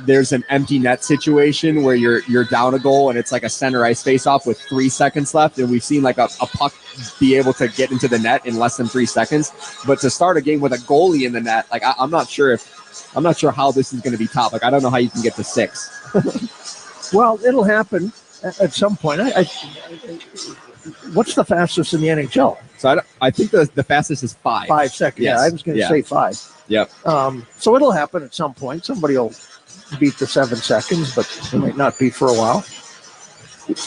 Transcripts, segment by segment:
there's an empty net situation where you're down a goal and it's like a center ice face-off with 3 seconds left, and we've seen like a puck be able to get into the net in less than 3 seconds. But to start a game with a goalie in the net, like I'm not sure how this is going to be topped. Like I don't know how you can get to 6. Well, it'll happen at some point. What's the fastest in the NHL? So I think the fastest is 5. 5 seconds. Yes. Yeah, I was going to say 5. Yep. So it'll happen at some point. Somebody will beat the 7 seconds, but it might not be for a while.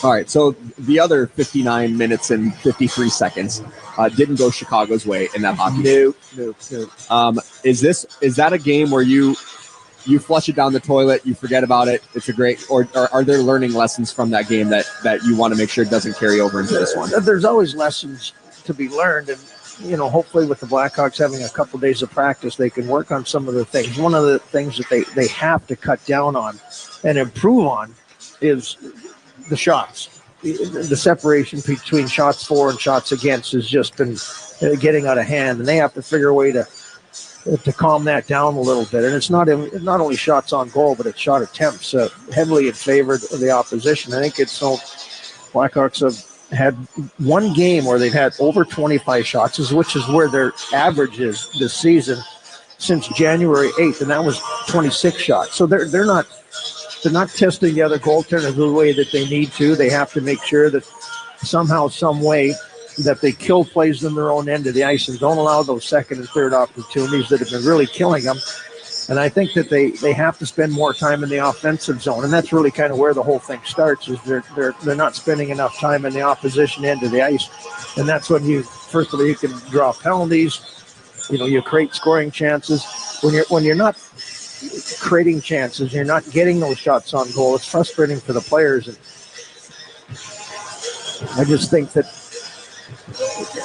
All right. So the other 59 minutes and 53 seconds didn't go Chicago's way in that hockey. No. Is that a game where you flush it down the toilet, you forget about it? It's a great, or are there learning lessons from that game that you want to make sure it doesn't carry over into this one? There's always lessons to be learned, and hopefully with the Blackhawks having a couple days of practice, they can work on some of the things. One of the things that they have to cut down on and improve on is the shots. The separation between shots for and shots against has just been getting out of hand, and they have to figure a way to calm that down a little bit. And it's not only shots on goal, but it's shot attempts heavily in favor of the opposition. I think Blackhawks have had one game where they've had over 25 shots, which is where their average is this season since January 8th, and that was 26 shots. So they're not testing the other goaltender the way that they need to. They have to make sure that somehow, some way, that they kill plays in their own end of the ice and don't allow those second and third opportunities that have been really killing them. And I think that they have to spend more time in the offensive zone, and that's really kind of where the whole thing starts. Is they're not spending enough time in the opposition end of the ice, and that's when you can draw penalties. You create scoring chances. When you're not creating chances, you're not getting those shots on goal. It's frustrating for the players, and I just think that.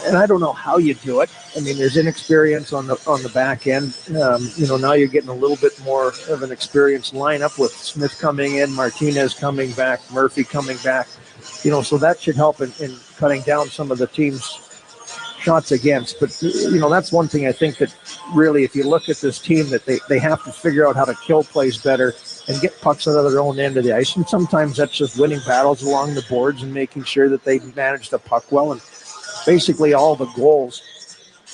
And I don't know how you do it. I mean, there's inexperience on the back end. Now you're getting a little bit more of an experienced lineup with Smith coming in, Martinez coming back, Murphy coming back. So that should help in cutting down some of the team's shots against. But that's one thing I think that really, if you look at this team, that they have to figure out how to kill plays better and get pucks out of their own end of the ice. And sometimes that's just winning battles along the boards and making sure that they manage the puck well. And basically all the goals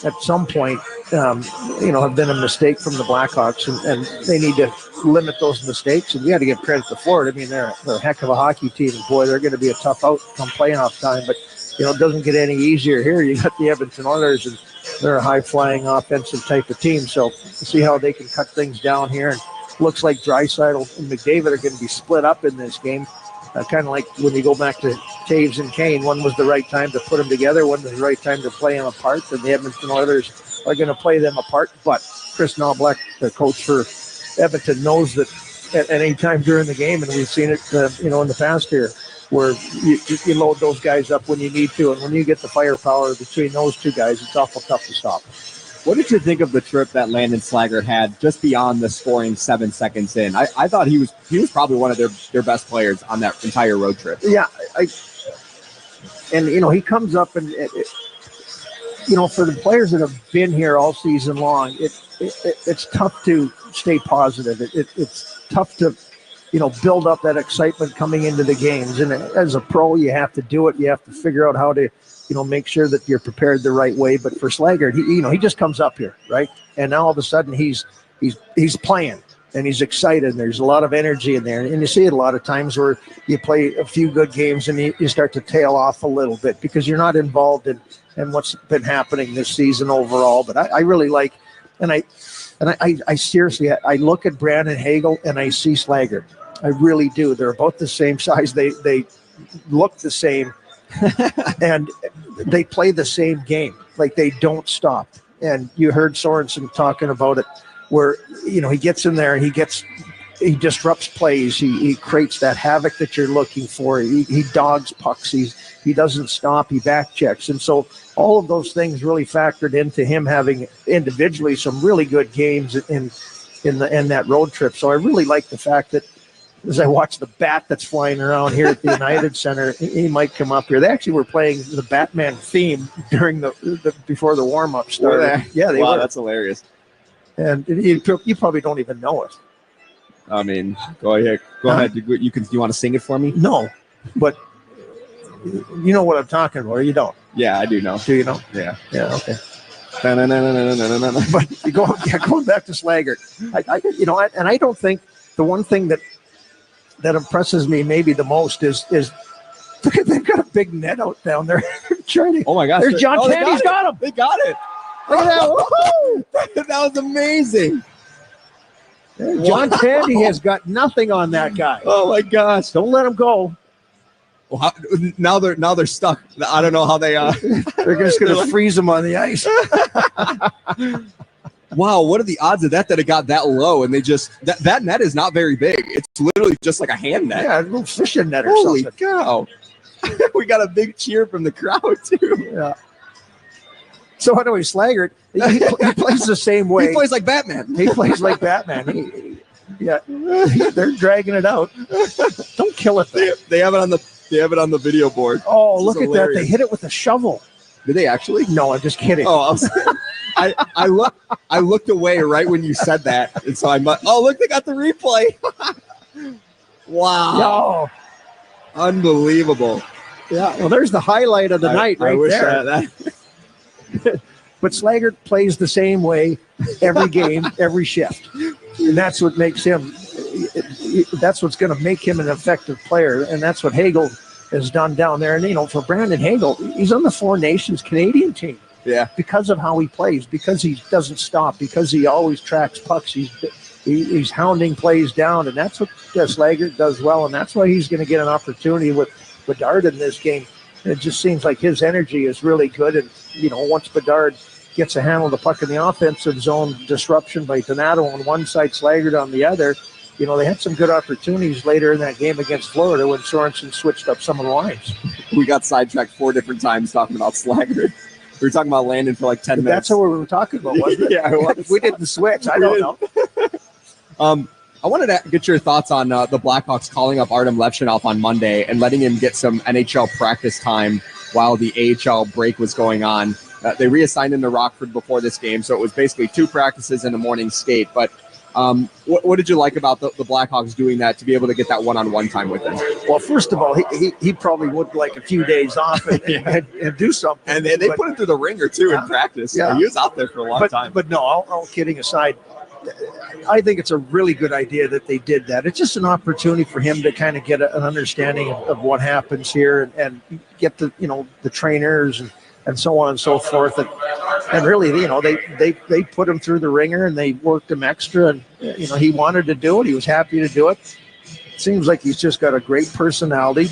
at some point, have been a mistake from the Blackhawks, and they need to limit those mistakes. And we got to give credit to Florida. I mean, they're a heck of a hockey team, and boy, they're going to be a tough out come playoff time. But it doesn't get any easier here. You got the Edmonton Oilers, and they're a high-flying offensive type of team. So we'll see how they can cut things down here. And looks like Draisaitl and McDavid are going to be split up in this game. Kind of like when you go back to Taves and Kane, one was the right time to put them together, one was the right time to play them apart, and the Edmonton Oilers are going to play them apart. But Chris Knobloch, the coach for Edmonton, knows that at any time during the game, and we've seen it, in the past here, where you load those guys up when you need to, and when you get the firepower between those two guys, it's awful tough to stop. What did you think of the trip that Landon Slaggert had just beyond the scoring 7 seconds in? I thought he was probably one of their best players on that entire road trip. Yeah, he comes up and for the players that have been here all season long, it's tough to stay positive. It's tough to build up that excitement coming into the games. And as a pro, you have to do it. You have to figure out how to make sure that you're prepared the right way. But for Slaggert, he just comes up here, right? And now all of a sudden he's playing and he's excited. And there's a lot of energy in there. And you see it a lot of times where you play a few good games and you start to tail off a little bit because you're not involved in what's been happening this season overall. But I really like, and I seriously, I look at Brandon Hagel and I see Slaggert. I really do. They're about the same size. They look the same. And they play the same game. Like, they don't stop. And you heard Sorensen talking about it, where he gets in there and he disrupts plays. He creates that havoc that you're looking for. He dogs pucks. He doesn't stop. He back checks. And so all of those things really factored into him having individually some really good games in that road trip. So I really like the fact that, as I watch the bat that's flying around here at the United Center, he might come up here. They actually were playing the Batman theme during the before the warm-up started. Were they? Yeah, they were. were. That's hilarious. And you probably don't even know it. I mean, go ahead. Go ahead. You can. You want to sing it for me? No, but you know what I'm talking about, or you don't? Yeah, I do know. Do you know? Yeah. Yeah. Okay. Da-na-na-na-na-na-na-na. But going back to Slaggert, I don't think the one thing that impresses me maybe the most is they've got a big net out down there trying to. Oh my gosh! There's John Tandy's got him. They got it. Look at that! That was amazing. John Tandy has got nothing on that guy. Oh my gosh! Don't let him go. Well, now they're stuck. I don't know how they. They're just going to freeze them on the ice. Wow, what are the odds of that it got that low? And they just that net is not very big. It's literally just like a hand net. Yeah, a little fishing net or Holy something. cow! We got a big cheer from the crowd too. Yeah. So anyway, Slaggert, he plays the same way. He plays like Batman. He plays like Batman. They're dragging it out. Don't kill it though. They have it on the video board. Oh, look at hilarious. that! They hit it with a shovel. Did they actually? No, I'm just kidding. Oh, I looked away right when you said that, and so look, they got the replay. Wow! Oh. Unbelievable. Yeah. Well, there's the highlight of the night right there. But Slaggert plays the same way every game, every shift, and that's what makes him. That's what's going to make him an effective player, and that's what Hagel has done down there. And for Brandon Hagel, he's on the Four Nations Canadian team. Yeah, because of how he plays, because he doesn't stop, because he always tracks pucks. He's hounding plays down, and that's what Slaggert does well, and that's why he's going to get an opportunity with Bedard in this game. It just seems like his energy is really good, and once Bedard gets a handle of the puck in the offensive zone, disruption by Donato on one side, Slaggert on the other. They had some good opportunities later in that game against Florida when Sorensen switched up some of the lines. We got sidetracked 4 different times talking about Slaggert. We were talking about Landon for like 10 minutes. That's what we were talking about, wasn't it? Yeah, it was. We did the switch. I don't know. I wanted to get your thoughts on the Blackhawks calling up Artem Levchinov on Monday and letting him get some NHL practice time while the AHL break was going on. They reassigned him to Rockford before this game, so it was basically 2 practices and a morning skate. But what did you like about the Blackhawks doing that to be able to get that one-on-one time with him? Well, first of all, he probably would like a few days off and do something. And they put him through the ringer, too, in practice. Yeah. He was out there for a long time. But no, all kidding aside, I think it's a really good idea that they did that. It's just an opportunity for him to kind of get an understanding of what happens here and get the trainers and so on and so forth. And really, they put him through the ringer and they worked him extra. And, he wanted to do it. He was happy to do it. It seems like he's just got a great personality.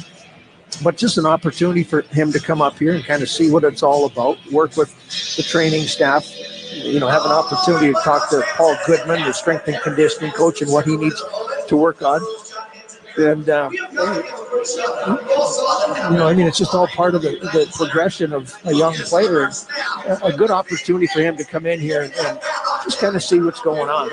But just an opportunity for him to come up here and kind of see what it's all about, work with the training staff, have an opportunity to talk to Paul Goodman, the strength and conditioning coach, and what he needs to work on. And, it's just all part of the progression of a young player. And a good opportunity for him to come in here and just kind of see what's going on.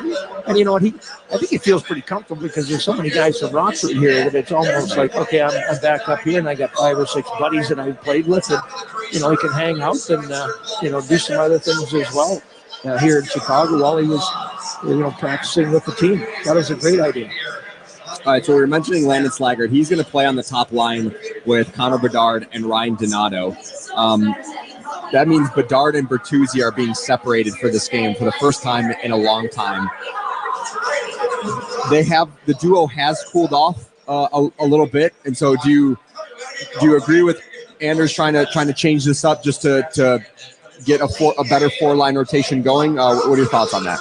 And you know what? I think he feels pretty comfortable because there's so many guys from Rockford here that it's almost like, okay, I'm back up here and I got 5 or 6 buddies that I played with, and he can hang out and do some other things as well here in Chicago while he was practicing with the team. That was a great idea. All right, so we were mentioning Landon Slaggert. He's going to play on the top line with Connor Bedard and Ryan Donato. That means Bedard and Bertuzzi are being separated for this game for the first time in a long time. The duo has cooled off a little bit, and so do you agree with Anders trying to change this up just to get a better 4-line rotation going? What are your thoughts on that?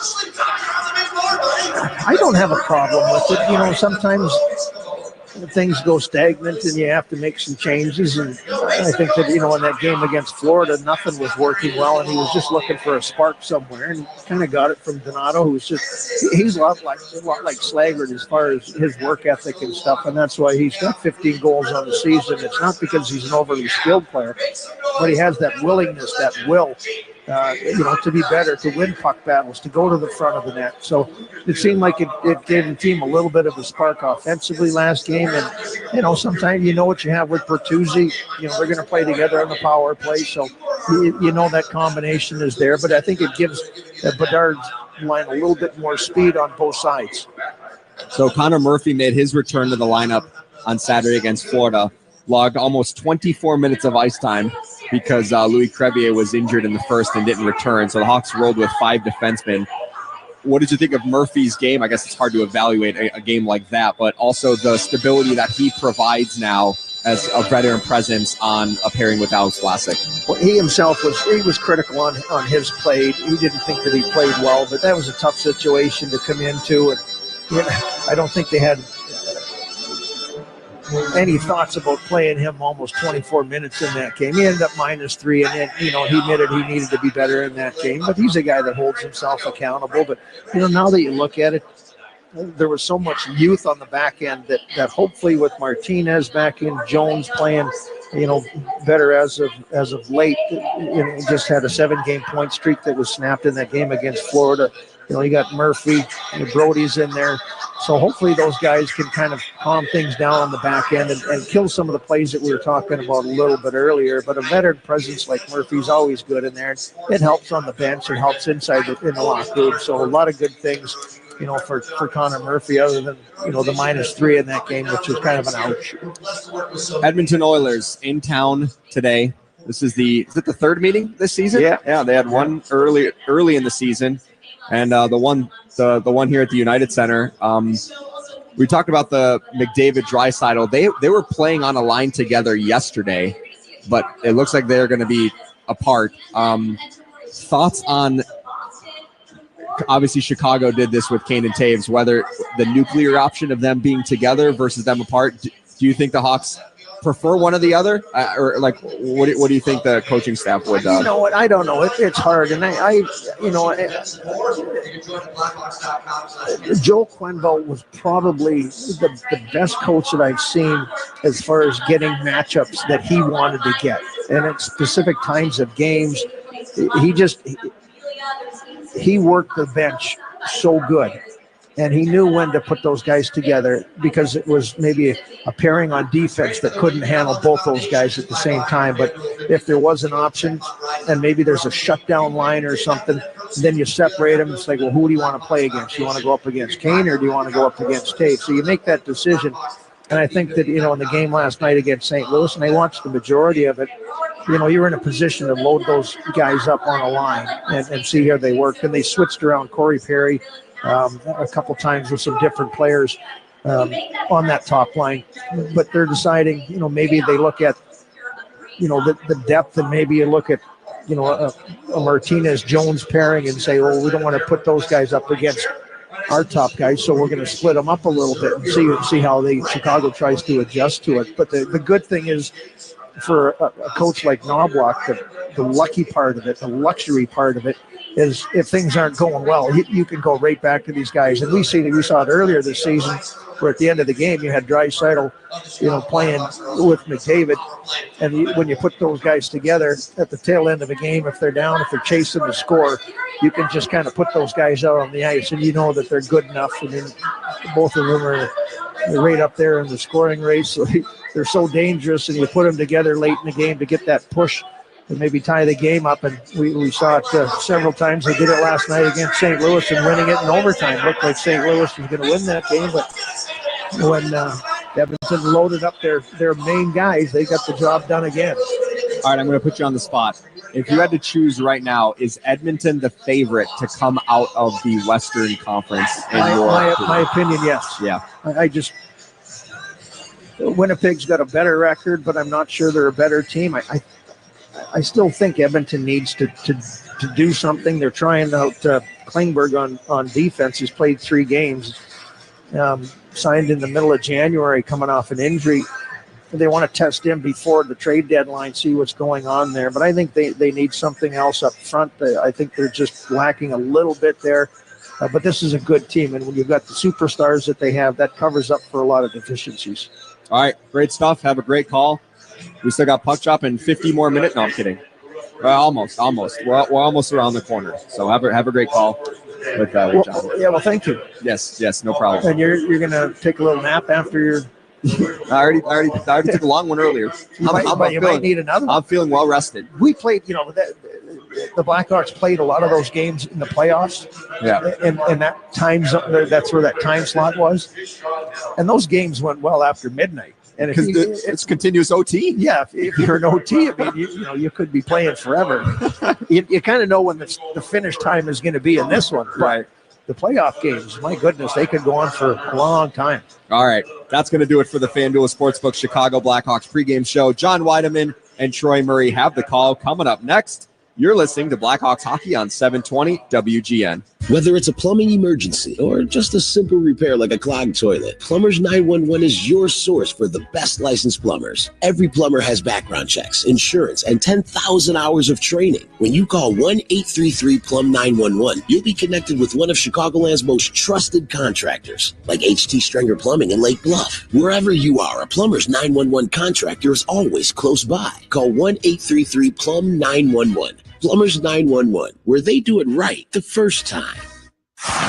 I don't have a problem with it. Sometimes things go stagnant and you have to make some changes. And I think that, in that game against Florida, nothing was working well, and he was just looking for a spark somewhere, and kind of got it from Donato, who's he's a lot like Slaggert as far as his work ethic and stuff. And that's why he's got 15 goals on the season. It's not because he's an overly skilled player, but he has that willingness, that will, to be better, to win puck battles, to go to the front of the net. So it seemed like it gave the team a little bit of a spark offensively last game. And, sometimes what you have with Bertuzzi, they're going to play together on the power play. So, that combination is there. But I think it gives Bedard's line a little bit more speed on both sides. So Connor Murphy made his return to the lineup on Saturday against Florida, logged almost 24 minutes of ice time because Louis Crevier was injured in the first and didn't return. So the Hawks rolled with 5 defensemen. What did you think of Murphy's game? I guess it's hard to evaluate a game like that, but also the stability that he provides now as a veteran presence on a pairing with Alex Vlasic. Well, he himself was critical on his play. He didn't think that he played well, but that was a tough situation to come into. And I don't think they had any thoughts about playing him almost 24 minutes in that game. He ended up -3, and then, he admitted he needed to be better in that game. But he's a guy that holds himself accountable. But, now that you look at it, there was so much youth on the back end that hopefully with Martinez back in, Jones playing, better as of late, just had a 7-game point streak that was snapped in that game against Florida. You got Murphy, Brody's in there. So hopefully those guys can kind of calm things down on the back end and kill some of the plays that we were talking about a little bit earlier. But a veteran presence like Murphy's always good in there. It helps on the bench. It helps inside in the locker room. So a lot of good things, for Connor Murphy, other than, the -3 in that game, which was kind of an ouch. Edmonton Oilers in town today. Is it the third meeting this season? Yeah. They had one early in the season, and the one here at the United Center. We talked about the McDavid Draisaitl. They were playing on a line together yesterday, but it looks like they're going to be apart. Thoughts on? Obviously, Chicago did this with Kane and Taves. Whether the nuclear option of them being together versus them apart, do you think the Hawks prefer one or the other, or what do you think the coaching staff would? You know what? I don't know. It's hard, and Joe Quenneville was probably the best coach that I've seen as far as getting matchups that he wanted to get, and at specific times of games, he worked the bench so good. And he knew when to put those guys together because it was maybe a pairing on defense that couldn't handle both those guys at the same time. But if there was an option and maybe there's a shutdown line or something, then you separate them. It's like, well, who do you want to play against? Do you want to go up against Kane or do you want to go up against Tate? So you make that decision. And I think that, in the game last night against St. Louis, and I watched the majority of it, you're in a position to load those guys up on a line and see how they work. And they switched around Corey Perry a couple times with some different players on that top line, but they're deciding, maybe they look at, the depth, and maybe you look at, a Martinez Jones pairing and say, well, we don't want to put those guys up against our top guys, so we're going to split them up a little bit and see how Chicago tries to adjust to it. But the good thing is, for a coach like Knobloch, the lucky part of it, the luxury part of it, is if things aren't going well, you can go right back to these guys. And we saw it earlier this season, where at the end of the game you had Draisaitl, playing with McDavid, and when you put those guys together at the tail end of a game, if they're down, if they're chasing the score, you can just kind of put those guys out on the ice, and that they're good enough. I mean, both of them are right up there in the scoring race, so they're so dangerous, and you put them together late in the game to get that push and maybe tie the game up. And we saw it several times. They did it last night against St. Louis and winning it in overtime. Looked like St. Louis was going to win that game, but when Edmonton loaded up their main guys, they got the job done again. All right, I'm going to put you on the spot. If you had to choose right now, is Edmonton the favorite to come out of the Western Conference? My opinion, yes. Yeah. Winnipeg's got a better record, but I'm not sure they're a better team. I still think Edmonton needs to do something. They're trying out Klingberg on defense. He's played 3 games, signed in the middle of January, coming off an injury. They want to test him before the trade deadline, see what's going on there. But I think they need something else up front. I think they're just lacking a little bit there. But this is a good team, and when you've got the superstars that they have, that covers up for a lot of deficiencies. All right, great stuff. Have a great call. We still got puck drop in 50 more minutes. No, I'm kidding. Almost. We're almost around the corner. So have a great call with John. Yeah, well, thank you. Yes, no problem. And you're gonna take a little nap after your. I already took a long one earlier. You might need another one. I'm feeling well rested. We played, the Blackhawks played a lot of those games in the playoffs. Yeah. And that time zone, that's where that time slot was. And those games went well after midnight. And Because it's continuous OT. Yeah, if you're an OT, I mean, you could be playing forever. You kind of know when the finish time is going to be in this one. Right. The playoff games, my goodness, they could go on for a long time. All right. That's going to do it for the FanDuel Sportsbook Chicago Blackhawks pregame show. John Weideman and Troy Murray have the call. Coming up next, you're listening to Blackhawks Hockey on 720 WGN. Whether it's a plumbing emergency or just a simple repair like a clogged toilet, Plumbers 911 is your source for the best licensed plumbers. Every plumber has background checks, insurance, and 10,000 hours of training. When you call 1-833-PLUM-911, you'll be connected with one of Chicagoland's most trusted contractors, like HT Strenger Plumbing in Lake Bluff. Wherever you are, a Plumbers 911 contractor is always close by. Call 1-833-PLUM-911. Plumbers 911, where they do it right the first time.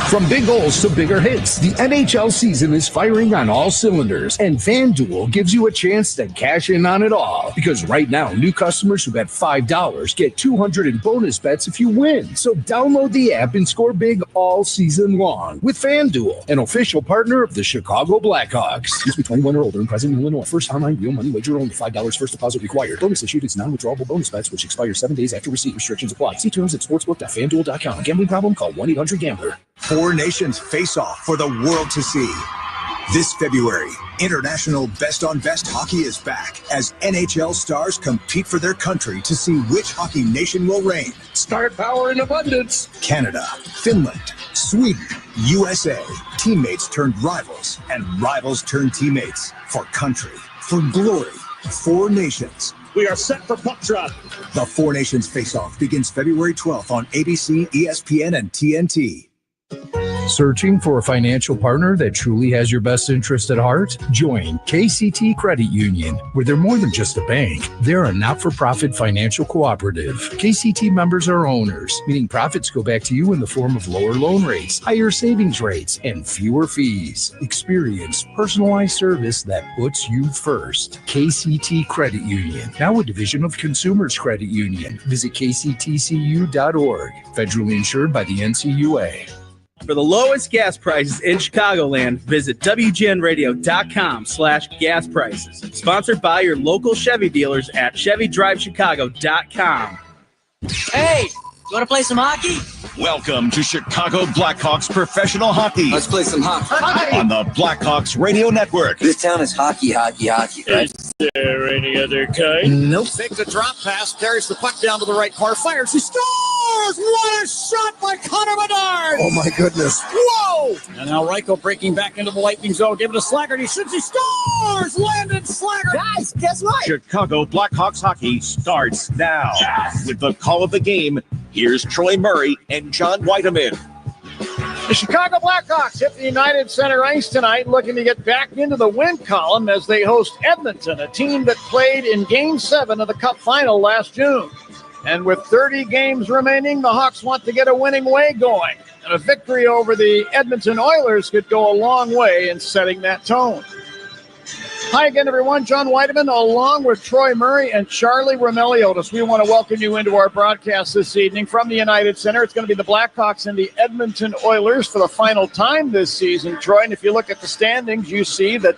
From big goals to bigger hits, the NHL season is firing on all cylinders, and FanDuel gives you a chance to cash in on it all. Because right now, new customers who bet $5 get $200 in bonus bets if you win. So download the app and score big all season long with FanDuel, an official partner of the Chicago Blackhawks. Must be 21 or older and present in Illinois. First online real money wager only. $5 first deposit required. Bonus issued is non-withdrawable bonus bets, which expire 7 days after receipt. Restrictions apply. See terms at sportsbook.fanduel.com. Gambling problem? Call 1-800-GAMBLER. Four nations face off for the world to see. This February, international best-on-best hockey is back as NHL stars compete for their country to see which hockey nation will reign. Start power in abundance. Canada, Finland, Sweden, USA. Teammates turned rivals, and rivals turned teammates. For country, for glory, four nations. We are set for puck drop. The Four Nations Face-Off begins February 12th on ABC, ESPN, and TNT. Searching for a financial partner that truly has your best interest at heart? Join KCT Credit Union, where they're more than just a bank. They're a not-for-profit financial cooperative. KCT members are owners, meaning profits go back to you in the form of lower loan rates, higher savings rates, and fewer fees. Experience personalized service that puts you first. KCT Credit Union, now a division of Consumers Credit Union. Visit kctcu.org. Federally insured by the NCUA. For the lowest gas prices in Chicagoland, visit WGNradio.com/gas prices. Sponsored by your local Chevy dealers at ChevyDriveChicago.com. Hey, you want to play some hockey? Welcome to Chicago Blackhawks Professional Hockey. Let's play some hockey. On the Blackhawks Radio Network. This town is hockey. Is there any other kind? Nope. Takes a drop pass, carries the puck down to the right corner, fires, he scores! What a shot by Connor Bedard! Oh, my goodness. Whoa! And now Reichel breaking back into the Lightning zone, give it to Slaggert, he shoots, he scores! Landon Slaggert! Guys, guess what? Chicago Blackhawks Hockey starts now. With the call of the game, here's Troy Murray and John Weideman. The Chicago Blackhawks hit the United Center ice tonight, looking to get back into the win column as they host Edmonton, a team that played in Game 7 of the Cup Final last June. And with 30 games remaining, the Hawks want to get a winning way going. And a victory over the Edmonton Oilers could go a long way in setting that tone. Hi again, everyone. John Weideman, along with Troy Murray and Charlie Romeliotis. We want to welcome you into our broadcast this evening from the United Center. It's going to be the Blackhawks and the Edmonton Oilers for the final time this season, Troy. And if you look at the standings, you see that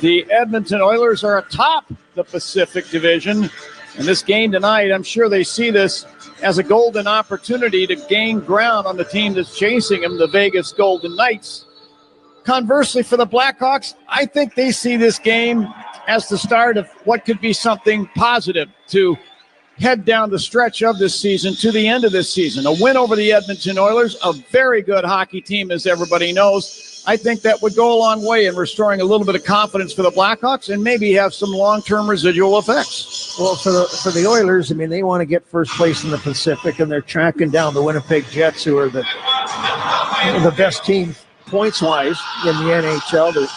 the Edmonton Oilers are atop the Pacific Division. And this game tonight, I'm sure they see this as a golden opportunity to gain ground on the team that's chasing them, the Vegas Golden Knights. Conversely, for the Blackhawks, I think they see this game as the start of what could be something positive to head down the stretch of this season to the end of this season. A win over the Edmonton Oilers, a very good hockey team, as everybody knows. I think that would go a long way in restoring a little bit of confidence for the Blackhawks and maybe have some long-term residual effects. Well, for the Oilers, I mean, they want to get first place in the Pacific, and they're tracking down the Winnipeg Jets, who are the best team points-wise in the NHL. They're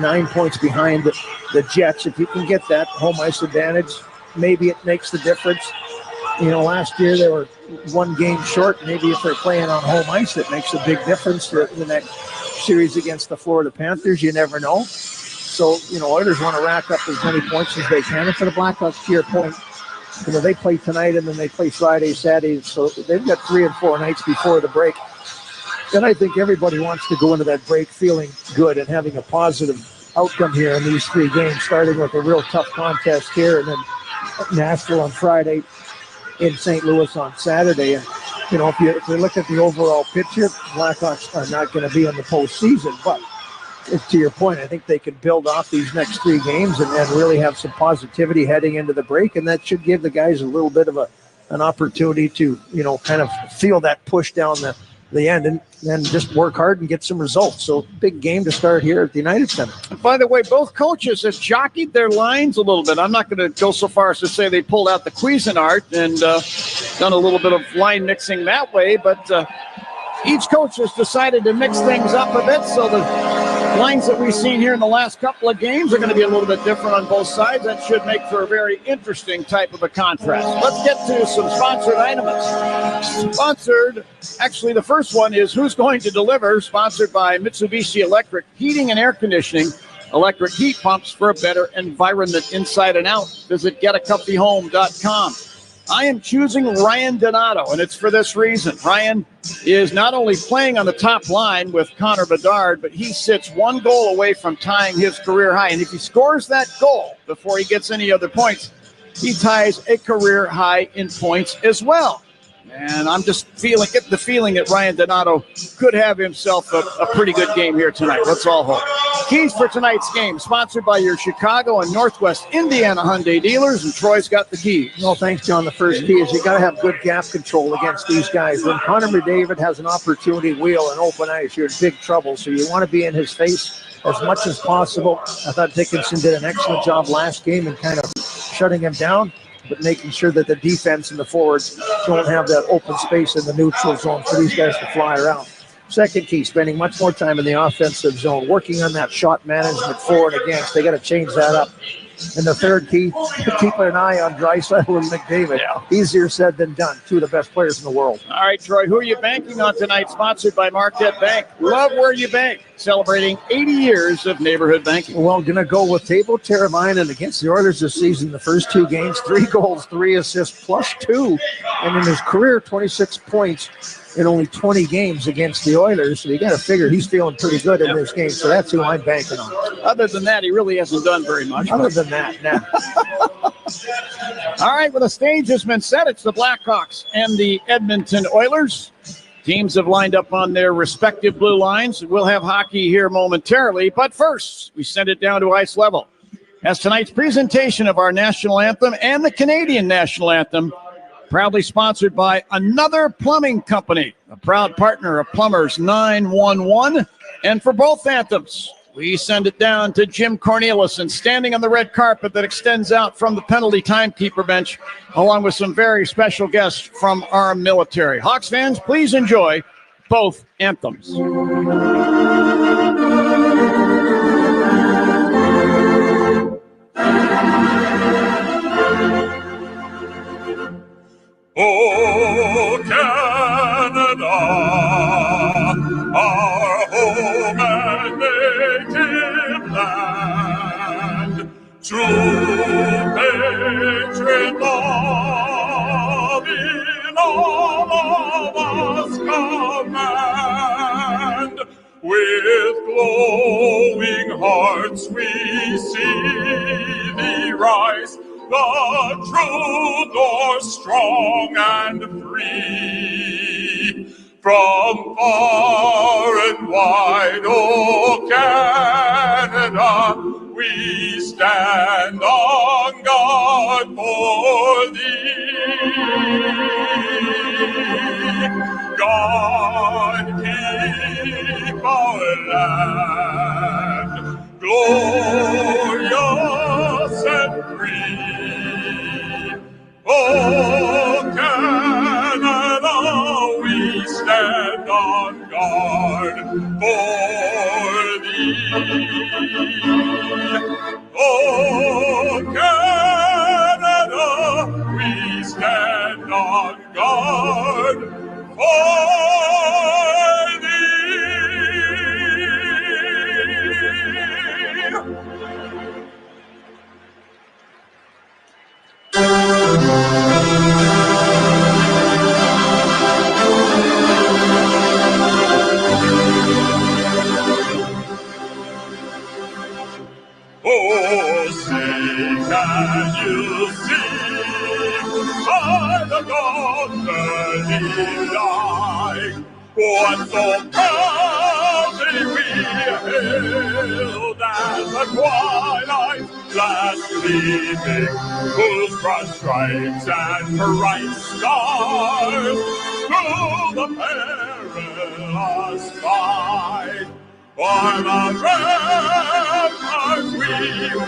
9 points behind the Jets. If you can get that home ice advantage, maybe it makes the difference. You know, last year they were one game short. Maybe if they're playing on home ice, it makes a big difference in the next series against the Florida Panthers. You never know. So, you know, Oilers want to rack up as many points as they can. And for the Blackhawks, to your point, they play tonight and then they play Friday, Saturday. So they've got 3 and 4 nights before the break. And I think everybody wants to go into that break feeling good and having a positive outcome here in these 3 games, starting with a real tough contest here and then Nashville on Friday, in St. Louis on Saturday. And, if you look at the overall picture, Blackhawks are not going to be in the postseason. But to your point, I think they can build off these next 3 games and really have some positivity heading into the break. And that should give the guys a little bit of an opportunity to, kind of feel that push down the end and then just work hard and get some results. So big game to start here at the United Center. By the way, both coaches have jockeyed their lines a little bit. I'm not going to go so far as to say they pulled out the Cuisinart and done a little bit of line mixing that way, but each coach has decided to mix things up a bit, so the lines that we've seen here in the last couple of games are going to be a little bit different on both sides. That should make for a very interesting type of a contrast. Let's get to some sponsored items. Actually, the first one is Who's Going to Deliver, sponsored by Mitsubishi Electric Heating and Air Conditioning. Electric heat pumps for a better environment inside and out. Visit getacomfyhome.com. I am choosing Ryan Donato, and it's for this reason. Ryan is not only playing on the top line with Connor Bedard, but he sits 1 goal away from tying his career high. And if he scores that goal before he gets any other points, he ties a career high in points as well. And I'm just getting the feeling that Ryan Donato could have himself a pretty good game here tonight. Let's all hope. Keys for tonight's game, sponsored by your Chicago and Northwest Indiana Hyundai dealers, and Troy's got the keys. Well, thanks, John. The first key is you got to have good gap control against these guys. When Connor McDavid has an opportunity wheel and open ice, you're in big trouble. So you want to be in his face as much as possible. I thought Dickinson did an excellent job last game in kind of shutting him down, but making sure that the defense and the forwards don't have that open space in the neutral zone for these guys to fly around. Second key, spending much more time in the offensive zone, working on that shot management for and against. They got to change that up. And the third key, keep an eye on Draisaitl and McDavid. Yeah. Easier said than done. 2 of the best players in the world. All right, Troy, who are you banking on tonight? Sponsored by Marquette Bank. Love where you bank. Celebrating 80 years of neighborhood banking. Well, going to go with Teuvo Teravainen against the Oilers this season. The first 2 games, 3 goals, 3 assists, plus 2. And in his career, 26 points in only 20 games against the Oilers. So you got to figure he's feeling pretty good in this game. So that's who I'm banking on. Other than that, he really hasn't done very much. Other than that, nah. All right, well, the stage has been set. It's the Blackhawks and the Edmonton Oilers. Teams have lined up on their respective blue lines. We'll have hockey here momentarily. But first, we send it down to ice level, as tonight's presentation of our national anthem and the Canadian national anthem, proudly sponsored by Another Plumbing Company, a proud partner of Plumbers 911. And for both anthems, we send it down to Jim Cornelison, standing on the red carpet that extends out from the penalty timekeeper bench, along with some very special guests from our military. Hawks fans, please enjoy both anthems. Oh, Canada, our home and native land, true patriot love in all of us command. With glowing hearts we see thee rise, the true North strong and free. From far and wide, O Canada, we stand on guard for thee. God keep our land glorious and free. Oh, Canada, we stand on guard for thee. Oh, Canada, we stand on guard for thee. Oh, see, can you see by the golden light what so proudly we hailed as the twilight last gleaming, whose broad stripes and bright stars through the perilous fight for the ramparts we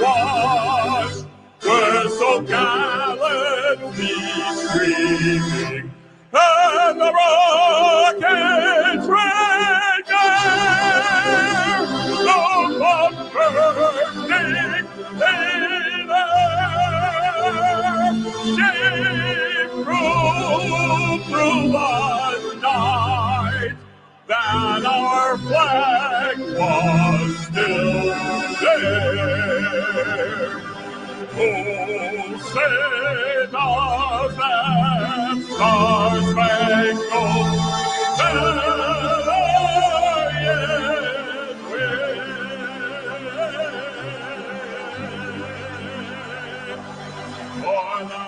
watched were so gallantly streaming, and the rockets raging, the bomb burning in air, came through the night, that our flag was still there. Oh, say does that star-spangled banner yet wave for the land of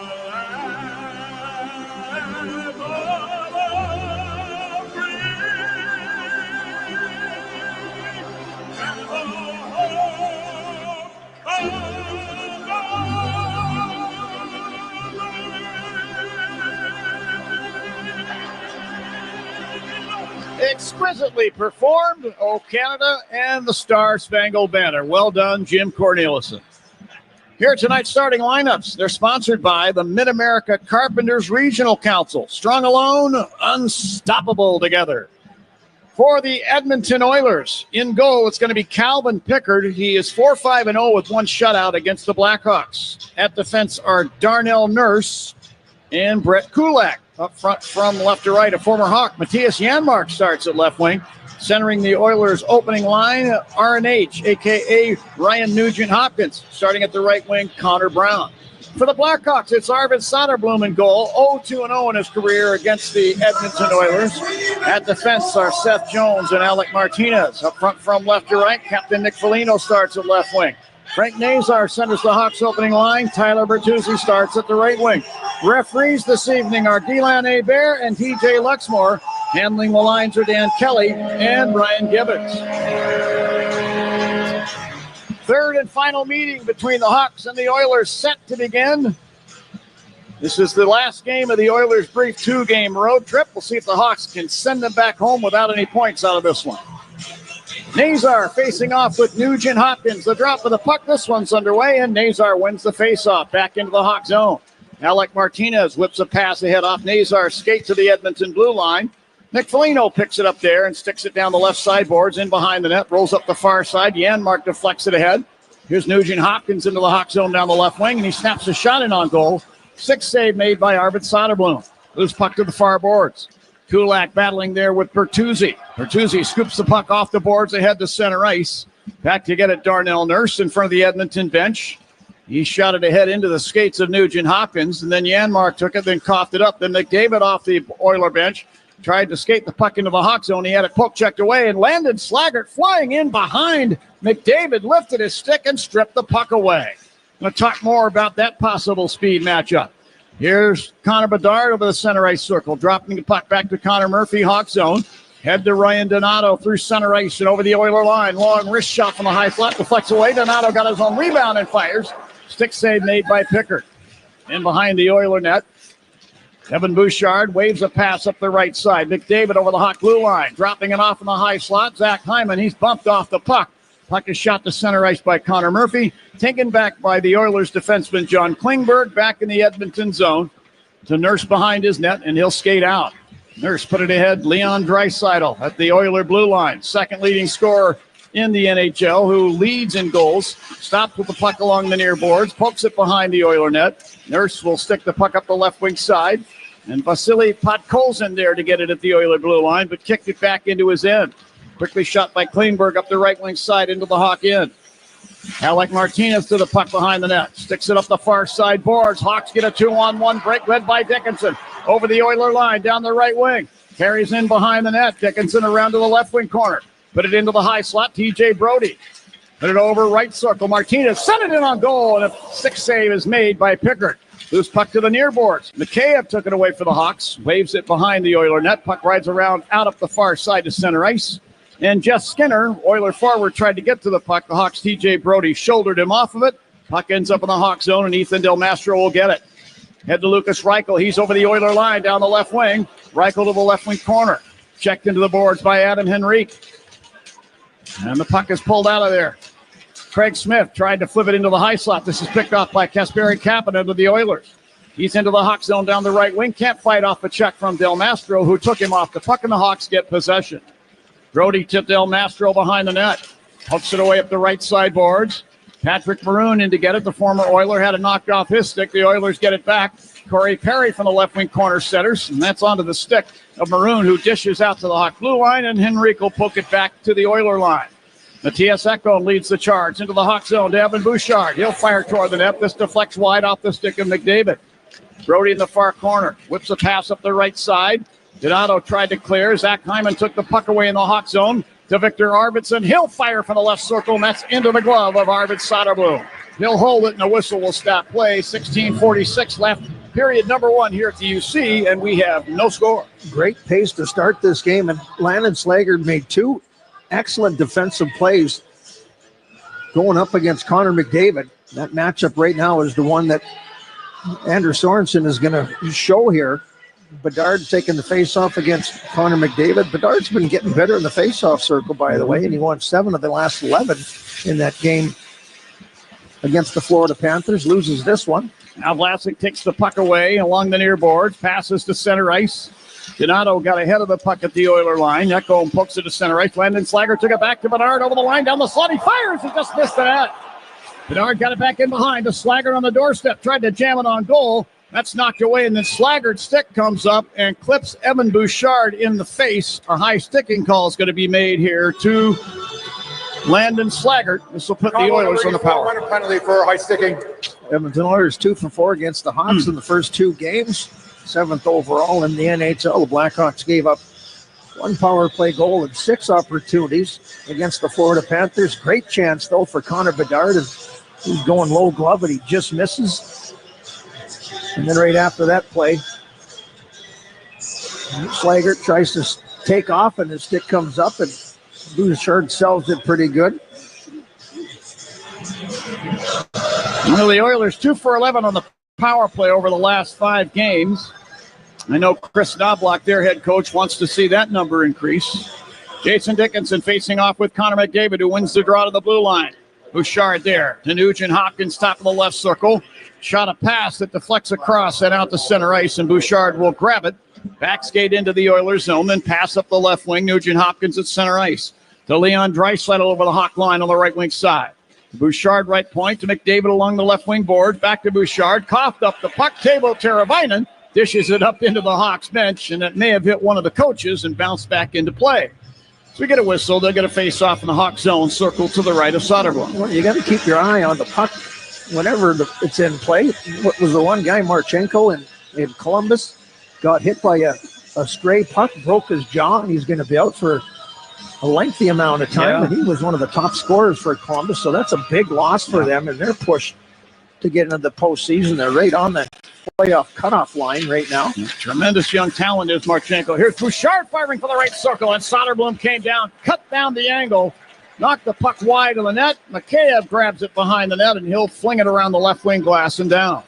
Exquisitely performed, O Canada and the Star-Spangled Banner. Well done, Jim Corneliuson. Here are tonight's starting lineups. They're sponsored by the Mid-America Carpenters Regional Council. Strong alone, unstoppable together. For the Edmonton Oilers, in goal, it's going to be Calvin Pickard. He is 4-5-0 with one shutout against the Blackhawks. At defense are Darnell Nurse and Brett Kulak. Up front from left to right, a former Hawk, Matthias Janmark, starts at left wing. Centering the Oilers' opening line, RNH, a.k.a. Ryan Nugent-Hopkins. Starting at the right wing, Connor Brown. For the Blackhawks, it's Arvid Soderblom in goal, 0-2-0 in his career against the Edmonton Oilers. At defense are Seth Jones and Alec Martinez. Up front from left to right, Captain Nick Foligno starts at left wing. Frank Nazar centers the Hawks' opening line. Tyler Bertuzzi starts at the right wing. Referees this evening are Delan Hebert and TJ Luxmore. Handling the lines are Dan Kelly and Brian Gibbons. Third and final meeting between the Hawks and the Oilers set to begin. This is the last game of the Oilers' brief two-game road trip. We'll see if the Hawks can send them back home without any points out of this one. Nazar facing off with Nugent-Hopkins. The drop of the puck. This one's underway, and Nazar wins the face-off back into the Hawk zone. Alec Martinez whips a pass ahead off Nazar's skate to the Edmonton blue line. Nick Foligno picks it up there and sticks it down the left side boards in behind the net. Rolls up the far side. Janmark deflects it ahead. Here's Nugent-Hopkins into the Hawk zone down the left wing, and he snaps a shot in on goal. 6th save made by Arvid Soderblom. Loose puck to the far boards. Kulak battling there with Bertuzzi. Bertuzzi scoops the puck off the boards ahead to center ice. Back to get it, Darnell Nurse in front of the Edmonton bench. He shot it ahead into the skates of Nugent-Hopkins, and then Janmark took it, then coughed it up. Then McDavid off the Oiler bench tried to skate the puck into the Hawk zone. He had it poke checked away, and Landon Slaggert flying in behind McDavid, lifted his stick and stripped the puck away. I'm going to talk more about that possible speed matchup. Here's Connor Bedard over the center ice circle, dropping the puck back to Connor Murphy, Hawk zone. Head to Ryan Donato through center ice and over the Oiler line. Long wrist shot from the high flat, deflects away. Donato got his own rebound and fires. Stick save made by Pickard. In behind the Oiler net, Evan Bouchard waves a pass up the right side. McDavid over the Hawk blue line, dropping it off in the high slot. Zach Hyman, he's bumped off the puck. Puck is shot to center ice by Connor Murphy. Taken back by the Oilers defenseman John Klingberg. Back in the Edmonton zone to Nurse behind his net, and he'll skate out. Nurse put it ahead. Leon Draisaitl at the Oiler blue line. Second leading scorer in the NHL, who leads in goals. Stops with the puck along the near boards. Pokes it behind the Oiler net. Nurse will stick the puck up the left wing side. And Vasily Podkolzin there to get it at the Oiler blue line, but kicked it back into his end. Quickly shot by Klingberg up the right wing side into the Hawk end. Alec Martinez to the puck behind the net. Sticks it up the far side boards. Hawks get a 2-on-1 break led by Dickinson. Over the Oiler line down the right wing. Carries in behind the net. Dickinson around to the left wing corner. Put it into the high slot. TJ Brody. Put it over right circle. Martinez sent it in on goal, and a 6 save is made by Pickard. Loose puck to the near boards. Mikheyev took it away for the Hawks. Waves it behind the Oiler net. Puck rides around out up the far side to center ice. And Jeff Skinner, Oiler forward, tried to get to the puck. The Hawks' TJ Brody shouldered him off of it. Puck ends up in the Hawk zone, and Ethan Del Mastro will get it. Head to Lucas Reichel. He's over the Oiler line down the left wing. Reichel to the left wing corner. Checked into the boards by Adam Henrique. And the puck is pulled out of there. Craig Smith tried to flip it into the high slot. This is picked off by Kasperi Kapanen to the Oilers. He's into the Hawk zone down the right wing. Can't fight off a check from Del Mastro, who took him off the puck, and the Hawks get possession. Brody to Del Mastro behind the net. Hooks it away up the right side boards. Patrick Maroon in to get it. The former Oiler had it knocked off his stick. The Oilers get it back. Corey Perry from the left wing corner setters, and that's onto the stick of Maroon, who dishes out to the Hawk blue line, and Henrique will poke it back to the Oiler line. Matthias Ekholm leads the charge into the Hawk zone to Evan Bouchard. He'll fire toward the net. This deflects wide off the stick of McDavid. Brody in the far corner. Whips a pass up the right side. Donato tried to clear. Zach Hyman took the puck away in the Hawk zone to Victor Arvidsson. He'll fire from the left circle, and that's into the glove of Arvid Soderblom. He'll hold it, and the whistle will stop play. 16:46 left. Period number 1 here at the UC, and we have no score. Great pace to start this game, and Landon Slaggard made 2 excellent defensive plays going up against Connor McDavid. That matchup right now is the one that Andrew Sorensen is going to show here. Bedard taking the face-off against Connor McDavid. Bedard's been getting better in the face-off circle, by the way, and he won 7 of the last 11 in that game against the Florida Panthers. Loses this one. Now Vlasic takes the puck away along the near boards, passes to center ice. Donato got ahead of the puck at the Oiler line. Ekholm pokes it to center ice. Landon Slaggard took it back to Bedard over the line down the slot. He fires. He just missed the net. Bedard got it back in behind to Slaggard on the doorstep. Tried to jam it on goal. That's knocked away, and then Slaggard's stick comes up and clips Evan Bouchard in the face. A high sticking call is going to be made here to Landon Slaggard. This will put the Oilers on the power. Run a penalty for high sticking. Edmonton Oilers 2 for 4 against the Hawks in the first 2 games. 7th overall in the NHL. The Blackhawks gave up 1 power play goal and 6 opportunities against the Florida Panthers. Great chance, though, for Connor Bedard. He's going low glove, but he just misses. And then right after that play, Slaggard tries to take off, and his stick comes up, and Bouchard sells it pretty good. Well, the Oilers 2 for 11 on the power play over the last 5 games. I know Chris Knobloch, their head coach, wants to see that number increase. Jason Dickinson facing off with Connor McDavid, who wins the draw to the blue line. Bouchard there to Nugent Hopkins, top of the left circle. Shot a pass that deflects across and out to center ice, and Bouchard will grab it. Back skate into the Oilers zone, then pass up the left wing. Nugent Hopkins at center ice to Leon Draisaitl over the Hawk line on the right wing side. Bouchard right point to McDavid along the left wing board. Back to Bouchard. Coughed up the puck. Teuvo Teravainen dishes it up into the Hawks bench, and it may have hit one of the coaches and bounced back into play. So we get a whistle. They'll get a face-off in the Hawk zone, circle to the right of Soderblom. Well, you got to keep your eye on the puck whenever it's in play. What was the one guy, Marchenko, in Columbus, got hit by a stray puck, broke his jaw, and he's going to be out for a lengthy amount of time. And he was one of the top scorers for Columbus, so that's a big loss for them, and they're pushed to get into the postseason. They're right on the playoff cutoff line right now. Tremendous young talent is Marchenko. Here's Bouchard firing for the right circle, and Soderblom came down, cut down the angle, knocked the puck wide of the net. Mikheyev grabs it behind the net, and he'll fling it around the left wing glass and down.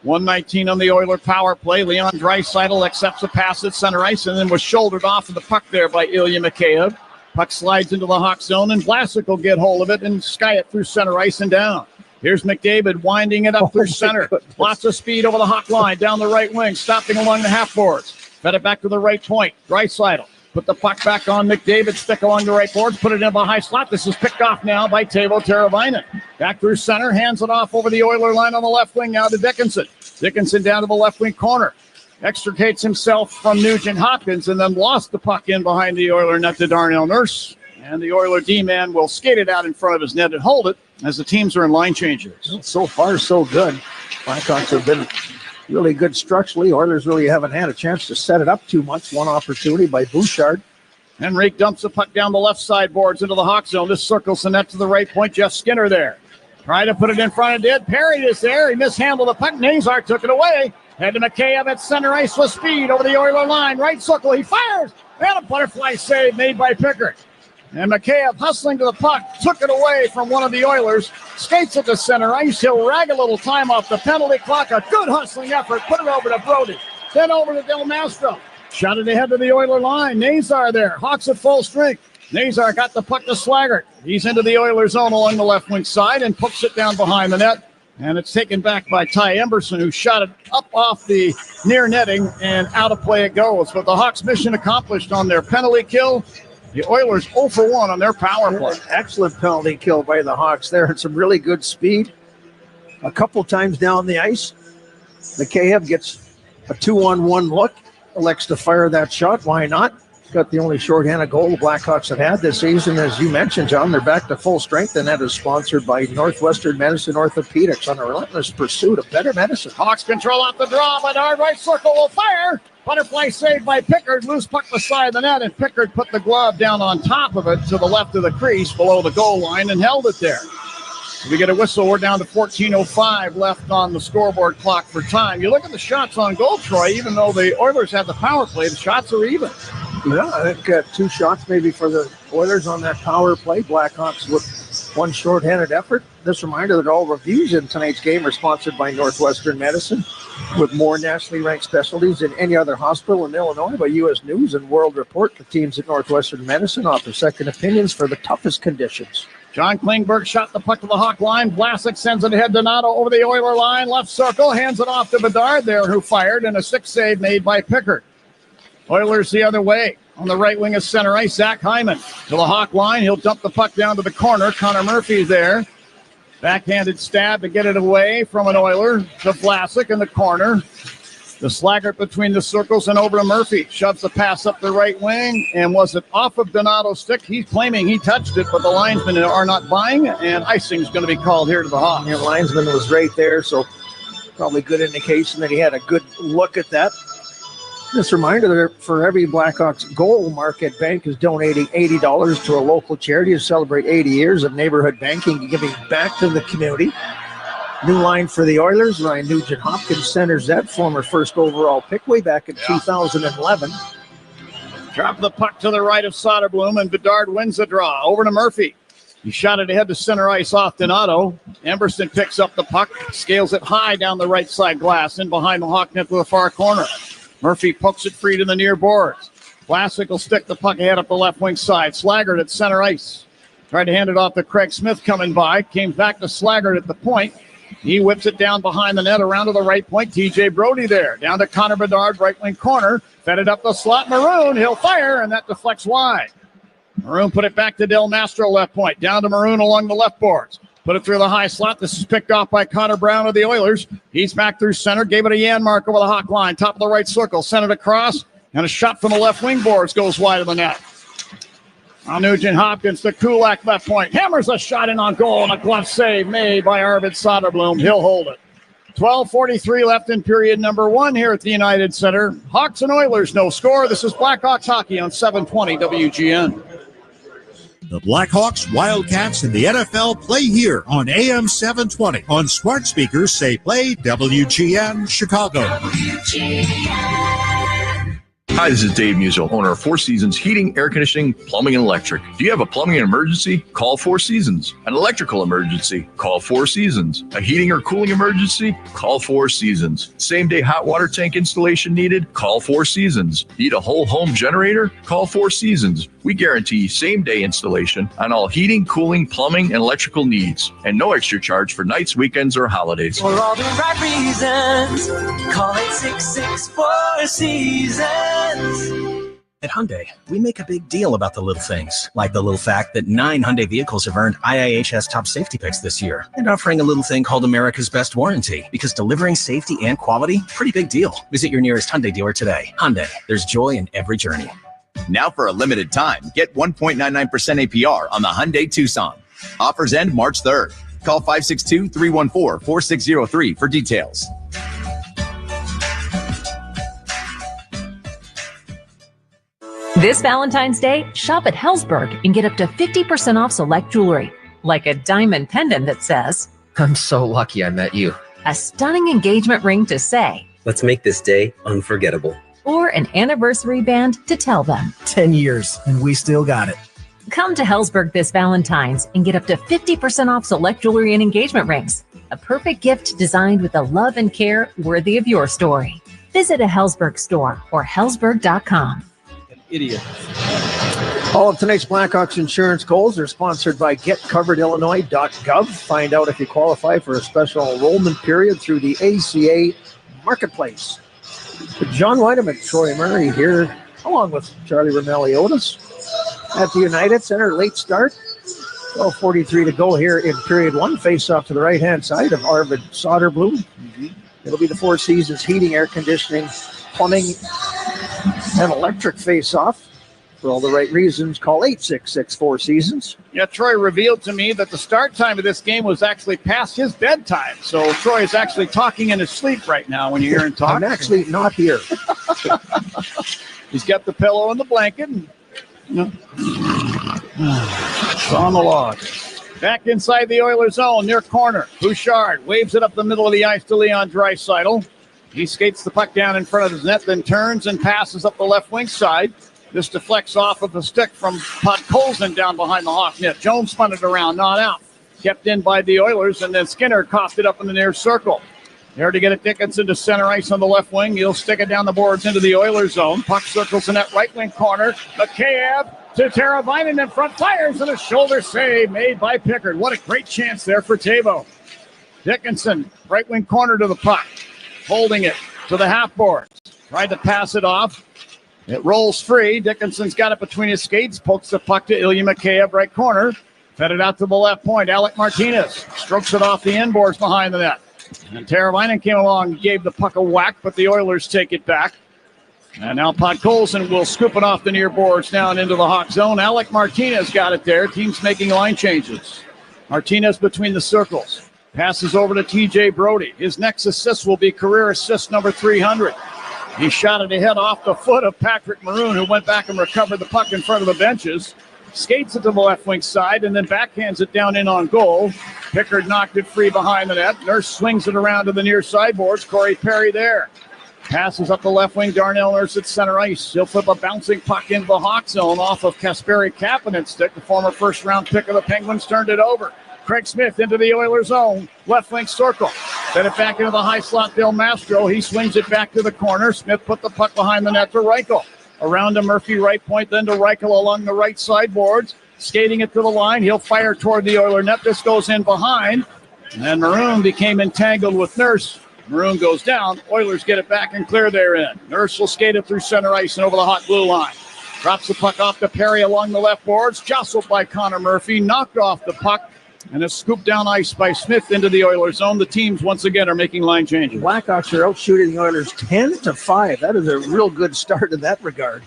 1:19 on the Oiler power play. Leon Draisaitl accepts a pass at center ice and then was shouldered off of the puck there by Ilya Mikheyev. Puck slides into the Hawk zone, and Vlasic will get hold of it and sky it through center ice and down. Here's McDavid winding it up through center. Goodness. Lots of speed over the Hawk line, down the right wing, stopping along the half boards. Fed it back to the right point. Draisaitl put the puck back on McDavid, stick along the right boards, put it in the high slot. This is picked off now by Teuvo Teravainen. Back through center, hands it off over the Oiler line on the left wing now to Dickinson. Dickinson down to the left wing corner. Extricates himself from Nugent Hopkins and then lost the puck in behind the Oiler net to Darnell Nurse. And the Oiler D-man will skate it out in front of his net and hold it as the teams are in line changes. So far, so good. Blackhawks have been really good structurally. Oilers really haven't had a chance to set it up too much. One opportunity by Bouchard. Henrique dumps the puck down the left side boards into the Hawk zone. This circles the net to the right point. Jeff Skinner there. Trying to put it in front of Did. Perry is there. He mishandled the puck. Nazar took it away. Head to McKayev at center ice with speed over the Oiler line. Right circle. He fires. And a butterfly save made by Pickard. And McKayev hustling to the puck. Took it away from one of the Oilers. Skates it to center ice. He'll rag a little time off the penalty clock. A good hustling effort. Put it over to Brody. Then over to Del Mastro. Shot it ahead to the Oiler line. Nazar there. Hawks at full strength. Nazar got the puck to Slaggert. He's into the Oilers zone along the left wing side and puts it down behind the net. And it's taken back by Ty Emberson, who shot it up off the near netting, and out of play it goes. But the Hawks' mission accomplished on their penalty kill. The Oilers 0 for 1 on their power play. Excellent penalty kill by the Hawks there. Some really good speed. A couple times down the ice, McKayev gets a 2-on-1 look. Elects to fire that shot. Why not? Got the only shorthanded goal the Blackhawks have had this season. As you mentioned, John, they're back to full strength, and that is sponsored by Northwestern Medicine Orthopedics on a relentless pursuit of better medicine. Hawks control out the draw, but our right circle will fire. Butterfly saved by Pickard. Loose puck beside the net, and Pickard put the glove down on top of it to the left of the crease below the goal line and held it there. We get a whistle. We're down to 14:05 left on the scoreboard clock for time. You look at the shots on goal, Troy, even though the Oilers have the power play, the shots are even. Yeah, I think 2 shots maybe for the Oilers on that power play. Blackhawks with 1 shorthanded effort. This reminder that all reviews in tonight's game are sponsored by Northwestern Medicine, with more nationally ranked specialties than any other hospital in Illinois by U.S. News and World Report. The teams at Northwestern Medicine offer second opinions for the toughest conditions. John Klingberg shot the puck to the Hawk line. Vlasic sends it ahead to Donato over the Oiler line. Left circle, hands it off to Bedard there, who fired, and a 6 save made by Pickard. Oilers the other way. On the right wing of center ice, Zach Hyman to the Hawk line. He'll dump the puck down to the corner. Connor Murphy there. Backhanded stab to get it away from an Oiler to Vlasic in the corner. The Slaggert between the circles and over to Murphy. Shoves the pass up the right wing. And was it off of Donato's stick? He's claiming he touched it, but the linesmen are not buying. And icing's going to be called here to the Hawks. Yeah, linesman was right there, so probably good indication that he had a good look at that. Just a reminder that for every Blackhawks goal, Marquette Bank is donating $80 to a local charity to celebrate 80 years of neighborhood banking and giving back to the community. New line for the Oilers, Ryan Nugent-Hopkins centers that, former first overall pick way back in 2011. Drop the puck to the right of Soderblom, and Bedard wins the draw. Over to Murphy. He shot it ahead to center ice off Donato. Emberson picks up the puck, scales it high down the right side glass, in behind the Hawk net to the far corner. Murphy pokes it free to the near boards. Vlasic will stick the puck ahead up the left wing side. Slaggert at center ice. Tried to hand it off to Craig Smith coming by. Came back to Slaggert at the point. He whips it down behind the net around to the right point. TJ Brody there. Down to Connor Bedard, right wing corner. Fed it up the slot. Maroon. He'll fire, and that deflects wide. Maroon put it back to Del Mastro left point. Down to Maroon along the left boards. Put it through the high slot. This is picked off by Connor Brown of the Oilers. He's back through center. Gave it a Janmark over the Hawk line. Top of the right circle. Sent it across. And a shot from the left wing boards goes wide of the net. Now Nugent-Hopkins to Kulak left point. Hammers a shot in on goal, and a glove save made by Arvid Soderblom. He'll hold it. 12:43 left in period number 1 here at the United Center. Hawks and Oilers, no score. This is Blackhawks hockey on 720 WGN. The Blackhawks, Wildcats, and the NFL play here on AM 720. On smart speakers, say play WGN Chicago. Hi, this is Dave Musil, owner of 4 Seasons Heating, Air Conditioning, Plumbing, and Electric. Do you have a plumbing emergency? Call 4 Seasons. An electrical emergency? Call 4 Seasons. A heating or cooling emergency? Call 4 Seasons. Same-day hot water tank installation needed? Call 4 Seasons. Need a whole home generator? Call 4 Seasons. We guarantee same-day installation on all heating, cooling, plumbing, and electrical needs. And no extra charge for nights, weekends, or holidays. For all the right reasons, call 866-4Seasons. At Hyundai, we make a big deal about the little things, like the little fact that 9 Hyundai vehicles have earned IIHS top safety picks this year, and offering a little thing called America's Best Warranty, because delivering safety and quality, pretty big deal. Visit your nearest Hyundai dealer today. Hyundai, there's joy in every journey. Now for a limited time, get 1.99% APR on the Hyundai Tucson. Offers end March 3rd. Call 562-314-4603 for details. This Valentine's Day, shop at Helzberg and get up to 50% off select jewelry, like a diamond pendant that says, I'm so lucky I met you. a stunning engagement ring to say, Let's make this day unforgettable. or an anniversary band to tell them. 10 years, and we still got it. Come to Helzberg this Valentine's and get up to 50% off select jewelry and engagement rings. A perfect gift designed with the love and care worthy of your story. Visit a Helzberg store or helzberg.com. Idiot. All of tonight's Blackhawks insurance goals are sponsored by GetCoveredIllinois.gov. Find out if you qualify for a special enrollment period through the ACA Marketplace. John Weideman, Troy Murray here, along with Charlie Ramelli-Otis at the United Center. Late start. 12:43 to go here in period one. Face off to the right-hand side of Arvid Soderblom. It'll be the Four Seasons heating, air conditioning, plumbing, and electric face-off. For all the right reasons, call 866-4Seasons. Yeah, Troy revealed to me that the start time of this game was actually past his bedtime. So Troy is actually talking in his sleep right now when you hear him talk. I'm actually not here. He's got the pillow and the blanket. And, it's on the log. Back inside the Oilers zone, near corner. Bouchard waves it up the middle of the ice to Leon Draisaitl. He skates the puck down in front of his net, then turns and passes up the left wing side. This deflects off of the stick from Podkolzin down behind the Hawk net. Jones spun it around, not out. Kept in by the Oilers, and then Skinner coughed it up in the near circle. There to get it, Dickinson to center ice on the left wing. He'll stick it down the boards into the Oilers zone. Puck circles in that right wing corner. Mikheyev to Teravainen in front, fires, and a shoulder save made by Pickard. What a great chance there for Tabo. Dickinson, right wing corner to the puck. Holding it to the half boards. Tried to pass it off. It rolls free. Dickinson's got it between his skates. Pokes the puck to Ilya Mikheyev, right corner. Fed it out to the left point. Alec Martinez strokes it off the inboards behind the net. And Teravainen came along and gave the puck a whack, but the Oilers take it back. And now Podkolzin will scoop it off the near boards down into the Hawk zone. Alec Martinez got it there. Team's making line changes. Martinez between the circles. Passes over to TJ Brody. His next assist will be career assist number 300. He shot it ahead off the foot of Patrick Maroon, who went back and recovered the puck in front of the benches. Skates it to the left wing side and then backhands it down in on goal. Pickard knocked it free behind the net. Nurse swings it around to the near sideboards. Corey Perry there. Passes up the left wing. Darnell Nurse at center ice. He'll flip a bouncing puck into the Hawk zone off of Kasperi Kapanen's stick. The former first-round pick of the Penguins turned it over. Craig Smith into the Oilers zone. Left wing circle. Send it back into the high slot. Bill Mastro. He swings it back to the corner. Smith put the puck behind the net to Reichel. Around to Murphy, right point, then to Reichel along the right sideboards. Skating it to the line. He'll fire toward the Oiler net. This goes in behind. And Maroon became entangled with Nurse. Maroon goes down. Oilers get it back and clear their end. Nurse will skate it through center ice and over the hot blue line. Drops the puck off to Perry along the left boards. Jostled by Connor Murphy. Knocked off the puck. And a scoop down ice by Smith into the Oilers zone. The teams once again are making line changes. Blackhawks are out shooting the Oilers 10-5. That is a real good start in that regard.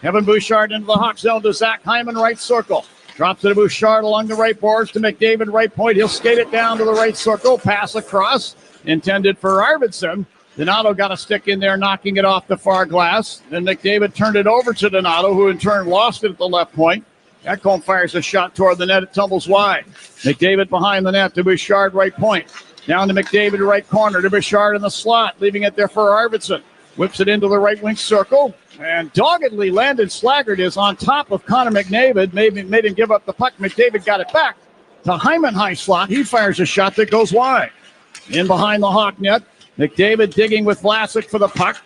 Kevin Bouchard into the Hawk zone to Zach Hyman, right circle. Drops it to Bouchard along the right boards to McDavid, right point. He'll skate it down to the right circle. Pass across. Intended for Arvidsson. Donato got a stick in there, knocking it off the far glass. Then McDavid turned it over to Donato, who in turn lost it at the left point. Ekholm fires a shot toward the net. It tumbles wide. McDavid behind the net to Bouchard, right point. Down to McDavid, right corner to Bouchard in the slot, leaving it there for Arvidsson. Whips it into the right wing circle. And doggedly, Landon Slaggert is on top of Connor McDavid. Made him give up the puck. McDavid got it back to Hyman, high slot. He fires a shot that goes wide. In behind the Hawk net. McDavid digging with Vlasic for the puck.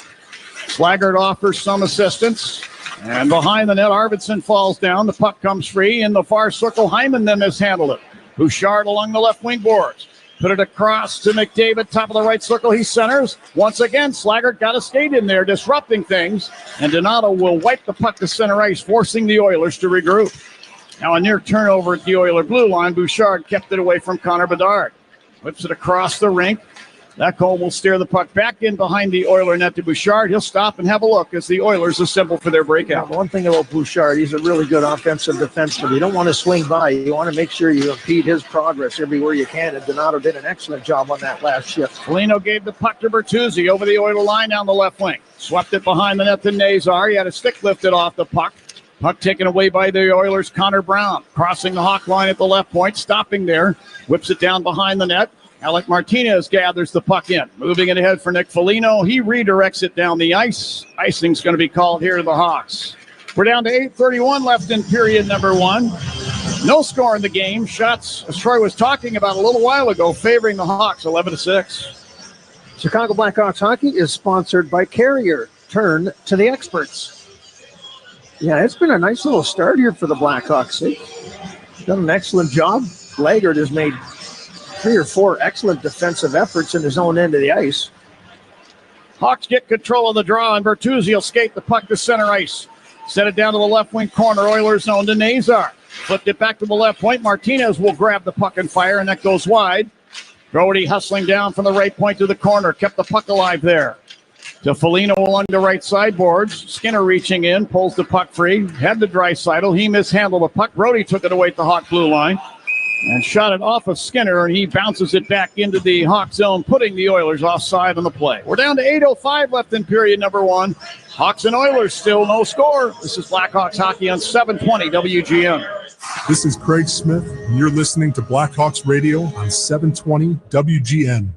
Slaggert offers some assistance. And behind the net, Arvidsson falls down. The puck comes free. In the far circle, Hyman then mishandled it. Bouchard along the left wing boards. Put it across to McDavid, top of the right circle. He centers. Once again, Slaggert got a skate in there, disrupting things. And Donato will wipe the puck to center ice, forcing the Oilers to regroup. Now a near turnover at the Oiler blue line. Bouchard kept it away from Connor Bedard. Whips it across the rink. Ekholm will steer the puck back in behind the Oiler net to Bouchard. He'll stop and have a look as the Oilers assemble for their breakout. Yeah, one thing about Bouchard, he's a really good offensive defenseman. You don't want to swing by. You want to make sure you impede his progress everywhere you can, and Donato did an excellent job on that last shift. Foligno gave the puck to Bertuzzi over the Oiler line down the left wing. Swept it behind the net to Nazar. He had a stick lifted off the puck. Puck taken away by the Oilers' Connor Brown. Crossing the Hawk line at the left point, stopping there. Whips it down behind the net. Alec Martinez gathers the puck in. Moving it ahead for Nick Foligno. He redirects it down the ice. Icing's going to be called here to the Hawks. We're down to 8:31 left in period number 1. No score in the game. Shots, as Troy was talking about a little while ago, favoring the Hawks 11-6. Chicago Blackhawks hockey is sponsored by Carrier. Turn to the experts. Yeah, it's been a nice little start here for the Blackhawks. They've done an excellent job. Laggard has made 3 or 4 excellent defensive efforts in his own end of the ice. Hawks get control of the draw, and Bertuzzi will skate the puck to center ice. Set it down to the left wing corner. Oilers zone to Nazar. Flipped it back to the left point. Martinez will grab the puck and fire, and that goes wide. Brody hustling down from the right point to the corner. Kept the puck alive there. To Foligno along the right side boards. Skinner reaching in, pulls the puck free. Head to Draisaitl. He mishandled the puck. Brody took it away at the Hawk blue line and shot it off of Skinner, and he bounces it back into the Hawk zone, putting the Oilers offside on the play. We're down to 8:05 left in period number 1. Hawks and Oilers still no score. This is Blackhawks hockey on 720 WGN. This is Craig Smith, and you're listening to Blackhawks Radio on 720 WGN.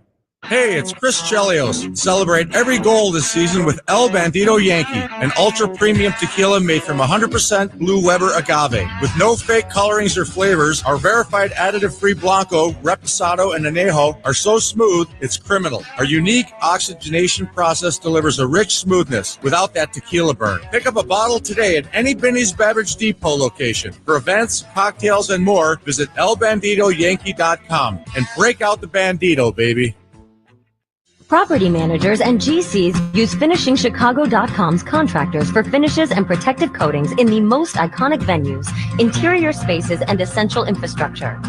Hey, it's Chris Chelios. Celebrate every goal this season with El Bandito Yankee, an ultra-premium tequila made from 100% Blue Weber agave. With no fake colorings or flavors, our verified additive-free Blanco, Reposado, and Anejo are so smooth, it's criminal. Our unique oxygenation process delivers a rich smoothness without that tequila burn. Pick up a bottle today at any Binny's Beverage Depot location. For events, cocktails, and more, visit elbanditoyankee.com and break out the Bandito, baby. Property managers and GCs use FinishingChicago.com's contractors for finishes and protective coatings in the most iconic venues, interior spaces, and essential infrastructure.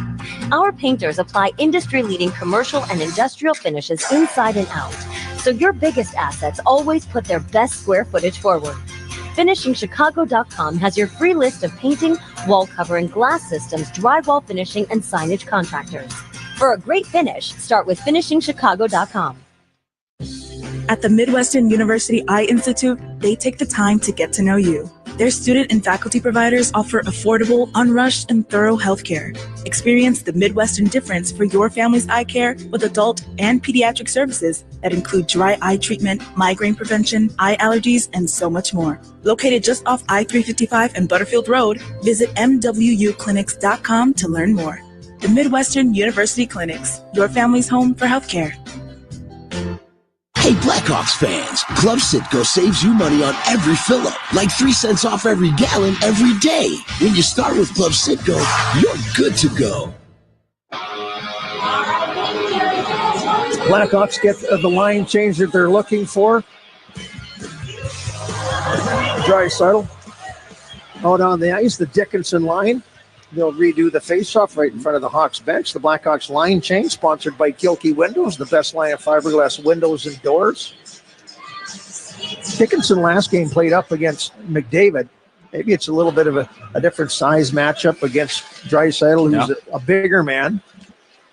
Our painters apply industry-leading commercial and industrial finishes inside and out, so your biggest assets always put their best square footage forward. FinishingChicago.com has your free list of painting, wall covering, glass systems, drywall finishing, and signage contractors. For a great finish, start with FinishingChicago.com. At the Midwestern University Eye Institute, they take the time to get to know you. Their student and faculty providers offer affordable, unrushed, and thorough healthcare. Experience the Midwestern difference for your family's eye care with adult and pediatric services that include dry eye treatment, migraine prevention, eye allergies, and so much more. Located just off I-355 and Butterfield Road, visit MWUclinics.com to learn more. The Midwestern University Clinics, your family's home for healthcare. Hey, Blackhawks fans, Club Citgo saves you money on every fill-up, like 3 cents off every gallon every day. When you start with Club Citgo, you're good to go. Blackhawks get the line change that they're looking for. Draisaitl out on the ice, the Dickinson line. They'll redo the face-off right in front of the Hawks bench. The Blackhawks line change, sponsored by Kilkey Windows, the best line of fiberglass windows and doors. Dickinson last game played up against McDavid. Maybe it's a little bit of a different size matchup against Draisaitl, who's a bigger man.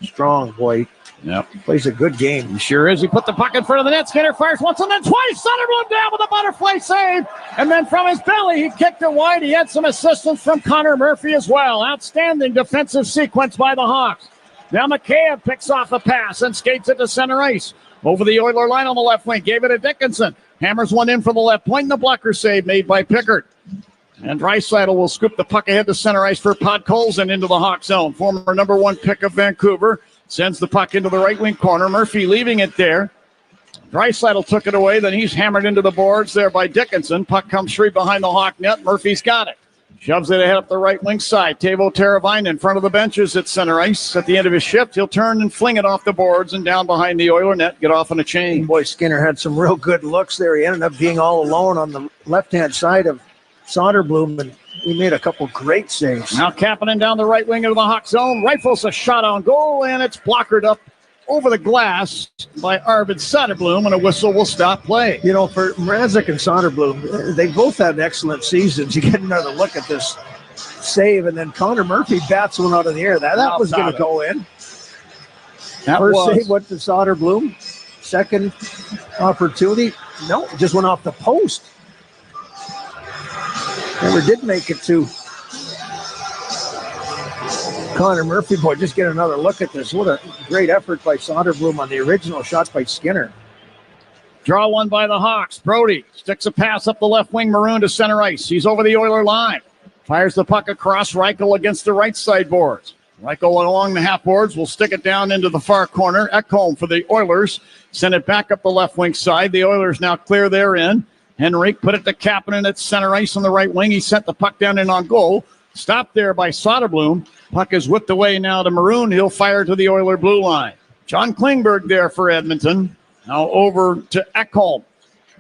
Strong boy. Yep. Plays a good game. He sure is. He put the puck in front of the net. Skinner fires once and then twice. Soderblom down with a butterfly save. And then from his belly, he kicked it wide. He had some assistance from Connor Murphy as well. Outstanding defensive sequence by the Hawks. Now Mikheyev picks off a pass and skates it to center ice. Over the Oiler line on the left wing. Gave it to Dickinson. Hammers one in from the left point. And the blocker save made by Pickard. And Draisaitl will scoop the puck ahead to center ice for Podkolzin into the Hawk zone. Former number 1 pick of Vancouver. Sends the puck into the right wing corner. Murphy leaving it there. Draisaitl took it away. Then he's hammered into the boards there by Dickinson. Puck comes free behind the Hawk net. Murphy's got it. Shoves it ahead up the right wing side. Teuvo Teravainen in front of the benches at center ice. At the end of his shift, he'll turn and fling it off the boards and down behind the Oiler net. Get off on a chain. Boy, Skinner had some real good looks there. He ended up being all alone on the left-hand side of Soderblom, and he made a couple great saves. Now Kapanen down the right wing of the Hawk zone. Rifles a shot on goal, and it's blockered up over the glass by Arvid Soderblom, and a whistle will stop play. You know, for Mrazek and Soderblom, they both had excellent seasons. You get another look at this save, and then Connor Murphy bats one out of the air. That was going to go in. First save went to Soderblom. second opportunity. No, just went off the post. Never did make it to Connor Murphy. Boy, just get another look at this. What a great effort by Soderblom on the original shot by Skinner. Draw one by the Hawks. Brody sticks a pass up the left wing. Maroon to center ice. He's over the Oiler line. Fires the puck across. Reichel against the right side boards. Reichel along the half boards will stick it down into the far corner. Ekholm for the Oilers. Send it back up the left wing side. The Oilers now clear their end. Henrique put it to Kapanen at center ice on the right wing. He sent the puck down in on goal. Stopped there by Soderblom. Puck is whipped away now to Maroon. He'll fire to the Oiler blue line. John Klingberg there for Edmonton. Now over to Ekholm.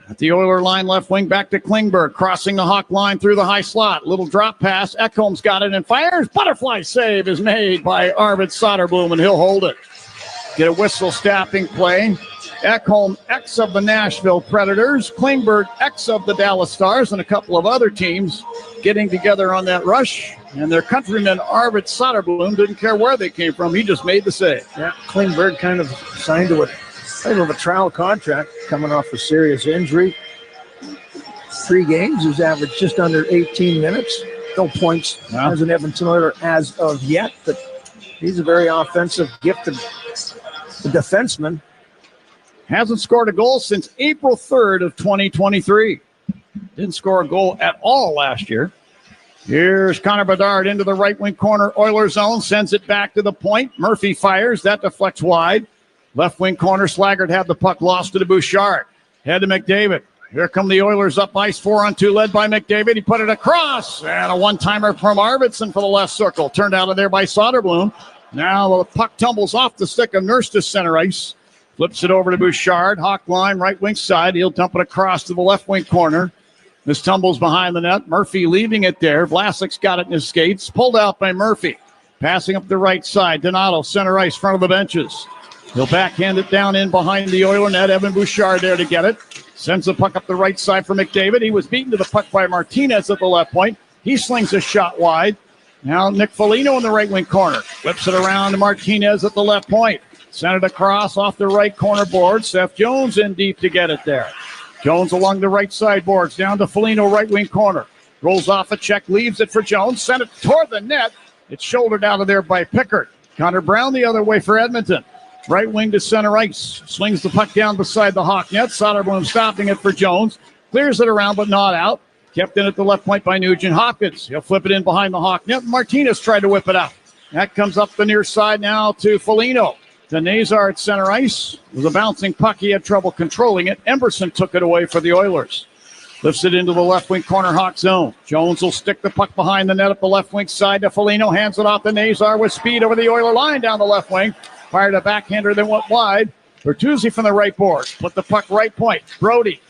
At the Oiler line, left wing, back to Klingberg. Crossing the Hawk line through the high slot. Little drop pass. Ekholm's got it and fires. Butterfly save is made by Arvid Soderblom, and he'll hold it. Get a whistle stapping play. Ekholm, ex of the Nashville Predators. Klingberg, ex of the Dallas Stars, and a couple of other teams getting together on that rush. And their countryman, Arvid Soderblom, didn't care where they came from. He just made the save. Yeah, Klingberg kind of signed to a trial contract coming off a serious injury. 3 games. He's averaged just under 18 minutes. No points as an Edmonton Oiler as of yet, but he's a very offensive, gifted defenseman. Hasn't scored a goal since April 3rd of 2023. Didn't score a goal at all last year. Here's Connor Bedard into the right wing corner. Oiler zone, sends it back to the point. Murphy fires. That deflects wide. Left wing corner. Slaggert had the puck, lost to Bouchard. Head to McDavid. Here come the Oilers up ice, 4-on-2, led by McDavid. He put it across. And a one-timer from Arvidsson for the left circle. Turned out of there by Soderblom. Now the puck tumbles off the stick of Nurse to center ice. Flips it over to Bouchard. Hawk line, right wing side. He'll dump it across to the left wing corner. This tumbles behind the net. Murphy leaving it there. Vlasic's got it in his skates. Pulled out by Murphy. Passing up the right side. Donato, center ice, front of the benches. He'll backhand it down in behind the Oiler net. Evan Bouchard there to get it. Sends the puck up the right side for McDavid. He was beaten to the puck by Martinez at the left point. He slings a shot wide. Now Nick Foligno in the right wing corner. Whips it around to Martinez at the left point. Sent it across off the right corner board. Seth Jones in deep to get it there. Jones along the right side boards. Down to Foligno, right wing corner. Rolls off a check, leaves it for Jones. Sent it toward the net. It's shouldered out of there by Pickard. Connor Brown the other way for Edmonton. Right wing to center ice. Swings the puck down beside the Hawk net. Soderblom stopping it for Jones. Clears it around but not out. Kept in at the left point by Nugent Hopkins. He'll flip it in behind the Hawk net. Martinez tried to whip it out. That comes up the near side now to Foligno. To Nazar at center ice. It was a bouncing puck. He had trouble controlling it. Emberson took it away for the Oilers. Lifts it into the left wing corner Hawk zone. Jones will stick the puck behind the net up the left wing side to Foligno. Hands it off to Nazar with speed over the Oiler line down the left wing. Fired a backhander, then went wide. Bertuzzi from the right board. Put the puck right point. Brody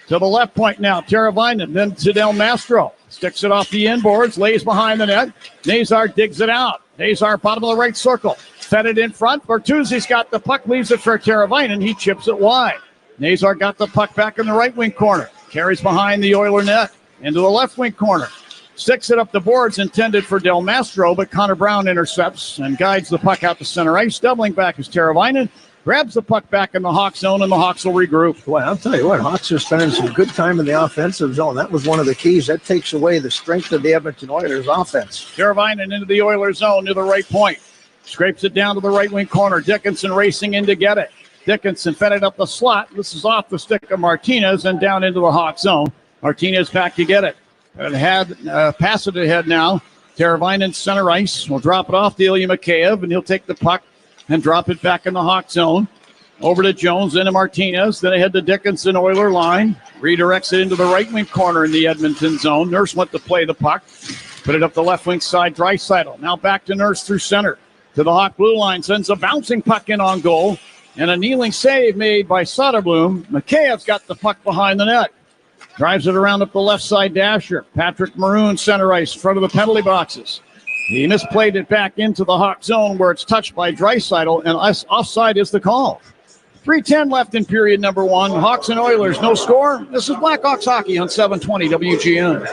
to the left point now. Teravainen, then to Del Mastro. Sticks it off the inboards, lays behind the net. Nazar digs it out. Nazar, bottom of the right circle. Fed it in front. Bertuzzi's got the puck, leaves it for Teravainen. He chips it wide. Nazar got the puck back in the right wing corner. Carries behind the Oiler net into the left wing corner. Sticks it up the boards, intended for Del Mastro, but Connor Brown intercepts and guides the puck out to center ice. Doubling back is Teravainen. Grabs the puck back in the Hawks zone, and the Hawks will regroup. Well, I'll tell you what, Hawks are spending some good time in the offensive zone. That was one of the keys. That takes away the strength of the Edmonton Oilers offense. Teravainen into the Oilers zone to the right point. Scrapes it down to the right wing corner. Dickinson racing in to get it. Dickinson fed it up the slot. This is off the stick of Martinez and down into the Hawks zone. Martinez back to get it. Pass it ahead now. Teravainen center ice. Will drop it off to Ilya Mikheyev, and he'll take the puck and drop it back in the Hawk zone. Over to Jones, into Martinez. Then ahead to Dickinson, Oiler line. Redirects it into the right wing corner in the Edmonton zone. Nurse went to play the puck. Put it up the left wing side. Draisaitl. Now back to Nurse through center. To the Hawk blue line. Sends a bouncing puck in on goal. And a kneeling save made by Soderblom. Mikheyev's got the puck behind the net. Drives it around up the left side dasher. Patrick Maroon, center ice, front of the penalty boxes. He misplayed it back into the Hawk zone where it's touched by Draisaitl, and offside is the call. 3:10 left in period number 1. Hawks and Oilers, no score. This is Blackhawks hockey on 720 WGN.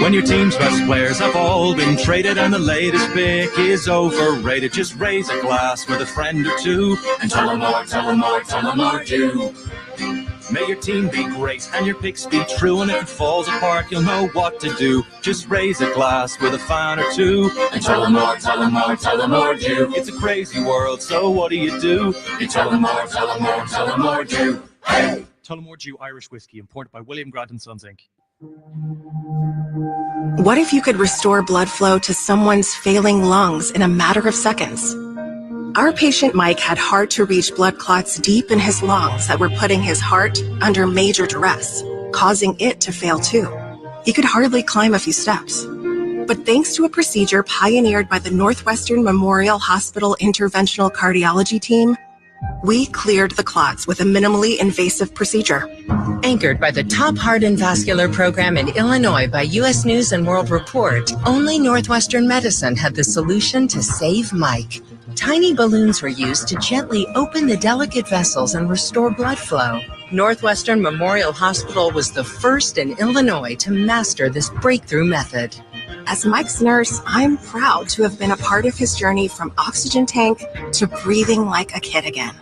When your team's best players have all been traded and the latest pick is overrated, just raise a glass with a friend or two and tell them more, tell them more, tell them more do. May your team be great and your picks be true, and if it falls apart, you'll know what to do. Just raise a glass with a fan or two and tell them more, tell them more, tell them more do. It's a crazy world, so what do? You tell them more, tell them more, tell them more do. Hey! Tullamore Dew Irish Whiskey, imported by William Grant & Sons, Inc. What if you could restore blood flow to someone's failing lungs in a matter of seconds? Our patient Mike had hard-to-reach blood clots deep in his lungs that were putting his heart under major duress, causing it to fail too. He could hardly climb a few steps. But thanks to a procedure pioneered by the Northwestern Memorial Hospital Interventional Cardiology Team, we cleared the clots with a minimally invasive procedure. Anchored by the top heart and vascular program in Illinois by U.S. News and World Report, only Northwestern Medicine had the solution to save Mike. Tiny balloons were used to gently open the delicate vessels and restore blood flow. Northwestern Memorial Hospital was the first in Illinois to master this breakthrough method. As Mike's nurse, I'm proud to have been a part of his journey from oxygen tank to breathing like a kid again.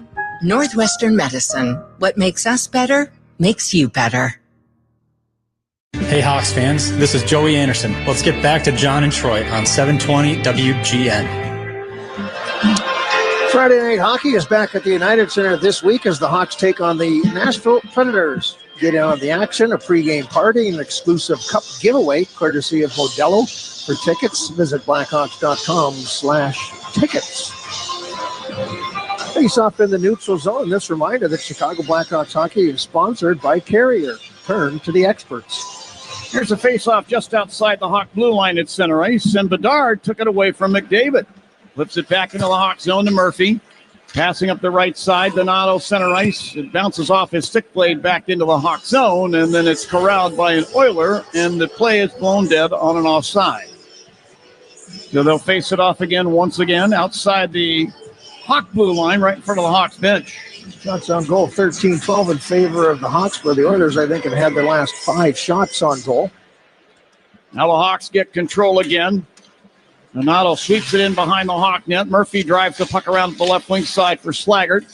Northwestern Medicine. What makes us better makes you better. Hey Hawks fans, this is Joey Anderson. Let's get back to John and Troy on 720 WGN. Friday Night Hockey is back at the United Center this week as the Hawks take on the Nashville Predators. Get in on the action, a pregame party, and an exclusive cup giveaway courtesy of Modelo. For tickets, visit blackhawks.com/tickets. Face off in the neutral zone. This reminder that Chicago Blackhawks hockey is sponsored by Carrier. Turn to the experts. Here's a face-off just outside the Hawk blue line at center ice, and Bedard took it away from McDavid. Flips it back into the Hawk zone to Murphy. Passing up the right side, Donato center ice. It bounces off his stick blade back into the Hawk zone, and then it's corralled by an Oiler, and the play is blown dead on an offside. So they'll face it off again once again outside the Hawk blue line right in front of the Hawks bench. Shots on goal, 13-12 in favor of the Hawks, where the Oilers, I think, have had their last 5 shots on goal. Now the Hawks get control again. Donato sweeps it in behind the Hawk net. Murphy drives the puck around the left wing side for Slaggert.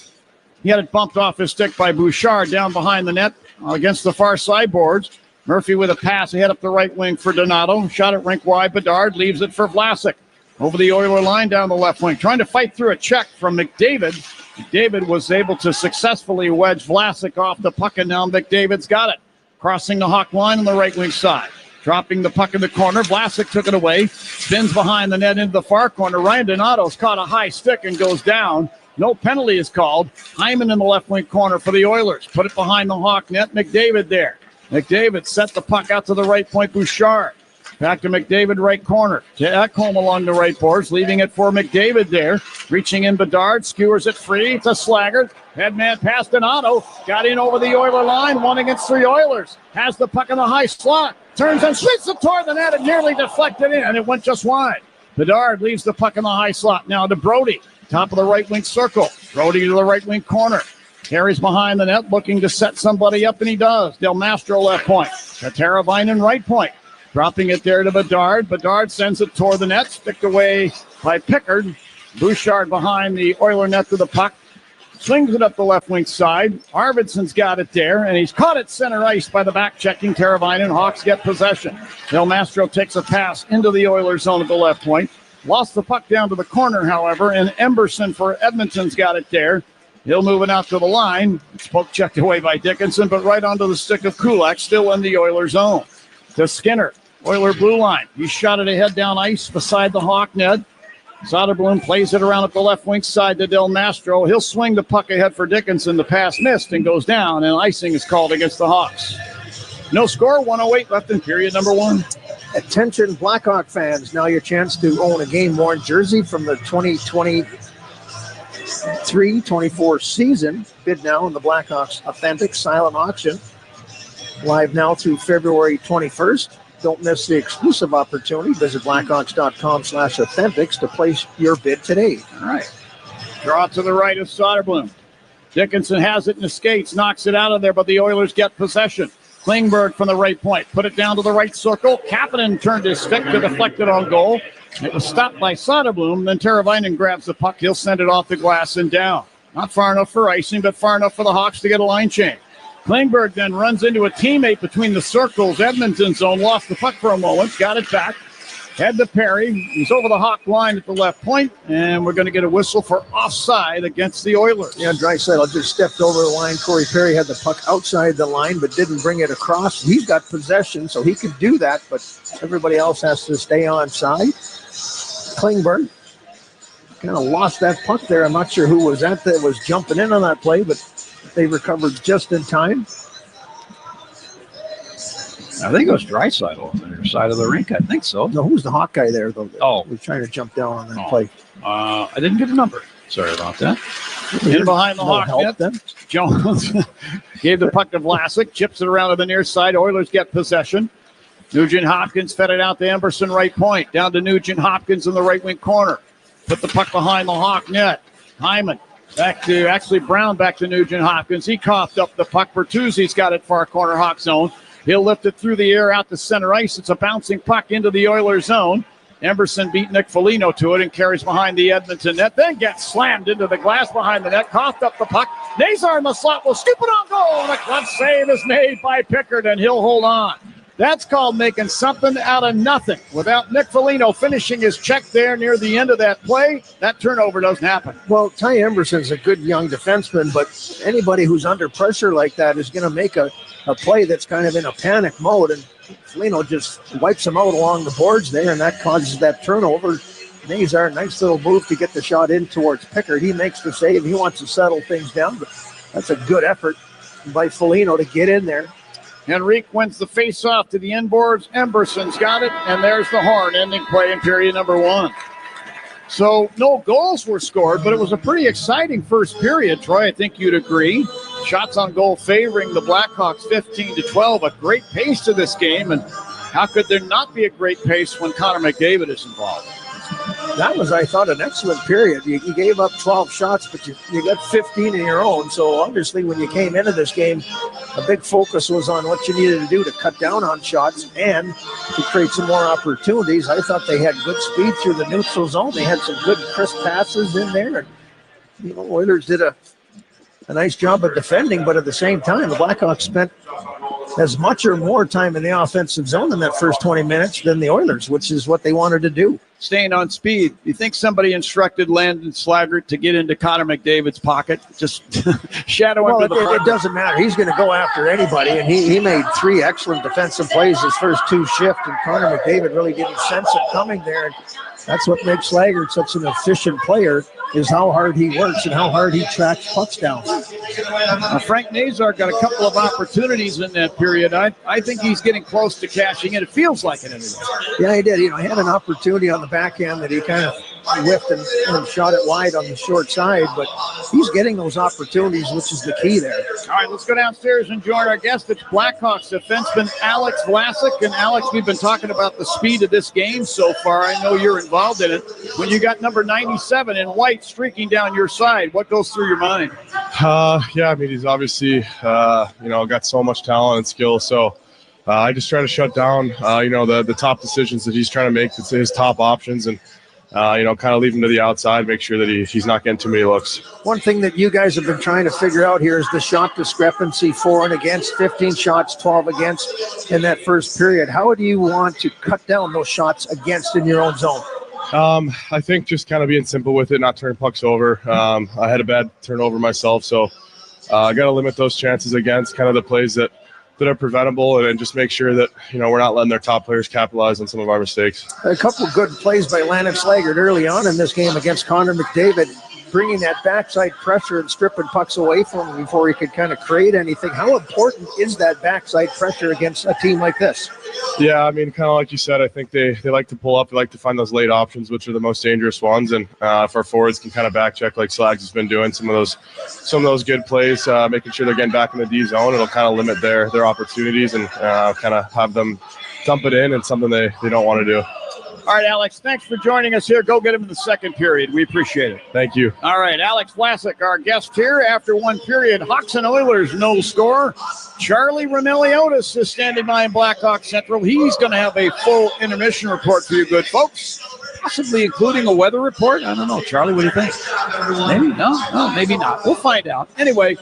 He had it bumped off his stick by Bouchard down behind the net against the far sideboards. Murphy with a pass ahead up the right wing for Donato. Shot at rink wide. Bedard leaves it for Vlasic. Over the Oiler line down the left wing. Trying to fight through a check from McDavid. McDavid was able to successfully wedge Vlasic off the puck, and now McDavid's got it. Crossing the Hawk line on the right wing side. Dropping the puck in the corner. Vlasic took it away. Spins behind the net into the far corner. Ryan Donato's caught a high stick and goes down. No penalty is called. Hyman in the left wing corner for the Oilers. Put it behind the Hawk net. McDavid there. McDavid set the puck out to the right point. Bouchard. Back to McDavid, right corner. To Ekholm along the right boards. Leaving it for McDavid there. Reaching in Bedard. Skewers it free to Slaggert. Headman past Donato. Got in over the Oiler line. 1 against 3 Oilers. Has the puck in the high slot. Turns and shoots it toward the net and nearly deflected in, and it went just wide. Bedard leaves the puck in the high slot. Now to Brody. Top of the right wing circle. Brody to the right wing corner. Carries behind the net, looking to set somebody up, and he does. Del Mastro left point. To Teravainen right point. Dropping it there to Bedard. Bedard sends it toward the net. Sticked away by Pickard. Bouchard behind the Oiler net to the puck. Swings it up the left wing side. Arvidsson's got it there, and he's caught at center ice by the back-checking Teravainen. Hawks get possession. Del Mastro takes a pass into the Oilers zone at the left point. Lost the puck down to the corner, however, and Emberson for Edmonton's got it there. He'll move it out to the line. It's poke checked away by Dickinson, but right onto the stick of Kulak, still in the Oilers zone. To Skinner, Oiler blue line. He shot it ahead down ice beside the Hawk net. Soderblom plays it around at the left wing side to Del Mastro. He'll swing the puck ahead for Dickinson. The pass missed and goes down, and icing is called against the Hawks. No score, 1:08 left in period number 1. Attention Blackhawk fans, now your chance to own a game-worn jersey from the 2023-24 season. Bid now in the Blackhawks Authentic Silent Auction. Live now through February 21st. Don't miss the exclusive opportunity. Visit blackhawks.com/authentics to place your bid today. All right. Draw to the right of Soderblom. Dickinson has it in the skates, knocks it out of there, but the Oilers get possession. Klingberg from the right point. Put it down to the right circle. Kapanen turned his stick to deflect it on goal. It was stopped by Soderblom. Then Teravainen grabs the puck. He'll send it off the glass and down. Not far enough for icing, but far enough for the Hawks to get a line change. Klingberg then runs into a teammate between the circles. Edmonton zone. Lost the puck for a moment. Got it back. Head to Perry. He's over the Hawk line at the left point, and we're going to get a whistle for offside against the Oilers. Yeah, Draisaitl just stepped over the line. Corey Perry had the puck outside the line, but didn't bring it across. He's got possession, so he could do that, but everybody else has to stay onside. Klingberg kind of lost that puck there. I'm not sure who was jumping in on that play, but they recovered just in time. I think it was Draisaitl on the side of the rink. I think so. No, who's the Hawk guy there, though? Oh. Was trying to jump down on that play. I didn't get a number. Sorry about that. In behind the Hawk net. Then. Jones gave the puck to Vlasic. Chips it around to the near side. Oilers get possession. Nugent Hopkins fed it out to Emberson right point. Down to Nugent Hopkins in the right wing corner. Put the puck behind the Hawk net. Hyman back to Brown back to Nugent Hopkins. He coughed up the puck. Bertuzzi's got it far corner Hawk zone. He'll lift it through the air out to center ice. It's a bouncing puck into the Oilers zone. Emberson beat Nick Foligno to it and carries behind the Edmonton net. Then gets slammed into the glass behind the net. Coughed up the puck. Nazar in the slot will scoop it on goal. And a glove save is made by Pickard, and he'll hold on. That's called making something out of nothing. Without Nick Foligno finishing his check there near the end of that play, that turnover doesn't happen. Well, Ty Emberson's a good young defenseman, but anybody who's under pressure like that is going to make a play that's kind of in a panic mode, and Foligno just wipes him out along the boards there, and that causes that turnover. Nazar, nice little move to get the shot in towards Pickard. He makes the save. He wants to settle things down, but that's a good effort by Foligno to get in there. Henrique wins the face-off to the inboards. Emberson's got it, and there's the horn, ending play in period number 1. So no goals were scored, but it was a pretty exciting first period, Troy. I think you'd agree. Shots on goal favoring the Blackhawks 15-12. A great pace to this game, and how could there not be a great pace when Connor McDavid is involved? That was, I thought, an excellent period. You gave up 12 shots, but you got 15 in your own. So obviously when you came into this game, a big focus was on what you needed to do to cut down on shots and to create some more opportunities. I thought they had good speed through the neutral zone. They had some good crisp passes in there. And, Oilers did a nice job of defending, but at the same time, the Blackhawks spent as much or more time in the offensive zone in that first 20 minutes than the Oilers, which is what they wanted to do. Staying on speed, you think somebody instructed Landon Slaggert to get into Connor McDavid's pocket, just shadow him to the front? It doesn't matter. He's going to go after anybody, and he made 3 excellent defensive plays his first 2 shifts, and Connor McDavid really didn't sense it coming there. And that's what makes Slaggert such an efficient player, is how hard he works and how hard he tracks pucks down. Frank Nazar got a couple of opportunities in that period. I think he's getting close to cashing in. It feels like it anyway. Yeah, he did. He had an opportunity on the back end that he kind of whipped and shot it wide on the short side, but he's getting those opportunities, which is the key there. All right, let's go downstairs and join our guest. It's Blackhawks defenseman Alex Vlasic. And Alex, we've been talking about the speed of this game so far. I know you're involved in it. When you got number 97 in white streaking down your side, what goes through your mind? Yeah, I mean, he's obviously, got so much talent and skill. So I just try to shut down, the top decisions that he's trying to make. It's his top options, and kind of leave him to the outside, make sure that he's not getting too many looks. One thing that you guys have been trying to figure out here is the shot discrepancy, 4 and against, 15 shots, 12 against in that first period. How do you want to cut down those shots against in your own zone? I think just kind of being simple with it, not turning pucks over. I had a bad turnover myself, so I got to limit those chances against, kind of the plays that are preventable, and just make sure that we're not letting their top players capitalize on some of our mistakes. A couple of good plays by Landon Slaggert early on in this game against Connor McDavid, bringing that backside pressure and stripping pucks away from him before he could kind of create anything. How important is that backside pressure against a team like this? Yeah, I mean, kind of like you said, I think they like to pull up. They like to find those late options, which are the most dangerous ones. And if our forwards can kind of back check like Slags has been doing, some of those good plays, making sure they're getting back in the D zone, it'll kind of limit their opportunities and kind of have them dump it in, and something they don't want to do. All right, Alex, thanks for joining us here. Go get him in the second period. We appreciate it. Thank you. All right, Alex Vlasic, our guest here. After one period, Hawks and Oilers, no score. Charlie Remiliotis is standing by in Blackhawk Central. He's going to have a full intermission report for you good folks, possibly including a weather report. I don't know. Charlie, what do you think? Maybe? No, maybe not. We'll find out. Anyway,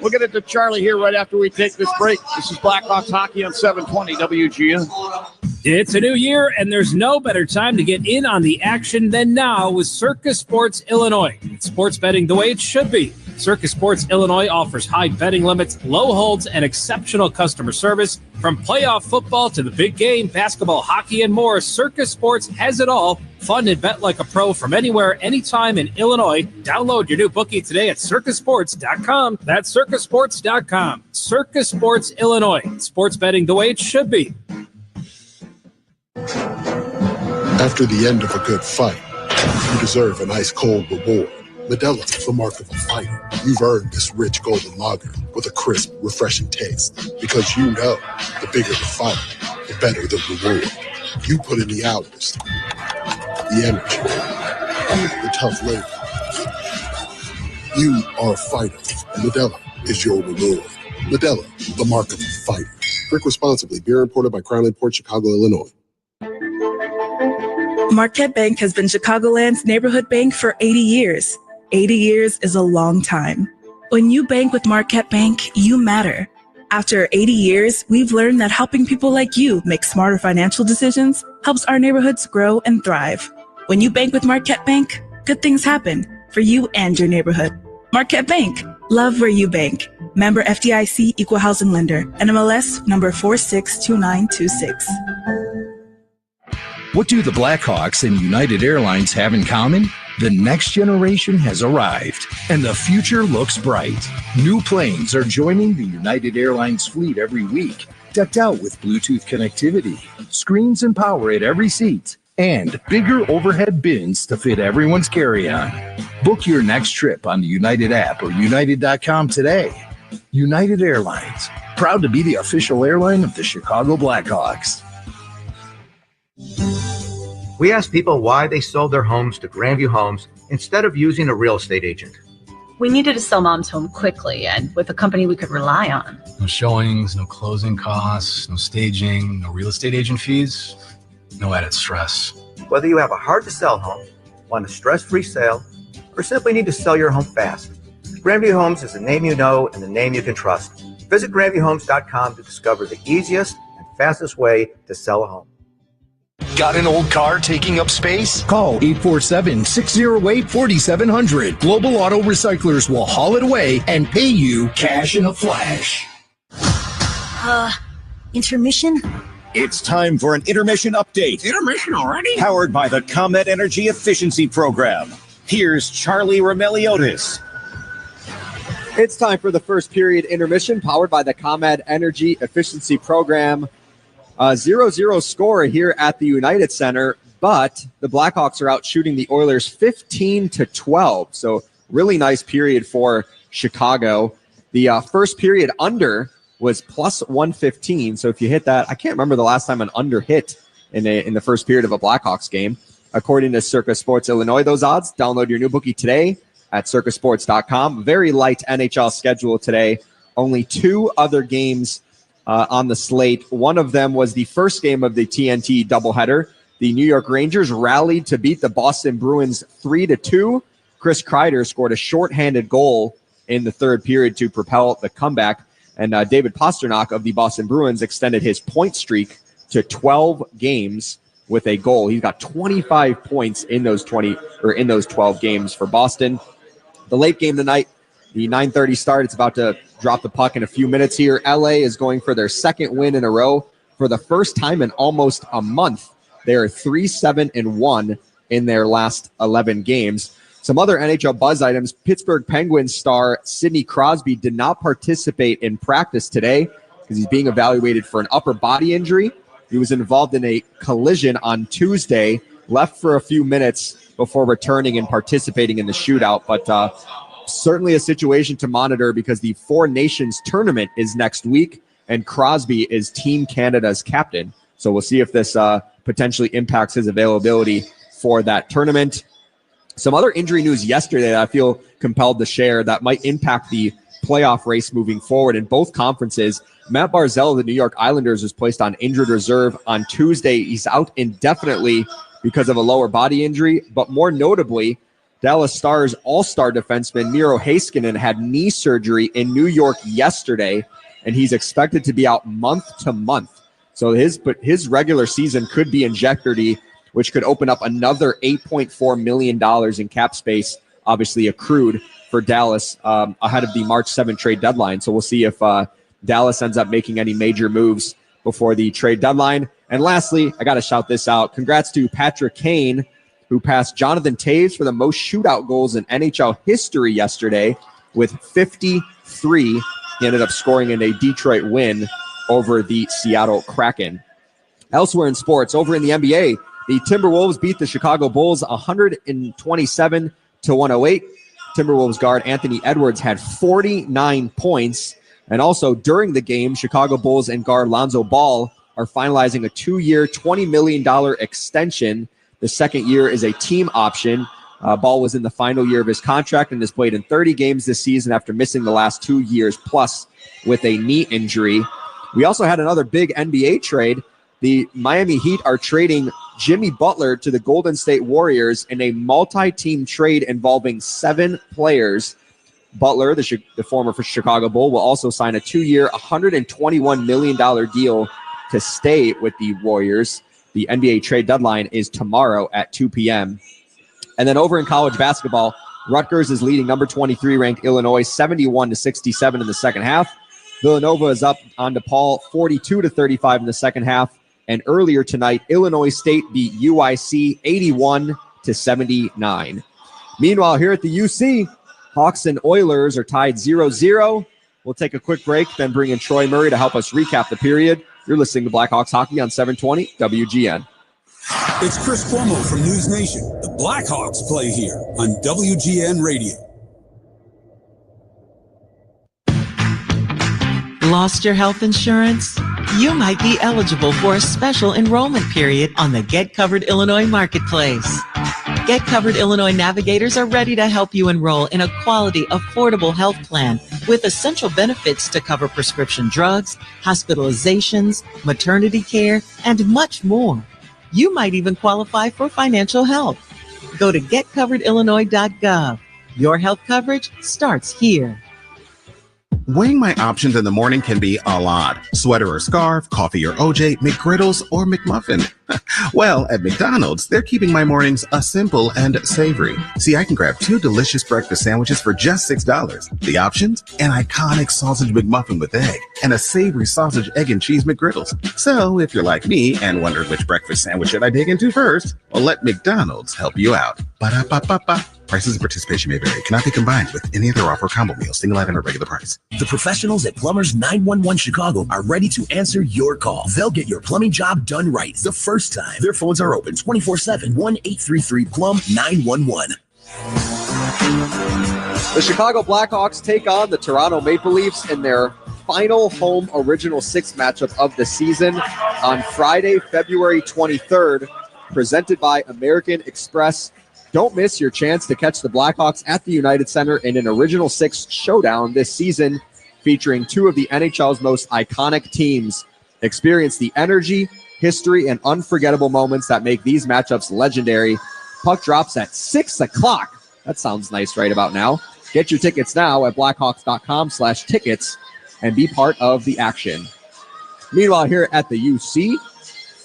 we'll get it to Charlie here right after we take this break. This is Blackhawks Hockey on 720 WGN. It's a new year, and there's no better time to get in on the action than now with Circus Sports Illinois. It's sports betting the way it should be. Circus Sports Illinois offers high betting limits, low holds, and exceptional customer service. From playoff football to the big game, basketball, hockey, and more, Circus Sports has it all. Fun and bet like a pro from anywhere, anytime in Illinois. Download your new bookie today at circusports.com. That's circusports.com. Circus Sports Illinois. Sports betting the way it should be. After the end of a good fight, you deserve an ice-cold reward. Modelo is the mark of a fighter. You've earned this rich golden lager with a crisp, refreshing taste. Because you know, the bigger the fight, the better the reward. You put in the hours, the energy, the tough labor. You are a fighter, and Modelo is your reward. Modelo, the mark of a fighter. Drink responsibly. Beer imported by Crown Imports, Chicago, Illinois. Marquette Bank has been Chicagoland's neighborhood bank for 80 years. 80 years is a long time. When you bank with Marquette Bank, you matter. After 80 years, we've learned that helping people like you make smarter financial decisions helps our neighborhoods grow and thrive. When you bank with Marquette Bank, good things happen for you and your neighborhood. Marquette Bank, love where you bank. Member FDIC Equal Housing Lender, NMLS number 462926. What do the Blackhawks and United Airlines have in common? The next generation has arrived, and the future looks bright. New planes are joining the United Airlines fleet every week, decked out with Bluetooth connectivity, screens and power at every seat, and bigger overhead bins to fit everyone's carry-on. Book your next trip on the United app or United.com today. United Airlines, proud to be the official airline of the Chicago Blackhawks. We asked people why they sold their homes to Grandview Homes instead of using a real estate agent. We needed to sell Mom's home quickly and with a company we could rely on. No showings, no closing costs, no staging, no real estate agent fees, no added stress. Whether you have a hard-to-sell home, want a stress-free sale, or simply need to sell your home fast, Grandview Homes is the name you know and the name you can trust. Visit GrandviewHomes.com to discover the easiest and fastest way to sell a home. Got an old car taking up space? Call 847-608-4700. Global Auto Recyclers will haul it away and pay you cash in a flash. Intermission? It's time for an intermission update. Intermission already? Powered by the ComEd Energy Efficiency Program. Here's Charlie Remiliotis. It's time for the first period intermission powered by the ComEd Energy Efficiency Program. 0-0 score here at the United Center, but the Blackhawks are out shooting the Oilers 15-12. So really nice period for Chicago. The first period under was plus 115. So if you hit that, I can't remember the last time an under hit in the first period of a Blackhawks game. According to Circus Sports Illinois, those odds. Download your new bookie today at circusports.com. Very light NHL schedule today. Only two other games on the slate. One of them was the first game of the TNT doubleheader. The New York Rangers rallied to beat the Boston Bruins 3-2. Chris Kreider scored a shorthanded goal in the third period to propel the comeback. And David Pastrnak of the Boston Bruins extended his point streak to 12 games with a goal. He's got 25 points in those 12 games for Boston. The late game tonight, the 9:30 start. It's about to drop the puck in a few minutes here. LA is going for their second win in a row. For the first time in almost a month, they are 3-7-1 in their last 11 games. Some other NHL buzz items. Pittsburgh Penguins star Sidney Crosby did not participate in practice today because he's being evaluated for an upper body injury. He was involved in a collision on Tuesday, left for a few minutes before returning and participating in the shootout. But certainly a situation to monitor because the Four Nations tournament is next week, and Crosby is Team Canada's captain. So we'll see if this potentially impacts his availability for that tournament. Some other injury news yesterday that I feel compelled to share that might impact the playoff race moving forward in both conferences. Matt Barzal of the New York Islanders was placed on injured reserve on Tuesday. He's out indefinitely because of a lower body injury, but more notably, Dallas Stars all-star defenseman Miro Heiskanen had knee surgery in New York yesterday, and he's expected to be out month to month. So his regular season could be in jeopardy, which could open up another $8.4 million in cap space, obviously accrued for Dallas ahead of the March 7 trade deadline. So we'll see if Dallas ends up making any major moves before the trade deadline. And lastly, I got to shout this out. Congrats to Patrick Kane, who passed Jonathan Toews for the most shootout goals in NHL history yesterday with 53. He ended up scoring in a Detroit win over the Seattle Kraken. Elsewhere in sports, over in the NBA, the Timberwolves beat the Chicago Bulls 127-108. Timberwolves guard Anthony Edwards had 49 points. And also during the game, Chicago Bulls and guard Lonzo Ball are finalizing a 2-year, $20 million extension. The second year is a team option. Ball was in the final year of his contract and has played in 30 games this season after missing the last 2 years plus with a knee injury. We also had another big NBA trade. The Miami Heat are trading Jimmy Butler to the Golden State Warriors in a multi-team trade involving 7 players. Butler, the former Chicago Bull, will also sign a 2-year, $121 million deal to stay with the Warriors. The NBA trade deadline is tomorrow at 2 p.m. And then over in college basketball, Rutgers is leading number 23 ranked Illinois 71-67 in the second half. Villanova is up on DePaul 42-35 in the second half. And earlier tonight, Illinois State beat UIC 81-79. Meanwhile, here at the UC, Hawks and Oilers are tied 0-0. We'll take a quick break, then bring in Troy Murray to help us recap the period. You're listening to Blackhawks Hockey on 720 WGN. It's Chris Cuomo from News Nation. The Blackhawks play here on WGN Radio. Lost your health insurance? You might be eligible for a special enrollment period on the Get Covered Illinois Marketplace. Get Covered Illinois navigators are ready to help you enroll in a quality, affordable health plan with essential benefits to cover prescription drugs, hospitalizations, maternity care, and much more. You might even qualify for financial help. Go to getcoveredillinois.gov. Your health coverage starts here. Weighing my options in the morning can be a lot. Sweater or scarf, coffee or OJ, McGriddles or McMuffin. Well, at McDonald's, they're keeping my mornings simple and savory. See, I can grab 2 delicious breakfast sandwiches for just $6. The options? An iconic sausage McMuffin with egg and a savory sausage, egg, and cheese McGriddles. So if you're like me and wondered which breakfast sandwich should I dig into first, well, let McDonald's help you out. Ba-da-ba-ba-ba. Prices and participation may vary. Cannot be combined with any other offer or combo meal, single item or regular price. The professionals at Plumbers 911 Chicago are ready to answer your call. They'll get your plumbing job done right the first time. Their phones are open 24/7, 1-833-PLUM-911. The Chicago Blackhawks take on the Toronto Maple Leafs in their final home Original Six matchup of the season on Friday, February 23rd, presented by American Express. Don't miss your chance to catch the Blackhawks at the United Center in an Original Six showdown this season, featuring 2 of the NHL's most iconic teams. Experience the energy, history, and unforgettable moments that make these matchups legendary. Puck drops at 6 o'clock. That sounds nice right about now. Get your tickets now at blackhawks.com/tickets and be part of the action. Meanwhile, here at the UC,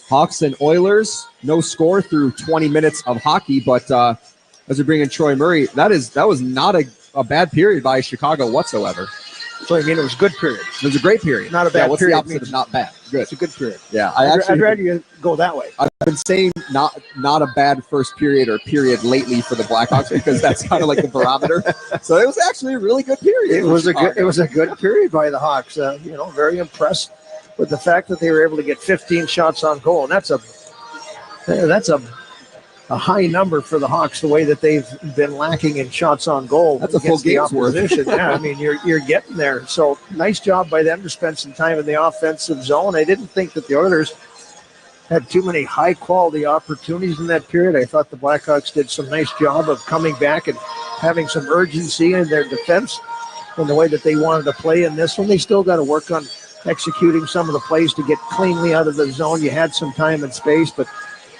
Hawks and Oilers, no score through 20 minutes of hockey, but as we bring in Troy Murray, that was not a bad period by Chicago whatsoever. So, I mean, it was a good period. It was a great period. Not a bad what's period. the opposite of not bad? Good. It's a good period. Yeah, I'd rather you go that way. I've been saying not a bad first period or period lately for the Blackhawks because that's kind of like the barometer. So it was actually a really good period. It was a good period by the Hawks. Very impressed with the fact that they were able to get 15 shots on goal, and that's a high number for the Hawks. The way that they've been lacking in shots on goal, that's a full game's worth. Yeah, I mean you're getting there. So nice job by them to spend some time in the offensive zone. I didn't think that the Oilers had too many high-quality opportunities in that period. I thought the Blackhawks did some nice job of coming back and having some urgency in their defense in the way that they wanted to play in this one. They still got to work on executing some of the plays to get cleanly out of the zone. You had some time and space, but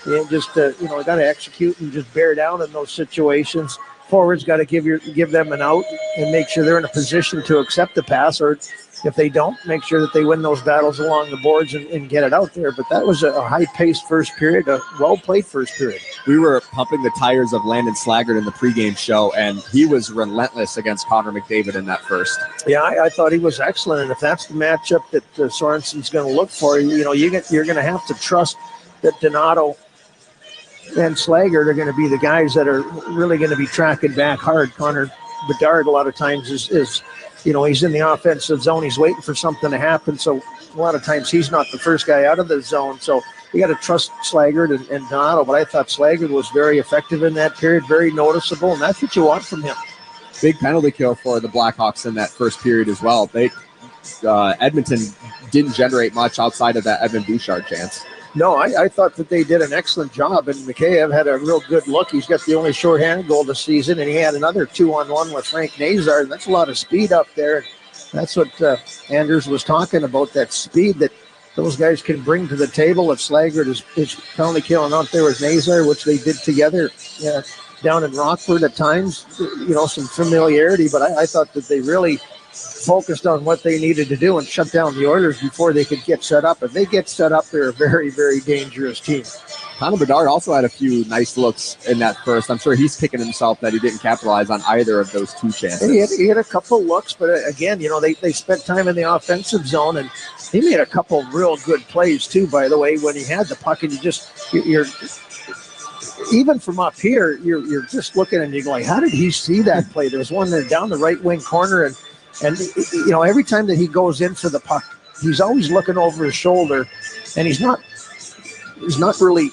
you just got to execute and just bear down in those situations. Forwards got to give them an out and make sure they're in a position to accept the pass, or if they don't, make sure that they win those battles along the boards and get it out there. But that was a high-paced first period, a well-played first period. We were pumping the tires of Landon Slaggert in the pregame show, and he was relentless against Connor McDavid in that first. Yeah, I thought he was excellent, and if that's the matchup that Sorensen's going to look for, you're going to have to trust that Donato and Slaggert are going to be the guys that are really going to be tracking back hard. Connor Bedard a lot of times is he's in the offensive zone. He's waiting for something to happen. So a lot of times he's not the first guy out of the zone. So you got to trust Slaggert and Donato. But I thought Slaggert was very effective in that period, very noticeable, and that's what you want from him. Big penalty kill for the Blackhawks in that first period as well. Edmonton didn't generate much outside of that Evan Bouchard chance. No, I thought that they did an excellent job, and Mikheyev had a real good look. He's got the only shorthanded goal this season, and he had another 2-on-1 with Frank Nazar, and that's a lot of speed up there. That's what Anders was talking about, that speed that those guys can bring to the table. If Slaggert is penalty killing out there with Nazar, which they did together down in Rockford at times, some familiarity, but I thought that they really focused on what they needed to do and shut down the Oilers before they could get set up. If they get set up, they're a very, very dangerous team. Connor Bedard also had a few nice looks in that first. I'm sure he's kicking himself that he didn't capitalize on either of those two chances. He had a couple looks, but again, they spent time in the offensive zone, and he made a couple real good plays too, by the way, when he had the puck, and you're even from up here, you're just looking and you're like, how did he see that play? There was one down the right wing corner, and every time that he goes in for the puck, he's always looking over his shoulder, and he's not really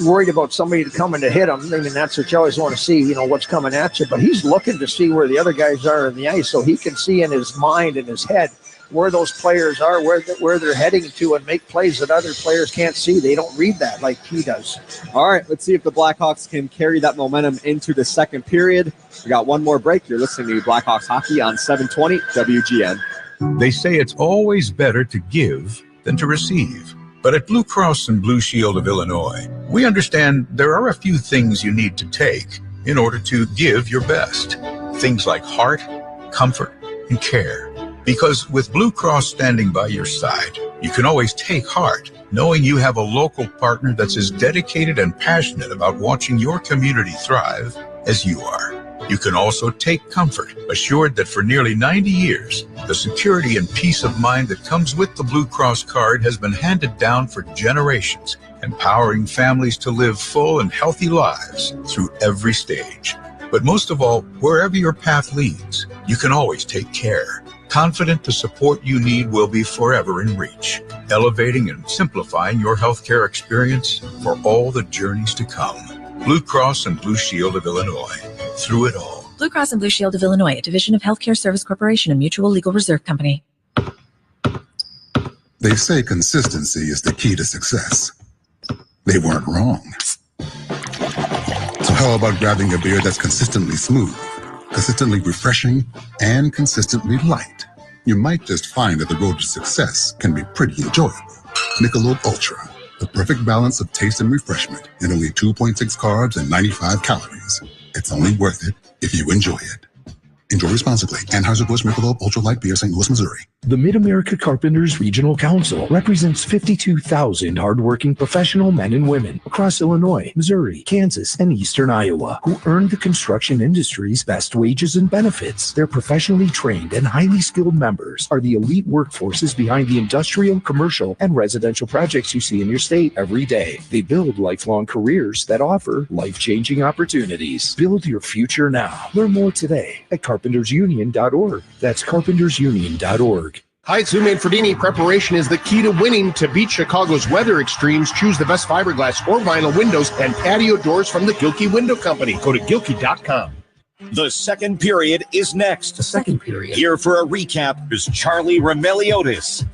worried about somebody coming to hit him. I mean, that's what you always want to see, what's coming at you. But he's looking to see where the other guys are in the ice, so he can see in his mind and his head where those players are, where they're heading to, and make plays that other players can't see. They don't read that like he does. All right, let's see if the Blackhawks can carry that momentum into the second period. We got one more break. You're listening to Blackhawks Hockey on 720 WGN. They say it's always better to give than to receive. But at Blue Cross and Blue Shield of Illinois, we understand there are a few things you need to take in order to give your best. Things like heart, comfort, and care. Because with Blue Cross standing by your side, you can always take heart, knowing you have a local partner that's as dedicated and passionate about watching your community thrive as you are. You can also take comfort, assured that for nearly 90 years, the security and peace of mind that comes with the Blue Cross card has been handed down for generations, empowering families to live full and healthy lives through every stage. But most of all, wherever your path leads, you can always take care. Confident the support you need will be forever in reach, elevating and simplifying your healthcare experience for all the journeys to come. Blue Cross and Blue Shield of Illinois. Through it all. Blue Cross and Blue Shield of Illinois, a division of Healthcare Service Corporation and Mutual Legal Reserve Company. They say consistency is the key to success. They weren't wrong. So how about grabbing a beer that's consistently smooth, consistently refreshing, and consistently light? You might just find that the road to success can be pretty enjoyable. Michelob Ultra, the perfect balance of taste and refreshment, and only 2.6 carbs and 95 calories. It's only worth it if you enjoy it. Enjoy responsibly. Anheuser-Busch Michelob Ultra Light Beer, St. Louis, Missouri. The Mid-America Carpenters Regional Council represents 52,000 hardworking professional men and women across Illinois, Missouri, Kansas, and eastern Iowa who earn the construction industry's best wages and benefits. Their professionally trained and highly skilled members are the elite workforces behind the industrial, commercial, and residential projects you see in your state every day. They build lifelong careers that offer life-changing opportunities. Build your future now. Learn more today at carpentersunion.org. That's carpentersunion.org. Hi, it's Zuma Ferdini. Preparation is the key to winning. To beat Chicago's weather extremes, choose the best fiberglass or vinyl windows and patio doors from the Gilkey Window Company. Go to Gilkey.com. The second period is next. The second period. Here for a recap is Charlie Remeliotis.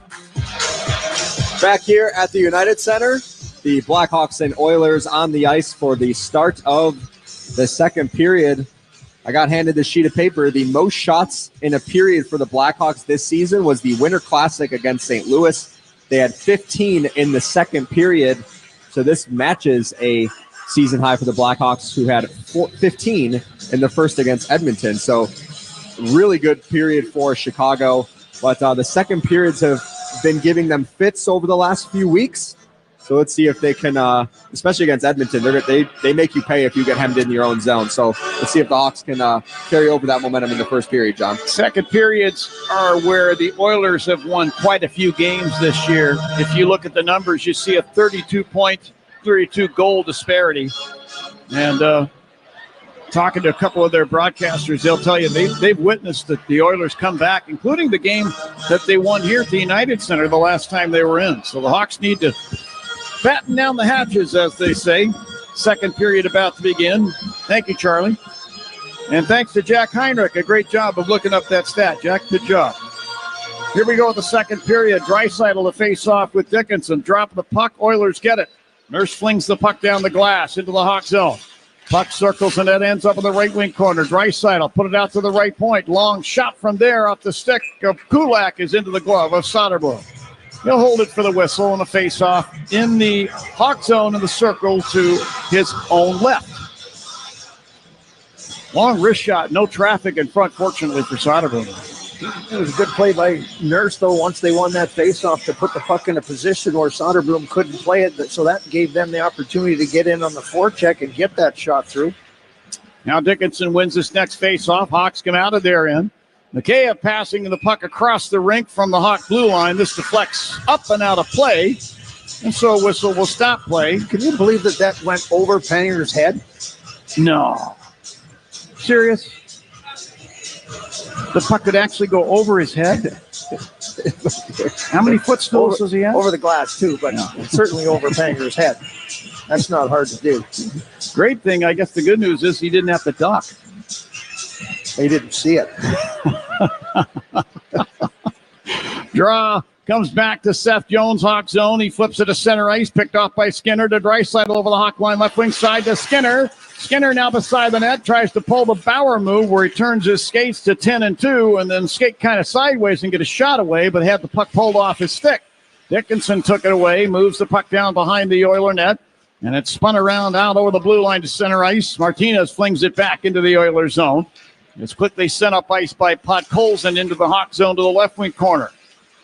Back here at the United Center, the Blackhawks and Oilers on the ice for the start of the second period. I got handed this sheet of paper. The most shots in a period for the Blackhawks this season was the Winter Classic against St. Louis. They had 15 in the second period. So this matches a season high for the Blackhawks, who had 15 in the first against Edmonton. So really good period for Chicago. But the second periods have been giving them fits over the last few weeks. So let's see if they can, especially against Edmonton, they make you pay if you get hemmed in your own zone. So let's see if the Hawks can carry over that momentum in the first period, John. Second periods are where the Oilers have won quite a few games this year. If you look at the numbers, you see a 32 goal disparity. And talking to a couple of their broadcasters, they'll tell you they've witnessed the Oilers come back, including the game that they won here at the United Center the last time they were in. So the Hawks need to batten down the hatches, as they say. Second period about to begin. Thank you, Charlie. And thanks to Jack Heinrich. A great job of looking up that stat. Jack, good job. Here we go with the second period. Draisaitl to face off with Dickinson. Drop the puck. Oilers get it. Nurse flings the puck down the glass into the Hawk zone. Puck circles and that ends up in the right wing corner. Draisaitl put it out to the right point. Long shot from there off the stick of Kulak is into the glove of Soderblom. He'll hold it for the whistle and a face-off in the Hawk zone in the circle to his own left. Long wrist shot, no traffic in front, fortunately for Soderblom. It was a good play by Nurse, though, once they won that face-off to put the puck in a position where Soderblom couldn't play it. So that gave them the opportunity to get in on the forecheck and get that shot through. Now Dickinson wins this next face-off. Hawks come out of their end. Mikheyev passing the puck across the rink from the Hawk blue line. This deflects up and out of play, and so a whistle will stop play. Can you believe that went over Panger's head? No. Serious? The puck could actually go over his head? How many footstools does he have? Over the glass, too, but certainly over Panger's head. That's not hard to do. Great thing, I guess the good news is he didn't have to duck. He didn't see it. Draw comes back to Seth Jones, Hawk zone. He flips it to center ice, picked off by Skinner to Draisaitl over the Hawk line, left wing side to Skinner. Skinner now beside the net, tries to pull the Bauer move where he turns his skates to 10-2 and then skate kind of sideways and get a shot away, but had the puck pulled off his stick. Dickinson took it away, moves the puck down behind the Oiler net, and it spun around out over the blue line to center ice. Martinez flings it back into the Oiler zone. It's quickly sent up ice by Podkolzin into the Hawk zone to the left wing corner.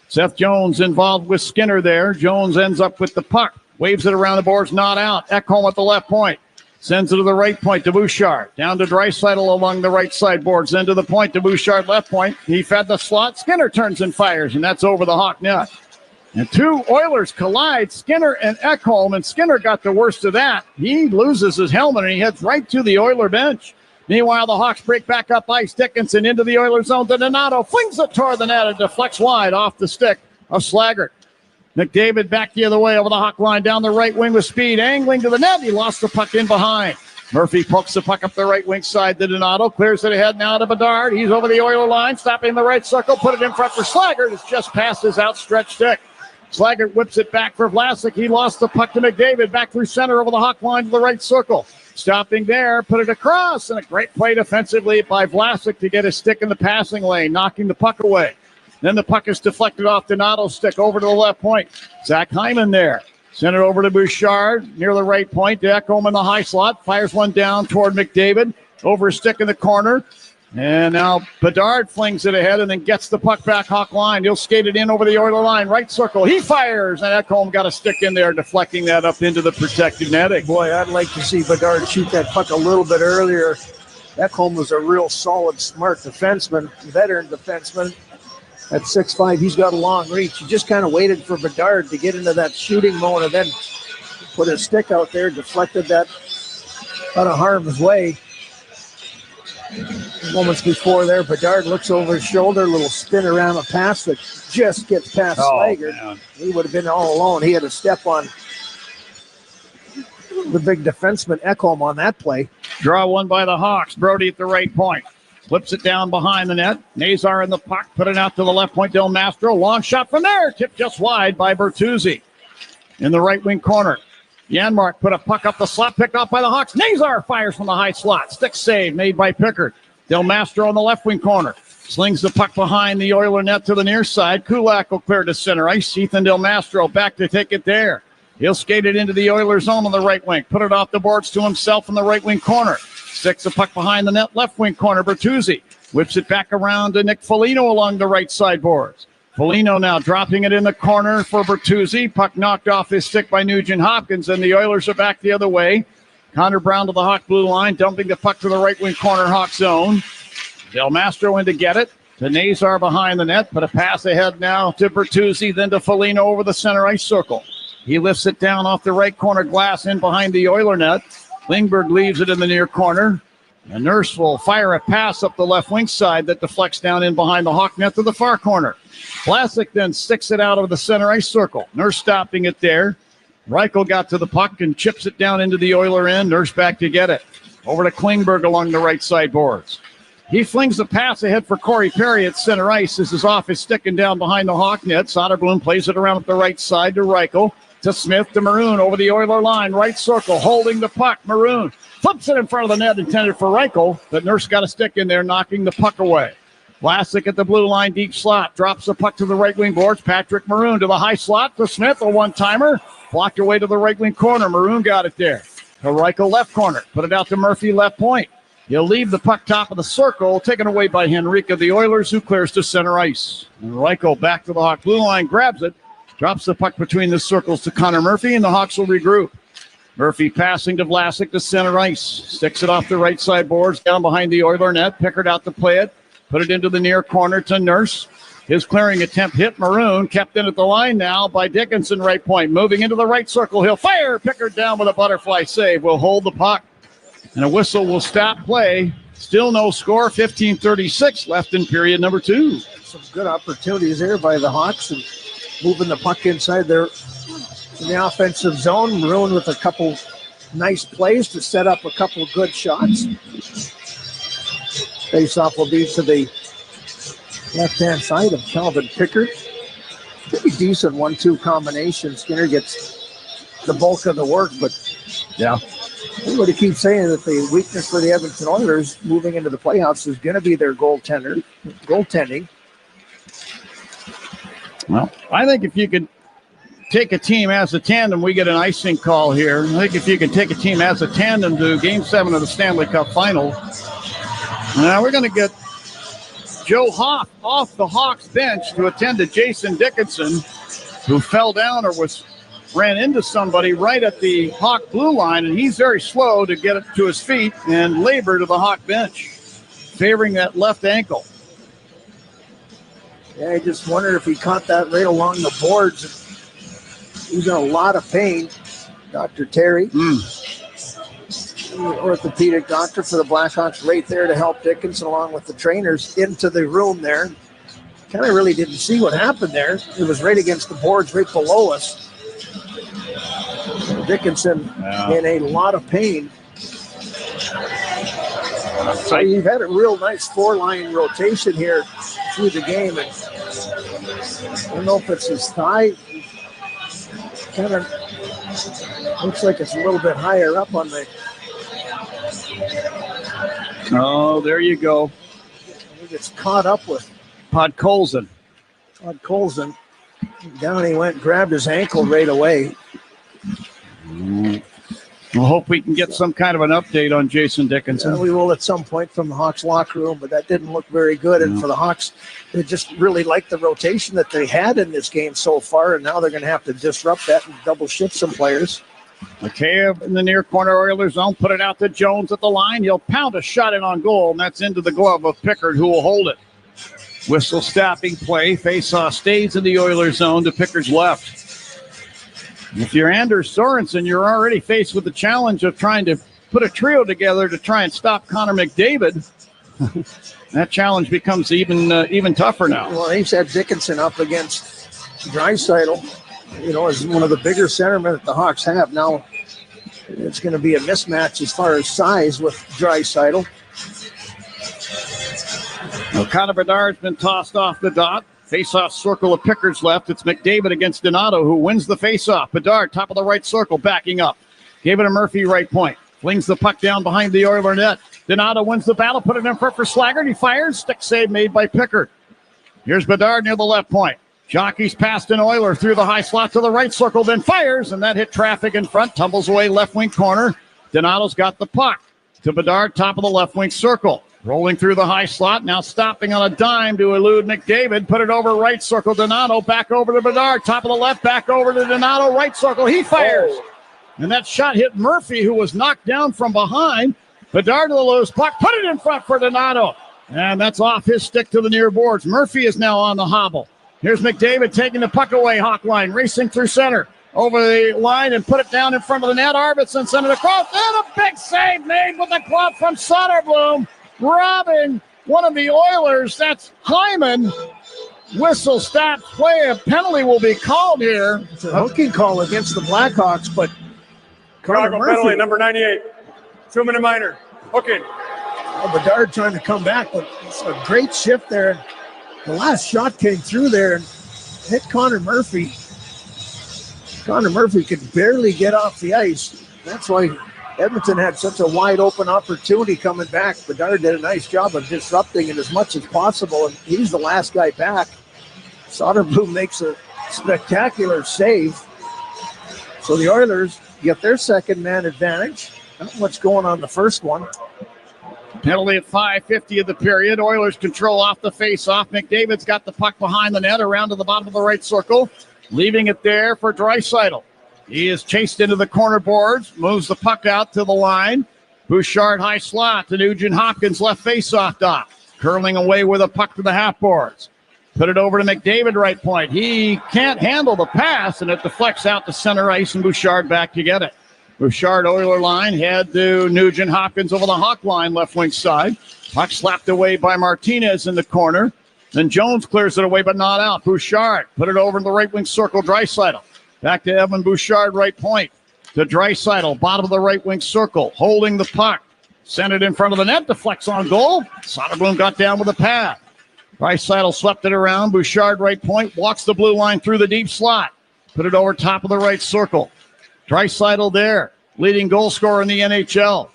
Seth Jones involved with Skinner there. Jones ends up with the puck. Waves it around the boards, not out. Ekholm at the left point. Sends it to the right point to Bouchard. Down to Draisaitl along the right side boards. Then to the point to Bouchard left point. He fed the slot. Skinner turns and fires, and that's over the Hawk net. And two Oilers collide, Skinner and Ekholm, and Skinner got the worst of that. He loses his helmet, and he heads right to the Oiler bench. Meanwhile, the Hawks break back up ice. Dickinson into the Oilers zone to Donato. Flings it toward the net and deflects wide off the stick of Slaggert. McDavid back the other way over the Hawk line down the right wing with speed. Angling to the net. He lost the puck in behind. Murphy pokes the puck up the right wing side to Donato. Clears it ahead now to Bedard. He's over the Oiler line. Stopping the right circle. Put it in front for Slaggert. It's just past his outstretched stick. Slaggert whips it back for Vlasic. He lost the puck to McDavid. Back through center over the Hawk line to the right circle. Stopping there, put it across, and a great play defensively by Vlasic to get his stick in the passing lane, knocking the puck away. Then the puck is deflected off Donato's stick over to the left point. Zach Hyman there. Sent it over to Bouchard near the right point. Ekholm in the high slot. Fires one down toward McDavid. Over a stick in the corner. And now Bedard flings it ahead and then gets the puck back Hawk line. He'll skate it in over the Oiler line. Right circle. He fires. And Ekholm got a stick in there, deflecting that up into the protected netting. Boy, I'd like to see Bedard shoot that puck a little bit earlier. Ekholm was a real solid, smart defenseman, veteran defenseman. At 6'5", he's got a long reach. He just kind of waited for Bedard to get into that shooting mode and then put his stick out there, deflected that out of harm's way. Moments before there, Bedard looks over his shoulder, a little spin around a pass that just gets past Slaggert. He would have been all alone. He had to step on the big defenseman Ekholm on that play. Draw one by the Hawks. Brody at the right point. Flips it down behind the net. Nazar in the puck. Put it out to the left point. Del Mastro. Long shot from there. Tipped just wide by Bertuzzi. In the right wing corner. Janmark put a puck up the slot. Picked off by the Hawks. Nazar fires from the high slot. Stick save made by Pickard. Del Mastro in the left wing corner. Slings the puck behind the Oiler net to the near side. Kulak will clear to center ice. Ethan Del Mastro back to take it there. He'll skate it into the Oiler zone on the right wing. Put it off the boards to himself in the right wing corner. Sticks the puck behind the net, left wing corner. Bertuzzi whips it back around to Nick Foligno along the right side boards. Foligno now dropping it in the corner for Bertuzzi. Puck knocked off his stick by Nugent Hopkins, and the Oilers are back the other way. Connor Brown to the Hawk blue line, dumping the puck to the right wing corner Hawk zone. Del Mastro in to get it. To Nazar behind the net. Put a pass ahead now to Bertuzzi, then to Foligno over the center ice circle. He lifts it down off the right corner glass in behind the Oiler net. Klingberg leaves it in the near corner. And Nurse will fire a pass up the left wing side that deflects down in behind the Hawk net to the far corner. Vlasic then sticks it out of the center ice circle. Nurse stopping it there. Reichel got to the puck and chips it down into the Oiler end. Nurse back to get it. Over to Klingberg along the right side boards. He flings the pass ahead for Corey Perry at center ice. This is off his stick and down behind the Hawk net. Soderblom plays it around at the right side to Reichel. To Smith, to Maroon over the Oiler line. Right circle, holding the puck. Maroon flips it in front of the net, intended for Reichel. But Nurse got a stick in there, knocking the puck away. Vlasic at the blue line, deep slot. Drops the puck to the right wing boards. Patrick Maroon to the high slot. To Smith, a one-timer. Blocked away to the right wing corner. Maroon got it there. To Reichel, left corner. Put it out to Murphy, left point. He'll leave the puck top of the circle, taken away by Henrique of the Oilers, who clears to center ice. And Reichel back to the Hawk blue line, grabs it. Drops the puck between the circles to Connor Murphy, and the Hawks will regroup. Murphy passing to Vlasic to center ice. Sticks it off the right side boards, down behind the Oiler net. Pickard out to play it. Put it into the near corner to Nurse. His clearing attempt hit Maroon. Kept in at the line now by Dickinson, right point. Moving into the right circle. He'll fire. Pickard down with a butterfly save. Will hold the puck. And a whistle will stop play. Still no score. 15:36 left in period number 2. Some good opportunities there by the Hawks and moving the puck inside their in the offensive zone. Maroon with a couple nice plays to set up a couple good shots. Face-off will be to the left-hand side of Calvin Pickard. Pretty decent 1-2 combination. Skinner gets the bulk of the work, but yeah, everybody keeps saying that the weakness for the Edmonton Oilers moving into the playoffs is going to be their goaltending. Well, I think if you could take a team as a tandem, we get an icing call here. I think if you can take a team as a tandem to Game 7 of the Stanley Cup Final. Now we're going to get Joe Hoff off the Hawks bench to attend to Jason Dickinson, who fell down or ran into somebody right at the Hawk blue line, and he's very slow to get it to his feet and labor to the Hawk bench, favoring that left ankle. Yeah, I just wondered if he caught that right along the boards. He's in a lot of pain. Dr. Terry, the orthopedic doctor for the Blackhawks, right there to help Dickinson along with the trainers into the room there. Kind of really didn't see what happened there. It was right against the boards right below us. Dickinson in a lot of pain. So you've had a real nice 4-line rotation here through the game, and I don't know if it's his thigh. Kind of looks like it's a little bit higher up on the. Oh, there you go. I think it's caught up with Podkolzin. Down he went, grabbed his ankle right away. We'll hope we can get some kind of an update on Jason Dickinson. Yeah, we will at some point from the Hawks locker room, but that didn't look very good. And for the Hawks, they just really liked the rotation that they had in this game so far, and now they're going to have to disrupt that and double shift some players. McCabe in the near corner Oilers zone, put it out to Jones at the line. He'll pound a shot in on goal, and that's into the glove of Pickard, who will hold it. Whistle stopping play. Faceoff stays in the Oilers zone to Pickard's left. If you're Anders Sorensen, you're already faced with the challenge of trying to put a trio together to try and stop Connor McDavid. That challenge becomes even tougher now. Well, he's had Dickinson up against Draisaitl, as one of the bigger centermen that the Hawks have. Now it's going to be a mismatch as far as size with Draisaitl. Connor Bedard's been tossed off the dot. Face-off circle of Pickard's left. It's McDavid against Donato, who wins the face-off. Bedard, top of the right circle, backing up. Gave it to Murphy, right point. Flings the puck down behind the Oiler net. Donato wins the battle, put it in front for Slaggert. He fires. Stick save made by Pickard. Here's Bedard near the left point. Jockey's past an Oiler through the high slot to the right circle, then fires, and that hit traffic in front. Tumbles away left wing corner. Donato's got the puck. To Bedard, top of the left wing circle. Rolling through the high slot, now stopping on a dime to elude McDavid. Put it over right circle, Donato, back over to Bedard. Top of the left, back over to Donato, right circle. He fires. And that shot hit Murphy, who was knocked down from behind. Bedard to the loose puck, put it in front for Donato. And that's off his stick to the near boards. Murphy is now on the hobble. Here's McDavid taking the puck away, hawk line, racing through center. Over the line and put it down in front of the net. Arvidsson sent it across. And a big save made with the glove from Soderblom. Robbing one of the Oilers. That's Hyman. Whistle, stop, play. A penalty will be called here. It's a hooking call against the Blackhawks, but Chicago penalty, number 98. 2-minute minor. Hooking. Bedard trying to come back, but it's a great shift there. The last shot came through there and hit Connor Murphy. Connor Murphy could barely get off the ice. That's why Edmonton had such a wide open opportunity coming back. Bedard did a nice job of disrupting it as much as possible, and he's the last guy back. Soderblom makes a spectacular save. So the Oilers get their second man advantage. I don't know what's going on the first one. Penalty at 5:50 of the period. Oilers control off the face-off. McDavid's got the puck behind the net around to the bottom of the right circle. Leaving it there for Draisaitl. He is chased into the corner boards, moves the puck out to the line. Bouchard high slot to Nugent Hopkins left face-off dot. Curling away with a puck to the half boards. Put it over to McDavid right point. He can't handle the pass, and it deflects out to center ice, and Bouchard back to get it. Bouchard Oiler line, head to Nugent Hopkins over the hawk line left wing side. Puck slapped away by Martinez in the corner. Then Jones clears it away, but not out. Bouchard put it over in the right wing circle. Draisaitl back to Evan Bouchard, right point. To Draisaitl, bottom of the right wing circle, holding the puck. Sent it in front of the net, deflects on goal. Soderblom got down with a pad. Draisaitl swept it around. Bouchard, right point, walks the blue line through the deep slot. Put it over top of the right circle. Draisaitl there, leading goal scorer in the NHL.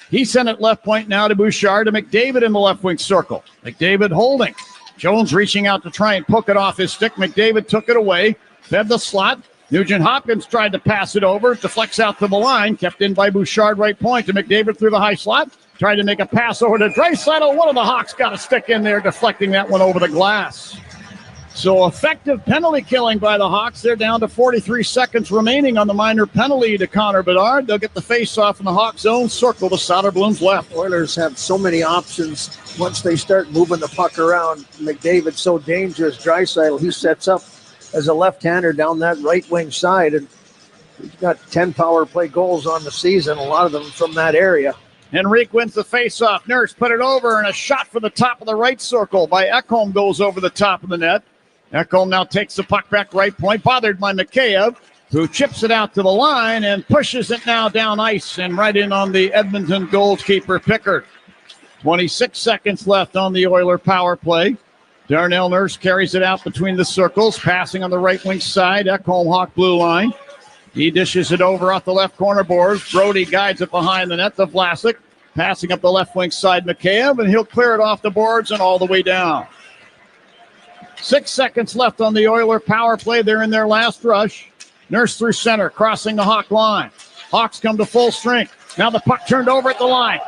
He sent it left point now to Bouchard, to McDavid in the left wing circle. McDavid holding. Jones reaching out to try and poke it off his stick. McDavid took it away, fed the slot. Nugent Hopkins tried to pass it over, deflects out to the line, kept in by Bouchard right point to McDavid through the high slot. Tried to make a pass over to Draisaitl. One of the Hawks got a stick in there, deflecting that one over the glass. So effective penalty killing by the Hawks. They're down to 43 seconds remaining on the minor penalty to Connor Bedard. They'll get the face-off in the Hawks' own circle to Soderblom's left. Oilers have so many options once they start moving the puck around. McDavid's so dangerous. Draisaitl, he sets up as a left-hander down that right wing side, and he's got 10 power play goals on the season, a lot of them from that area. Henrique wins the face-off. Nurse put it over, and a shot for the top of the right circle by Ekholm goes over the top of the net. Ekholm now takes the puck back right point, bothered by Mikheyev, who chips it out to the line and pushes it now down ice and right in on the Edmonton goalkeeper Pickard. 26 seconds left on the Oiler power play. Darnell Nurse carries it out between the circles, passing on the right wing side. Ekholm Hawk blue line. He dishes it over off the left corner boards. Brody guides it behind the net to Vlasic. Passing up the left wing side, Mikheyev, and he'll clear it off the boards and all the way down. 6 seconds left on the Oiler power play. They're in their last rush. Nurse through center, crossing the Hawk line. Hawks come to full strength. Now the puck turned over at the line.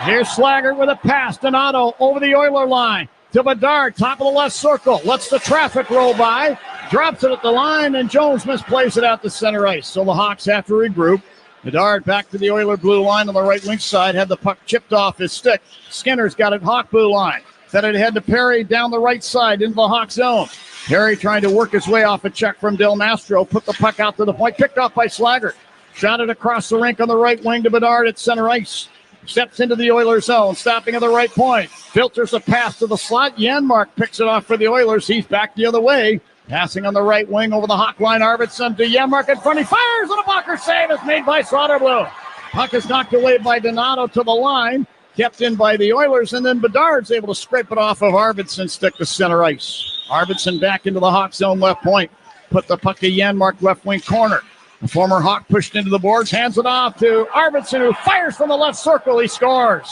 Here's Slaggert with a pass. Donato over the Oiler line to Bedard, top of the left circle. Lets the traffic roll by. Drops it at the line, and Jones misplays it out to center ice. So the Hawks have to regroup. Bedard back to the Oiler blue line on the right wing side. Had the puck chipped off his stick. Skinner's got it Hawk blue line. Fed it ahead to Perry down the right side into the Hawk zone. Perry trying to work his way off a check from Del Mastro. Put the puck out to the point. Picked off by Slaggert. Shot it across the rink on the right wing to Bedard at center ice. Steps into the Oilers zone. Stopping at the right point. Filters a pass to the slot. Janmark picks it off for the Oilers. He's back the other way. Passing on the right wing over the Hawk line. Arvidsson to Janmark in front. He fires, and a blocker save is made by Soderblom. Puck is knocked away by Donato to the line. Kept in by the Oilers, and then Bedard's able to scrape it off of Arvidsson, stick to center ice. Arvidsson back into the Hawk zone left point. Put the puck to Janmark left wing corner. The former Hawk pushed into the boards, hands it off to Arvidsson, who fires from the left circle. He scores.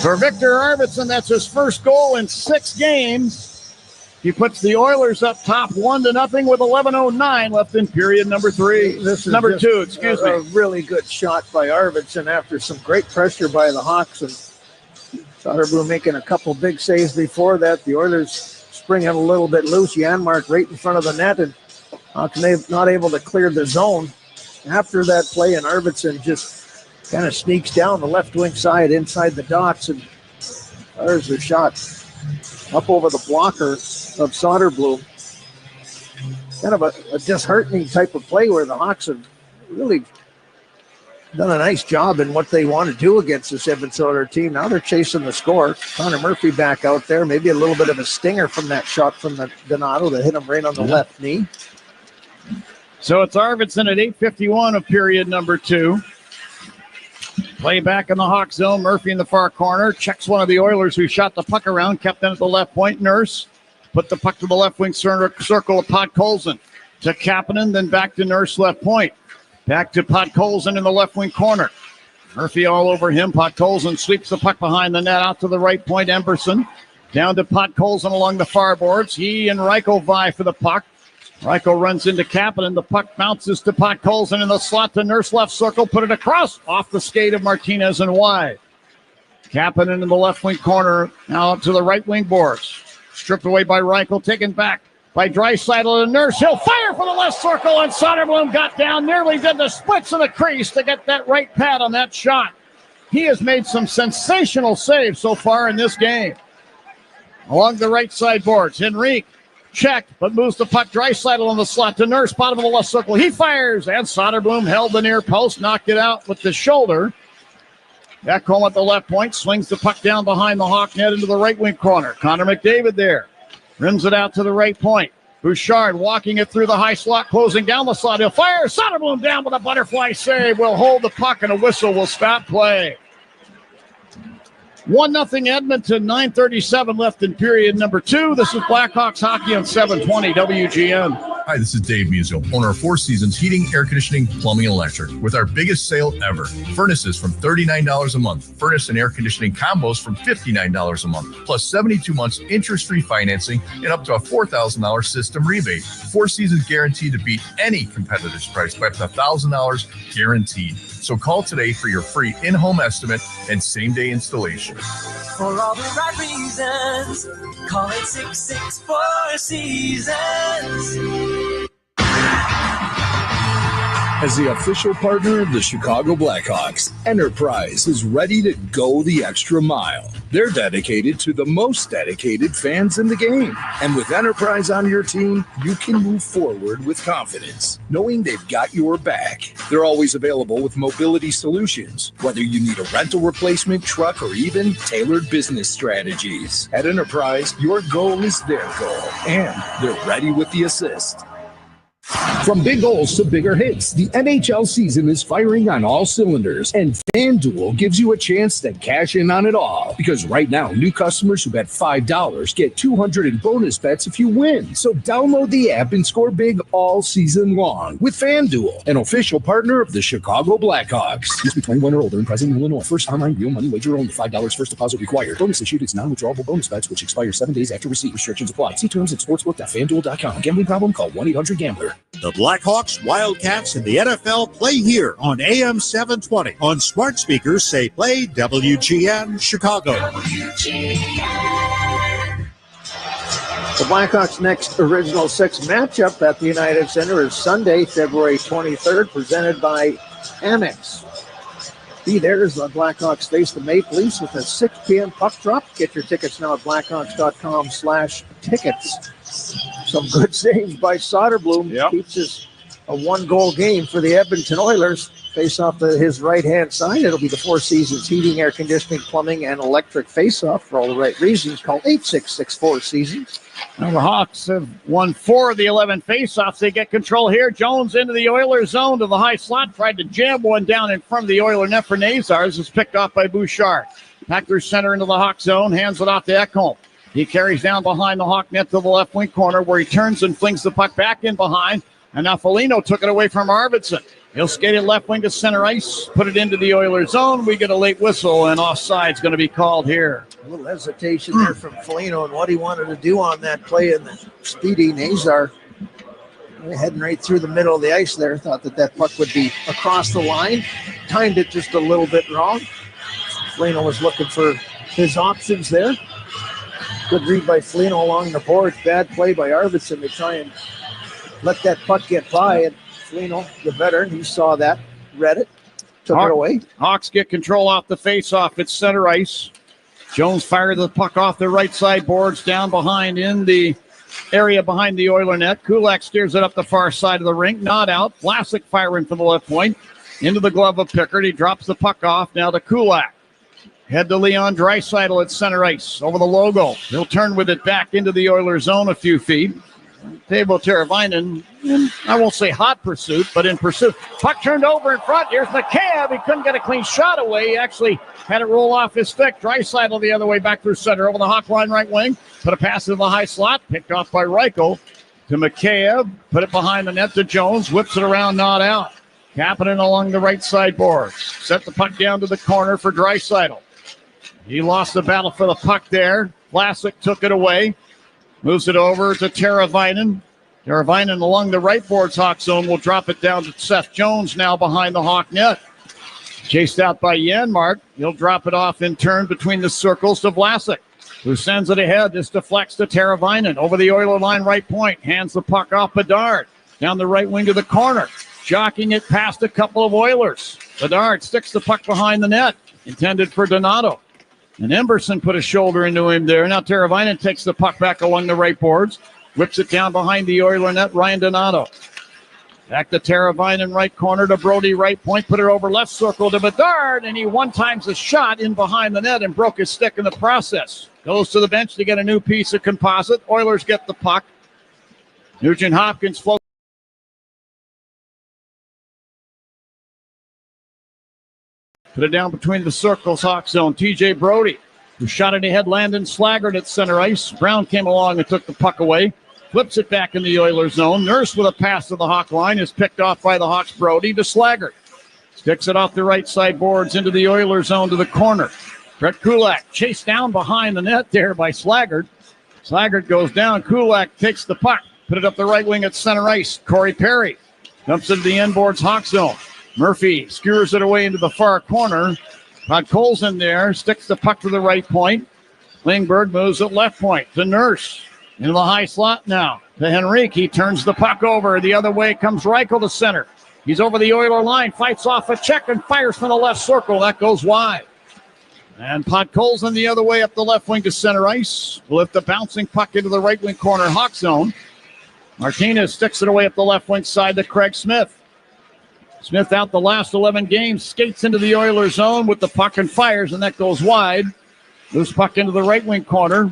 For Victor Arvidsson, that's his first goal in 6 games. He puts the Oilers up top 1-0 with 11:09 left in period number 3. This is number just 2, excuse me. A really good shot by Arvidsson after some great pressure by the Hawks. And Soderblom making a couple big saves before that. The Oilers springing a little bit loose. Janmark right in front of the net, and Hawks not able to clear the zone after that play. And Arvidsson just kind of sneaks down the left wing side inside the dots, and there's a shot up over the blocker of Soderblom. Kind of a disheartening type of play where the Hawks have really done a nice job in what they want to do against this Edmonton Oilers team. Now they're chasing the score. Connor Murphy back out there. Maybe a little bit of a stinger from that shot from the Donato that hit him right on the left knee. So it's Arvidsson at 8:51 of period number 2. Play back in the Hawk zone. Murphy in the far corner. Checks one of the Oilers who shot the puck around. Kept in at the left point. Nurse put the puck to the left wing circle of Podkolzin. To Kapanen, then back to Nurse left point. Back to Podkolzin in the left wing corner. Murphy all over him. Podkolzin sweeps the puck behind the net out to the right point. Emberson down to Podkolzin along the far boards. He and Reichel vie for the puck. Reichel runs into Kapanen. The puck bounces to Podkolzin in the slot to Nurse left circle. Put it across off the skate of Martinez and wide. Kapanen in the left wing corner. Now up to the right wing boards. Stripped away by Reichel. Taken back by Draisaitl and Nurse. He'll fire for the left circle, and Soderblom got down. Nearly did the splits of the crease to get that right pad on that shot. He has made some sensational saves so far in this game. Along the right side boards, Henrique checked, but moves the puck. Draisaitl on the slot to Nurse, bottom of the left circle. He fires, and Soderblom held the near post, knocked it out with the shoulder. Back home at the left point, swings the puck down behind the Hawk net into the right wing corner. Connor McDavid there. Rims it out to the right point. Bouchard walking it through the high slot, closing down the slot. He'll fire. Soderblom down with a butterfly save. Will hold the puck, and a whistle will stop play. 1-0 Edmonton, 9:37 left in period number 2. This is Blackhawks hockey on 720 WGN. Hi, this is Dave Musil, owner of Four Seasons Heating, Air Conditioning, Plumbing, and Electric, with our biggest sale ever. Furnaces from $39 a month. Furnace and air conditioning combos from $59 a month, plus 72 months interest-free financing and up to a $4,000 system rebate. Four Seasons guaranteed to beat any competitor's price by up to $1,000 guaranteed. So call today for your free in-home estimate and same-day installation. For all the right reasons, call 866-4 Seasons. As the official partner of the Chicago Blackhawks, Enterprise is ready to go the extra mile. They're dedicated to the most dedicated fans in the game. And with Enterprise on your team, you can move forward with confidence, knowing they've got your back. They're always available with mobility solutions, whether you need a rental replacement truck or even tailored business strategies. At Enterprise, your goal is their goal, and they're ready with the assist. From big goals to bigger hits, the NHL season is firing on all cylinders, and FanDuel gives you a chance to cash in on it all. Because right now, new customers who bet $5 get $200 in bonus bets if you win. So download the app and score big all season long with FanDuel, an official partner of the Chicago Blackhawks. Must be 21 or older and present in Illinois. First online real money wager only. $5 first deposit required. Bonus issued. It's non-withdrawable bonus bets, which expire 7 days after receipt. Restrictions apply. See terms at sportsbook.fanduel.com. Gambling problem? Call 1-800-GAMBLER. The Blackhawks, Wildcats, and the NFL play here on AM 720. On smart speakers, say play WGN Chicago. The Blackhawks' next Original Six matchup at the United Center is Sunday, February 23rd, presented by Amex. Be there as the Blackhawks face the Maple Leafs with a 6 p.m. puck drop. Get your tickets now at blackhawks.com/tickets. Some good saves by Soderblom. Keeps us a one-goal game for the Edmonton Oilers. face off to his right-hand side. It'll be the Four Seasons Heating, Air Conditioning, Plumbing, and Electric face-off for all the right reasons. Call 866-4Seasons. Now the Hawks have won 4 of the 11 face-offs. They get control here. Jones into the Oilers zone to the high slot. Tried to jam one down in front of the Oiler net for Nazars. It's picked off by Bouchard. Back through center into the Hawk zone. Hands it off to Ekholm. He carries down behind the Hawk net to the left wing corner where he turns and flings the puck back in behind. And now Foligno took it away from Arvidsson. He'll skate it left wing to center ice, put it into the Oilers zone. We get a late whistle, and offside's going to be called here. A little hesitation there from Foligno and what he wanted to do on that play. And the speedy Nazar heading right through the middle of the ice there. Thought that puck would be across the line. Timed it just a little bit wrong. Foligno was looking for his options there. Good read by Foligno along the boards. Bad play by Arvidsson to try and let that puck get by. And Foligno, the veteran, he saw that, read it, took it away. Hawks get control off the face-off at center ice. Jones fired the puck off the right side boards down behind in the area behind the Oiler net. Kulak steers it up the far side of the rink, not out. Vlasic firing from the left point into the glove of Pickard. He drops the puck off now to Kulak. Head to Leon Draisaitl at center ice over the logo. He'll turn with it back into the Oilers zone a few feet. Teuvo Teravainen, I won't say hot pursuit, but in pursuit. Puck turned over in front. Here's Mikheyev. He couldn't get a clean shot away. He actually had it roll off his stick. Draisaitl the other way back through center over the Hawk line right wing. Put a pass into the high slot. Picked off by Reichel to Mikheyev. Put it behind the net to Jones. Whips it around, not out. Kapanen along the right side boards. Set the puck down to the corner for Draisaitl. He lost the battle for the puck there. Vlasic took it away. Moves it over to Teravainen. Teravainen along the right boards Hawk zone will drop it down to Seth Jones now behind the Hawk net. Chased out by Janmark. He'll drop it off in turn between the circles to Vlasic, who sends it ahead. This deflects to Teravainen over the Oiler line right point. Hands the puck off Bedard. Down the right wing to the corner. Jockeying it past a couple of Oilers. Bedard sticks the puck behind the net. Intended for Donato. And Emberson put a shoulder into him there. Now Teravainen takes the puck back along the right boards. Whips it down behind the Oiler net. Ryan Donato. Back to Teravainen right corner to Brody right point. Put it over left circle to Bedard. And he one times a shot in behind the net and broke his stick in the process. Goes to the bench to get a new piece of composite. Oilers get the puck. Nugent Hopkins floats. Put it down between the circles, Hawk zone. TJ Brody, who shot it ahead, Landon Slaggert at center ice. Brown came along and took the puck away. Flips it back in the Oilers zone. Nurse with a pass to the Hawk line is picked off by the Hawks. Brody to Slaggert. Sticks it off the right side boards into the Oilers zone to the corner. Brett Kulak chased down behind the net there by Slaggert. Slaggert goes down. Kulak takes the puck. Put it up the right wing at center ice. Corey Perry dumps it to the end boards Hawk zone. Murphy skewers it away into the far corner. Cole's in there, sticks the puck to the right point. Klingberg moves it left point to Nurse. Into the high slot now to Henrique. He turns the puck over. The other way comes Reichel to center. He's over the Oiler line, fights off a check and fires from the left circle. That goes wide. And Podkolzin the other way up the left wing to center ice. Lift the bouncing puck into the right wing corner Hawk zone. Martinez sticks it away up the left wing side to Craig Smith. Smith out the last 11 games, skates into the Oilers zone with the puck and fires, and that goes wide. Loose puck into the right wing corner.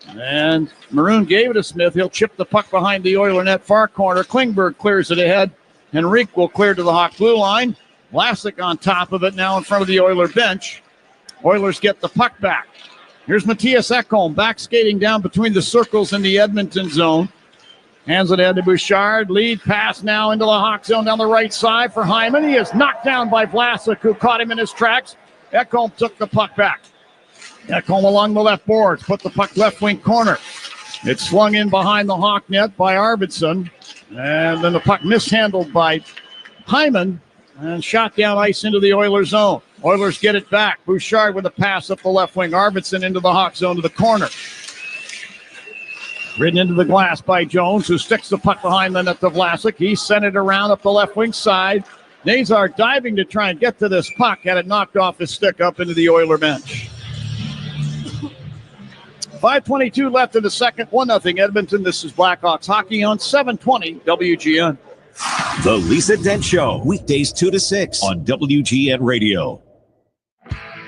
And Maroon gave it to Smith. He'll chip the puck behind the Oiler net far corner. Klingberg clears it ahead. Henrique will clear to the Hawk blue line. Vlasic on top of it now in front of the Oiler bench. Oilers get the puck back. Here's Matthias Ekholm back skating down between the circles in the Edmonton zone. Hands it ahead to Bouchard. Lead pass now into the Hawk zone down the right side for Hyman. He is knocked down by Vlasic, who caught him in his tracks. Ekholm took the puck back. Ekholm along the left boards. Put the puck left wing corner. It's swung in behind the Hawk net by Arvidsson. And then the puck mishandled by Hyman and shot down ice into the Oilers zone. Oilers get it back. Bouchard with a pass up the left wing. Arvidsson into the Hawk zone to the corner. Ridden into the glass by Jones, who sticks the puck behind the net to Vlasic. He sent it around up the left wing side. Nazar diving to try and get to this puck. Had it knocked off his stick up into the Oiler bench. 5:22 left in the second. 1-0 Edmonton. This is Blackhawks hockey on 720 WGN. The Lisa Dent Show, weekdays 2 to 6 on WGN Radio.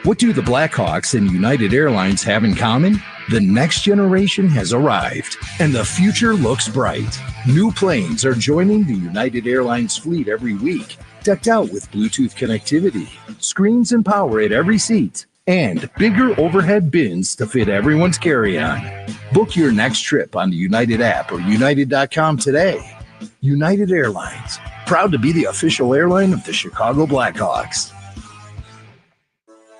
What do the Blackhawks and United Airlines have in common? The next generation has arrived, and the future looks bright. New planes are joining the United Airlines fleet every week, decked out with Bluetooth connectivity, screens and power at every seat, and bigger overhead bins to fit everyone's carry-on. Book your next trip on the United app or United.com today. United Airlines, proud to be the official airline of the Chicago Blackhawks.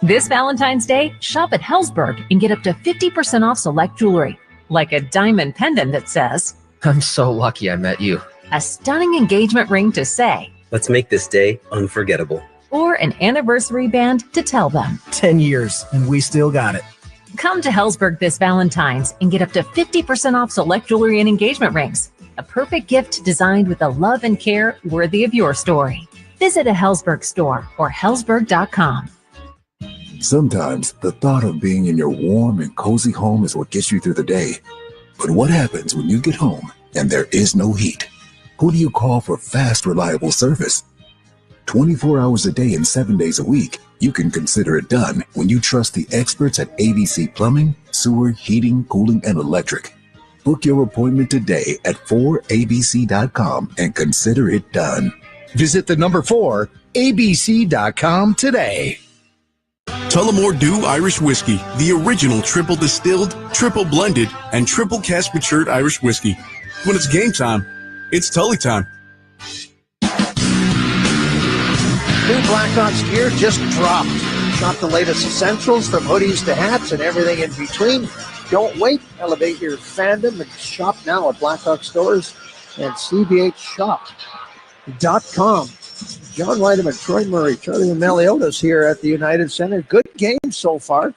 This Valentine's Day, shop at Hellsberg and get up to 50% off select jewelry, like a diamond pendant that says, "I'm so lucky I met you." a stunning engagement ring to say, "Let's make this day unforgettable." or an anniversary band to tell them. 10 years, and we still got it. Come to Hellsberg this Valentine's and get up to 50% off select jewelry and engagement rings. A perfect gift designed with the love and care worthy of your story. Visit a Hellsberg store or hellsberg.com. Sometimes the thought of being in your warm and cozy home is what gets you through the day. But what happens when you get home and there is no heat? Who do you call for fast, reliable service? 24 hours a day and 7 days a week, you can consider it done when you trust the experts at ABC Plumbing, Sewer, Heating, Cooling, and Electric. Book your appointment today at 4abc.com and consider it done. Visit the number 4abc.com today. Tullamore Dew Irish Whiskey, the original triple distilled, triple blended, and triple cask matured Irish whiskey. When it's game time, it's Tully time. New Blackhawks gear just dropped. Shop the latest essentials from hoodies to hats and everything in between. Don't wait. Elevate your fandom and shop now at Blackhawks stores and cbhshop.com. John Weideman, Troy Murray, Charlie Meliodas here at the United Center. Good game so far.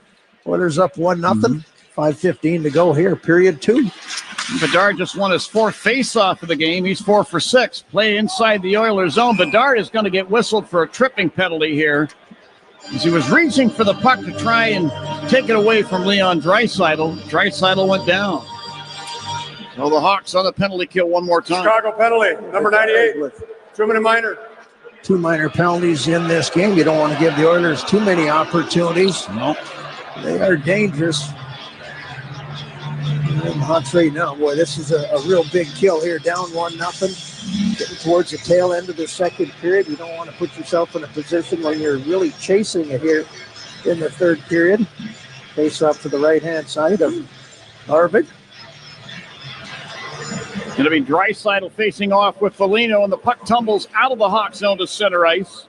Oilers up 1-0. 5:15 to go here, period 2. Bedard just won his fourth face-off of the game. He's 4 for 6. Play inside the Oilers zone. Bedard is going to get whistled for a tripping penalty here, as he was reaching for the puck to try and take it away from Leon Draisaitl. Draisaitl went down. So the Hawks on the penalty kill one more time. Chicago penalty, number 98, Truman and Minor. 2 minor penalties in this game. You don't want to give the Oilers too many opportunities. Nope. They are dangerous. And Hawks right now, boy, this is a real big kill here. Down 1-0. Getting towards the tail end of the second period. You don't want to put yourself in a position when you're really chasing it here in the third period. Face off to the right-hand side of Harvick. Going to be Draisaitl facing off with Foligno, and the puck tumbles out of the Hawk zone to center ice.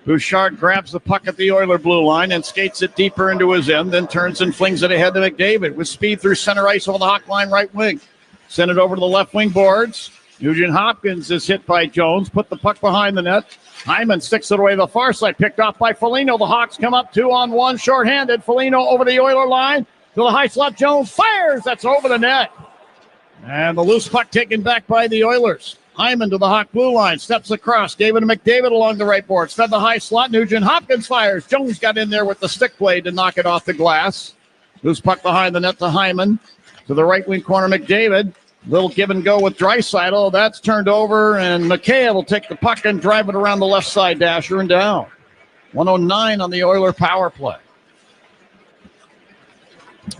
Bouchard grabs the puck at the Oiler blue line and skates it deeper into his end, then turns and flings it ahead to McDavid with speed through center ice over the Hawk line right wing. Send it over to the left wing boards. Nugent Hopkins is hit by Jones, put the puck behind the net. Hyman sticks it away to the far side, picked off by Foligno. The Hawks come up 2-on-1, shorthanded. Foligno over the Oiler line to the high slot. Jones fires. That's over the net. And the loose puck taken back by the Oilers. Hyman to the Hawk blue line, steps across, gave it to McDavid along the right board, fed the high slot. Nugent Hopkins fires. Jones got in there with the stick blade to knock it off the glass. Loose puck behind the net to Hyman. To the right wing corner, McDavid. Little give and go with Draisaitl. That's turned over, and McKay will take the puck and drive it around the left side dasher and down. 109 on the Oiler power play.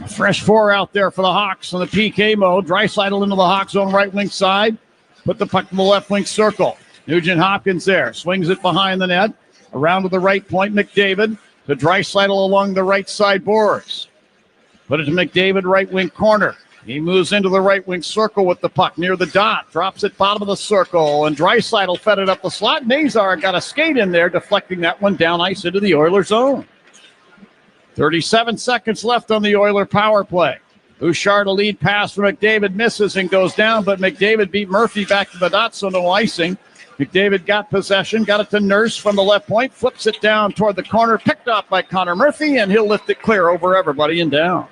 A fresh 4 out there for the Hawks on the PK mode. Draisaitl into the Hawks zone right wing side. Put the puck in the left wing circle. Nugent Hopkins there. Swings it behind the net. Around to the right point, McDavid. To Draisaitl along the right side boards. Put it to McDavid, right wing corner. He moves into the right wing circle with the puck near the dot. Drops it bottom of the circle. And Draisaitl fed it up the slot. Nazar got a skate in there, deflecting that one down ice into the Oiler zone. 37 seconds left on the Oiler power play. Bouchard, a lead pass for McDavid, misses and goes down, but McDavid beat Murphy back to the dot, so no icing. McDavid got possession, got it to Nurse from the left point, flips it down toward the corner, picked up by Connor Murphy, and he'll lift it clear over everybody and down.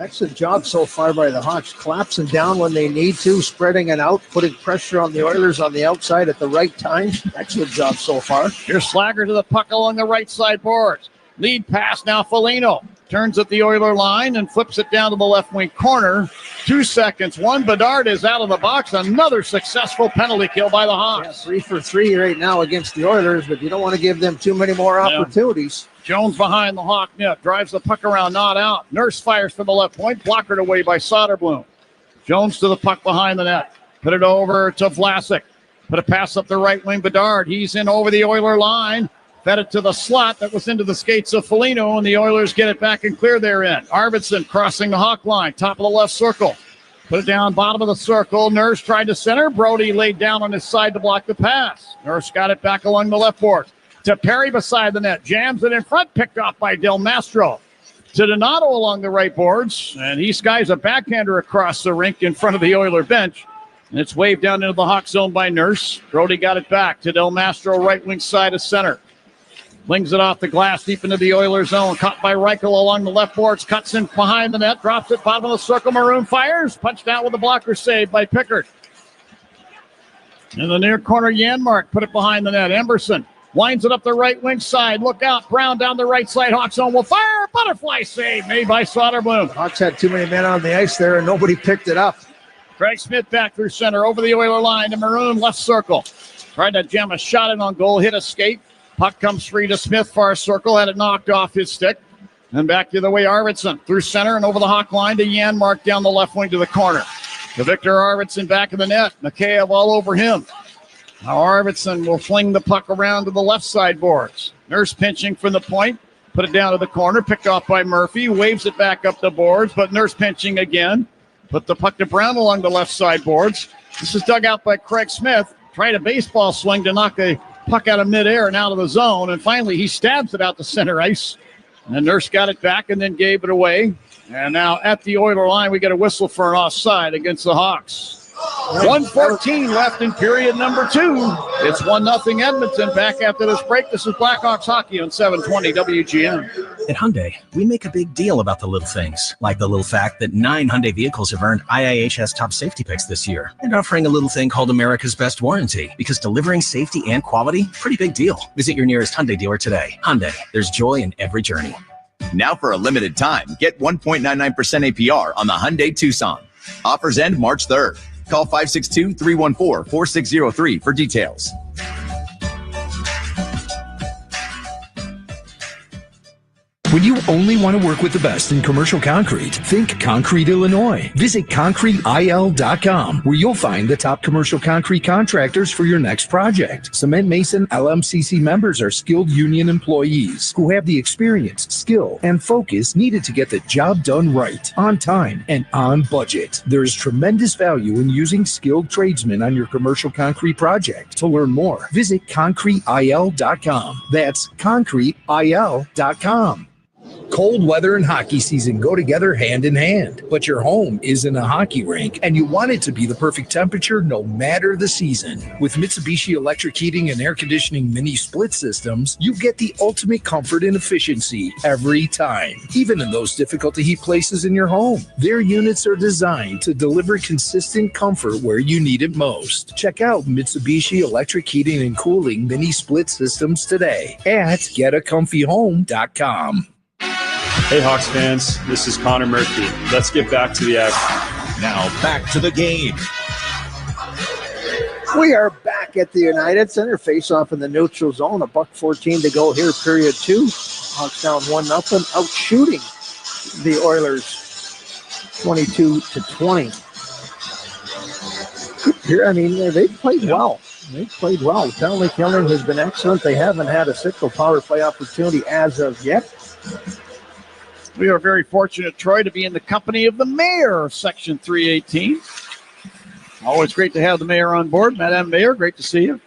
Excellent job so far by the Hawks, collapsing down when they need to, spreading it out, putting pressure on the Oilers on the outside at the right time. Excellent job so far. Here's Slager to the puck along the right side boards. Lead pass now, Foligno. Turns at the Oiler line and flips it down to the left wing corner. 2 seconds. One, Bedard is out of the box. Another successful penalty kill by the Hawks. Yeah, 3 for 3 right now against the Oilers, but you don't want to give them too many more opportunities. Jones behind the Hawk net, drives the puck around, not out. Nurse fires from the left point, blockered away by Soderblom. Jones to the puck behind the net. Put it over to Vlasic. Put a pass up the right wing, Bedard. He's in over the Oiler line. Fed it to the slot that was into the skates of Foligno, and the Oilers get it back and clear their end. Arvidsson crossing the Hawk line, top of the left circle. Put it down, bottom of the circle. Nurse tried to center. Brody laid down on his side to block the pass. Nurse got it back along the left board. To Perry beside the net. Jams it in front, picked off by Del Mastro. To Donato along the right boards, and he skies a backhander across the rink in front of the Oiler bench. And it's waved down into the Hawk zone by Nurse. Brody got it back to Del Mastro, right wing side of center. Flings it off the glass deep into the Oilers zone. Caught by Reichel along the left boards. Cuts in behind the net. Drops it bottom of the circle. Maroon fires. Punched out with a blocker save by Pickard. In the near corner, Janmark put it behind the net. Emberson winds it up the right wing side. Look out. Brown down the right side. Hawks zone will fire. Butterfly save made by Soderblom. Hawks had too many men on the ice there, and nobody picked it up. Craig Smith back through center. Over the Oiler line to Maroon left circle. Tried to jam a shot in on goal. Hit a skate. Puck comes free to Smith, far circle. Had it knocked off his stick. And back the other way, Arvidsson through center and over the Hawk line to Janmark down the left wing to the corner. To Victor Arvidsson back in the net. Mikheyev all over him. Now Arvidsson will fling the puck around to the left side boards. Nurse pinching from the point. Put it down to the corner. Picked off by Murphy. Waves it back up the boards, but Nurse pinching again. Put the puck to Brown along the left side boards. This is dug out by Craig Smith. Tried a baseball swing to knock the puck out of midair and out of the zone. And finally, he stabs it out to center ice. And Nurse got it back and then gave it away. And now at the Oiler line, we get a whistle for an offside against the Hawks. 1:14 left in period number 2. It's 1-0 Edmonton. Back after this break. This is Blackhawks hockey on 720 WGN. At Hyundai, we make a big deal about the little things, like the little fact that 9 Hyundai vehicles have earned IIHS top safety picks this year, and offering a little thing called America's Best Warranty, because delivering safety and quality, pretty big deal. Visit your nearest Hyundai dealer today. Hyundai, there's joy in every journey. Now for a limited time, get 1.99% APR on the Hyundai Tucson. Offers end March 3rd. Call 562-314-4603 for details. When you only want to work with the best in commercial concrete, think Concrete Illinois. Visit ConcreteIL.com, where you'll find the top commercial concrete contractors for your next project. Cement Mason LMCC members are skilled union employees who have the experience, skill, and focus needed to get the job done right, on time, and on budget. There is tremendous value in using skilled tradesmen on your commercial concrete project. To learn more, visit ConcreteIL.com. That's ConcreteIL.com. Cold weather and hockey season go together hand in hand, but your home isn't a hockey rink, and you want it to be the perfect temperature no matter the season. With Mitsubishi electric heating and air conditioning mini split systems, you get the ultimate comfort and efficiency every time, even in those difficult to heat places in your home. Their units are designed to deliver consistent comfort where you need it most. Check out Mitsubishi electric heating and cooling mini split systems today at getacomfyhome.com. Hey, Hawks fans, this is Connor Murphy. Let's get back to the action. Now back to the game. We are back at the United Center. Face-off in the neutral zone. $1:14 to go here, period 2. Hawks down 1-0, out shooting the Oilers 22-20. Here, I mean, they played well. They played well. Penalty killing has been excellent. They haven't had a single power play opportunity as of yet. We are very fortunate, Troy, to be in the company of the mayor of Section 318. Always great to have the mayor on board. Madam Mayor, great to see you.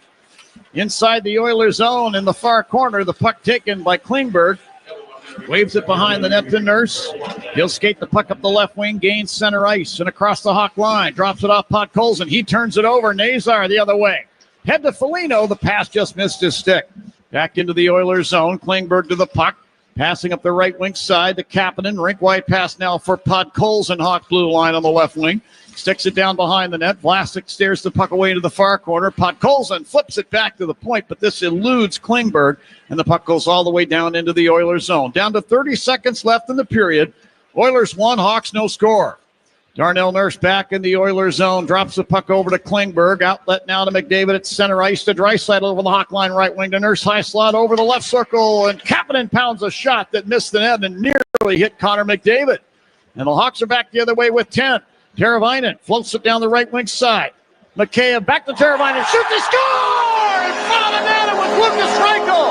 Inside the Oilers zone in the far corner, the puck taken by Klingberg. Waves it behind the net to Nurse. He'll skate the puck up the left wing, gains center ice, and across the Hawk line. Drops it off Podkolzin. He turns it over. Nazar the other way. Head to Foligno. The pass just missed his stick. Back into the Oilers zone. Klingberg to the puck. Passing up the right wing side to Kapanen. Rink-wide pass now for Podkolzin. Hawk blue line on the left wing. Sticks it down behind the net. Vlasic steers the puck away into the far corner. Podkolzin flips it back to the point, but this eludes Klingberg, and the puck goes all the way down into the Oilers zone. Down to 30 seconds left in the period. Oilers 1, Hawks no score. Darnell Nurse back in the Oilers zone. Drops the puck over to Klingberg. Outlet now to McDavid at center ice to Draisaitl over the hawk line right wing to Nurse. High slot over the left circle. And Kapanen pounds a shot that missed the net and nearly hit Connor McDavid. And the Hawks are back the other way with 10. Teravainen floats it down the right wing side. Mikheyev back to Teravainen. Shoots and score! In front of the net, it was Lucas Reichel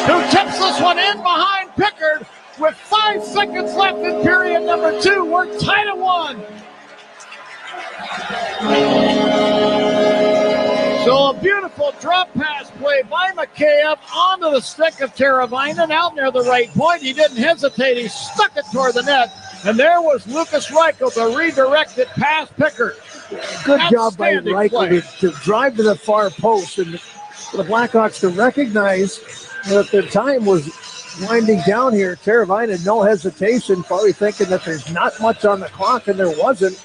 who tips this one in behind Pickard with 5 seconds left in period number 2. We're tied at 1. So a beautiful drop pass play by Mikheyev onto the stick of Teravainen out near the right point. He didn't hesitate. He stuck it toward the net. And there was Lucas Reichel to redirect it past Pickard. Good job by Reichel to drive to the far post and for the Blackhawks to recognize that their time was winding down here. Teravainen, no hesitation, probably thinking that there's not much on the clock, and there wasn't.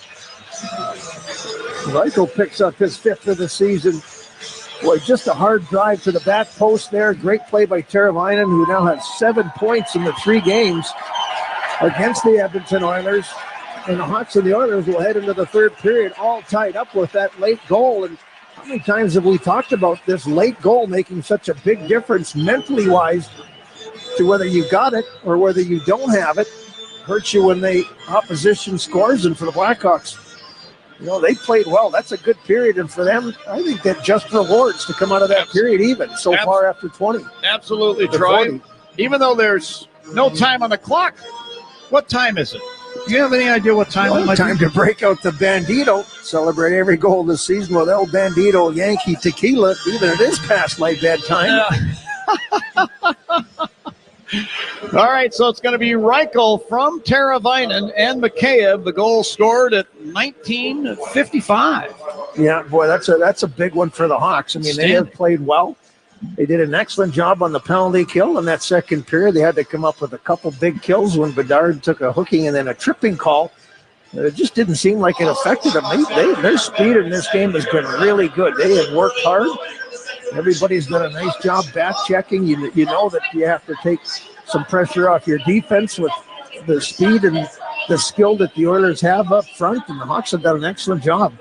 Reichel picks up his 5th of the season. Boy, just a hard drive to the back post there. Great play by Teravainen, who now has 7 points in the 3 games against the Edmonton Oilers. And the Hawks and the Oilers will head into the 3rd period all tied up with that late goal. And how many times have we talked about this late goal making such a big difference mentally-wise to whether you got it or whether you don't have it? Hurts you when the opposition scores. And for the Blackhawks, you know, they played well. That's a good period. And for them, I think that just rewards to come out of that period even so far after 20. Absolutely, Troy. Even though there's no time on the clock, what time is it? Do you have any idea what time it might be? Time to break out the Bandito. Celebrate every goal this season with El Bandito Yankee Tequila. Even it is past my bedtime. All right, so it's going to be Reichel from Teravainen and Mikheyev. The goal scored at 19:55. Yeah, boy, that's a big one for the Hawks. I mean, they have played well. They did an excellent job on the penalty kill in that second period. They had to come up with a couple big kills when Bedard took a hooking and then a tripping call. It just didn't seem like it affected them. Their speed in this game has been really good. They have worked hard. Everybody's done a nice job back checking. You know that you have to take some pressure off your defense with the speed and the skill that the Oilers have up front, and the Hawks have done an excellent job.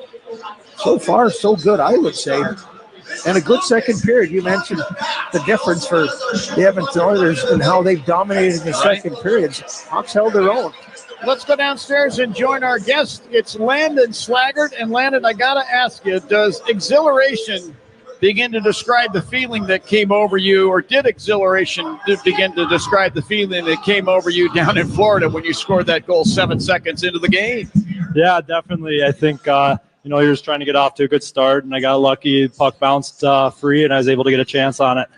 So far, so good, I would say. And a good second period. You mentioned the difference for the Edmonton Oilers and how they've dominated in the second periods. Hawks held their own. Let's go downstairs and join our guest. It's Landon Slaggert. And Landon, I got to ask you, does exhilaration begin to describe the feeling that came over you, or did exhilaration begin to describe the feeling that came over you down in Florida when you scored that goal 7 seconds into the game? Yeah, definitely. I think, he was trying to get off to a good start, and I got lucky. The puck bounced free, and I was able to get a chance on it.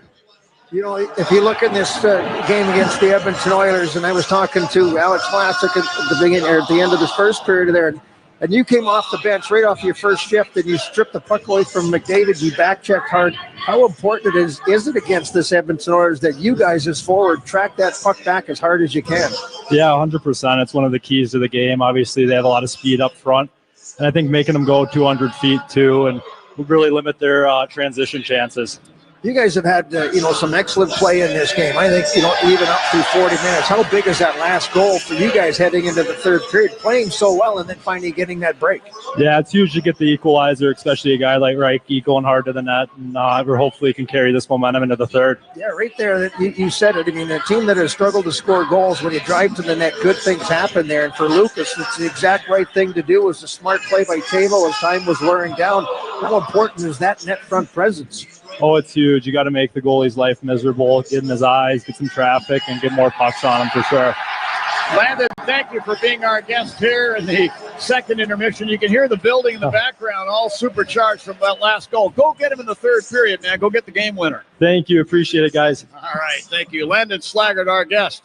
You know, if you look in this game against the Edmonton Oilers, and I was talking to Alex Vlasic at the beginning, or at the end of this first period there, and you came off the bench right off your first shift, and you stripped the puck away from McDavid. You back-checked hard. How important is it against this Edmonton Oilers that you guys, as forward, track that puck back as hard as you can? Yeah, 100%. It's one of the keys to the game. Obviously, they have a lot of speed up front. And I think making them go 200 feet, too, and would really limit their transition chances. You guys have had, some excellent play in this game. I think, even up through 40 minutes. How big is that last goal for you guys heading into the third period, playing so well and then finally getting that break? Yeah, it's huge to get the equalizer, especially a guy like Reich going hard to the net. And we're hopefully can carry this momentum into the third. Yeah, right there. You said it. I mean, a team that has struggled to score goals, when you drive to the net, good things happen there. And for Lucas, it's the exact right thing to do. It was a smart play by Table as time was wearing down. How important is that net front presence? Oh, it's huge. You got to make the goalie's life miserable, get in his eyes, get some traffic, and get more pucks on him for sure. Landon, thank you for being our guest here in the second intermission. You can hear the building in the background, all supercharged from that last goal. Go get him in the third period, man. Go get the game winner. Thank you. Appreciate it, guys. All right. Thank you. Landon Slaggert, our guest.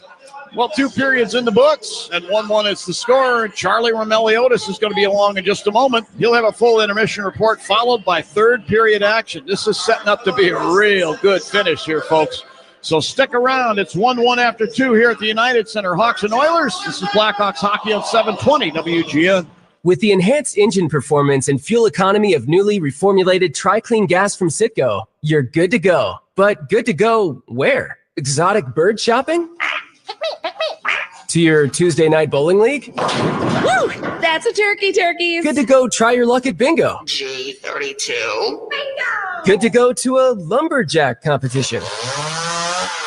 Well, 2 periods in the books, and 1-1 is the score. Charlie Romeliotis is going to be along in just a moment. He'll have a full intermission report followed by third period action. This is setting up to be a real good finish here, folks. So stick around. It's 1-1 after 2 here at the United Center. Hawks and Oilers. This is Blackhawks Hockey on 720 WGN. With the enhanced engine performance and fuel economy of newly reformulated TriClean gas from Citgo, you're good to go. But good to go where? Exotic bird shopping? To your Tuesday night bowling league? Woo! That's a turkeys. Good to go try your luck at bingo. G32. Bingo! Good to go to a lumberjack competition.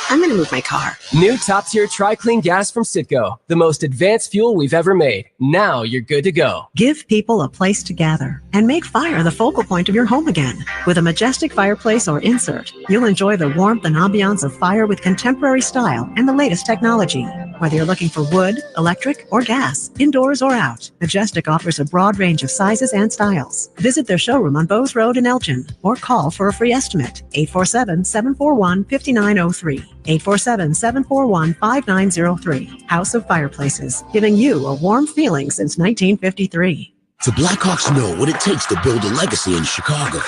I'm going to move my car. New top-tier Tri-Clean gas from Citgo. The most advanced fuel we've ever made. Now you're good to go. Give people a place to gather and make fire the focal point of your home again. With a majestic fireplace or insert, you'll enjoy the warmth and ambiance of fire with contemporary style and the latest technology. Whether you're looking for wood, electric, or gas, indoors or out, Majestic offers a broad range of sizes and styles. Visit their showroom on Bowes Road in Elgin or call for a free estimate. 847-741-5903. 847-741-5903. House of Fireplaces, giving you a warm feeling since 1953. The Blackhawks know what it takes to build a legacy in Chicago.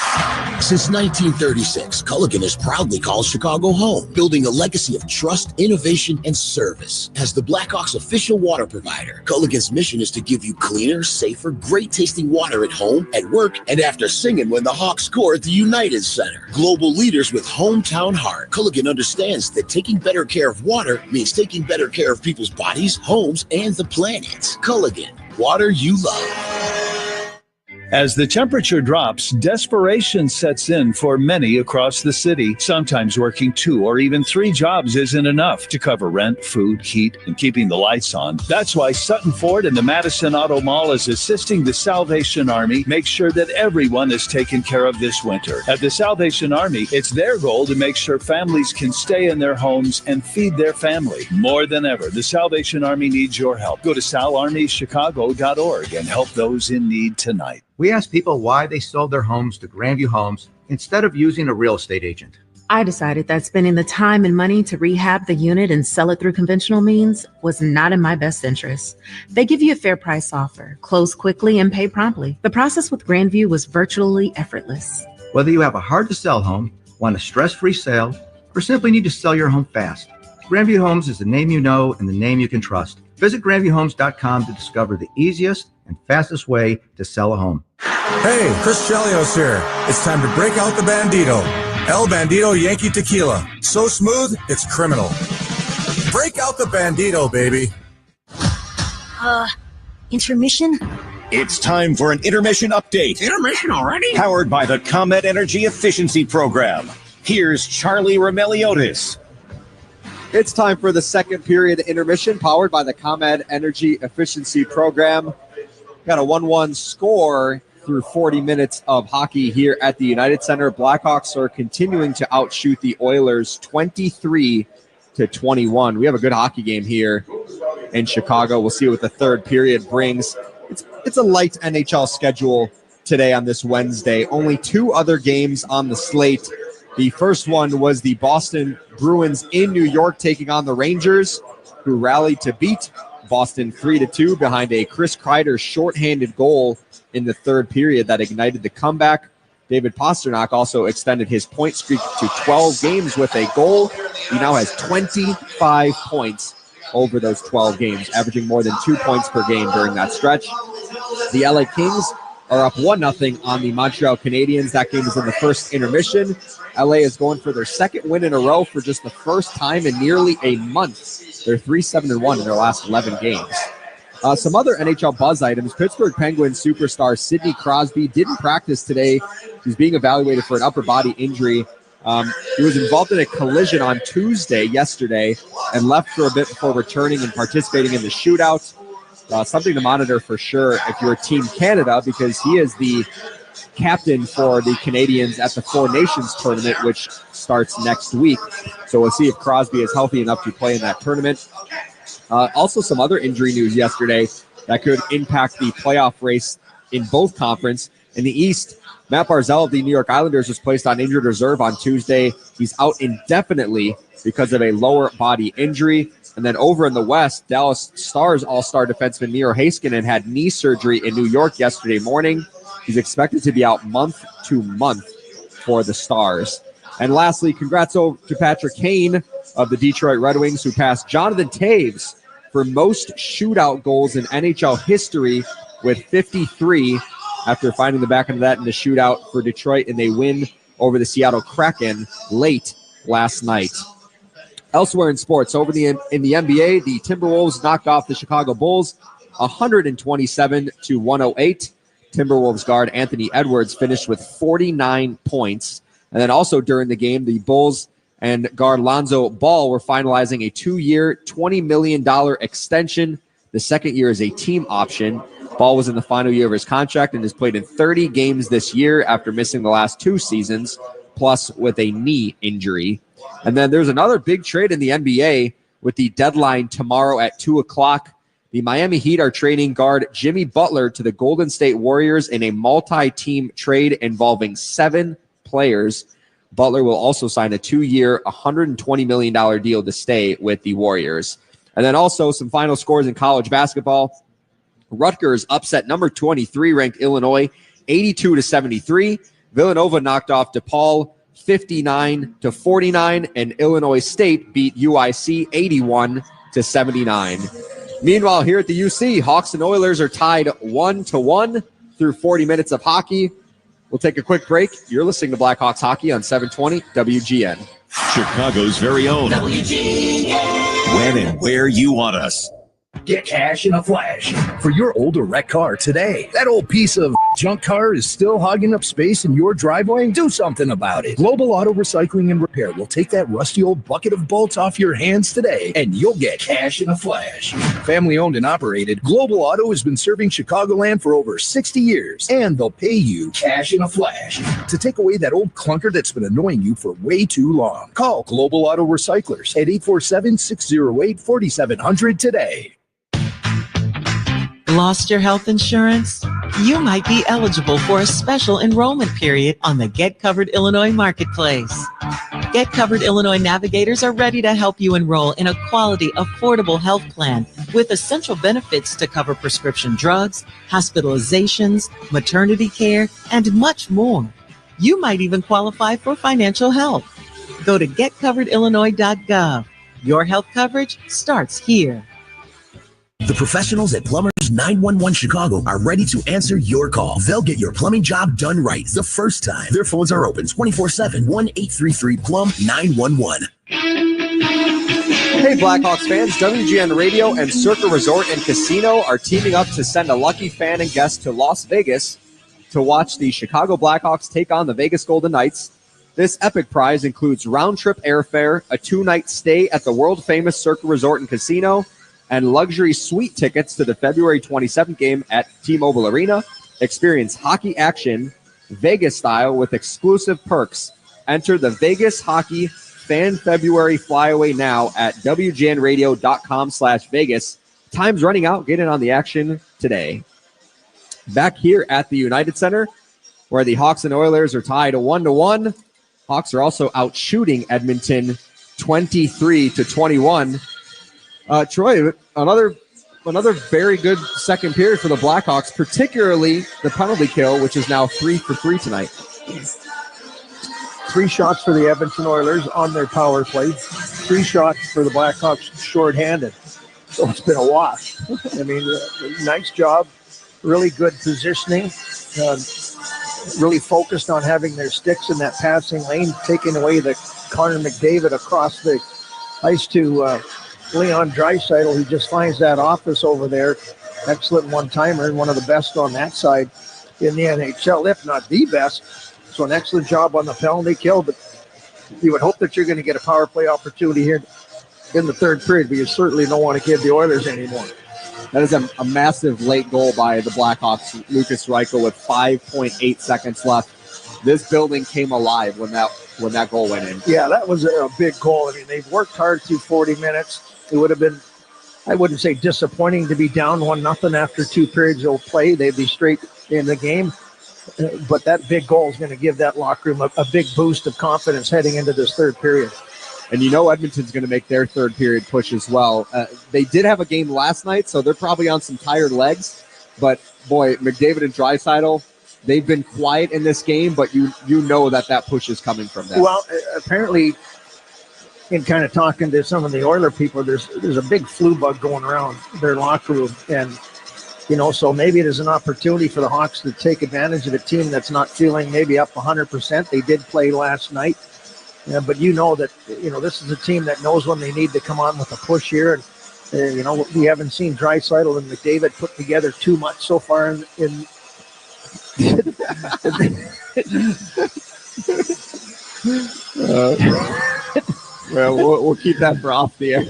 Since 1936, Culligan has proudly called Chicago home, building a legacy of trust, innovation, and service. As the Blackhawks' official water provider, Culligan's mission is to give you cleaner, safer, great-tasting water at home, at work, and after singing when the Hawks score at the United Center. Global leaders with hometown heart, Culligan understands that taking better care of water means taking better care of people's bodies, homes, and the planet. Culligan, water you love. As the temperature drops, desperation sets in for many across the city. Sometimes working 2 or even 3 jobs isn't enough to cover rent, food, heat, and keeping the lights on. That's why Sutton Ford and the Madison Auto Mall is assisting the Salvation Army make sure that everyone is taken care of this winter. At the Salvation Army, it's their goal to make sure families can stay in their homes and feed their family. More than ever, the Salvation Army needs your help. Go to salarmychicago.org and help those in need tonight. We asked people why they sold their homes to Grandview Homes instead of using a real estate agent. I decided that spending the time and money to rehab the unit and sell it through conventional means was not in my best interest. They give you a fair price offer, close quickly, and pay promptly. The process with Grandview was virtually effortless. Whether you have a hard-to-sell home, want a stress-free sale, or simply need to sell your home fast, Grandview Homes is the name you know and the name you can trust. Visit GrandviewHomes.com to discover the easiest and fastest way to sell a home. Hey, Chris Chelios here. It's time to break out the Bandito. El Bandito Yankee Tequila. So smooth, it's criminal. Break out the Bandito, baby. Intermission? It's time for an intermission update. Intermission already? Powered by the ComEd Energy Efficiency Program. Here's Charlie Remeliotis. It's time for the second period intermission, powered by the ComEd Energy Efficiency Program. Got a 1-1 score through 40 minutes of hockey here at the United Center. Blackhawks are continuing to outshoot the Oilers 23-21. We have a good hockey game here in Chicago. We'll see what the third period brings. It's a light NHL schedule today on this Wednesday. Only 2 other games on the slate. The first one was the Boston Bruins in New York taking on the Rangers, who rallied to beat Boston 3-2 behind a Chris Kreider shorthanded goal in the third period that ignited the comeback. David Pastrnak also extended his point streak to 12 games with a goal. He now has 25 points over those 12 games, averaging more than 2 points per game during that stretch. The LA Kings are up 1-0 on the Montreal Canadiens. That game is in the first intermission. LA is going for their second win in a row for just the first time in nearly a month. They're 3-7-1 in their last 11 games. Some other NHL buzz items. Pittsburgh Penguins superstar Sidney Crosby didn't practice today. He's being evaluated for an upper body injury. He was involved in a collision on yesterday, and left for a bit before returning and participating in the shootout. Something to monitor for sure if you're Team Canada, because he is the captain for the Canadians at the Four Nations tournament, which starts next week. So we'll see if Crosby is healthy enough to play in that tournament. Also, some other injury news yesterday that could impact the playoff race in both conference. In the East, Matt Barzal of the New York Islanders was placed on injured reserve on Tuesday. He's out indefinitely because of a lower body injury. And then over in the West, Dallas Stars all-star defenseman Miro Heiskanen had knee surgery in New York yesterday morning. He's expected to be out month to month for the Stars. And lastly, congrats to Patrick Kane of the Detroit Red Wings, who passed Jonathan Toews for most shootout goals in NHL history with 53 after finding the back end of that in the shootout for Detroit, and they win over the Seattle Kraken late last night. Elsewhere in sports, in the NBA, the Timberwolves knocked off the Chicago Bulls 127-108. Timberwolves guard Anthony Edwards finished with 49 points. And then also during the game, the Bulls and guard Lonzo Ball were finalizing a 2-year, $20 million extension. The second year is a team option. Ball was in the final year of his contract and has played in 30 games this year after missing the last 2 seasons, plus with a knee injury. And then there's another big trade in the NBA with the deadline tomorrow at 2 o'clock. The Miami Heat are trading guard Jimmy Butler to the Golden State Warriors in a multi-team trade involving 7 players. Butler will also sign a 2-year, $120 million deal to stay with the Warriors. And then also some final scores in college basketball. Rutgers upset number 23 ranked Illinois 82-73. Villanova knocked off DePaul 59-49, and Illinois State beat UIC 81-79. Meanwhile, here at the UC, Hawks and Oilers are tied 1-1 through 40 minutes of hockey. We'll take a quick break. You're listening to Blackhawks Hockey on 720 WGN. Chicago's very own. WGN. When and where you want us. Get cash in a flash for your old or wrecked car today. That old piece of junk car is still hogging up space in your driveway? Do something about it. Global Auto Recycling and Repair will take that rusty old bucket of bolts off your hands today, and you'll get cash in a flash. Family owned and operated, Global Auto has been serving Chicagoland for over 60 years, and they'll pay you cash in a flash to take away that old clunker that's been annoying you for way too long. Call Global Auto Recyclers at 847-608-4700 today. Lost your health insurance? You might be eligible for a special enrollment period on the Get Covered Illinois Marketplace. Get Covered Illinois navigators are ready to help you enroll in a quality, affordable health plan with essential benefits to cover prescription drugs, hospitalizations, maternity care, and much more. You might even qualify for financial help. Go to getcoveredillinois.gov. Your health coverage starts here. The professionals at Plumbers 911 Chicago are ready to answer your call. They'll get your plumbing job done right the first time. Their phones are open 24/7, 1-833-PLUM-911. Hey, Blackhawks fans, WGN Radio and Circa Resort and Casino are teaming up to send a lucky fan and guest to Las Vegas to watch the Chicago Blackhawks take on the Vegas Golden Knights. This epic prize includes round-trip airfare, a 2-night stay at the world-famous Circa Resort and Casino, and luxury suite tickets to the February 27th game at T-Mobile Arena. Experience hockey action Vegas style with exclusive perks. Enter the Vegas Hockey Fan February Flyaway now at WGNradio.com/Vegas. Time's running out. Get in on the action today. Back here at the United Center, where the Hawks and Oilers are tied 1-1. Hawks are also out shooting Edmonton 23-21. Troy, another very good second period for the Blackhawks, particularly the penalty kill, which is now 3 for 3 tonight. 3 shots for the Edmonton Oilers on their power play. 3 shots for the Blackhawks shorthanded. So it's been a wash. I mean, nice job. Really good positioning. Really focused on having their sticks in that passing lane, taking away the Connor McDavid across the ice to Leon Draisaitl, who just finds that office over there. Excellent one-timer and one of the best on that side in the NHL, if not the best. So an excellent job on the penalty kill, but you would hope that you're going to get a power play opportunity here in the third period, but you certainly don't want to give the Oilers any more. That is a massive late goal by the Blackhawks. Lucas Reichel with 5.8 seconds left. This building came alive when that goal went in. Yeah, that was a big goal. I mean, they've worked hard through 40 minutes. It would have been, I wouldn't say disappointing to be down 1-0 after 2 periods of play. They'd be straight in the game. But that big goal is going to give that locker room a big boost of confidence heading into this third period. And you know Edmonton's going to make their third period push as well. They did have a game last night, so they're probably on some tired legs. But, boy, McDavid and Draisaitl, they've been quiet in this game, but you know that push is coming from them. Well, apparently, in kind of talking to some of the Oiler people, there's a big flu bug going around their locker room. And, so maybe it is an opportunity for the Hawks to take advantage of a team that's not feeling maybe up 100%. They did play last night. But you know that, this is a team that knows when they need to come on with a push here. And, we haven't seen Draisaitl and McDavid put together too much so far in well, we'll keep that for off the air.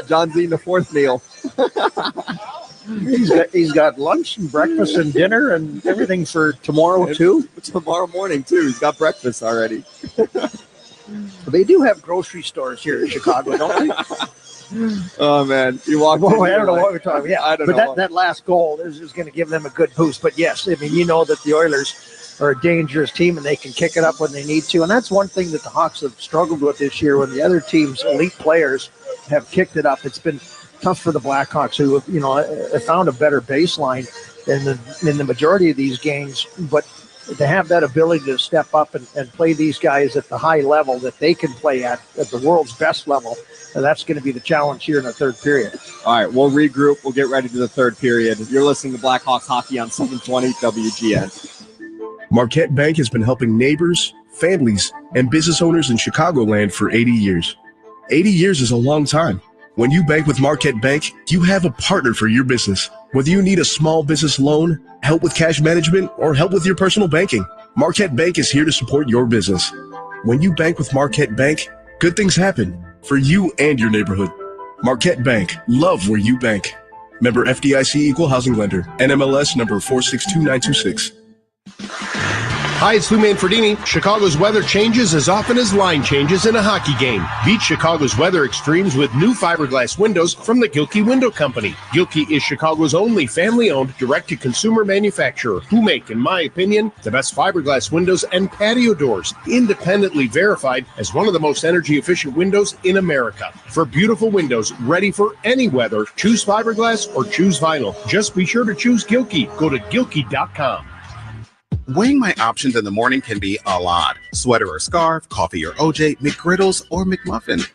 John's eating the fourth meal. He's got lunch and breakfast and dinner and everything for tomorrow too. Tomorrow morning too. He's got breakfast already. They do have grocery stores here in Chicago, don't they? Oh man, you walk. I don't know what we're talking about. Yeah, I don't know. But that last goal is going to give them a good boost. But yes, I mean, that the Oilers are a dangerous team and they can kick it up when they need to. And that's one thing that the Hawks have struggled with this year. When the other team's elite players have kicked it up, it's been tough for the Blackhawks, who have found a better baseline in the majority of these games. But to have that ability to step up and play these guys at the high level that they can play at the world's best level, that's going to be the challenge here in the third period. All right, we'll regroup. We'll get ready for the third period. You're listening to Blackhawks Hockey on 720 WGN. Marquette Bank has been helping neighbors, families, and business owners in Chicagoland for 80 years. 80 years is a long time. When you bank with Marquette Bank, you have a partner for your business. Whether you need a small business loan, help with cash management, or help with your personal banking, Marquette Bank is here to support your business. When you bank with Marquette Bank, good things happen for you and your neighborhood. Marquette Bank, love where you bank. Member FDIC Equal Housing Lender, NMLS number 462926. Hi, it's Lou Manfredini. Chicago's weather changes as often as line changes in a hockey game. Beat Chicago's weather extremes with new fiberglass windows from the Gilkey Window Company. Gilkey is Chicago's only family-owned, direct-to-consumer manufacturer who make, in my opinion, the best fiberglass windows and patio doors, independently verified as one of the most energy-efficient windows in America. For beautiful windows ready for any weather, choose fiberglass or choose vinyl. Just be sure to choose Gilkey. Go to Gilkey.com. Weighing my options in the morning can be a lot. Sweater or scarf, coffee or OJ, McGriddles or McMuffin.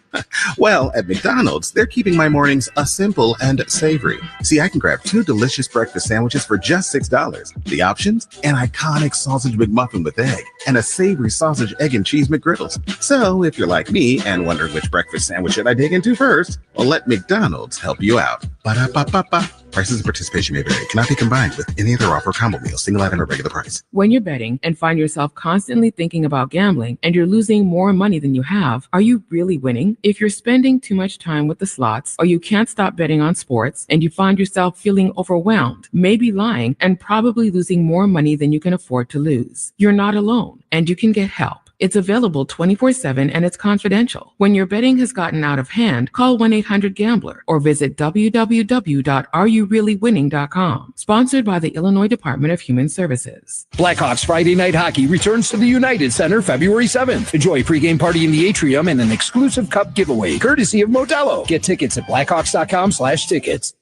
Well, at McDonald's, they're keeping my mornings simple and savory. See, I can grab 2 delicious breakfast sandwiches for just $6. The options? An iconic sausage McMuffin with egg and a savory sausage, egg, and cheese McGriddles. So if you're like me and wondering which breakfast sandwich should I dig into first, well, let McDonald's help you out. Ba-da-ba-ba-ba. Prices and participation may vary. Cannot be combined with any other offer or combo meal, single item or regular price. When you're betting and find yourself constantly thinking about gambling and you're losing more money than you have, are you really winning? If you're spending too much time with the slots or you can't stop betting on sports and you find yourself feeling overwhelmed, maybe lying, and probably losing more money than you can afford to lose, you're not alone and you can get help. It's available 24/7 and it's confidential. When your betting has gotten out of hand, call 1-800-GAMBLER or visit www.areyoureallywinning.com. Sponsored by the Illinois Department of Human Services. Blackhawks Friday Night Hockey returns to the United Center February 7th. Enjoy a pregame party in the atrium and an exclusive cup giveaway, courtesy of Modelo. Get tickets at blackhawks.com/tickets.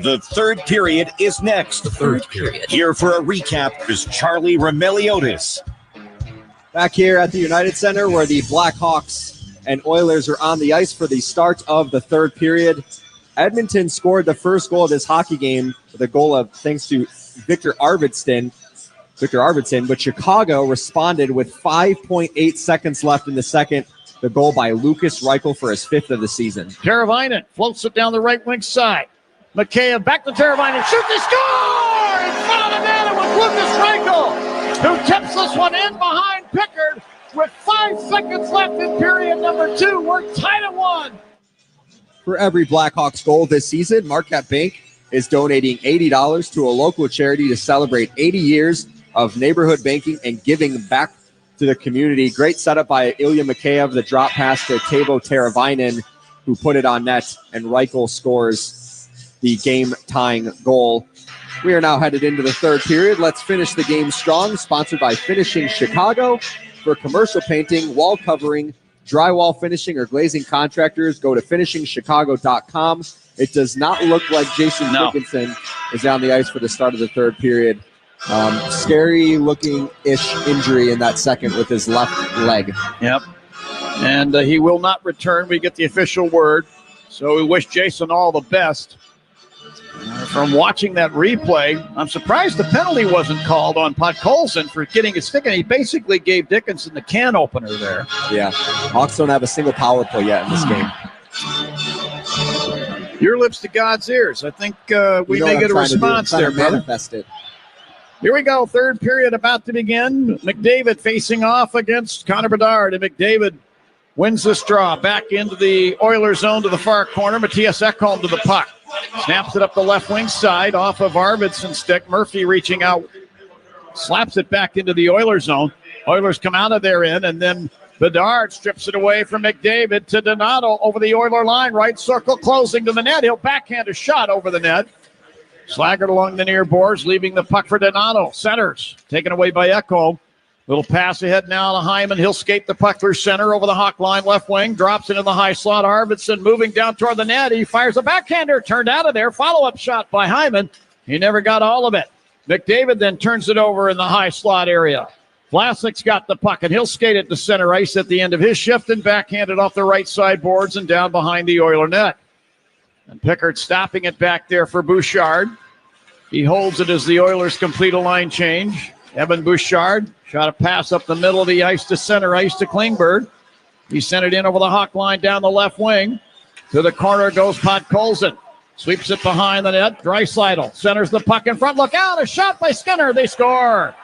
The third period is next. The third period. Here for a recap is Charlie Remeliotis. Back here at the United Center where the Blackhawks and Oilers are on the ice for the start of the third period. Edmonton scored the first goal of this hockey game with a goal of thanks to Victor Arvidsson, but Chicago responded with 5.8 seconds left in the second. The goal by Lukas Reichel for his 5th of the season. Teravainen floats it down the right wing side. Mikheyev back to Teravainen. Shoot, they score! In front of the net, it was Lukas Reichel who tips this one in behind Pickard with 5 seconds left in period number 2. We're tied at 1. For every Blackhawks goal this season, Marquette Bank is donating $80 to a local charity to celebrate 80 years of neighborhood banking and giving back to the community. Great setup by Ilya Mikheyev, the drop pass to Teuvo Teravainen, who put it on net, and Reichel scores the game-tying goal. We are now headed into the third period. Let's finish the game strong. Sponsored by Finishing Chicago. For commercial painting, wall covering, drywall finishing, or glazing contractors, go to finishingchicago.com. It does not look like Jason Dickinson is on the ice for the start of the third period. Scary looking-ish injury in that second with his left leg. Yep. And he will not return. We get the official word. So we wish Jason all the best. from watching that replay, I'm surprised the penalty wasn't called on Podkolzin for getting his stick, and he basically gave Dickinson the can opener there. Yeah, Hawks don't have a single power play yet in this game. Your lips to God's ears. I think we may get a response there, brother. Manifest it. Here we go. Third period about to begin. McDavid facing off against Connor Bedard, and McDavid wins this draw. Back into the Oilers zone to the far corner. Matthias Ekholm to the puck. Snaps it up the left wing side off of Arvidsson's stick. Murphy reaching out. Slaps it back into the Oilers zone. Oilers come out of their end, and then Bedard strips it away from McDavid to Donato over the Oiler line. Right circle closing to the net. He'll backhand a shot over the net. Slaggered along the near boards, leaving the puck for Donato. Centers, taken away by Ekholm. Little pass ahead now to Hyman. He'll skate the puck through center over the Hawk line, left wing. Drops it in the high slot. Arvidsson moving down toward the net. He fires a backhander, turned out of there. Follow-up shot by Hyman. He never got all of it. McDavid then turns it over in the high slot area. Vlasic's got the puck, and he'll skate it to center ice at the end of his shift and backhand it off the right side boards and down behind the Oiler net. And Pickard stopping it back there for Bouchard. He holds it as the Oilers complete a line change. Evan Bouchard shot a pass up the middle of the ice to center ice to Klingberg. He sent it in over the Hawk line down the left wing. To the corner goes Podkolzin. Sweeps it behind the net. Draisaitl centers the puck in front. Look out, a shot by Skinner. They score.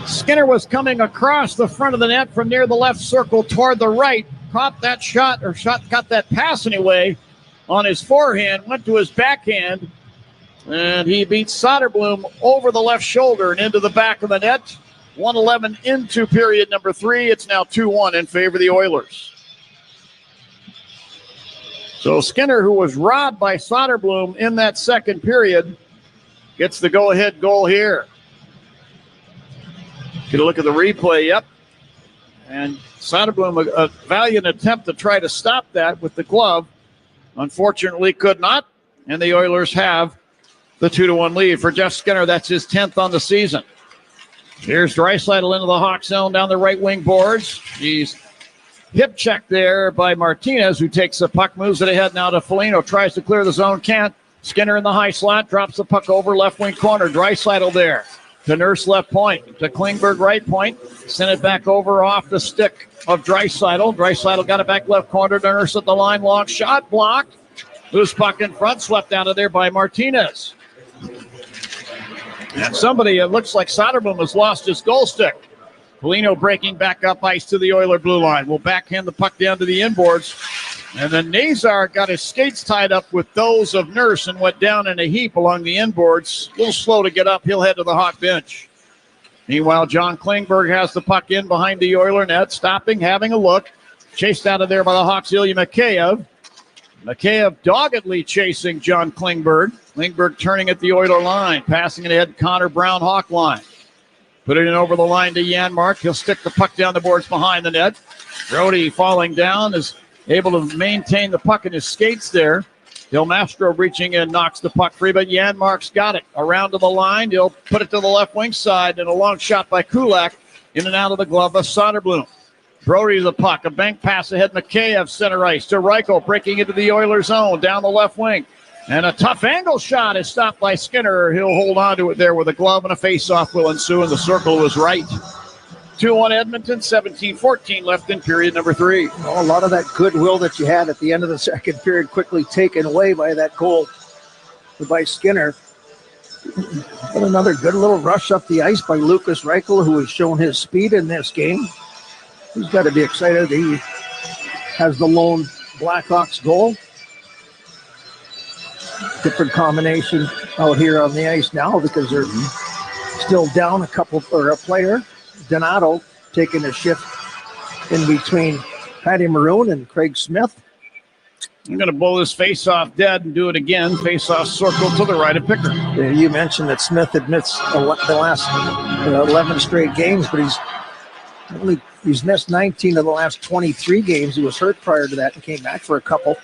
Skinner was coming across the front of the net from near the left circle toward the right. Caught that got that pass anyway on his forehand, went to his backhand, and he beat Soderblom over the left shoulder and into the back of the net. 1:11 into period number 3. It's now 2-1 in favor of the Oilers. So Skinner, who was robbed by Soderblom in that second period, gets the go-ahead goal here. Get a look at the replay. Yep. And Soderblom, a valiant attempt to try to stop that with the glove. Unfortunately, could not. And the Oilers have the 2-1 lead. For Jeff Skinner, that's his 10th on the season. Here's Draisaitl into the Hawk zone down the right wing boards. He's hip checked there by Martinez, who takes the puck, moves it ahead now to Foligno. Tries to clear the zone, can't. Skinner in the high slot, drops the puck over left wing corner. Draisaitl there. To Nurse left point, to Klingberg right point. Sent it back over off the stick of Draisaitl. Draisaitl got it back left corner to Nurse at the line. Long shot, blocked. Loose puck in front, swept out of there by Martinez. And somebody, it looks like Soderblom has lost his goal stick. Foligno breaking back up ice to the Oiler blue line. Will backhand the puck down to the inboards. And then Nazar got his skates tied up with those of Nurse and went down in a heap along the inboards. A little slow to get up. He'll head to the Hawk bench. Meanwhile, John Klingberg has the puck in behind the Oiler net, stopping, having a look. Chased out of there by the Hawks, Ilya Mikheyev. Mikheyev doggedly chasing John Klingberg. Klingberg turning at the Oiler line, passing it ahead Connor Brown, Hawk line. Put it in over the line to Janmark. He'll stick the puck down the boards behind the net. Brody falling down is able to maintain the puck in his skates there. Del Mastro reaching in, knocks the puck free, but Janmark's got it. Around to the line, he'll put it to the left wing side, and a long shot by Kulak in and out of the glove of Soderblom. Brody to the puck, a bank pass ahead, Mikheyev center ice to Reichel, breaking into the Oilers zone, down the left wing. And a tough angle shot is stopped by Skinner. He'll hold on to it there with a glove, and a face-off will ensue, and the circle was right. 2-1 Edmonton, 17-14 left in period number 3. Well, a lot of that goodwill that you had at the end of the second period quickly taken away by that goal by Skinner. But another good little rush up the ice by Lucas Reichel, who has shown his speed in this game. He's got to be excited. He has the lone Blackhawks goal. Different combination out here on the ice now because they're still down a player. Donato taking a shift in between Patty Maroon and Craig Smith. I'm going to blow this face-off dead and do it again. Face-off circle to the right of Pickard. You mentioned that Smith had missed the last 11 straight games, but he's missed 19 of the last 23 games. He was hurt prior to that and came back for a couple.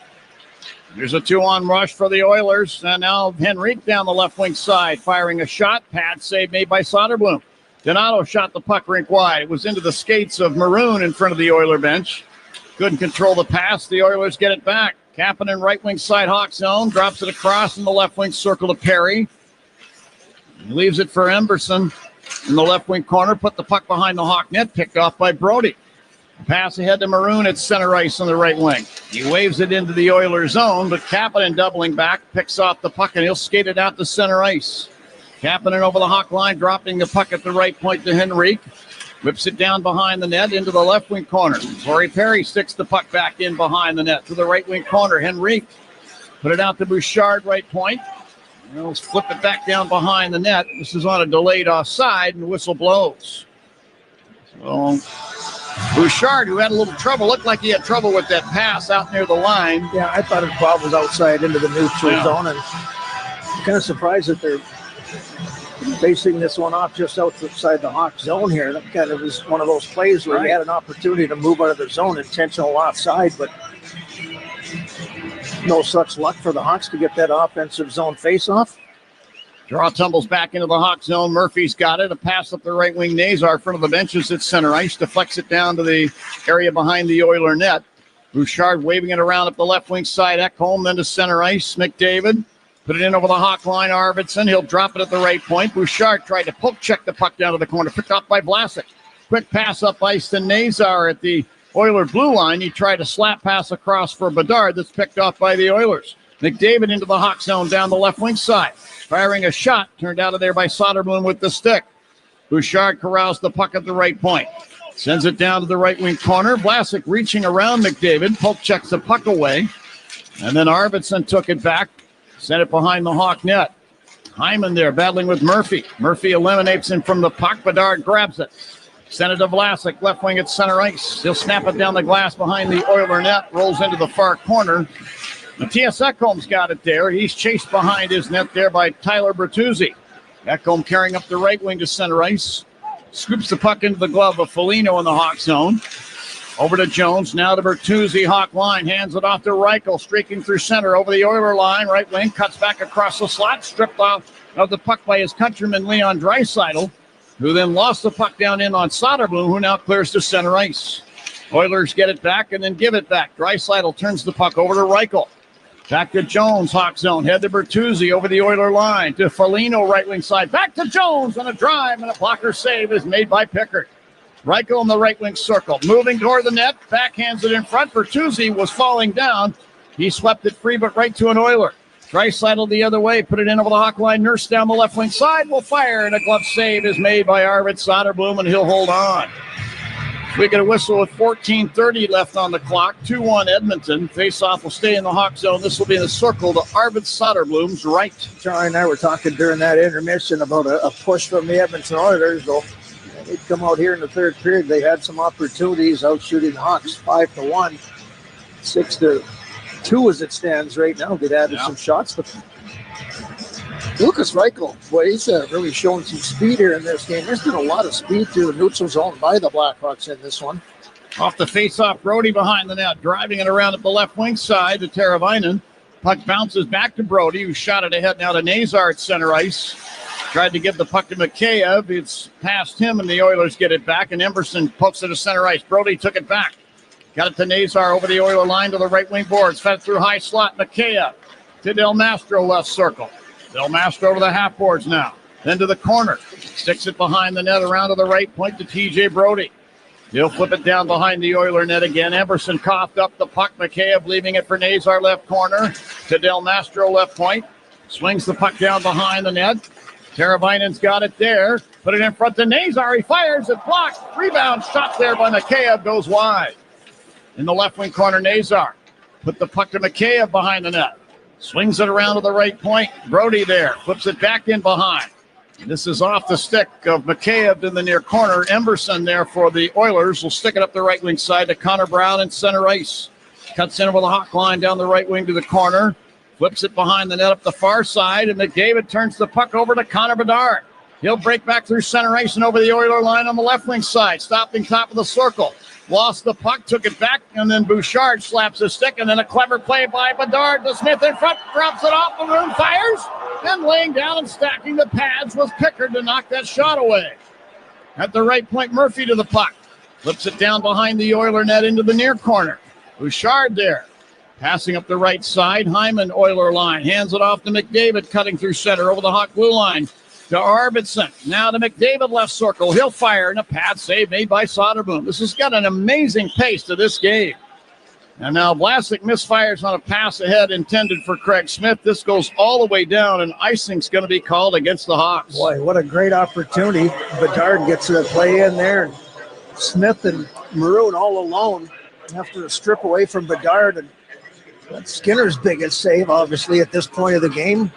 There's a 2-on rush for the Oilers. And now Henrique down the left wing side, firing a shot. Pad save made by Soderblom. Donato shot the puck rink wide. It was into the skates of Maroon in front of the Oiler bench. Couldn't control the pass. The Oilers get it back. Kapanen right wing side Hawk zone. Drops it across in the left wing circle to Perry. He leaves it for Emberson in the left wing corner. Put the puck behind the Hawk net. Picked off by Brody. Pass ahead to Maroon at center ice on the right wing. He waves it into the Oilers zone, but Kapanen doubling back. Picks off the puck, and he'll skate it out to center ice. Kapanen over the Hawk line, dropping the puck at the right point to Henrique. Whips it down behind the net into the left wing corner. Corey Perry sticks the puck back in behind the net to the right wing corner. Henrique put it out to Bouchard, right point. He'll flip it back down behind the net. This is on a delayed offside, and the whistle blows. So Bouchard, who had a little trouble, looked like he had trouble with that pass out near the line. Yeah, I thought his ball was outside into the neutral zone, and I'm kind of surprised that they're basing this one off just outside the Hawk zone here. That kind of is one of those plays where he had an opportunity to move out of the zone, intentional offside, but no such luck for the Hawks to get that offensive zone face-off. Draw tumbles back into the Hawk zone. Murphy's got it. A pass up the right wing. Nazar, front of the benches at center ice. Deflects it down to the area behind the Oiler net. Bouchard waving it around up the left wing side. Ekholm then to center ice. McDavid put it in over the Hawk line. Arvidsson. He'll drop it at the right point. Bouchard tried to poke check the puck down to the corner. Picked up by Vlasic. Quick pass up ice to Nazar at the Oiler blue line. He tried a slap pass across for Bedard. That's picked off by the Oilers. McDavid into the Hawk zone down the left wing side. Firing a shot, turned out of there by Soderblom with the stick. Bouchard corrals the puck at the right point. Sends it down to the right wing corner. Vlasic reaching around McDavid. Poke checks the puck away. And then Arvidsson took it back. Sent it behind the Hawk net. Hyman there battling with Murphy. Murphy eliminates him from the puck. Bedard grabs it. Sent it to Vlasic. Left wing at center ice. He'll snap it down the glass behind the Oiler net. Rolls into the far corner. Matthias Ekholm's got it there. He's chased behind his net there by Tyler Bertuzzi. Ekholm carrying up the right wing to center ice. Scoops the puck into the glove of Foligno in the Hawk zone. Over to Jones, now to Bertuzzi, Hawk line. Hands it off to Reichel, streaking through center over the Oiler line. Right wing, cuts back across the slot. Stripped off of the puck by his countryman Leon Draisaitl, who then lost the puck down in on Soderblom, who now clears to center ice. Oilers get it back and then give it back. Draisaitl turns the puck over to Reichel. Back to Jones, Hawk zone. Head to Bertuzzi over the Oiler line. To Foligno, right wing side. Back to Jones on a drive, and a blocker save is made by Pickard. Reichel in the right wing circle. Moving toward the net. Backhands it in front. Bertuzzi was falling down. He swept it free, but right to an Oiler. Draisaitl the other way. Put it in over the Hawk line. Nurse down the left wing side. Will fire, and a glove save is made by Arvid Soderblom, and he'll hold on. We get a whistle with 14:30 left on the clock. 2-1 Edmonton. Face-off will stay in the Hawk zone. This will be in the circle to Arvid Soderblom's right. Charlie and I were talking during that intermission about a push from the Edmonton Oilers. Though they'd come out here in the third period. They had some opportunities out shooting the Hawks 5-1, 6-2 as it stands right now. They'd added some shots, but Lucas Reichel, boy, he's really shown some speed here in this game. There's been a lot of speed through the neutral zone by the Blackhawks in this one. Off the face-off, Brody behind the net, driving it around at the left wing side to Teravainen. Puck bounces back to Brody, who shot it ahead now to Nazar at center ice. Tried to give the puck to Mikheyev. It's past him, and the Oilers get it back, and Emberson pokes it to center ice. Brody took it back. Got it to Nazar over the Oiler line to the right wing boards. Fed through high slot, Mikheyev to Del Mastro left circle. Del Mastro over the half boards now. Then to the corner. Sticks it behind the net around to the right point to TJ Brody. He'll flip it down behind the Oiler net again. Emberson coughed up the puck. Mikheyev leaving it for Nazar left corner to Del Mastro left point. Swings the puck down behind the net. Teravainen's got it there. Put it in front to Nazar. He fires it. Blocked. Rebound shot there by Mikheyev. Goes wide. In the left wing corner, Nazar. Put the puck to Mikheyev behind the net. Swings it around to the right point. Brody there. Flips it back in behind. This is off the stick of Mikheyev in the near corner. Emberson there for the Oilers will stick it up the right wing side to Connor Brown in center ice. Cuts in over the Hawk line down the right wing to the corner. Flips it behind the net up the far side. And McDavid turns the puck over to Connor Bedard. He'll break back through center ice and over the Oiler line on the left wing side. Stopping top of the circle. Lost the puck, took it back, and then Bouchard slaps his stick, and then a clever play by Bedard to Smith in front, drops it off the room, fires, then laying down and stacking the pads was Pickard to knock that shot away. At the right point, Murphy to the puck. Flips it down behind the Oiler net into the near corner. Bouchard there. Passing up the right side, Hyman, Oiler line. Hands it off to McDavid, cutting through center over the Hawk blue line to Arvidsson. Now to McDavid, left circle. He'll fire, and a pad save made by Soderblom. This has got an amazing pace to this game. And now Vlasic misfires on a pass ahead intended for Craig Smith. This goes all the way down, and icing's going to be called against the Hawks. Boy, what a great opportunity. Bedard gets a play in there, and Smith and Maroon all alone after a strip away from Bedard. And that's Skinner's biggest save, obviously, at this point of the game,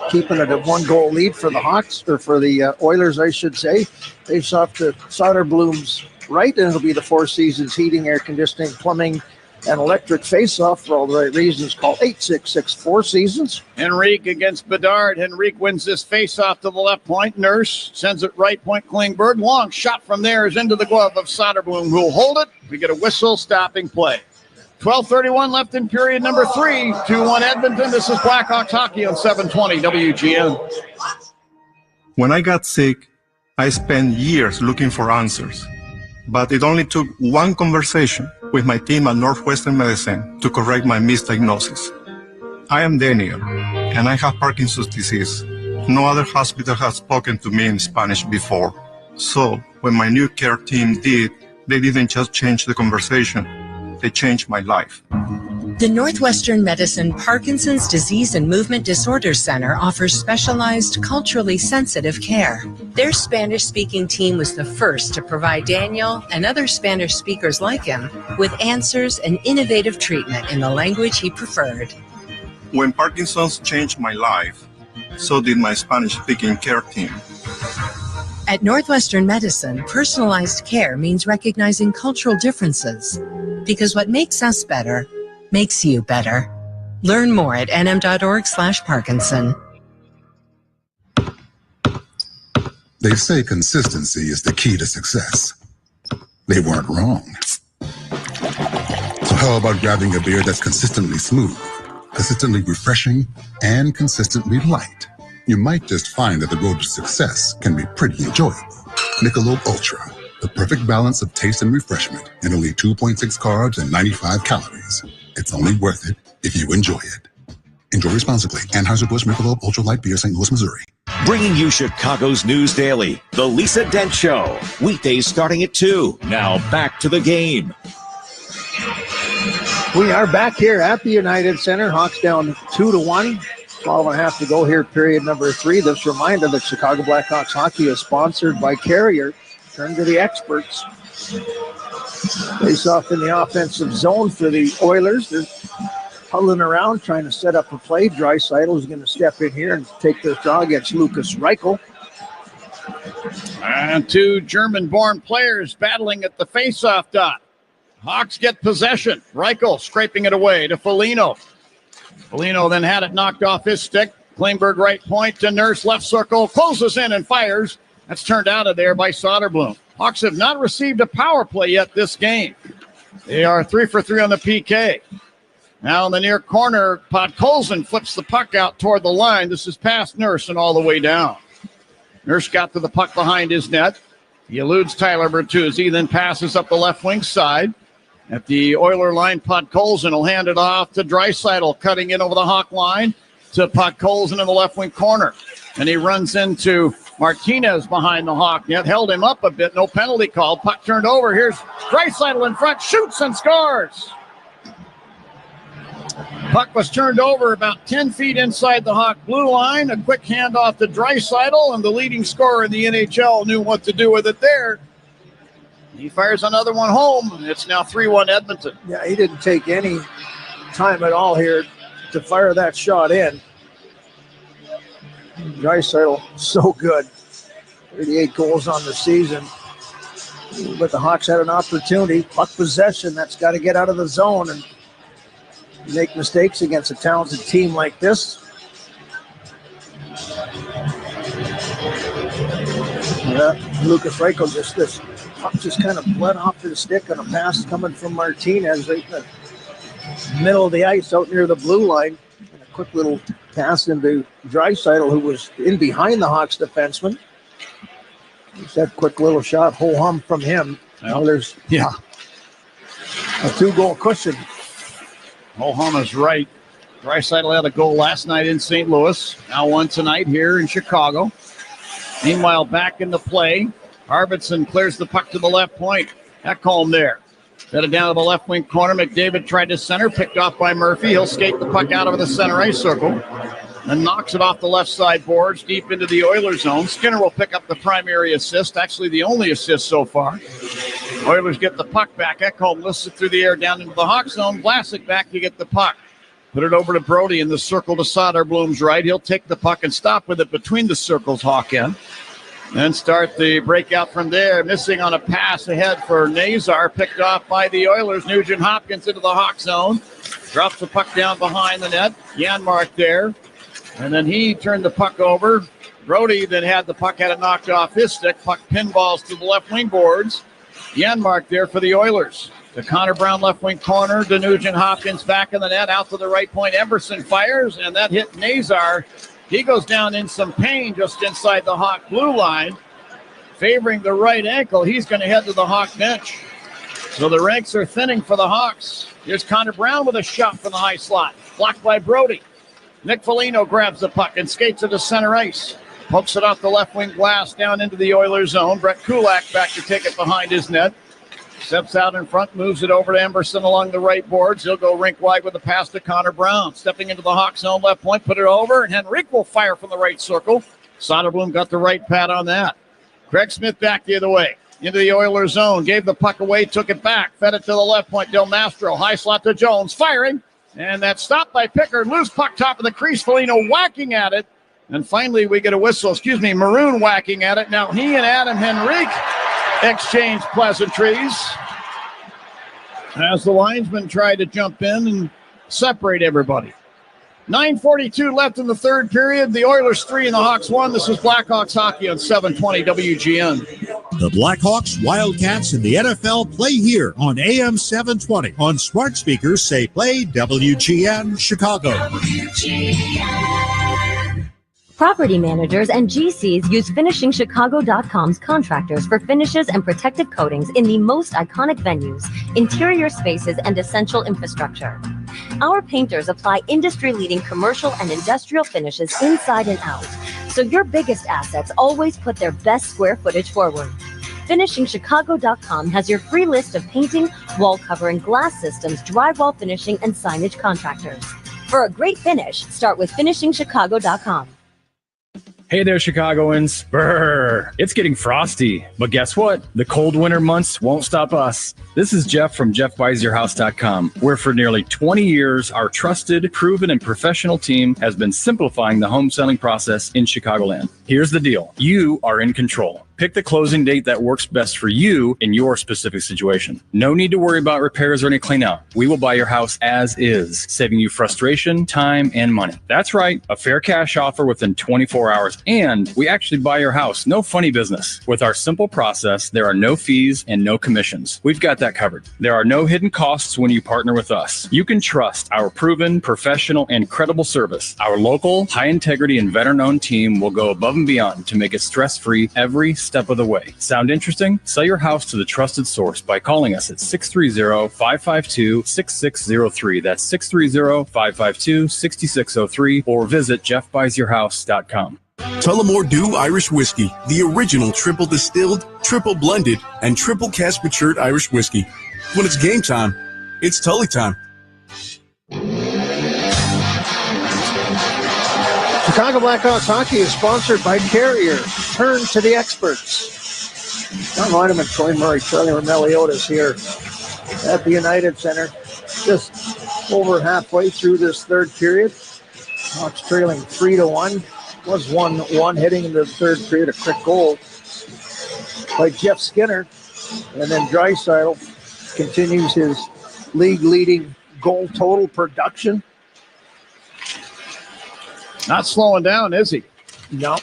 keeping it a 1-goal lead for the Hawks, or for the Oilers, I should say. Face off to Soderblom's right, and it'll be the Four Seasons Heating, Air Conditioning, Plumbing, and Electric face-off for all the right reasons. Call 866-4 Seasons. Henrique against Bedard. Henrique wins this face-off to the left point. Nurse sends it right point Klingberg. Long shot from there is into the glove of Soderblom, who will hold it. We get a whistle stopping play. 12:31 left in period number 3. 2-1 Edmonton. This is Blackhawks hockey on 720 WGN. When I got sick, I spent years looking for answers. But it only took one conversation with my team at Northwestern Medicine to correct my misdiagnosis. I am Daniel, and I have Parkinson's disease. No other hospital has spoken to me in Spanish before. So, when my new care team did, they didn't just change the conversation, they changed my life. The Northwestern Medicine Parkinson's Disease and Movement Disorders Center offers specialized, culturally sensitive care. Their Spanish-speaking team was the first to provide Daniel and other Spanish speakers like him with answers and innovative treatment in the language he preferred. When Parkinson's changed my life, so did my Spanish-speaking care team. At Northwestern Medicine, personalized care means recognizing cultural differences, because what makes us better makes you better. Learn more at nm.org/Parkinson. They say consistency is the key to success. They weren't wrong. So how about grabbing a beer that's consistently smooth, consistently refreshing, and consistently light? You might just find that the road to success can be pretty enjoyable. Michelob Ultra, the perfect balance of taste and refreshment, and only 2.6 carbs and 95 calories. It's only worth it if you enjoy it. Enjoy responsibly. Anheuser-Busch Michelob Ultra Light Beer, St. Louis, Missouri. Bringing you Chicago's news daily, The Lisa Dent Show. Weekdays starting at 2. Now back to the game. We are back here at the United Center. Hawks down 2-1. 12.5 to go here, period number 3. This reminder that Chicago Blackhawks hockey is sponsored by Carrier. Turn to the experts. Face off in the offensive zone for the Oilers. They're huddling around, trying to set up a play. Draisaitl is going to step in here and take this draw against Lukas Reichel. And two German-born players battling at the face-off dot. Hawks get possession. Reichel scraping it away to Foligno. Foligno then had it knocked off his stick. Klingberg right point to Nurse left circle. Closes in and fires. That's turned out of there by Soderblom. Hawks have not received a power play yet this game. They are 3 for 3 on the PK. Now in the near corner, Podkolzin flips the puck out toward the line. This is past Nurse and all the way down. Nurse got to the puck behind his net. He eludes Tyler Bertuzzi, then passes up the left wing side. At the Oiler line, Podkolzin will hand it off to Draisaitl, cutting in over the Hawk line to Podkolzin in the left wing corner. And he runs into Martinez behind the Hawk net, held him up a bit, no penalty called. Puck turned over. Here's Draisaitl in front, shoots and scores. Puck was turned over about 10 feet inside the Hawk blue line. A quick handoff to Draisaitl, and the leading scorer in the NHL knew what to do with it there. He fires another one home, and it's now 3-1 Edmonton. Yeah, he didn't take any time at all here to fire that shot in. Draisaitl, so good. 38 goals on the season. But the Hawks had an opportunity. Puck possession, that's got to get out of the zone. And you make mistakes against a talented team like this. Lukas Reichel just kind of bled off his stick on a pass coming from Martinez right in the middle of the ice out near the blue line. And a quick little pass into Draisaitl, who was in behind the Hawks defenseman. Just that quick little shot, whole hum from him. Now there's a 2-goal cushion Mohana's right. Draisaitl had a goal last night in St. Louis. Now one tonight here in Chicago. Meanwhile, back into play. Arvidsson clears the puck to the left point. Ekholm there. Set it down to the left wing corner. McDavid tried to center, picked off by Murphy. He'll skate the puck out of the center ice circle and knocks it off the left side boards deep into the Oilers zone. Skinner will pick up the primary assist, actually the only assist so far. Oilers get the puck back. Ekholm lifts it through the air down into the Hawk zone. Vlasic back to get the puck. Put it over to Brody in the circle to Soderblom's right. He'll take the puck and stop with it between the circles, Hawk end. Then start the breakout from there. Missing on a pass ahead for Nazar. Picked off by the Oilers. Nugent Hopkins into the Hawk zone. Drops the puck down behind the net. Janmark there. And then he turned the puck over. Brody then had the puck, had it knocked off his stick. Puck pinballs to the left wing boards. Janmark there for the Oilers. To Connor Brown, left wing corner. To Nugent Hopkins back in the net. Out to the right point. Emberson fires, and that hit Nazar. He goes down in some pain just inside the Hawk blue line, favoring the right ankle. He's going to head to the Hawk bench. So the ranks are thinning for the Hawks. Here's Connor Brown with a shot from the high slot. Blocked by Brody. Nick Foligno grabs the puck and skates it to center ice. Pokes it off the left wing glass down into the Oilers zone. Brett Kulak back to take it behind his net. Steps out in front, moves it over to Emberson along the right boards. He'll go rink wide with a pass to Connor Brown. Stepping into the Hawk zone, left point, put it over, and Henrique will fire from the right circle. Soderblom got the right pat on that. Craig Smith back the other way. Into the Oilers zone, gave the puck away, took it back, fed it to the left point. Del Mastro, high slot to Jones, firing. And that's stopped by Pickard. Loose puck top of the crease. Foligno whacking at it. And finally we get a whistle. Maroon whacking at it. Now he and Adam Henrique exchange pleasantries as the linesman tried to jump in and separate everybody. 9:42 left in the third period. The Oilers 3 and the Hawks 1. This is Blackhawks hockey on 720 WGN. The Blackhawks, Wildcats, and the NFL play here on AM 720. On smart speakers, say play WGN Chicago. Property managers and GCs use FinishingChicago.com's contractors for finishes and protective coatings in the most iconic venues, interior spaces, and essential infrastructure. Our painters apply industry-leading commercial and industrial finishes inside and out, so your biggest assets always put their best square footage forward. FinishingChicago.com has your free list of painting, wall covering, glass systems, drywall finishing, and signage contractors. For a great finish, start with FinishingChicago.com. Hey there, Chicagoans. Brr, it's getting frosty. But guess what? The cold winter months won't stop us. This is Jeff from JeffBuysYourHouse.com, where for nearly 20 years, our trusted, proven, and professional team has been simplifying the home selling process in Chicagoland. Here's the deal. You are in control. Pick the closing date that works best for you in your specific situation. No need to worry about repairs or any clean out. We will buy your house as is, saving you frustration, time, and money. That's right, a fair cash offer within 24 hours. And we actually buy your house. No funny business. With our simple process, there are no fees and no commissions. We've got that covered. There are no hidden costs when you partner with us. You can trust our proven, professional, and credible service. Our local, high integrity, and veteran-owned team will go above and beyond to make it stress-free every step of the way. Sound interesting? Sell your house to the trusted source by calling us at 630-552-6603. That's 630-552-6603, or visit jeffbuysyourhouse.com. Tullamore Dew Irish Whiskey, the original triple distilled, triple blended, and triple cask matured Irish whiskey. When it's game time, it's Tully time. Chicago Blackhawks hockey is sponsored by Carrier. Turn to the experts. John Weideman, Troy Murray, Charlie Romeliotis here at the United Center. Just over halfway through this third period. Hawks trailing 3-1. Was 1-1 heading into the third period. A quick goal by Jeff Skinner. And then Draisaitl continues his league-leading goal total production. Not slowing down, is he? No.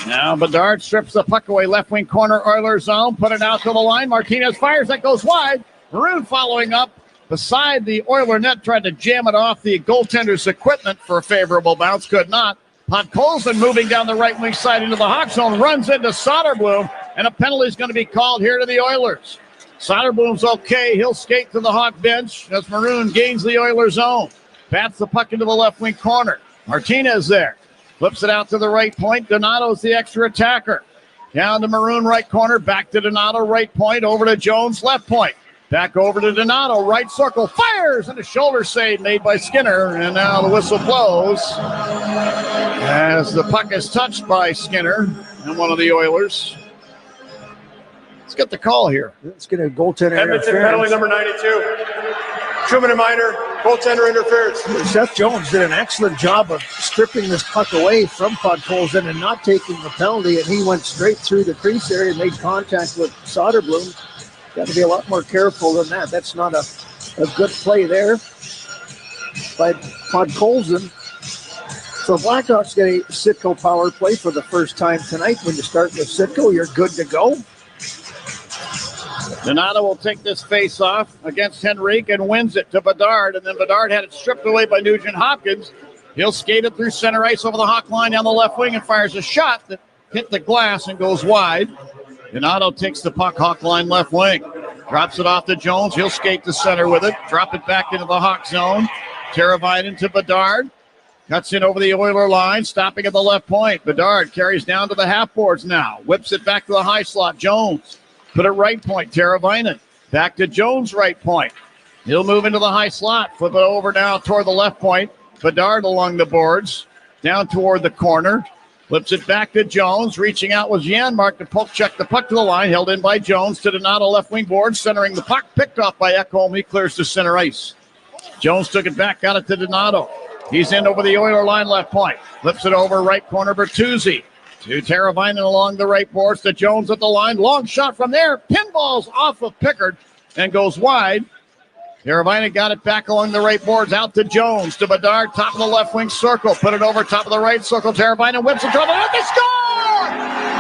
Now Bedard strips the puck away, left wing corner, Oilers zone, put it out to the line. Martinez fires, that goes wide. Maroon following up beside the Oiler net, tried to jam it off the goaltender's equipment for a favorable bounce, could not. Podkolzin moving down the right wing side into the Hawk zone, runs into Soderblom, and a penalty is going to be called here to the Oilers. Soderblom's okay. He'll skate to the Hawk bench as Maroon gains the Oilers zone. Bats the puck into the left wing corner. Martinez there. Flips it out to the right point. Donato's the extra attacker. Down to Maroon right corner. Back to Donato right point. Over to Jones left point. Back over to Donato right circle. Fires and a shoulder save made by Skinner. And now the whistle blows as the puck is touched by Skinner and one of the Oilers. Let's get the call here. Let's get a goaltender Edmonton interference. penalty number 92. Truman and Minor, goaltender interference. Seth Jones did an excellent job of stripping this puck away from Podkolzin and not taking the penalty, and he went straight through the crease area and made contact with Soderblom. Got to be a lot more careful than that. That's not a good play there by Podkolzin. So Blackhawks get a Sitko power play for the first time tonight. When you start with Sitko, you're good to go. Donato will take this face off against Henrique and wins it to Bedard. And then Bedard had it stripped away by Nugent Hopkins. He'll skate it through center ice over the Hawk line down the left wing and fires a shot that hit the glass and goes wide. Donato takes the puck Hawk line left wing. Drops it off to Jones. He'll skate to center with it. Drop it back into the Hawk zone. Teravainen to Bedard. Cuts in over the Oiler line, stopping at the left point. Bedard carries down to the half boards now. Whips it back to the high slot. Jones. Put it right point, Teravainen. Back to Jones' right point. He'll move into the high slot. Flip it over now toward the left point. Bedard along the boards. Down toward the corner. Flips it back to Jones. Reaching out was Janmark to poke check the puck to the line. Held in by Jones to Donato left wing board. Centering the puck. Picked off by Ekholm. He clears to center ice. Jones took it back. Got it to Donato. He's in over the Oiler line left point. Flips it over right corner Bertuzzi. To Teravainen along the right boards to Jones at the line. Long shot from there. Pinballs off of Pickard and goes wide. Teravainen got it back along the right boards. Out to Jones. To Bedard. Top of the left wing circle. Put it over top of the right circle. Teravainen whips it. Trouble at the score!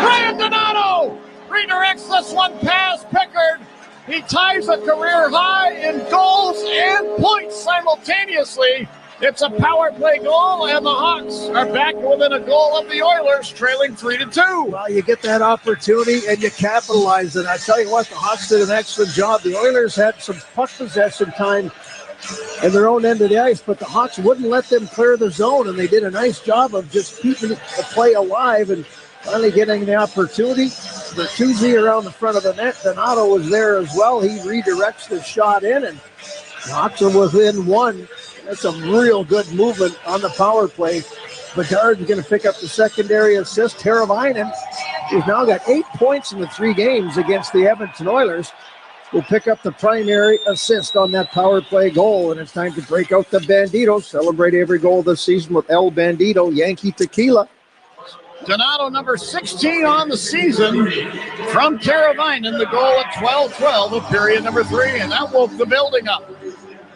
Ryan Donato redirects this one past Pickard. He ties a career high in goals and points simultaneously. It's a power play goal, and the Hawks are back within a goal of the Oilers, trailing 3-2. Well, you get that opportunity, and you capitalize it. I tell you what, the Hawks did an excellent job. The Oilers had some puck possession time in their own end of the ice, but the Hawks wouldn't let them clear the zone, and they did a nice job of just keeping the play alive and finally getting the opportunity. Bertuzzi around the front of the net. Donato was there as well. He redirects the shot in, and the Hawks are within one. That's some real good movement on the power play. Bedard's going to pick up the secondary assist. Teravainen, who's now got 8 points in the 3 games against the Edmonton Oilers, will pick up the primary assist on that power play goal. And it's time to break out the Banditos. Celebrate every goal this season with El Bandito Yankee Tequila. Donato, number 16 on the season from Teravainen. The goal at 12-12 of period number 3. And that woke the building up.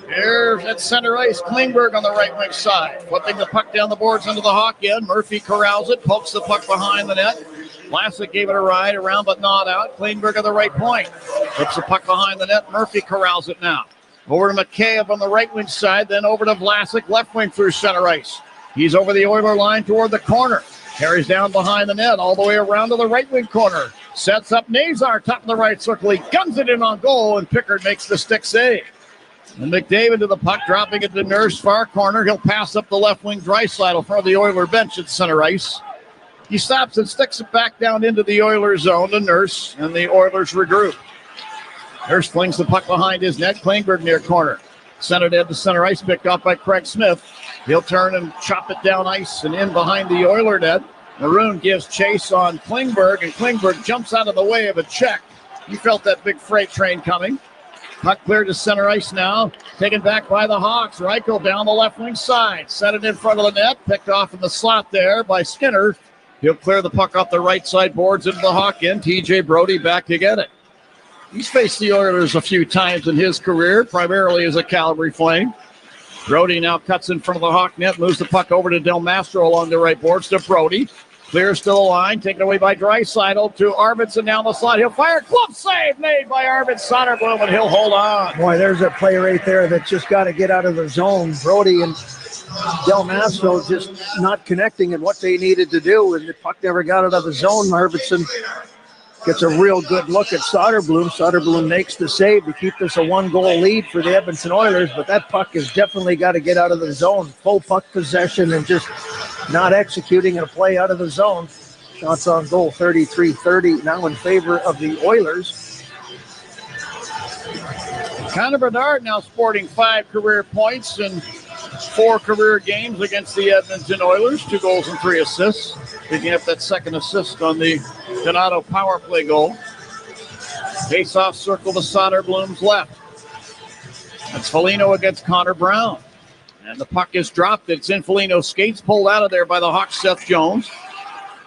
Here at center ice, Klingberg on the right wing side. Flipping the puck down the boards into the Hawk end. Murphy corrals it, pokes the puck behind the net. Vlasic gave it a ride around but not out. Klingberg on the right point. Flips the puck behind the net. Murphy corrals it now. Over to McCabe on the right wing side, then over to Vlasic, left wing through center ice. He's over the Oiler line toward the corner. Carries down behind the net all the way around to the right wing corner. Sets up Nazar, top of the right circle. He guns it in on goal, and Pickard makes the stick save. And McDavid to the puck, dropping it to Nurse, far corner. He'll pass up the left wing Draisaitl in front of the Oiler bench at center ice. He stops and sticks it back down into the Oiler zone to Nurse, and the Oilers regroup. Nurse flings the puck behind his net. Klingberg near corner. Centered into center ice, picked up by Craig Smith. He'll turn and chop it down ice and in behind the Oiler net. Maroon gives chase on Klingberg, and Klingberg jumps out of the way of a check. He felt that big freight train coming. Puck cleared to center ice now. Taken back by the Hawks. Reichel down the left wing side. Set it in front of the net. Picked off in the slot there by Skinner. He'll clear the puck off the right side boards into the Hawk end. TJ Brody back to get it. He's faced the Oilers a few times in his career, primarily as a Calgary Flame. Brody now cuts in front of the Hawk net. Moves the puck over to Del Mastro along the right boards to Brody. Clears to the line, taken away by Draisaitl to Arvidsson down the slot. He'll fire, glove save made by Arvid Soderblom, and he'll hold on. Boy, there's a play right there that just got to get out of the zone. Brody and Del Mastro just not connecting in what they needed to do, and the puck never got out of the zone. Arvidsson Gets a real good look at Soderblom. Soderblom makes the save to keep this a 1-goal lead for the Edmonton Oilers, but that puck has definitely got to get out of the zone. Full puck possession and just not executing a play out of the zone. Shots on goal, 33-30, now in favor of the Oilers. Connor Bedard now sporting 5 career points in 4 career games against the Edmonton Oilers. 2 goals and 3 assists. Picking up that second assist on the Donato power play goal. Face-off circle to Soderblom's left. That's Foligno against Connor Brown. And the puck is dropped. It's in Foligno's skates, pulled out of there by the Hawks, Seth Jones.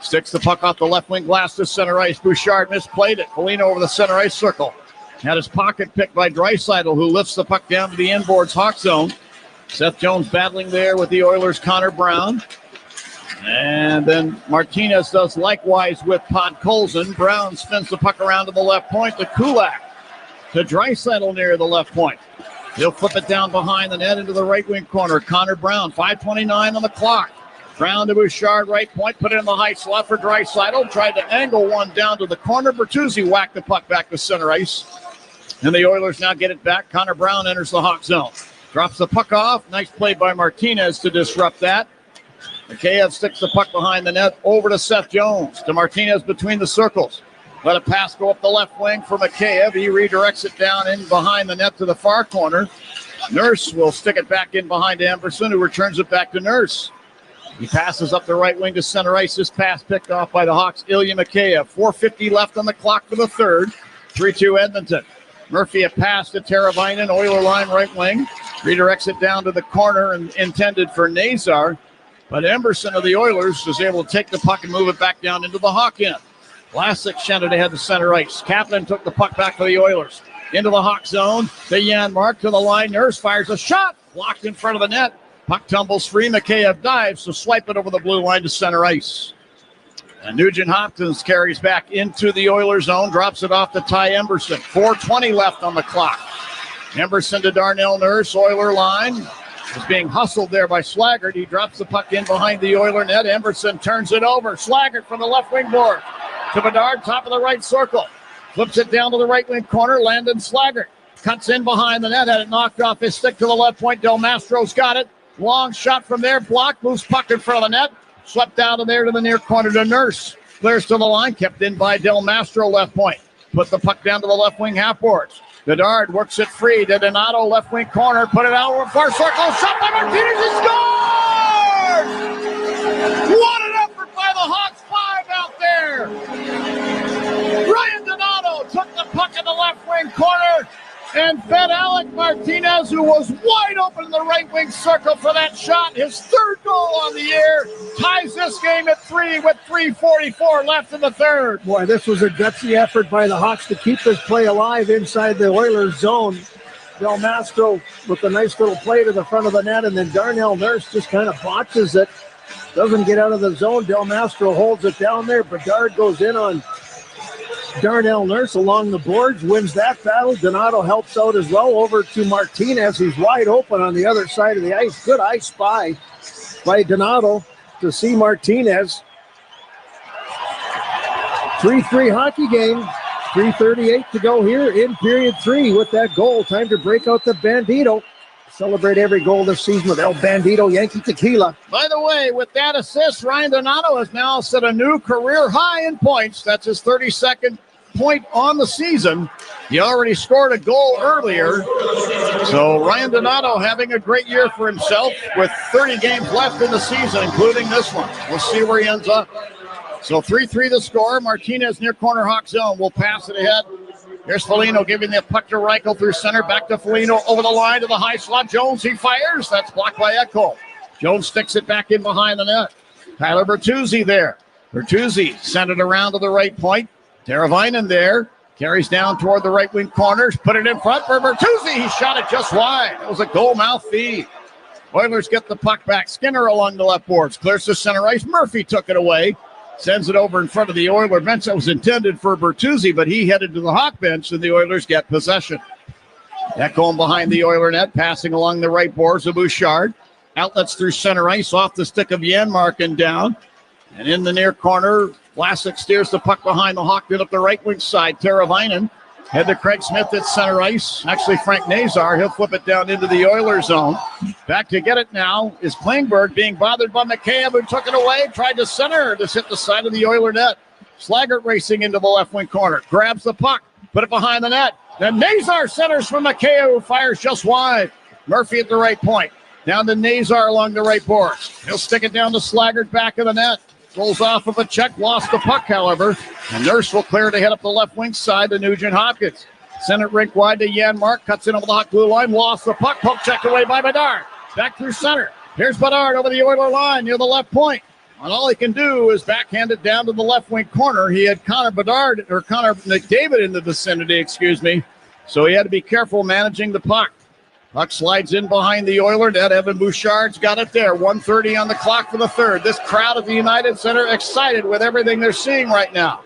Sticks the puck off the left wing glass to center ice. Bouchard misplayed it. Foligno over the center ice circle. Had his pocket picked by Draisaitl, who lifts the puck down to the inboards Hawk zone. Seth Jones battling there with the Oilers' Connor Brown. And then Martinez does likewise with Podkolzin. Brown spins the puck around to the left point to Kulak. To Draisaitl near the left point. He'll flip it down behind the net into the right wing corner. Connor Brown, 5:29 on the clock. Brown to Bouchard, right point, put it in the high slot for Draisaitl. Tried to angle one down to the corner. Bertuzzi whacked the puck back to center ice. And the Oilers now get it back. Connor Brown enters the Hawk zone. Drops the puck off. Nice play by Martinez to disrupt that. Mikheyev sticks the puck behind the net over to Seth Jones. To Martinez between the circles. Let a pass go up the left wing for Mikheyev. He redirects it down in behind the net to the far corner. Nurse will stick it back in behind Amberson, who returns it back to Nurse. He passes up the right wing to center ice. This pass picked off by the Hawks, Ilya Mikheyev. 4:50 left on the clock for the third. 3-2 Edmonton. Murphy a pass to Teravainen, Oiler line right wing. Redirects it down to the corner and intended for Nazar. But Emberson of the Oilers is able to take the puck and move it back down into the Hawk end. Vlasic sent it ahead to center ice. Kaplan took the puck back for the Oilers. Into the Hawk zone. To Janmark to the line. Nurse fires a shot. Blocked in front of the net. Puck tumbles free. Mikheyev dives to swipe it over the blue line to center ice. And Nugent Hopkins carries back into the Oilers zone. Drops it off to Ty Emberson. 4:20 left on the clock. Emberson to Darnell Nurse. Oiler line. Is being hustled there by Slaggert. He drops the puck in behind the Oiler net. Emberson turns it over. Slaggert from the left wing board. To Bedard, top of the right circle. Flips it down to the right wing corner. Landon Slaggert cuts in behind the net. Had it knocked off his stick to the left point. Del Mastro's got it. Long shot from there. Blocked. Moves puck in front of the net. Swept out of there to the near corner to Nurse. Clears to the line. Kept in by Del Mastro left point. Put the puck down to the left wing half boards. Bedard works it free to Donato, left wing corner. Put it out over far circle. Shot by Martinez. He scores! What an effort by the Hawks 5 out there. Ryan Donato took the puck in the left wing corner and fed Alec Martinez, who was wide open in the right wing circle for that shot. His 3rd goal on the year ties this game at 3 with 3:44 left in the third. Boy, this was a gutsy effort by the Hawks to keep this play alive inside the Oilers zone. Del Mastro with a nice little play to the front of the net, and then Darnell Nurse just kind of botches it. Doesn't get out of the zone. Del Mastro holds it down there. Bedard goes in on Darnell Nurse along the boards, wins that battle. Donato helps out as well over to Martinez, who's wide open on the other side of the ice. Good ice spy by Donato to see Martinez. 3-3 hockey game. 3:38 to go here in period 3 with that goal. Time to break out the Bandito. Celebrate every goal this season with El Bandito Yankee Tequila. By the way, with that assist, Ryan Donato has now set a new career high in points. That's his 32nd point on the season. He already scored a goal earlier. So Ryan Donato having a great year for himself with 30 games left in the season, including this one. We'll see where he ends up. So 3-3 the score. Martinez near corner Hawk zone. We'll pass it ahead. Here's Foligno giving the puck to Reichel through center. Back to Foligno over the line to the high slot. Jones, he fires. That's blocked by Ekholm. Jones sticks it back in behind the net. Tyler Bertuzzi there. Bertuzzi sent it around to the right point. Teravainen there. Carries down toward the right wing corners. Put it in front for Bertuzzi. He shot it just wide. It was a goal mouth feed. Oilers get the puck back. Skinner along the left boards. Clears to center ice. Murphy took it away. Sends it over in front of the Oiler bench. That was intended for Bertuzzi, but he headed to the Hawk bench, and the Oilers get possession. Ekholm behind the Oiler net, passing along the right boards of Bouchard. Outlets through center ice, off the stick of Janmark and down. And in the near corner Vlasic steers the puck behind the Hawk net up the right wing side. Teravainen head to Craig Smith at center ice. Actually, Frank Nazar. He'll flip it down into the Oilers zone. Back to get it now is Klingberg being bothered by McCabe, who took it away. Tried to center. Just hit the side of the Oiler net. Slaggert racing into the left wing corner. Grabs the puck. Put it behind the net. Then Nazar centers from McCabe, who fires just wide. Murphy at the right point. Down to Nazar along the right boards. He'll stick it down to Slaggert back of the net. Rolls off of a check. Lost the puck, however. And Nurse will clear to head up the left wing side to Nugent Hopkins. Send it rink wide to Janmark. Cuts in over the Hawk blue line. Lost the puck. Poke checked away by Bedard. Back through center. Here's Bedard over the Oiler line near the left point. And all he can do is backhand it down to the left wing corner. He had Connor McDavid in the vicinity, So he had to be careful managing the puck. Puck slides in behind the Oiler net. Evan Bouchard's got it there. 1:30 on the clock for the third. This crowd at the United Center excited with everything they're seeing right now.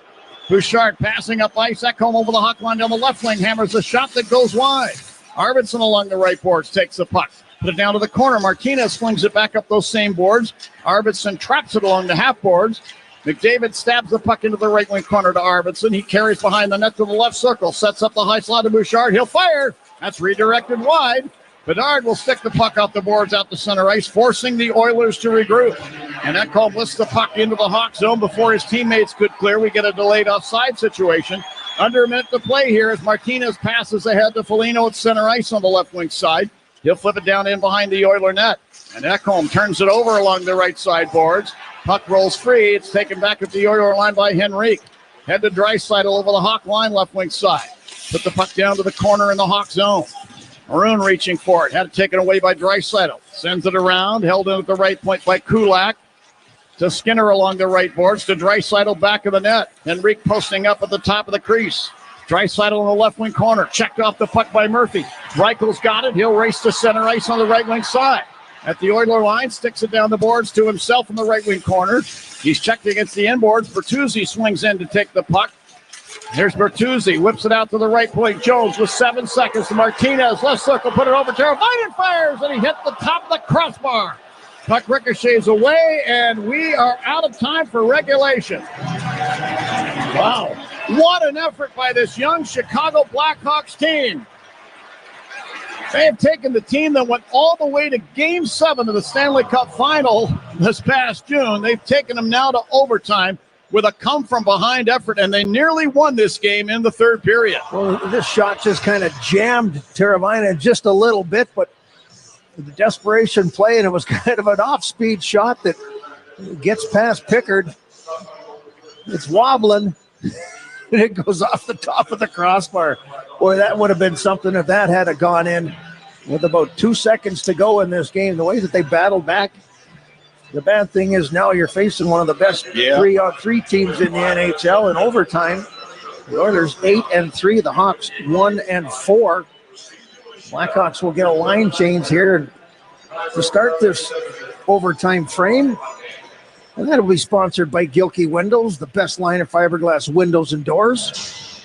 Bouchard passing up ice. Ekholm over the Hawk line down the left wing. Hammers a shot that goes wide. Arvidsson along the right boards takes the puck. Put it down to the corner. Martinez flings it back up those same boards. Arvidsson traps it along the half boards. McDavid stabs the puck into the right wing corner to Arvidsson. He carries behind the net to the left circle. Sets up the high slot to Bouchard. He'll fire. That's redirected wide. Bedard will stick the puck off the boards out to center ice, forcing the Oilers to regroup. And Ekholm lifts the puck into the Hawk zone before his teammates could clear. We get a delayed offside situation. Under a minute to play here as Martinez passes ahead to Foligno at center ice on the left wing side. He'll flip it down in behind the Oiler net. And Ekholm turns it over along the right side boards. Puck rolls free. It's taken back at the Oiler line by Henrique. Head to Draisaitl over the Hawk line left wing side. Put the puck down to the corner in the Hawk zone. Maroon reaching for it. Had it taken away by Draisaitl. Sends it around. Held in at the right point by Kulak. To Skinner along the right boards. To Draisaitl back of the net. Henrique posting up at the top of the crease. Draisaitl in the left wing corner. Checked off the puck by Murphy. Reichel's got it. He'll race to center ice on the right wing side. At the Oiler line, sticks it down the boards to himself in the right wing corner. He's checked against the inboards. Bertuzzi swings in to take the puck. Here's Bertuzzi. Whips it out to the right point. Jones with 7 seconds to Martinez. Left circle. Put it over. Teravainen fires. And he hit the top of the crossbar. Puck ricochets away. And we are out of time for regulation. Wow. What an effort by this young Chicago Blackhawks team. They have taken the team that went all the way to Game 7 of the Stanley Cup Final this past June. They've taken them now to overtime with a come-from-behind effort, and they nearly won this game in the third period. Well, this shot just kind of jammed Teravainen just a little bit, but the desperation play, and it was kind of an off-speed shot that gets past Pickard. It's wobbling. And it goes off the top of the crossbar. Boy, that would have been something if that had gone in with about 2 seconds to go in this game. The way that they battled back. The bad thing is now you're facing one of the best 3-on-3 teams in the NHL in overtime. The Oilers 8-3, the Hawks 1-4. Blackhawks will get a line change here to start this overtime frame. And that'll be sponsored by Gilkey Windows, the best line of fiberglass windows and doors.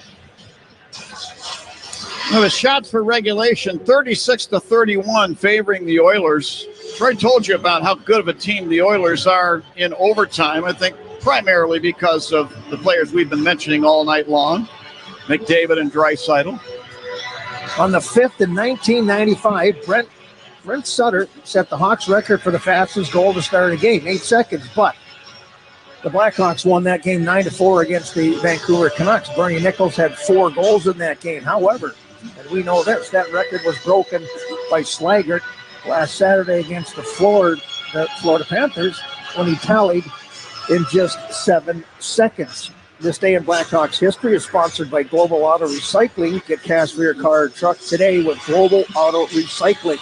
Well, the shots for regulation, 36-31, favoring the Oilers. Troy told you about how good of a team the Oilers are in overtime. I think primarily because of the players we've been mentioning all night long, McDavid and Draisaitl. On the 5th in 1995, Brent Sutter set the Hawks record for the fastest goal to start a game, 8 seconds, but the Blackhawks won that game 9-4 against the Vancouver Canucks. Bernie Nichols had 4 goals in that game. However, and we know this, that record was broken by Slaggert last Saturday against the Florida Panthers when he tallied in just 7 seconds. This day in Blackhawks history is sponsored by Global Auto Recycling. Get cash for your car or truck today with Global Auto Recycling.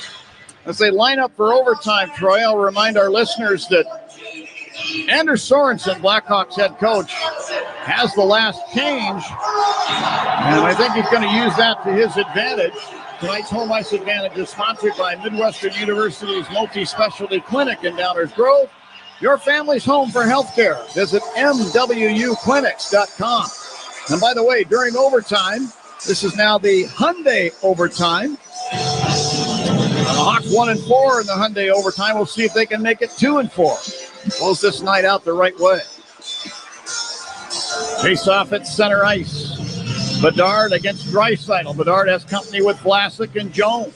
As they line up for overtime, Troy, I'll remind our listeners that Anders Sorensen, Blackhawks head coach, has the last change, and I think he's going to use that to his advantage. Tonight's Home Ice Advantage is sponsored by Midwestern University's multi-specialty clinic in Downers Grove. Your family's home for healthcare. Visit MWUclinics.com. And by the way, during overtime, this is now the Hyundai overtime. The Hawks 1-4 in the Hyundai overtime. We'll see if they can make it 2-4. Close this night out the right way. Face off at center ice. Bedard against Draisaitl. Bedard has company with Vlasic and Jones.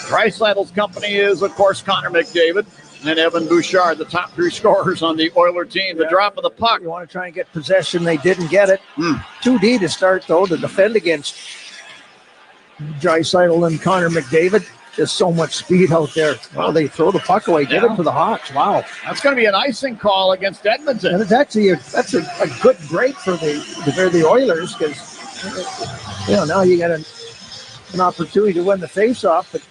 Draisaitl's company is, of course, Connor McDavid and Evan Bouchard, the top 3 scorers on the Oiler team. The drop of the puck. You want to try and get possession. They didn't get it. 2D to start, though, to defend against Draisaitl and Connor McDavid. Just so much speed out there. Oh, they throw the puck away. Give it to the Hawks. Wow. That's going to be an icing call against Edmonton. And it's actually that's a good break for the Oilers because now you got an opportunity to win the faceoff, but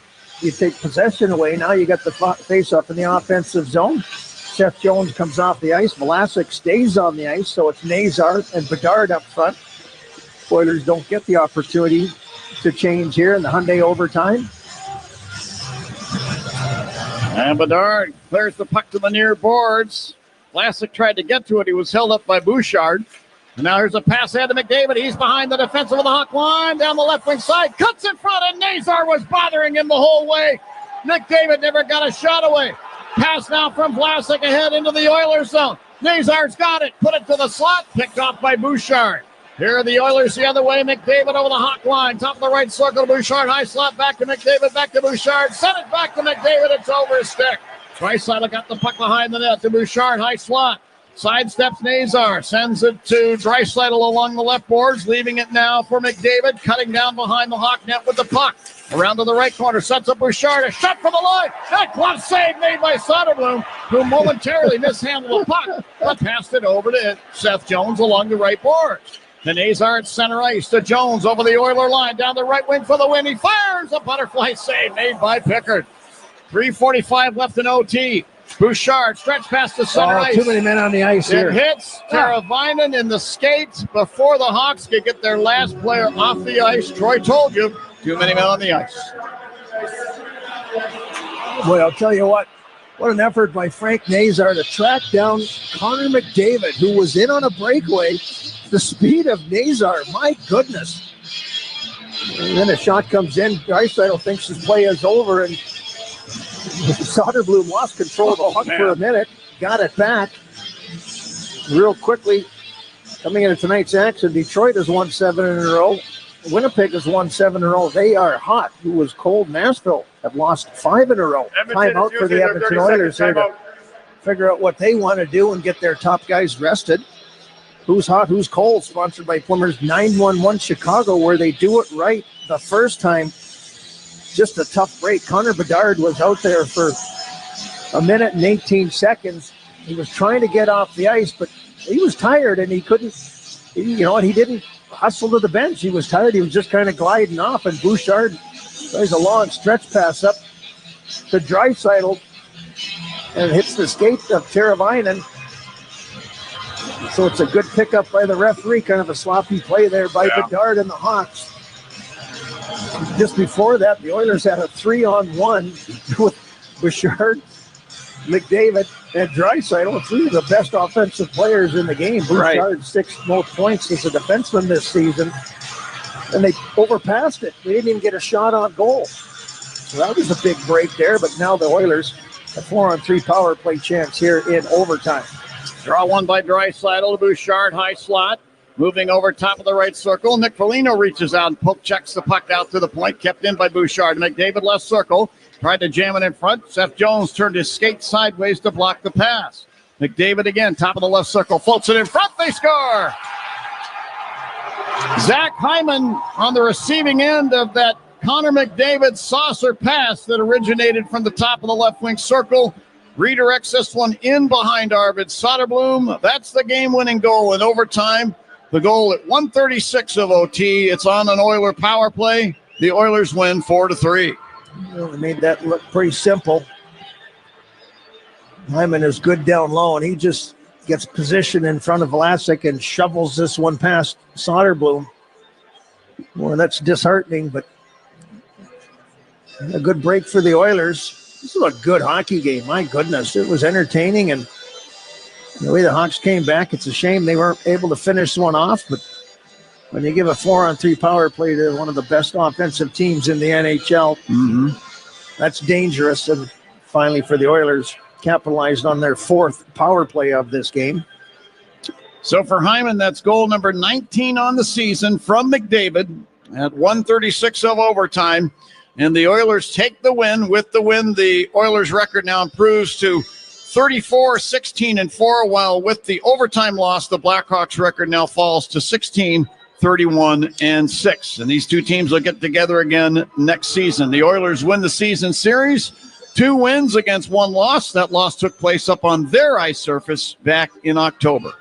you take possession away. Now you got the faceoff in the offensive zone. Seth Jones comes off the ice. Vlasic stays on the ice, so it's Nazar and Bedard up front. Oilers don't get the opportunity to change here in the Hyundai overtime. And Bedard clears the puck to the near boards. Vlasic tried to get to it. He was held up by Bouchard. And now here's a pass ahead to McDavid. He's behind the defensive of the Hawk line. Down the left wing side. Cuts in front, and Nazar was bothering him the whole way. McDavid never got a shot away. Pass now from Vlasic ahead into the Oilers zone. Nazar's got it. Put it to the slot. Picked off by Bouchard. Here are the Oilers the other way. McDavid over the Hawk line. Top of the right circle to Bouchard. High slot back to McDavid. Back to Bouchard. Send it back to McDavid. It's over his stick. Draisaitl got the puck behind the net to Bouchard. High slot. Sidesteps Nazar. Sends it to Draisaitl along the left boards. Leaving it now for McDavid. Cutting down behind the Hawk net with the puck. Around to the right corner. Sets up Bouchard. A shot from the line. That glove save made by Soderblom, who momentarily mishandled the puck, but passed it over to Seth Jones along the right boards. The Nazar at center ice to Jones over the Oiler line. Down the right wing for the win. He fires a butterfly save made by Pickard. 3:45 left in OT. Bouchard stretch past the center ice. Too many men on the ice here. It hits Teravainen in the skates before the Hawks could get their last player off the ice. Troy told you, too many men on the ice. Boy, I'll tell you what an effort by Frank Nazar to track down Connor McDavid, who was in on a breakaway. The speed of Nazar, my goodness. And then a shot comes in. Draisaitl thinks his play is over, and Soderblom lost control of the puck for a minute. Got it back real quickly. Coming into tonight's action, Detroit has won 7 in a row. Winnipeg has won 7 in a row. They are hot. Who was cold? Nashville have lost 5 in a row. Time out for the Edmonton Oilers here to figure out what they want to do and get their top guys rested. Who's hot, who's cold? Sponsored by Plumbers 911 Chicago, where they do it right the first time. Just a tough break. Connor Bedard was out there for a minute and 18 seconds. He was trying to get off the ice, but he was tired and he couldn't, he didn't hustle to the bench. He was tired. He was just kind of gliding off, and Bouchard plays a long stretch pass up to Draisaitl and hits the skate of Teravainen. So it's a good pickup by the referee, kind of a sloppy play there by Bedard and the Hawks. Just before that, the Oilers had a 3-on-1 with Bouchard, McDavid, and Draisaitl. 3 of the best offensive players in the game. Bouchard 6th most points as a defenseman this season. And they overpassed it. They didn't even get a shot on goal. So that was a big break there, but now the Oilers a 4-on-3 power play chance here in overtime. Draw one by Draisaitl to Bouchard, high slot. Moving over top of the right circle. Nick Foligno reaches out and poke checks the puck out to the point. Kept in by Bouchard. McDavid left circle. Tried to jam it in front. Seth Jones turned his skate sideways to block the pass. McDavid again, top of the left circle. Floats it in front. They score! Zach Hyman on the receiving end of that Connor McDavid saucer pass that originated from the top of the left wing circle. Redirects this one in behind Arvid Soderblom. That's the game-winning goal in overtime. The goal at 1:36 of OT. It's on an Oiler power play. The Oilers win 4-3. They made that look pretty simple. Hyman is good down low, and he just gets position in front of Vlasic and shovels this one past Soderblom. Well, that's disheartening, but a good break for the Oilers. This was a good hockey game. My goodness, it was entertaining, and the way the Hawks came back, it's a shame they weren't able to finish one off, but when you give a 4-on-3 power play to one of the best offensive teams in the NHL, that's dangerous. And finally for the Oilers, capitalized on their 4th power play of this game. So for Hyman, that's goal number 19 on the season from McDavid at 1:36 of overtime. And the Oilers take the win. With the win, the Oilers record now improves to 34-16-4, while with the overtime loss, the Blackhawks record now falls to 16-31-6. And these two teams will get together again next season. The Oilers win the season series, 2 wins against 1 loss. That loss took place up on their ice surface back in October.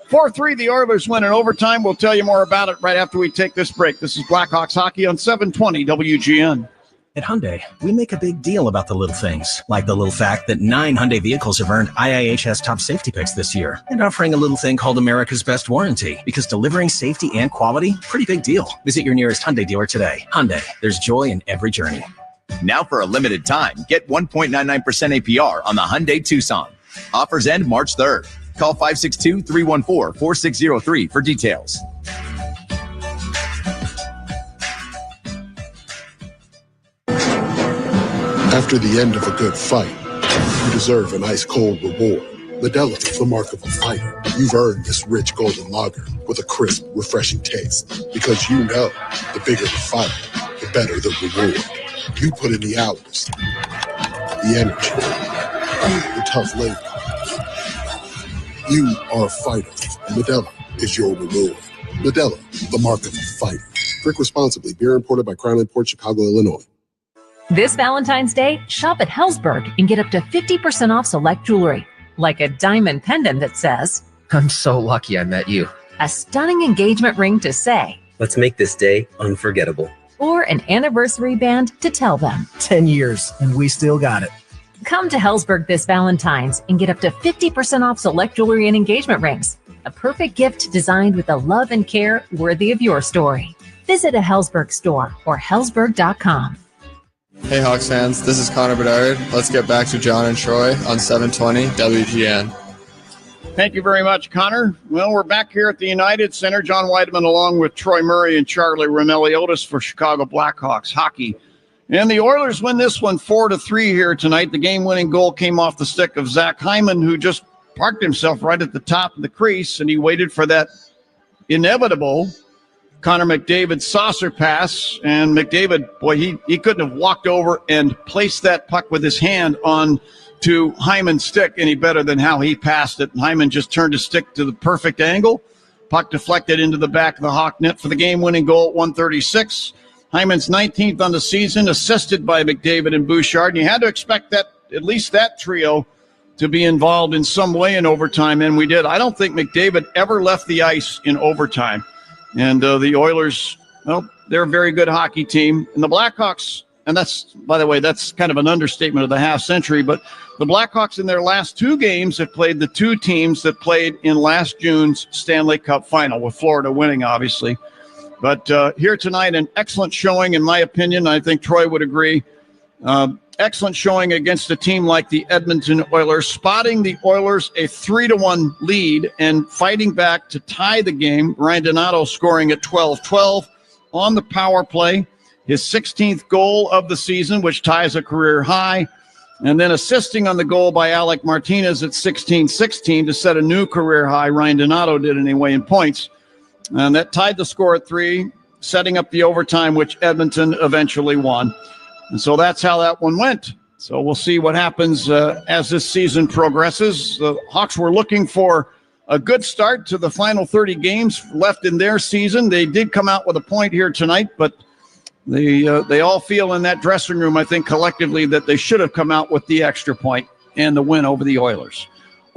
4-3, the Oilers win in overtime. We'll tell you more about it right after we take this break. This is Blackhawks Hockey on 720 WGN. At Hyundai, we make a big deal about the little things, like the little fact that 9 Hyundai vehicles have earned IIHS top safety picks this year, and offering a little thing called America's Best Warranty, because delivering safety and quality, pretty big deal. Visit your nearest Hyundai dealer today. Hyundai, there's joy in every journey. Now for a limited time, get 1.99% APR on the Hyundai Tucson. Offers end March 3rd. Call 562-314-4603 for details. After the end of a good fight, you deserve an ice-cold reward. Modelo is the mark of a fighter. You've earned this rich golden lager with a crisp, refreshing taste. Because you know, the bigger the fight, the better the reward. You put in the hours, the energy, the tough labor. You are a fighter, and Modelo is your reward. Modelo, the mark of a fighter. Drink responsibly. Beer imported by Crown Imports, Chicago, Illinois. This Valentine's Day, shop at Hellsberg and get up to 50% off select jewelry, like a diamond pendant that says, I'm so lucky I met you. a stunning engagement ring to say, Let's make this day unforgettable. or an anniversary band to tell them. 10 years, and we still got it. Come to Hellsberg this Valentine's and get up to 50% off select jewelry and engagement rings. A perfect gift designed with the love and care worthy of your story. Visit a Hellsberg store or hellsberg.com. Hey Hawks fans, this is Connor Bedard. Let's get back to John and Troy on 720 WGN. Thank you very much, Connor. Well, we're back here at the United Center. John Weideman along with Troy Murray and Charlie Romeliotis for Chicago Blackhawks hockey. And the Oilers win this one 4-3 here tonight. The game-winning goal came off the stick of Zach Hyman, who just parked himself right at the top of the crease, and he waited for that inevitable Connor McDavid saucer pass. And McDavid, boy, he couldn't have walked over and placed that puck with his hand on to Hyman's stick any better than how he passed it. Hyman just turned his stick to the perfect angle. Puck deflected into the back of the Hawk net for the game-winning goal at 1:36. Hyman's 19th on the season, assisted by McDavid and Bouchard. And you had to expect that at least that trio to be involved in some way in overtime, and we did. I don't think McDavid ever left the ice in overtime. And the Oilers, well, they're a very good hockey team. And the Blackhawks, and that's, by the way, that's kind of an understatement of the half century, but the Blackhawks in their last 2 games have played the 2 teams that played in last June's Stanley Cup final, with Florida winning, obviously. But here tonight, an excellent showing, in my opinion. I think Troy would agree. Excellent showing against a team like the Edmonton Oilers, spotting the Oilers a 3-1 lead and fighting back to tie the game. Ryan Donato scoring at 12-12 on the power play, his 16th goal of the season, which ties a career high, and then assisting on the goal by Alec Martinez at 16-16 to set a new career high. Ryan Donato did anyway in points. And that tied the score at 3, setting up the overtime, which Edmonton eventually won. And so that's how that one went. So we'll see what happens as this season progresses. The Hawks were looking for a good start to the final 30 games left in their season. They did come out with a point here tonight, but they all feel in that dressing room, I think, collectively, that they should have come out with the extra point and the win over the Oilers.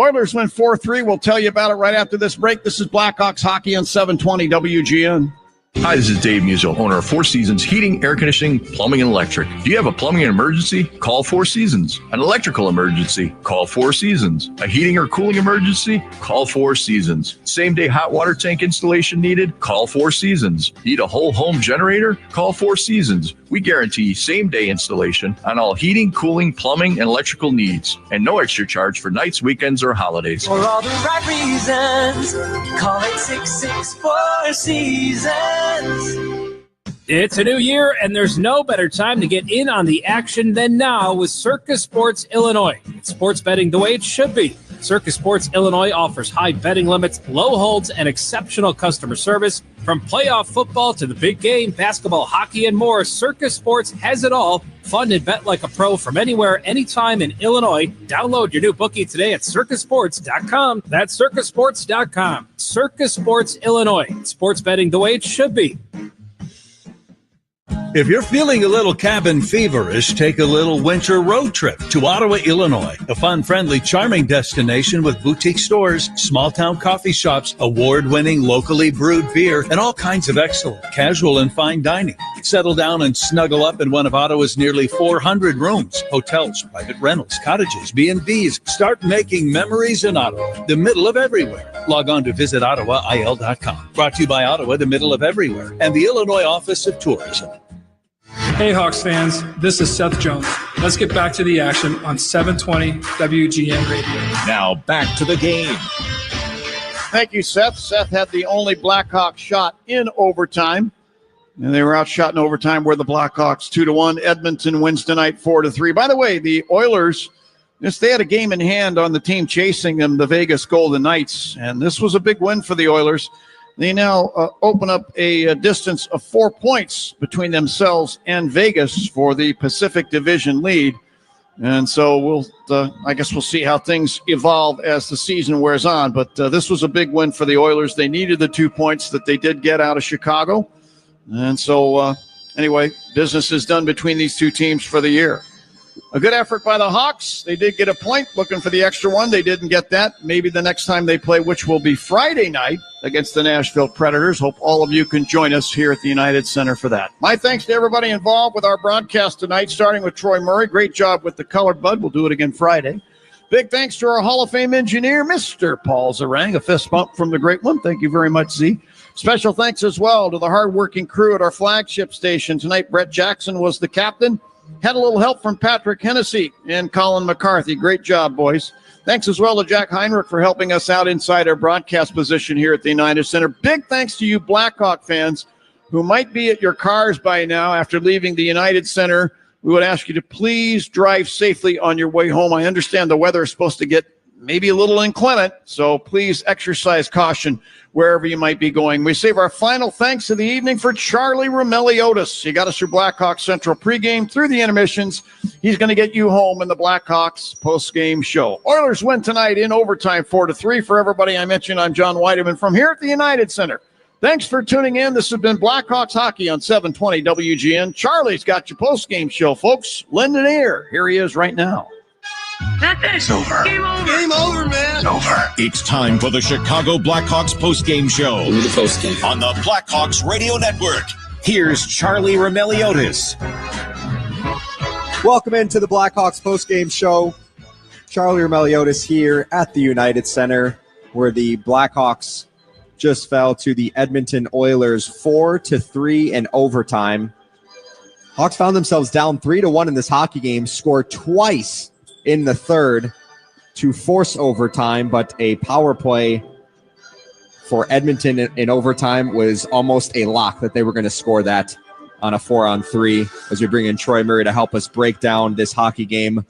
Oilers win 4-3. We'll tell you about it right after this break. This is Blackhawks Hockey on 720 WGN. Hi, this is Dave Musil, owner of Four Seasons Heating, Air Conditioning, Plumbing, and Electric. Do you have a plumbing emergency? Call Four Seasons. An electrical emergency? Call Four Seasons. A heating or cooling emergency? Call Four Seasons. Same-day hot water tank installation needed? Call Four Seasons. Need a whole home generator? Call Four Seasons. We guarantee same-day installation on all heating, cooling, plumbing, and electrical needs. And no extra charge for nights, weekends, or holidays. For all the right reasons, call it 664 Seasons. It's a new year, and there's no better time to get in on the action than now with Circus Sports Illinois. It's sports betting the way it should be. Circus Sports Illinois offers high betting limits, low holds, and exceptional customer service. From playoff football to the big game, basketball, hockey, and more, Circus Sports has it all. Fun and bet like a pro from anywhere, anytime in Illinois. Download your new bookie today at circusports.com. That's circusports.com. Circus Sports Illinois. Sports betting the way it should be. If you're feeling a little cabin feverish, take a little winter road trip to Ottawa, Illinois, a fun, friendly, charming destination with boutique stores, small-town coffee shops, award-winning locally brewed beer, and all kinds of excellent casual and fine dining. Settle down and snuggle up in one of Ottawa's nearly 400 rooms, hotels, private rentals, cottages, B&Bs. Start making memories in Ottawa, the middle of everywhere. Log on to visitottawail.com. Brought to you by Ottawa, the middle of everywhere, and the Illinois Office of Tourism. Hey Hawks fans, this is Seth Jones. Let's get back to the action on 720 WGN Radio. Now back to the game. Thank you, Seth. Seth had the only Blackhawks shot in overtime, and they were outshot in overtime where the Blackhawks 2-1. Edmonton wins tonight 4-3. By the way, the Oilers, they had a game in hand on the team chasing them, the Vegas Golden Knights, and this was a big win for the Oilers. They now open up a distance of 4 points between themselves and Vegas for the Pacific Division lead. And so I guess we'll see how things evolve as the season wears on. But this was a big win for the Oilers. They needed the 2 points that they did get out of Chicago. And so anyway, business is done between these two teams for the year. A good effort by the Hawks. They did get a point, looking for the extra one. They didn't get that. Maybe the next time they play, which will be Friday night against the Nashville Predators. Hope all of you can join us here at the United Center for that. My thanks to everybody involved with our broadcast tonight, starting with Troy Murray. Great job with the colored bud. We'll do it again Friday. Big thanks to our Hall of Fame engineer, Mr. Paul Zarang. A fist bump from the great one. Thank you very much, Z. Special thanks as well to the hardworking crew at our flagship station. Tonight, Brett Jackson was the captain. Had a little help from Patrick Hennessy and Colin McCarthy. Great job, boys. Thanks as well to Jack Heinrich for helping us out inside our broadcast position here at the United Center. Big thanks to you Blackhawk fans who might be at your cars by now after leaving the United Center. We would ask you to please drive safely on your way home. I understand the weather is supposed to get maybe a little inclement, so please exercise caution wherever you might be going. We save our final thanks of the evening for Charlie Romeliotis. He got us through Blackhawks Central pregame, through the intermissions. He's going to get you home in the Blackhawks postgame show. Oilers win tonight in overtime 4-3. For everybody I mentioned, I'm John Weideman from here at the United Center. Thanks for tuning in. This has been Blackhawks Hockey on 720 WGN. Charlie's got your postgame show, folks. Lend an ear. Here he is right now. It's over. Game over. Game over, man. It's over. It's time for the Chicago Blackhawks postgame show. The postgame. On the Blackhawks Radio Network. Here's Charlie Romeliotis. Welcome into the Blackhawks postgame show. Charlie Romeliotis here at the United Center, where the Blackhawks just fell to the Edmonton Oilers 4-3 in overtime. Hawks found themselves down 3-1 in this hockey game, scored twice in the third to force overtime, but a power play for Edmonton in overtime was almost a lock that they were going to score that on a 4-on-3 as we bring in Troy Murray to help us break down this hockey game.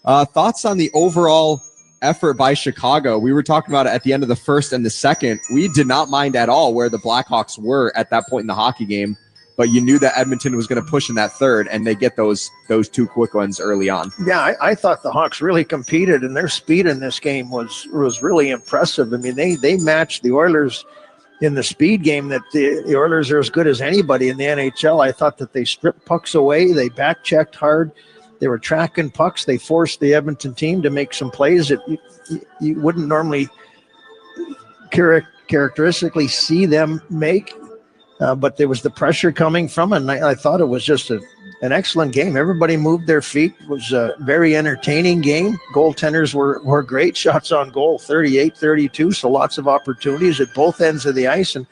Thoughts on the overall effort by Chicago? We were talking about it at the end of the first and the second. We did not mind at all where the Blackhawks were at that point in the hockey game, but you knew that Edmonton was going to push in that third, and they get those two quick ones early on. Yeah, I thought the Hawks really competed, and their speed in this game was really impressive. I mean, they matched the Oilers in the speed game. That the Oilers are as good as anybody in the NHL. I thought that they stripped pucks away. They back-checked hard. They were tracking pucks. They forced the Edmonton team to make some plays that you wouldn't normally characteristically see them make. But there was the pressure coming from it, and I thought it was just an excellent game. Everybody moved their feet. It was a very entertaining game. Goaltenders were great. Shots on goal, 38-32, so lots of opportunities at both ends of the ice. And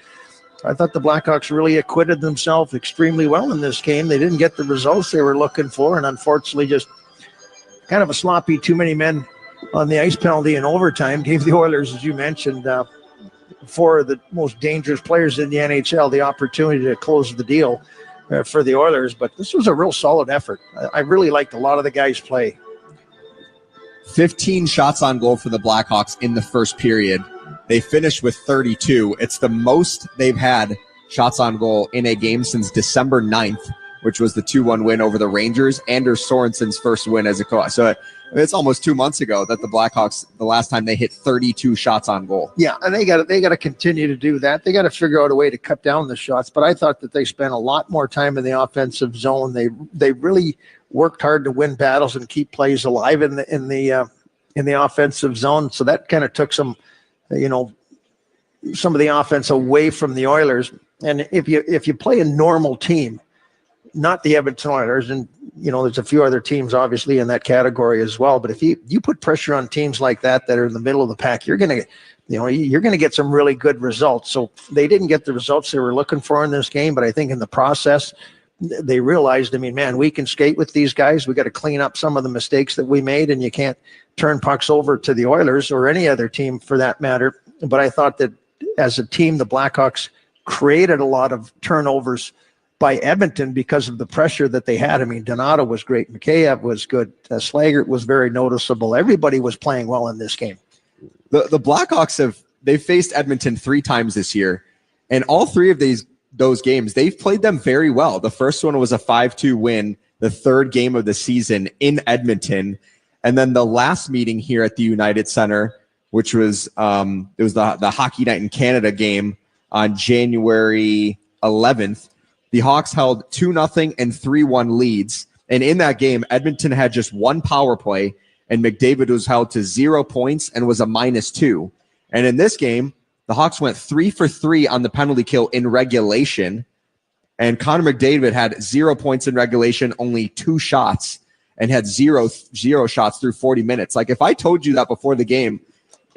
I thought the Blackhawks really acquitted themselves extremely well in this game. They didn't get the results they were looking for, and unfortunately just kind of a sloppy too many men on the ice penalty in overtime gave the Oilers, as you mentioned, four of the most dangerous players in the NHL the opportunity to close the deal for the Oilers. But this was a real solid effort. I really liked a lot of the guys' play. 15 shots on goal for the Blackhawks in the first period. They finished with 32. It's the most they've had shots on goal in a game since December 9th, which was the 2-1 win over the Rangers. Anders Sorensen's first win as a coach. So it's almost 2 months ago that the Blackhawks, the last time they hit 32 shots on goal. Yeah, and they got to continue to do that. They got to figure out a way to cut down the shots. But I thought that they spent a lot more time in the offensive zone. They really worked hard to win battles and keep plays alive in the offensive zone. So that kind of took some of the offense away from the Oilers. And if you play a normal team, not the Edmonton Oilers, and there's a few other teams obviously in that category as well. But if you put pressure on teams like that are in the middle of the pack, you're gonna get some really good results. So they didn't get the results they were looking for in this game, but I think in the process they realized, we can skate with these guys. We got to clean up some of the mistakes that we made, and you can't turn pucks over to the Oilers or any other team for that matter. But I thought that as a team, the Blackhawks created a lot of turnovers by Edmonton because of the pressure that they had. Donato was great. Mikheyev was good. Slaggert was very noticeable. Everybody was playing well in this game. The Blackhawks they've faced Edmonton 3 times this year, and all 3 of those games, they've played them very well. The first one was a 5-2 win, the 3rd game of the season in Edmonton. And then the last meeting here at the United Center, which was it was the Hockey Night in Canada game on January 11th. The Hawks held 2-0 and 3-1 leads. And in that game, Edmonton had just 1 power play, and McDavid was held to 0 points and was a -2. And in this game, the Hawks went 3 for 3 on the penalty kill in regulation. And Connor McDavid had 0 points in regulation, only 2 shots, and had zero shots through 40 minutes. Like, if I told you that before the game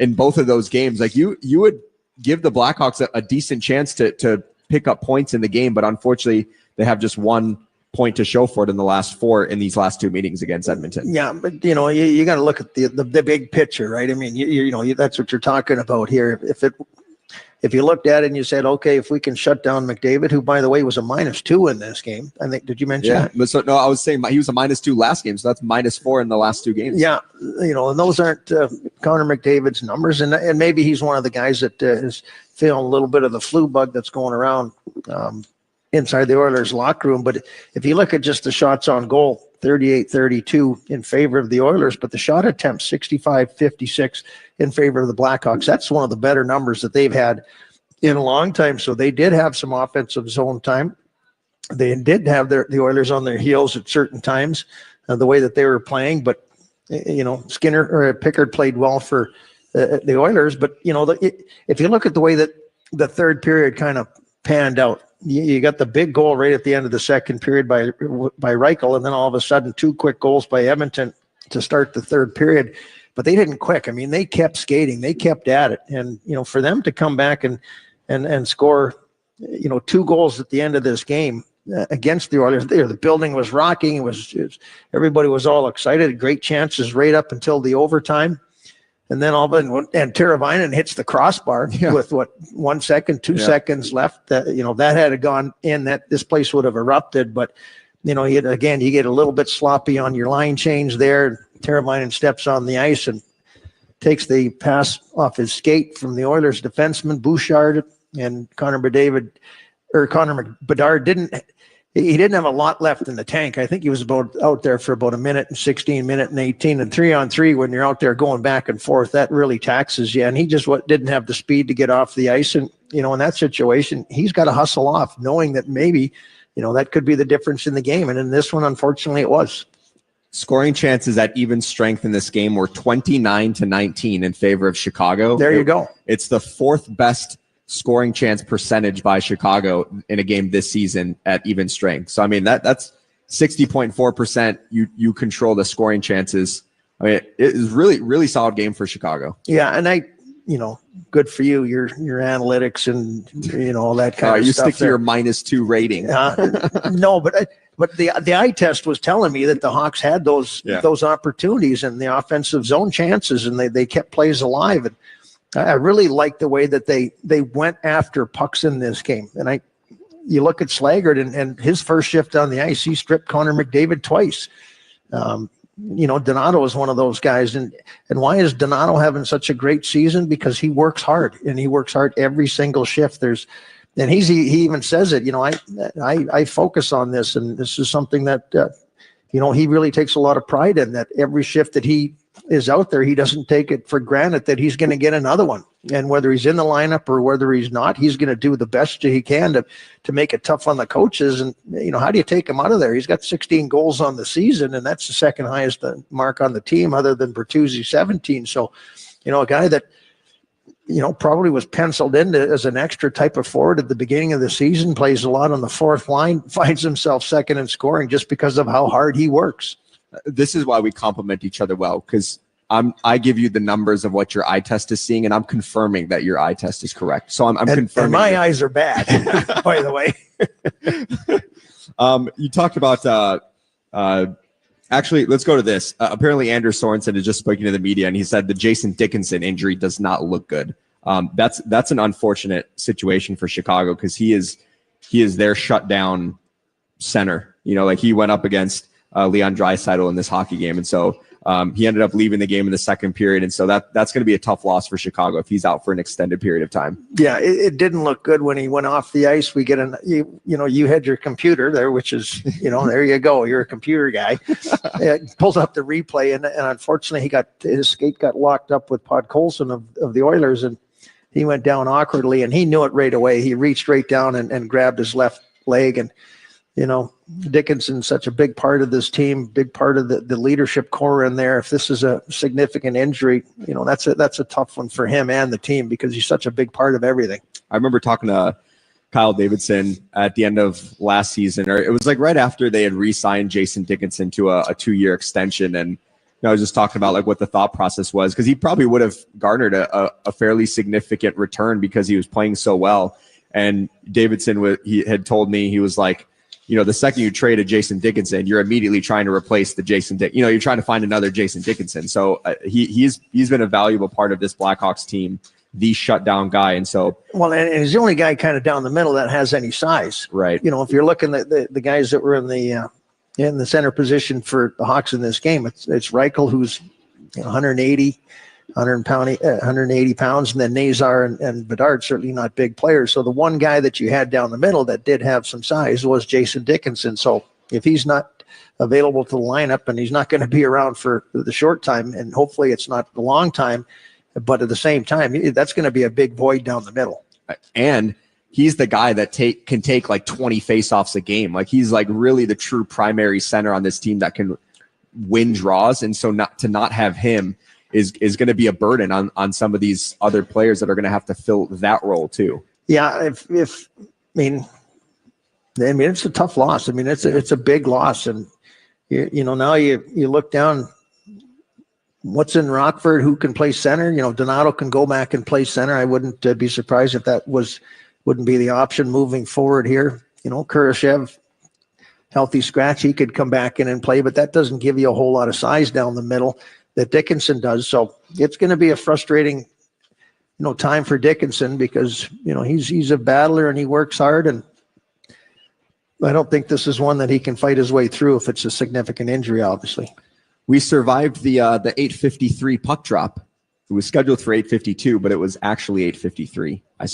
in both of those games, like you would give the Blackhawks a decent chance to pick up points in the game. But unfortunately, they have just 1 point to show for it in the last 4 in these last 2 meetings against Edmonton. Yeah, but you got to look at the big picture, right? That's what you're talking about here. If you looked at it and you said, okay, if we can shut down McDavid, who, by the way, was a -2 in this game. I think, did you mention that? Yeah, no, I was saying he was a -2 last game, so that's -4 in the last 2 games. Yeah, and those aren't Connor McDavid's numbers, and maybe he's one of the guys that is feeling a little bit of the flu bug that's going around inside the Oilers locker room. But if you look at just the shots on goal, 38-32 in favor of the Oilers, but the shot attempts 65-56 in favor of the Blackhawks. That's one of the better numbers that they've had in a long time. So they did have some offensive zone time. They did have the Oilers on their heels at certain times, the way that they were playing. But Skinner or Pickard played well for the Oilers. But if you look at the way that the third period kind of panned out, you got the big goal right at the end of the second period by Reichel, and then all of a sudden 2 quick goals by Edmonton to start the third period. But they didn't quit. They kept skating. They kept at it. And, for them to come back and score, 2 goals at the end of this game against the Oilers, the building was rocking. It was everybody was all excited. Great chances right up until the overtime. And then all of a sudden, and Teravainen hits the crossbar with 1 second, 2 seconds left. That had gone in, that this place would have erupted. But you get a little bit sloppy on your line change there. Teravainen steps on the ice and takes the pass off his skate from the Oilers defenseman Bouchard, and Connor Bedard didn't have a lot left in the tank. I think he was out there for about 1 minute and 16, minute and 18, and 3-on-3 when you're out there going back and forth, that really taxes you. And he just didn't have the speed to get off the ice. And, in that situation, he's got to hustle off, knowing that maybe, that could be the difference in the game. And in this one, unfortunately, it was. Scoring chances at even strength in this game were 29-19 in favor of Chicago. There you go. It's the 4th best scoring chance percentage by Chicago in a game this season at even strength. So, that's 60.4%. You control the scoring chances. It is really, really solid game for Chicago. Yeah. And good for you, your analytics and, all that kind of you stuff. You stick to your -2 rating. No, but the eye test was telling me that the Hawks had those opportunities and the offensive zone chances, and they kept plays alive. And I really like the way that they went after pucks in this game. And you look at Slaggert and his first shift on the ice, he stripped Connor McDavid twice. Donato is one of those guys. And why is Donato having such a great season? Because he works hard, and he works hard every single shift. And he even says it, I focus on this, and this is something that, he really takes a lot of pride in, that every shift that he is out there, he doesn't take it for granted that he's going to get another one. And whether he's in the lineup or whether he's not, he's going to do the best he can to make it tough on the coaches. And, how do you take him out of there? He's got 16 goals on the season, and that's the second highest mark on the team other than Bertuzzi, 17. So, a guy that, probably was penciled in as an extra type of forward at the beginning of the season, plays a lot on the fourth line, finds himself second in scoring just because of how hard he works. This is why we complement each other well, because I give you the numbers of what your eye test is seeing, and I'm confirming that your eye test is correct. So I'm confirming. And my eyes are bad, by the way. You talked about actually, let's go to this. Apparently, Andrew Sorensen has just spoken to the media, and he said the Jason Dickinson injury does not look good. That's an unfortunate situation for Chicago, because he is their shutdown center. He went up against Leon Draisaitl in this hockey game, and so he ended up leaving the game in the second period, and so that's going to be a tough loss for Chicago if he's out for an extended period of time. Yeah, it didn't look good when he went off the ice. We get you had your computer there, which is there you go, you're a computer guy. Pulled up the replay, and unfortunately his skate got locked up with Podkolzin of the Oilers, and he went down awkwardly, and he knew it right away. He reached right down and grabbed his left leg, and Dickinson's such a big part of this team, big part of the leadership core in there. If this is a significant injury, that's a tough one for him and the team, because he's such a big part of everything. I remember talking to Kyle Davidson at the end of last season, or it was like right after they had re-signed Jason Dickinson to a 2-year extension. And I was just talking about like what the thought process was, because he probably would have garnered a fairly significant return because he was playing so well. And Davidson, he had told me, he was like, the second you trade a Jason Dickinson, you're immediately trying to replace the Jason you're trying to find another Jason Dickinson. So he's been a valuable part of this Blackhawks team, the shutdown guy. And so, well, and he's the only guy kind of down the middle that has any size, right? If you're looking at the guys that were in the center position for the Hawks in this game, it's Reichel, who's 180 pounds, and then Nazar and Bedard, certainly not big players. So the one guy that you had down the middle that did have some size was Jason Dickinson. So if he's not available to the lineup, and he's not going to be around for the short time, and hopefully it's not the long time, but at the same time, that's going to be a big void down the middle. And he's the guy that can take like 20 faceoffs a game. Like he's like really the true primary center on this team that can win draws. And so not have him is going to be a burden on some of these other players that are going to have to fill that role too. Yeah. It's a tough loss. It's a big loss. And now you look down what's in Rockford, who can play center. Donato can go back and play center. I wouldn't be surprised if that wouldn't be the option moving forward here. Kurashev, healthy scratch, he could come back in and play, but that doesn't give you a whole lot of size down the middle that Dickinson does. So it's going to be a frustrating, time for Dickinson, because, he's a battler and he works hard. And I don't think this is one that he can fight his way through if it's a significant injury, obviously. We survived the 8:53 puck drop. It was scheduled for 8:52, but it was actually 8:53. I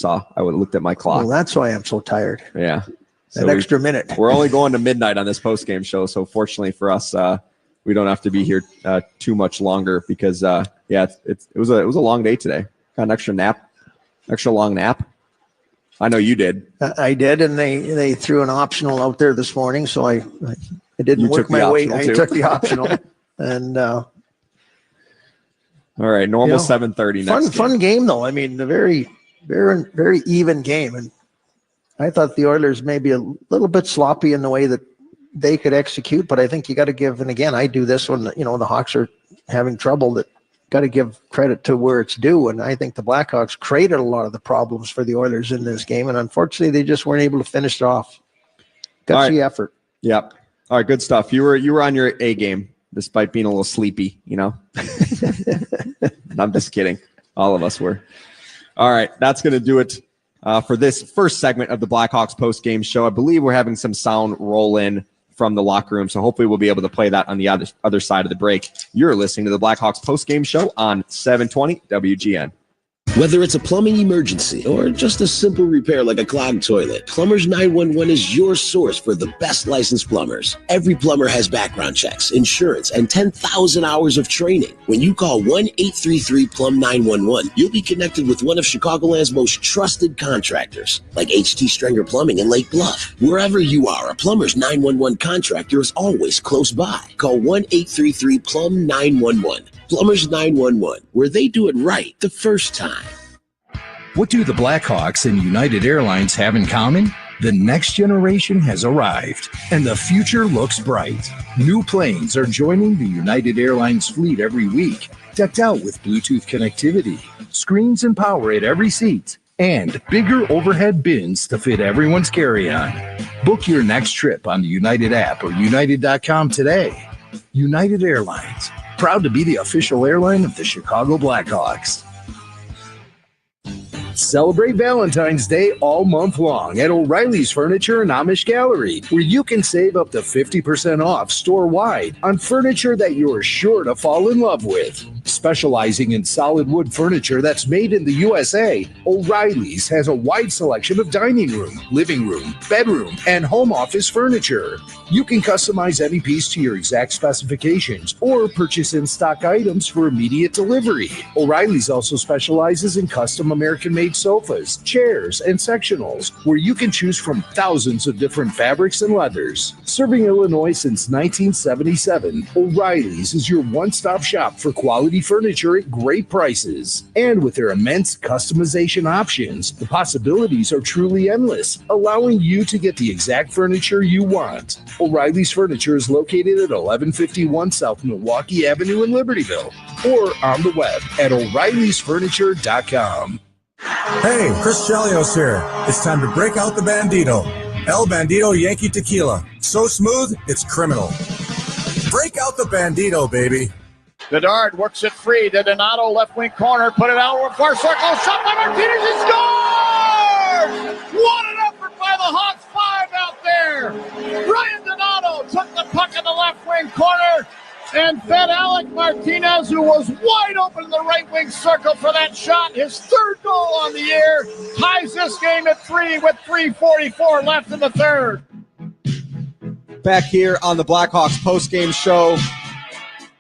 looked at my clock. Well, that's why I'm so tired. Yeah. So an extra minute. We're only going to midnight on this post-game show. So fortunately for us, we don't have to be here too much longer, because it was a long day today. Got an extra long nap. I know you did. I did, and they threw an optional out there this morning, so I didn't work my way. I took the optional, and all right, normal 7:30 next. Fun game though. A very, very, very even game, and I thought the Oilers maybe a little bit sloppy in the way that they could execute, but I think you got to give, and again, I do this when, the Hawks are having trouble, that got to give credit to where it's due. And I think the Blackhawks created a lot of the problems for the Oilers in this game. And unfortunately, they just weren't able to finish it off. Gutsy effort. Yep. All right. Good stuff. You were on your A game, despite being a little sleepy, I'm just kidding. All of us were. All right. That's going to do it for this first segment of the Blackhawks post-game show. I believe we're having some sound roll in from the locker room. So hopefully we'll be able to play that on the other side of the break. You're listening to the Blackhawks postgame show on 720 WGN. Whether it's a plumbing emergency or just a simple repair like a clogged toilet, Plumbers 911 is your source for the best licensed plumbers. Every plumber has background checks, insurance, and 10,000 hours of training. When you call 1-833-PLUM-911, you'll be connected with one of Chicagoland's most trusted contractors, like HT Strenger Plumbing in Lake Bluff. Wherever you are, a Plumbers 911 contractor is always close by. Call 1-833-PLUM-911. Plumbers 911, where they do it right the first time. What do the Blackhawks and United Airlines have in common? The next generation has arrived, and the future looks bright. New planes are joining the United Airlines fleet every week, decked out with Bluetooth connectivity, screens and power at every seat, and bigger overhead bins to fit everyone's carry-on. Book your next trip on the United app or United.com today. United Airlines, proud to be the official airline of the Chicago Blackhawks. Celebrate Valentine's Day all month long at O'Reilly's Furniture and Amish Gallery, where you can save up to 50% off store-wide on furniture that you're sure to fall in love with. Specializing in solid wood furniture that's made in the USA, O'Reilly's has a wide selection of dining room, living room, bedroom, and home office furniture. You can customize any piece to your exact specifications or purchase in-stock items for immediate delivery. O'Reilly's also specializes in custom American-made sofas, chairs, and sectionals, where you can choose from thousands of different fabrics and leathers. Serving Illinois since 1977, O'Reilly's is your one-stop shop for quality furniture at great prices. And with their immense customization options, the possibilities are truly endless, allowing you to get the exact furniture you want. O'Reilly's Furniture is located at 1151 South Milwaukee Avenue in Libertyville, or on the web at O'Reilly'sFurniture.com. Hey, Chris Chelios here. It's time to break out the Bandito. El Bandito Yankee Tequila. So smooth, it's criminal. Break out the Bandito, baby. Bedard works it free to Donato, left wing corner, put it out over far circle, shot by Martinez, he scores! What an effort by the Hawks, 5 out there. Ryan Donato took the puck in the left wing corner and fed Alec Martinez, who was wide open in the right wing circle for that shot. His third goal on the year, ties this game at 3 with 3:44 left in the third. Back here on the Blackhawks postgame show.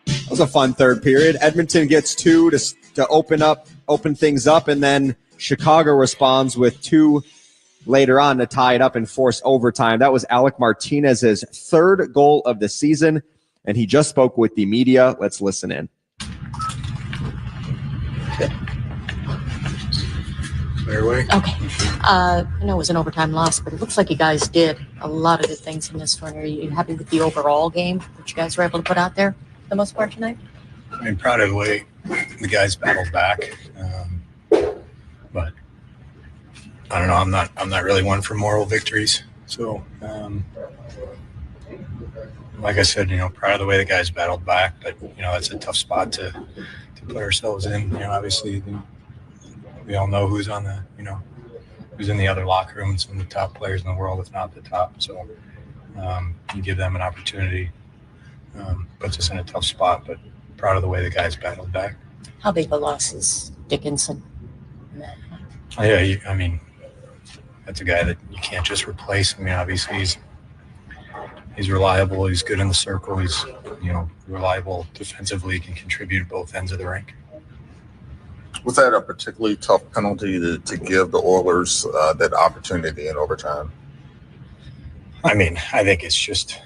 That was a fun third period. Edmonton gets 2 to open things up, and then Chicago responds with 2 later on to tie it up and force overtime. That was Alec Martinez's third goal of the season, and he just spoke with the media. Let's listen in. Fairway. Okay. I know it was an overtime loss, but it looks like you guys did a lot of good things in this one. Are you happy with the overall game that you guys were able to put out there for the most part tonight? I'm proud of the way the guys battled back, but I don't know. I'm not really one for moral victories. So, like I said, proud of the way the guys battled back. But that's a tough spot to put ourselves in. Obviously, we all know who's on the who's in the other locker room and some of the top players in the world, if not the top. So, you give them an opportunity. Puts us in a tough spot, but proud of the way the guys battled back. How big a loss is Dickinson? Yeah, that's a guy that you can't just replace. Obviously he's reliable. He's good in the circle. He's reliable defensively. Can contribute both ends of the rink. Was that a particularly tough penalty to give the Oilers that opportunity in overtime? I think it's just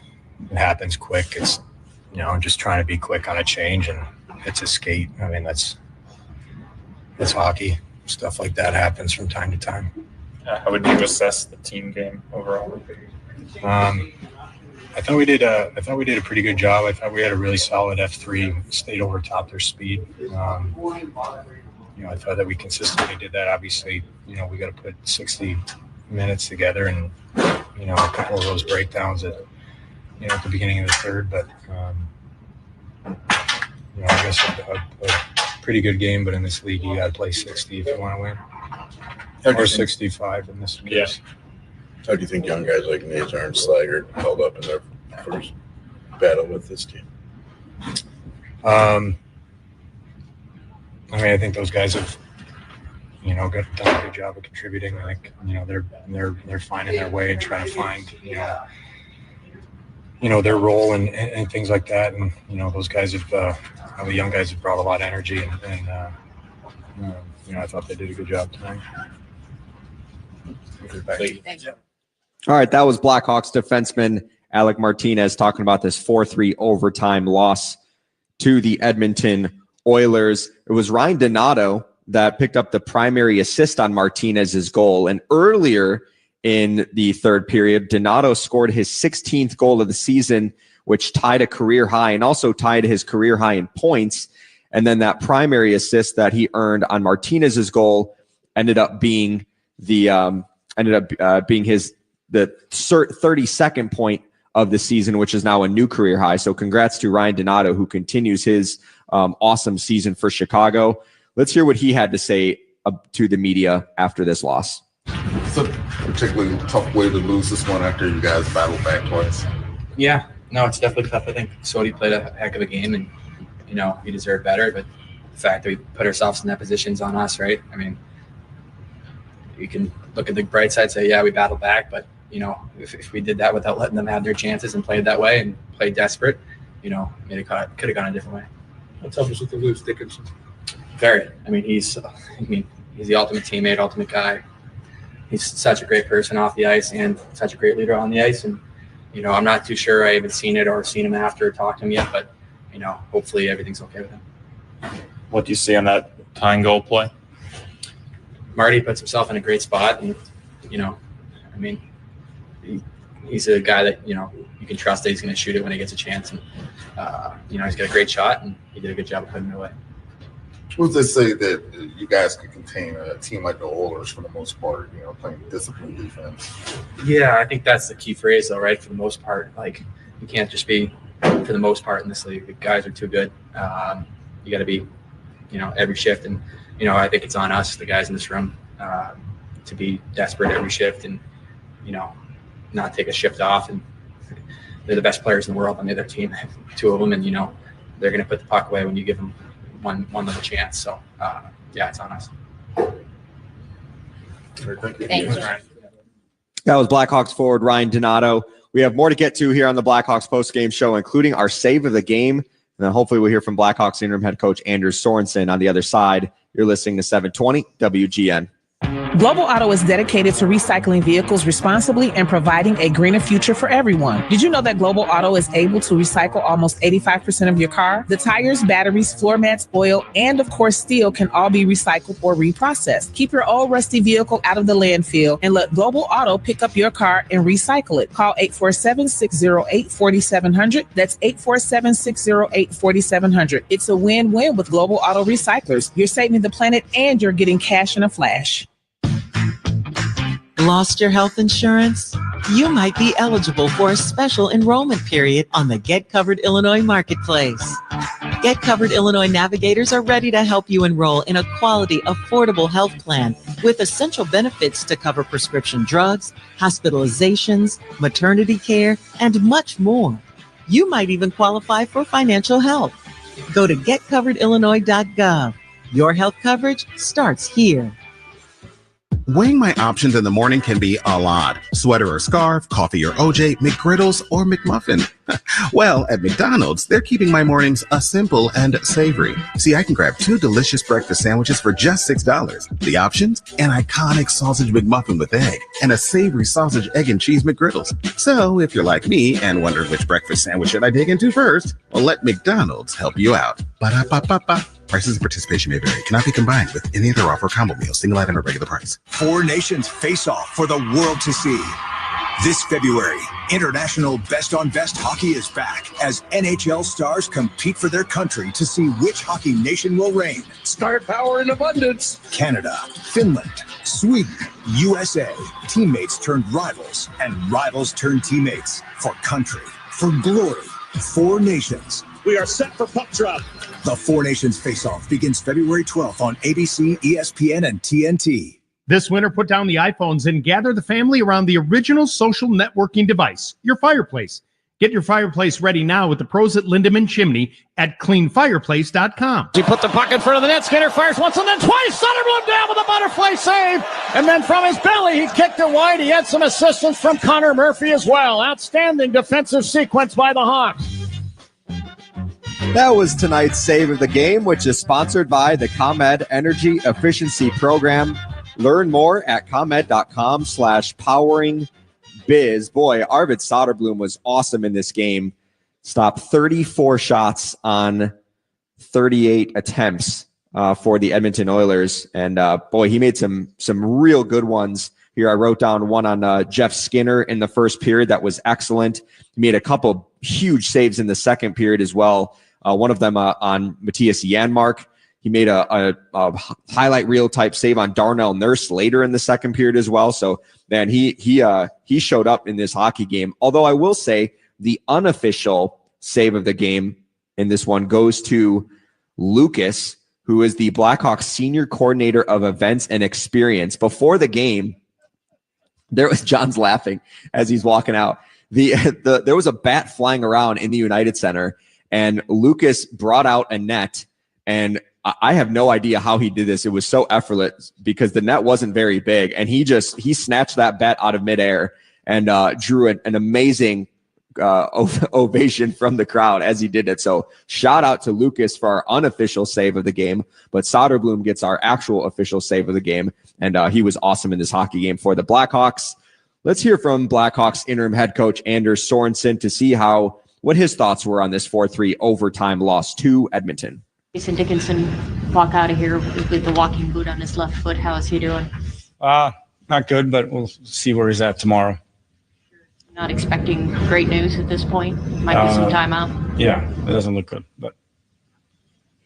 it happens quick. It's just trying to be quick on a change, and it's a skate. That's hockey. Stuff like that happens from time to time. How would you assess the team game overall? I thought we did a pretty good job. I thought we had a really solid F3, stayed over top their speed. I thought that we consistently did that. Obviously, we got to put 60 minutes together, and a couple of those breakdowns at the beginning of the third. But I guess a pretty good game. But in this league, you got to play 60 if you want to win, or 65 in this case. How do you think young guys like Nate Arnslager held up in their first battle with this team? I mean, I think those guys have, done a good job of contributing. I think, they're finding their way and trying to find, their role and things like that. And, those guys have, the young guys have brought a lot of energy and I thought they did a good job tonight. All right, that was Blackhawks defenseman Alec Martinez talking about this 4-3 overtime loss to the Edmonton Oilers. It was Ryan Donato that picked up the primary assist on Martinez's goal. And earlier in the third period, Donato scored his 16th goal of the season, which tied a career high and also tied his career high in points. And then that primary assist that he earned on Martinez's goal ended up being the 32nd point of the season, which is now a new career high. So congrats to Ryan Donato, who continues his awesome season for Chicago. Let's hear what he had to say to the media after this loss. It's a particularly tough way to lose this one after you guys battled back twice. Yeah, no, it's definitely tough. I think Sodi played a heck of a game, and we deserve better. But the fact that we put ourselves in that position's on us, right? I mean, you can look at the bright side, say, yeah, we battled back, but if we did that without letting them have their chances and played that way and played desperate, maybe it could have gone a different way. How tough is it to lose Dickinson? Very. I mean, he's the ultimate teammate, ultimate guy. He's such a great person off the ice and such a great leader on the ice. And, I'm not too sure I haven't seen it or seen him after or talked to him yet, but, hopefully everything's okay with him. What do you see on that tying goal play? Marty puts himself in a great spot. And, he's a guy that, you can trust that he's going to shoot it when he gets a chance. And, he's got a great shot, and he did a good job of putting it away. Would they say that you guys could contain a team like the Oilers for the most part, playing disciplined defense? Yeah, I think that's the key phrase, though, right? For the most part, like, you can't just be for the most part in this league. The guys are too good. You got to be, every shift. And, I think it's on us, the guys in this room, to be desperate every shift and, not take a shift off. And they're the best players in the world on the other team, two of them. And, they're going to put the puck away when you give them one little chance. So, it's on us. Thank you. Thank you. That was Blackhawks forward Ryan Donato. We have more to get to here on the Blackhawks postgame show, including our save of the game. And then hopefully we'll hear from Blackhawks interim head coach Anders Sorensen on the other side. You're listening to 720 WGN. Global Auto is dedicated to recycling vehicles responsibly and providing a greener future for everyone. Did you know that Global Auto is able to recycle almost 85% of your car? The tires, batteries, floor mats, oil, and of course steel can all be recycled or reprocessed. Keep your old rusty vehicle out of the landfill and let Global Auto pick up your car and recycle it. Call 847-608-4700. That's 847-608-4700. It's a win-win with Global Auto Recyclers. You're saving the planet and you're getting cash in a flash. Lost your health insurance? You might be eligible for a special enrollment period on the Get Covered Illinois Marketplace. Get Covered Illinois navigators are ready to help you enroll in a quality, affordable health plan with essential benefits to cover prescription drugs, hospitalizations, maternity care, and much more. You might even qualify for financial help. Go to getcoveredillinois.gov. Your health coverage starts here. Weighing my options in the morning can be a lot. Sweater or scarf, coffee or OJ, McGriddles or McMuffin. Well, at McDonald's, they're keeping my mornings simple and savory. See, I can grab 2 delicious breakfast sandwiches for just $6. The options? An iconic sausage McMuffin with egg and a savory sausage, egg, and cheese McGriddles. So if you're like me and wondering which breakfast sandwich should I dig into first, well, let McDonald's help you out. Ba-da-ba-ba-ba. Prices and participation may vary. Cannot be combined with any other offer or combo meal, single item at regular price. Four nations face off for the world to see. This February, International Best on Best Hockey is back as NHL stars compete for their country to see which hockey nation will reign. Star power in abundance. Canada, Finland, Sweden, USA. Teammates turned rivals and rivals turned teammates for country, for glory. Four nations. We are set for puck drop. The Four Nations Face-Off begins February 12th on ABC, ESPN, and TNT. This winter, put down the iPhones and gather the family around the original social networking device, your fireplace. Get your fireplace ready now with the pros at Lindemann Chimney at cleanfireplace.com. He put the puck in front of the net. Skinner fires once and then twice. Soderblom down with a butterfly save. And then from his belly, he kicked it wide. He had some assistance from Connor Murphy as well. Outstanding defensive sequence by the Hawks. That was tonight's save of the game, which is sponsored by the ComEd Energy Efficiency Program. Learn more at comed.com/powering biz. Boy, Arvid Soderblom was awesome in this game. Stopped 34 shots on 38 attempts for the Edmonton Oilers. And boy, he made some real good ones. Here I wrote down one on Jeff Skinner in the first period that was excellent. He made a couple huge saves in the second period as well. One of them on Matthias Janmark. He made a highlight reel type save on Darnell Nurse later in the second period as well. So, man, he showed up in this hockey game. Although I will say the unofficial save of the game in this one goes to Lucas, who is the Blackhawks senior coordinator of events and experience. Before the game, John's laughing as he's walking out. There was a bat flying around in the United Center, and Lucas brought out a net, and I have no idea how he did this. It was so effortless because the net wasn't very big, and he snatched that bat out of midair and drew an amazing ovation from the crowd as he did it. So shout out to Lucas for our unofficial save of the game, but Soderblom gets our actual official save of the game, and he was awesome in this hockey game for the Blackhawks. Let's hear from Blackhawks interim head coach Anders Sorensen to see what his thoughts were on this 4-3 overtime loss to Edmonton. Jason Dickinson walk out of here with the walking boot on his left foot. How is he doing? Not good, but we'll see where he's at tomorrow. Not expecting great news at this point. Might be some time out. Yeah, it doesn't look good. But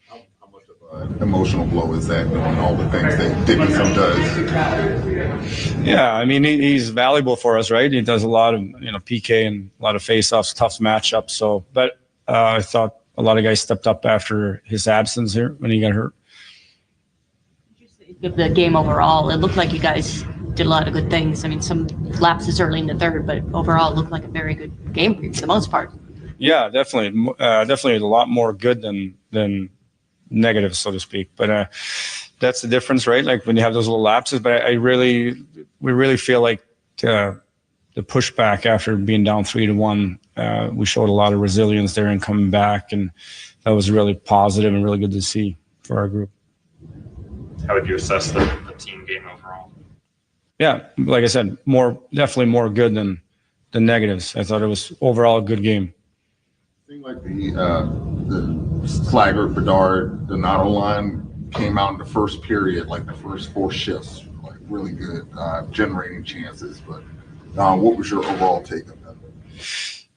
how much of an emotional blow is that, doing all the things that Dickinson does? Yeah, I mean he's valuable for us, right? He does a lot of PK and a lot of faceoffs, tough matchups. So, but I thought a lot of guys stepped up after his absence here when he got hurt. The game overall, it looked like you guys did a lot of good things. I mean, some lapses early in the third, but overall it looked like a very good game for you for the most part. Yeah, definitely. Definitely a lot more good than negative, so to speak. But that's the difference, right? Like when you have those little lapses. But we really feel like the pushback after being down 3-1, we showed a lot of resilience there and coming back, and that was really positive and really good to see for our group. How would you assess the team game overall? Yeah, like I said, definitely more good than negatives. I thought it was overall a good game. It seemed like the Flagger, Bedard, Donato line came out in the first period, like the first 4 shifts, like really good, generating chances. But what was your overall take on that?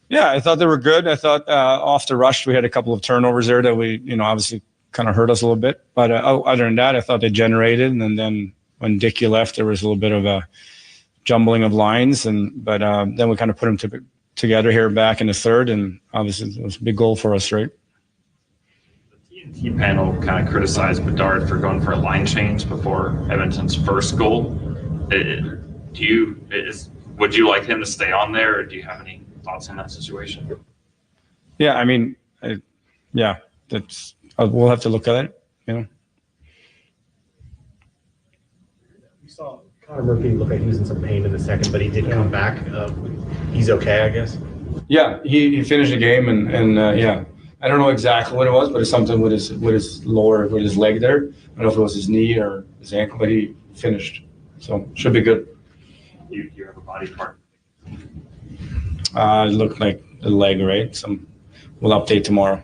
Yeah, I thought they were good. I thought off the rush we had a couple of turnovers there that we, obviously kind of hurt us a little bit. But other than that, I thought they generated. And then when Dickey left, there was a little bit of a jumbling of lines. But then we kind of put them together here back in the third. And obviously it was a big goal for us, right? The TNT panel kind of criticized Bedard for going for a line change before Edmonton's first goal. Would you like him to stay on there, or do you have any thoughts on that situation? Yeah, I mean, that's we'll have to look at it. We saw Connor Murphy look like he was in some pain in the second, but he did come back. He's okay, I guess. Yeah, he finished the game, and I don't know exactly what it was, but it's something with his leg there. I don't know if it was his knee or his ankle, but he finished, so should be good. You have a body part. It looked like the leg, right? So we'll update tomorrow.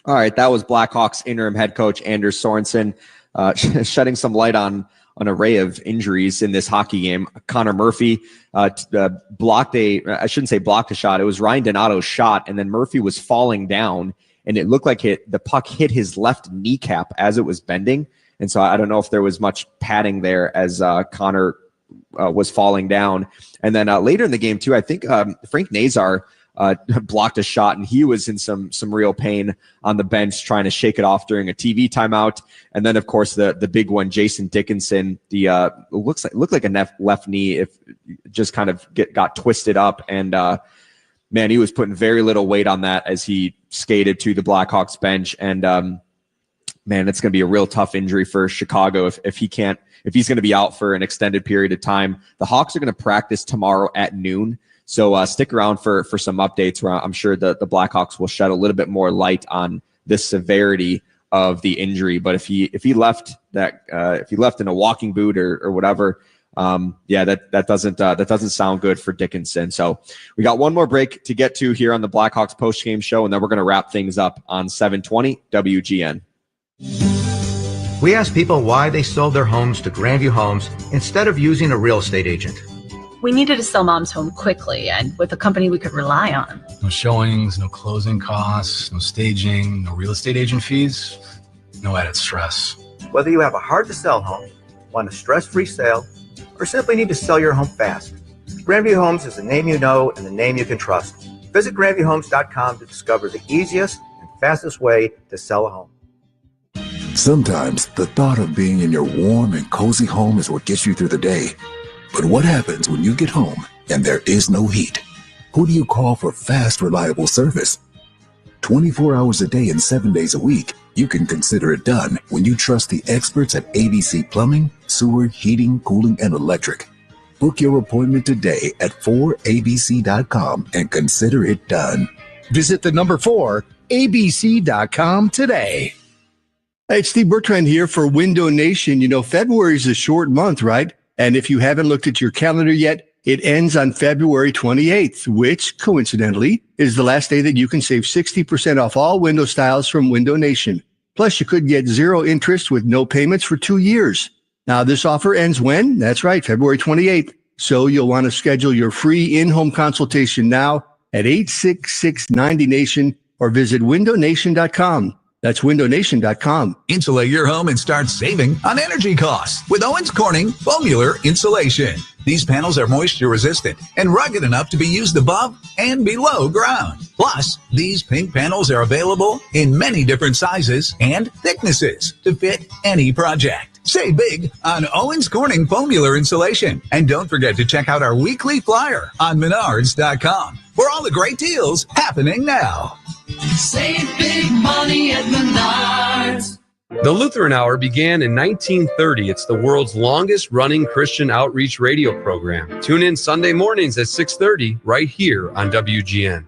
All right, that was Blackhawks interim head coach Anders Sorensen shedding some light on an array of injuries in this hockey game. Connor Murphy blocked a shot. It was Ryan Donato's shot, and then Murphy was falling down, and it looked like the puck hit his left kneecap as it was bending. And so I don't know if there was much padding there as Connor was falling down. And then later in the game, too, I think Frank Nazar blocked a shot, and he was in some real pain on the bench trying to shake it off during a TV timeout. And then, of course, the big one, Jason Dickinson, looked like a left knee, if just kind of got twisted up, and man, he was putting very little weight on that as he skated to the Blackhawks bench. And man, it's going to be a real tough injury for Chicago if he's going to be out for an extended period of time. The Hawks are going to practice tomorrow at noon. So stick around for some updates where I'm sure the Blackhawks will shed a little bit more light on the severity of the injury. But if he left in a walking boot or whatever, that doesn't sound good for Dickinson. So we got one more break to get to here on the Blackhawks postgame show, and then we're going to wrap things up on 720 WGN. We asked people why they sold their homes to Grandview Homes instead of using a real estate agent. We needed to sell Mom's home quickly and with a company we could rely on. No showings, no closing costs, no staging, no real estate agent fees, no added stress. Whether you have a hard-to-sell home, want a stress-free sale, or simply need to sell your home fast, Grandview Homes is the name you know and the name you can trust. Visit GrandviewHomes.com to discover the easiest and fastest way to sell a home. Sometimes the thought of being in your warm and cozy home is what gets you through the day. But what happens when you get home and there is no heat? Who do you call for fast, reliable service? 24 hours a day and 7 days a week, you can consider it done when you trust the experts at ABC Plumbing, Sewer, Heating, Cooling, and Electric. Book your appointment today at 4abc.com and consider it done. Visit the number 4abc.com today. Hey, it's Steve Bertrand here for Window Nation. You know, February is a short month, right? And if you haven't looked at your calendar yet, it ends on February 28th, which coincidentally is the last day that you can save 60% off all window styles from Window Nation. Plus, you could get 0 interest with no payments for 2 years. Now, this offer ends when? That's right, February 28th. So you'll want to schedule your free in-home consultation now at 866-90-NATION or visit windownation.com. That's windownation.com. Insulate your home and start saving on energy costs with Owens Corning Foamular Insulation. These panels are moisture resistant and rugged enough to be used above and below ground. Plus, these pink panels are available in many different sizes and thicknesses to fit any project. Save big on Owens Corning Foamular Insulation. And don't forget to check out our weekly flyer on Menards.com for all the great deals happening now. Save big money at Menards. The Lutheran Hour began in 1930. It's the world's longest running Christian outreach radio program. Tune in Sunday mornings at 6:30 right here on WGN.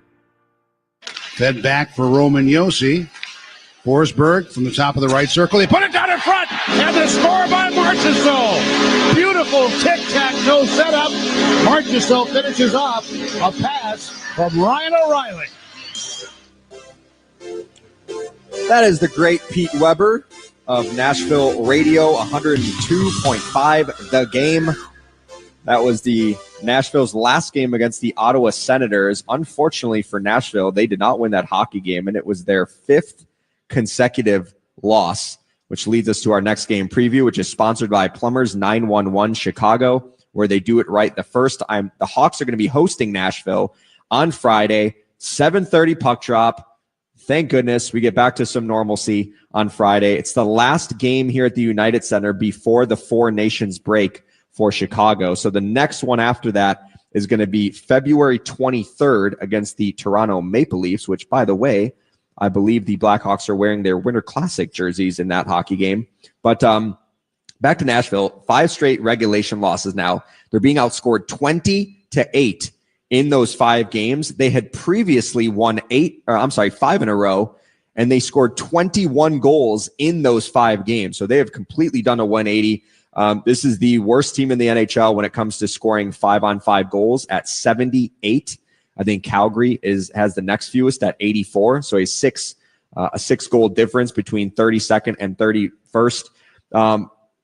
Fed back for Roman Josi. Forsberg from the top of the right circle. They put it down in front, and the score by Marchessault. Beautiful tic-tac-toe setup. Marchessault finishes off a pass from Ryan O'Reilly. That is the great Pete Weber of Nashville Radio, 102.5 The Game. That was the Nashville's last game against the Ottawa Senators. Unfortunately for Nashville, they did not win that hockey game, and it was their 5th consecutive loss, which leads us to our next game preview, which is sponsored by Plumbers 911 Chicago, where they do it right the first time. The Hawks are going to be hosting Nashville on Friday, 7:30 puck drop. Thank goodness we get back to some normalcy on Friday. It's the last game here at the United Center before the Four Nations break for Chicago. So the next one after that is going to be February 23rd against the Toronto Maple Leafs, which, by the way, I believe the Blackhawks are wearing their Winter Classic jerseys in that hockey game. But back to Nashville, 5 straight regulation losses now. They're being outscored 20-8 in those 5 games. They had previously won 5 in a row, and they scored 21 goals in those 5 games. So they have completely done a 180. This is the worst team in the NHL when it comes to scoring 5-on-5 goals at 78. I think Calgary has the next fewest at 84. So a 6 goal difference between 32nd and 31st.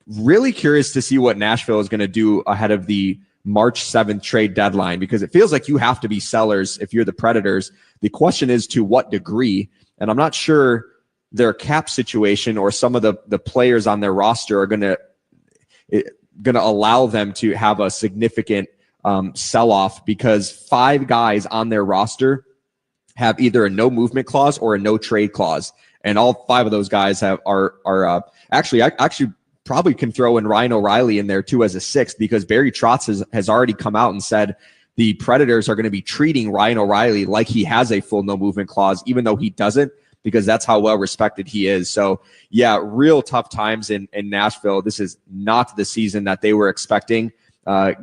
Really curious to see what Nashville is going to do ahead of the March 7th trade deadline, because it feels like you have to be sellers if you're the Predators. The question is to what degree, and I'm not sure their cap situation or some of the players on their roster are going to allow them to have a significant sell-off, because 5 guys on their roster have either a no movement clause or a no trade clause, and all 5 of those guys are actually probably can throw in Ryan O'Reilly in there too as a 6th, because Barry Trotz has already come out and said the Predators are going to be treating Ryan O'Reilly like he has a full no movement clause, even though he doesn't, because that's how well respected he is. So yeah, real tough times in Nashville. This is not the season that they were expecting,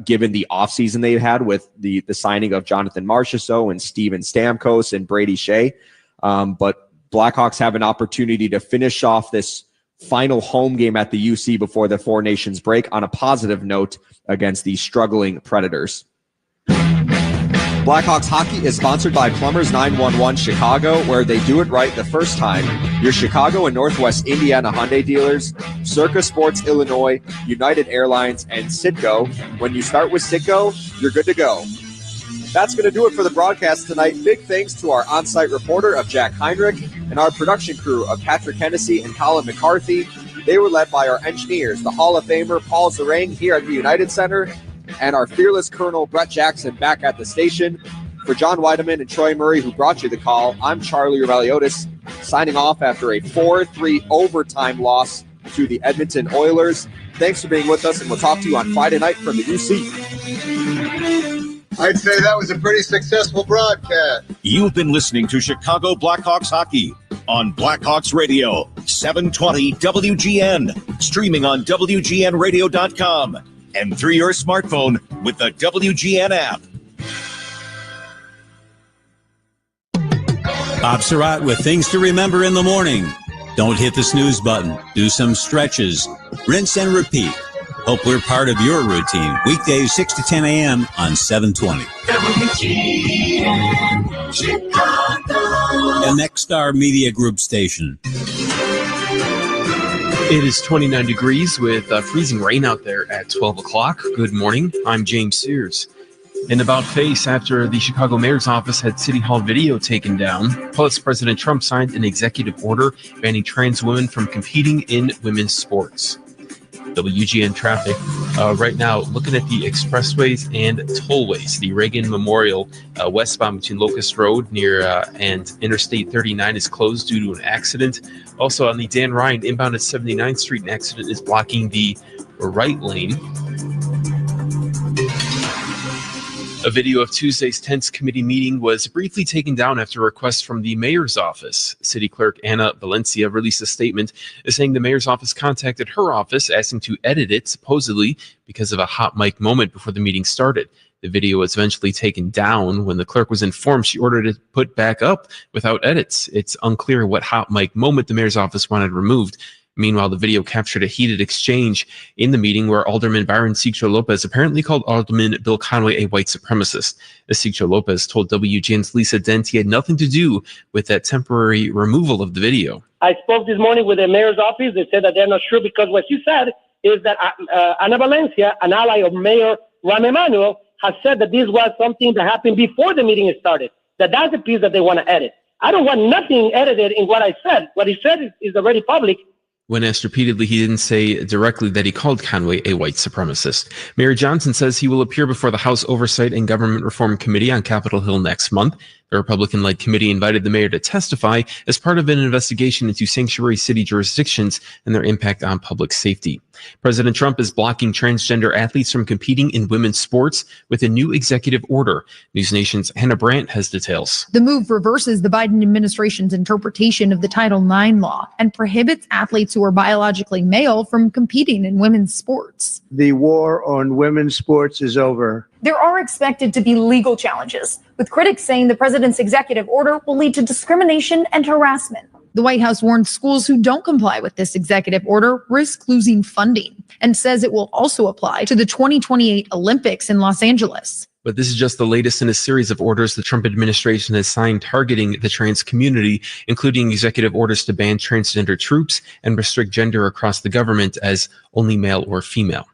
given the offseason they had with the signing of Jonathan Marchessault and Steven Stamkos and Brady Shea. But Blackhawks have an opportunity to finish off this final home game at the UC before the Four Nations break on a positive note against the struggling Predators. Blackhawks hockey is sponsored by Plumbers 911 Chicago, where they do it right the first time. Your Chicago and Northwest Indiana Hyundai dealers, Circa Sports Illinois, United Airlines, and Citgo. When you start with Citgo, you're good to go. That's going to do it for the broadcast tonight. Big thanks to our on-site reporter of Jack Heinrich and our production crew of Patrick Hennessy and Colin McCarthy. They were led by our engineers, the Hall of Famer Paul Zarang here at the United Center, and our fearless Colonel Brett Jackson back at the station. For John Weideman and Troy Murray, who brought you the call, I'm Charlie Meliotis, signing off after a 4-3 overtime loss to the Edmonton Oilers. Thanks for being with us, and we'll talk to you on Friday night from the UC. I'd say that was a pretty successful broadcast. You've been listening to Chicago Blackhawks hockey on Blackhawks Radio, 720 WGN, streaming on WGNradio.com and through your smartphone with the WGN app. Bob Surratt with things to remember in the morning. Don't hit the snooze button. Do some stretches. Rinse and repeat. Hope we're part of your routine. Weekdays 6 to 10 a.m. on 720. WGN Chicago. The Next Star Media Group station. It is 29 degrees with freezing rain out there at 12 o'clock. Good morning. I'm James Sears. In about face, after the Chicago mayor's office had City Hall video taken down, plus President Trump signed an executive order banning trans women from competing in women's sports. WGN traffic right now looking at the expressways and tollways. The Reagan Memorial westbound between Locust Road near and Interstate 39 is closed due to an accident. Also on the Dan Ryan inbound at 79th Street, an accident is blocking the right lane. A video of Tuesday's tense committee meeting was briefly taken down after a request from the mayor's office. City Clerk Anna Valencia released a statement saying the mayor's office contacted her office asking to edit it, supposedly because of a hot mic moment before the meeting started. The video was eventually taken down. When the clerk was informed, she ordered it put back up without edits. It's unclear what hot mic moment the mayor's office wanted removed. Meanwhile, the video captured a heated exchange in the meeting where Alderman Byron Siccho Lopez apparently called Alderman Bill Conway a white supremacist. Siccho Lopez told WGN's Lisa Dent he had nothing to do with that temporary removal of the video. I spoke this morning with the mayor's office. They said that they're not sure because what she said is that Ana Valencia, an ally of Mayor Rahm Emanuel, has said that this was something that happened before the meeting started, that's the piece that they want to edit. I don't want nothing edited in what I said. What he said is already public. When asked repeatedly, he didn't say directly that he called Conway a white supremacist. Mayor Johnson says he will appear before the House Oversight and Government Reform Committee on Capitol Hill next month. The Republican-led committee invited the mayor to testify as part of an investigation into sanctuary city jurisdictions and their impact on public safety. President Trump is blocking transgender athletes from competing in women's sports with a new executive order. News Nation's Hannah Brandt has details. The move reverses the Biden administration's interpretation of the Title IX law and prohibits athletes who are biologically male from competing in women's sports. The war on women's sports is over. There are expected to be legal challenges, with critics saying the president's executive order will lead to discrimination and harassment. The White House warns schools who don't comply with this executive order risk losing funding and says it will also apply to the 2028 Olympics in Los Angeles. But this is just the latest in a series of orders the Trump administration has signed targeting the trans community, including executive orders to ban transgender troops and restrict gender across the government as only male or female.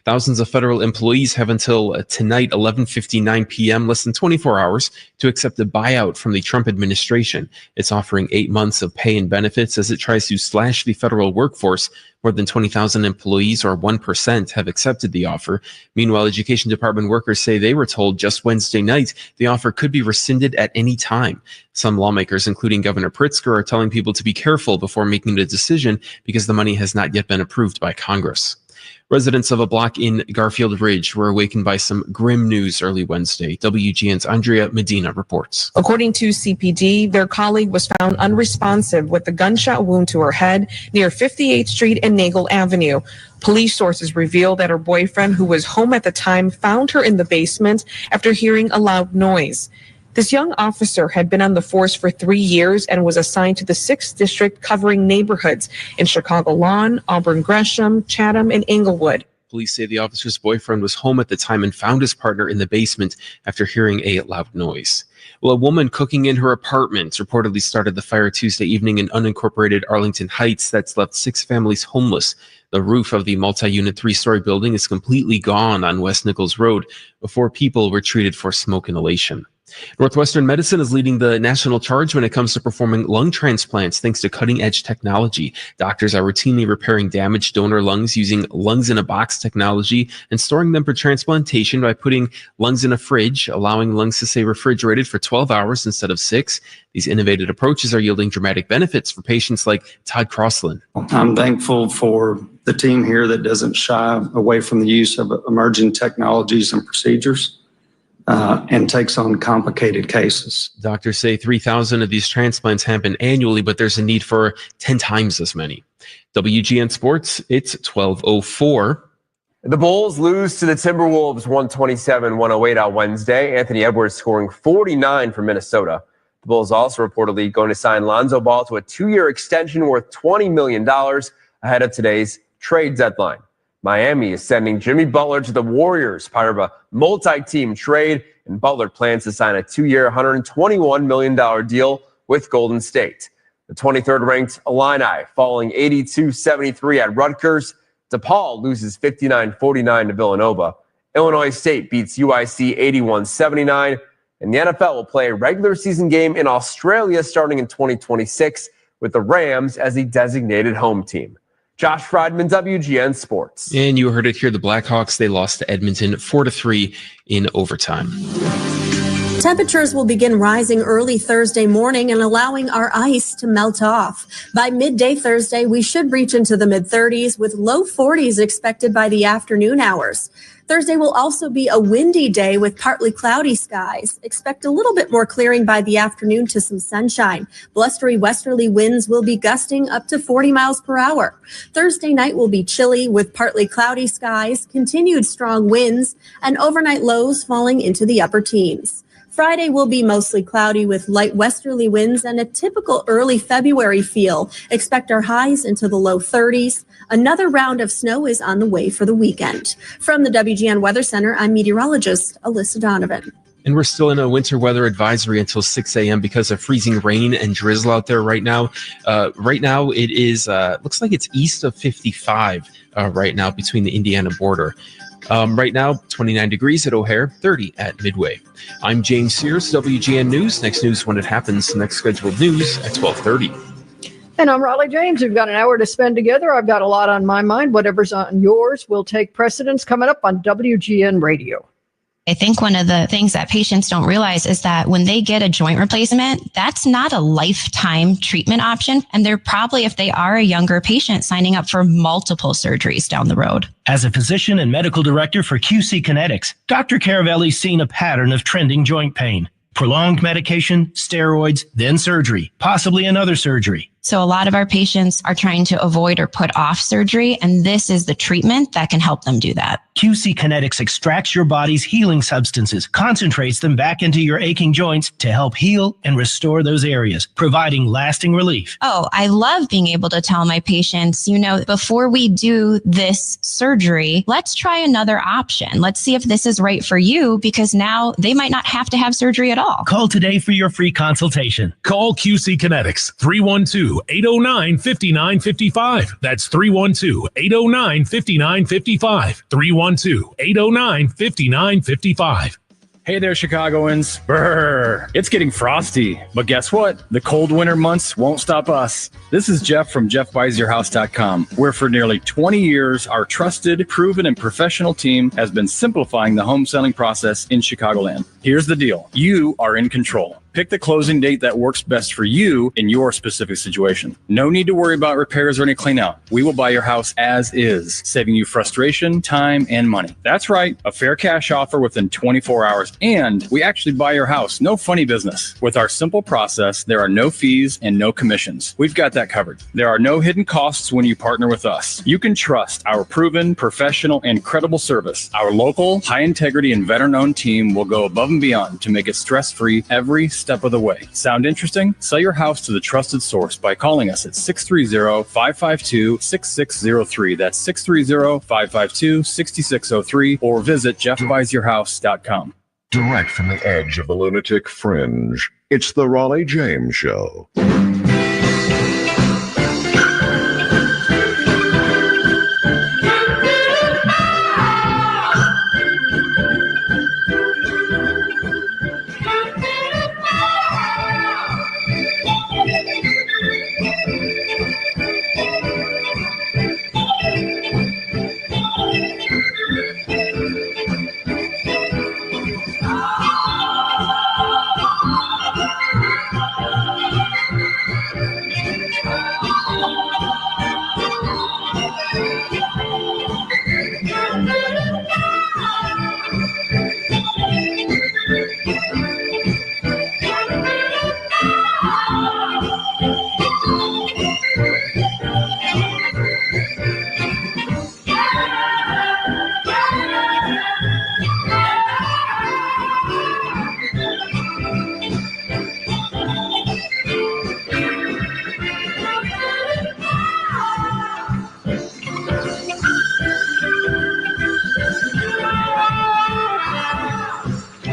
Thousands of federal employees have until tonight, 11:59 p.m., less than 24 hours, to accept a buyout from the Trump administration. It's offering 8 months of pay and benefits as it tries to slash the federal workforce. More than 20,000 employees, or 1%, have accepted the offer. Meanwhile, Education Department workers say they were told just Wednesday night the offer could be rescinded at any time. Some lawmakers, including Governor Pritzker, are telling people to be careful before making the decision because the money has not yet been approved by Congress. Residents of a block in Garfield Ridge were awakened by some grim news early Wednesday. WGN's Andrea Medina reports. According to CPD, their colleague was found unresponsive with a gunshot wound to her head near 58th Street and Nagel Avenue. Police sources reveal that her boyfriend, who was home at the time, found her in the basement after hearing a loud noise. This young officer had been on the force for 3 years and was assigned to the 6th District, covering neighborhoods in Chicago Lawn, Auburn Gresham, Chatham, and Englewood. Police say the officer's boyfriend was home at the time and found his partner in the basement after hearing a loud noise. Well, a woman cooking in her apartment reportedly started the fire Tuesday evening in unincorporated Arlington Heights that's left 6 families homeless. The roof of the multi-unit 3-story building is completely gone on West Nichols Road before people were treated for smoke inhalation. Northwestern Medicine is leading the national charge when it comes to performing lung transplants thanks to cutting-edge technology. Doctors are routinely repairing damaged donor lungs using lungs-in-a-box technology and storing them for transplantation by putting lungs in a fridge, allowing lungs to stay refrigerated for 12 hours instead of 6. These innovative approaches are yielding dramatic benefits for patients like Todd Crossland. I'm thankful for the team here that doesn't shy away from the use of emerging technologies and procedures. And takes on complicated cases. Doctors say 3,000 of these transplants happen annually, but there's a need for 10 times as many. WGN Sports, it's 12:04. The Bulls lose to the Timberwolves 127-108 on Wednesday. Anthony Edwards scoring 49 for Minnesota. The Bulls also reportedly going to sign Lonzo Ball to a 2-year extension worth $20 million ahead of today's trade deadline. Miami is sending Jimmy Butler to the Warriors, part of a multi-team trade, and Butler plans to sign a 2-year, $121 million deal with Golden State. The 23rd-ranked Illini falling 82-73 at Rutgers. DePaul loses 59-49 to Villanova. Illinois State beats UIC 81-79. And the NFL will play a regular season game in Australia starting in 2026 with the Rams as the designated home team. Josh Friedman, WGN Sports. And you heard it here. The Blackhawks, they lost to Edmonton 4-3 in overtime. Temperatures will begin rising early Thursday morning and allowing our ice to melt off. By midday Thursday, we should reach into the mid-30s with low 40s expected by the afternoon hours. Thursday will also be a windy day with partly cloudy skies. Expect a little bit more clearing by the afternoon to some sunshine. Blustery westerly winds will be gusting up to 40 miles per hour. Thursday night will be chilly with partly cloudy skies, continued strong winds, and overnight lows falling into the upper teens. Friday will be mostly cloudy with light westerly winds and a typical early February feel. Expect our highs into the low 30s. Another round of snow is on the way for the weekend. From the WGN Weather Center, I'm meteorologist Alyssa Donovan. And we're still in a winter weather advisory until 6 a.m. because of freezing rain and drizzle out there right now. Right now, it is looks like it's east of 55 right now between the Indiana border. Right now, 29 degrees at O'Hare, 30 at Midway. I'm James Sears, WGN News. Next news when it happens. Next scheduled news at 12:30. And I'm Raleigh James. We've got an hour to spend together. I've got a lot on my mind. Whatever's on yours will take precedence coming up on WGN Radio. I think one of the things that patients don't realize is that when they get a joint replacement, that's not a lifetime treatment option. And they're probably, if they are a younger patient, signing up for multiple surgeries down the road. As a physician and medical director for QC Kinetics, Dr. Caravelli's seen a pattern of trending joint pain. Prolonged medication, steroids, then surgery, possibly another surgery. So a lot of our patients are trying to avoid or put off surgery, and this is the treatment that can help them do that. QC Kinetics extracts your body's healing substances, concentrates them back into your aching joints to help heal and restore those areas, providing lasting relief. Oh, I love being able to tell my patients, before we do this surgery, let's try another option. Let's see if this is right for you, because now they might not have to have surgery at all. Call today for your free consultation. Call QC Kinetics, 312-809-5955. That's 312-809-5955. 312-809-5955. Hey there, Chicagoans. Brr. It's getting frosty, but guess what? The cold winter months won't stop us. This is Jeff from JeffBuysYourHouse.com, where for nearly 20 years, our trusted, proven, and professional team has been simplifying the home selling process in Chicagoland. Here's the deal. You are in control. Pick the closing date that works best for you in your specific situation. No need to worry about repairs or any clean out. We will buy your house as is, saving you frustration, time, and money. That's right, a fair cash offer within 24 hours. And we actually buy your house. No funny business. With our simple process, there are no fees and no commissions. We've got that covered. There are no hidden costs when you partner with us. You can trust our proven, professional, and credible service. Our local, high integrity, and veteran-owned team will go above and beyond to make it stress-free every step of the way. Sound interesting? Sell your house to the trusted source by calling us at 630-552-6603. That's 630-552-6603, or visit jeffbuysyourhouse.com. Direct from the edge of the lunatic fringe, it's the Raleigh James Show.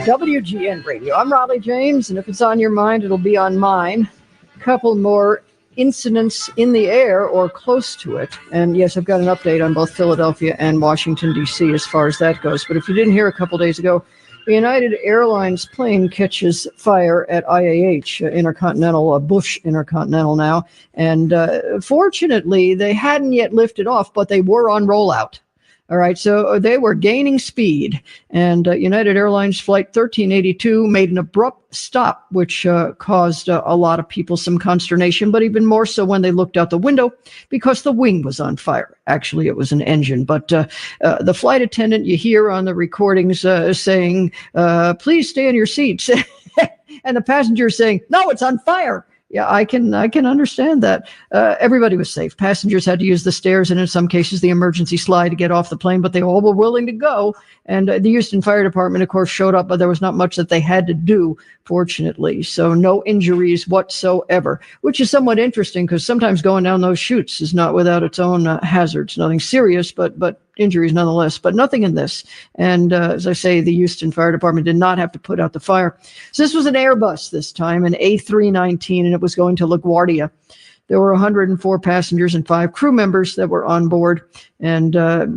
WGN Radio. I'm Raleigh James, and if it's on your mind, it'll be on mine. A couple more incidents in the air or close to it. And yes, I've got an update on both Philadelphia and Washington, D.C. as far as that goes. But if you didn't hear a couple days ago, the United Airlines plane catches fire at IAH, Intercontinental, Bush Intercontinental now. And fortunately, they hadn't yet lifted off, but they were on rollout. All right, so they were gaining speed, and United Airlines Flight 1382 made an abrupt stop, which caused a lot of people some consternation, but even more so when they looked out the window because the wing was on fire. Actually, it was an engine, but the flight attendant you hear on the recordings saying, please stay in your seats, and the passenger saying, no, it's on fire. Yeah, I can understand that. Everybody was safe. Passengers had to use the stairs and in some cases the emergency slide to get off the plane, but they all were willing to go. And the Houston Fire Department, of course, showed up, but there was not much that they had to do, fortunately. So no injuries whatsoever, which is somewhat interesting because sometimes going down those chutes is not without its own hazards. Nothing serious, but injuries nonetheless, but nothing in this. And as I say, the Houston Fire Department did not have to put out the fire. So this was an Airbus this time, an A319, and it was going to LaGuardia. There were 104 passengers and 5 crew members that were on board. And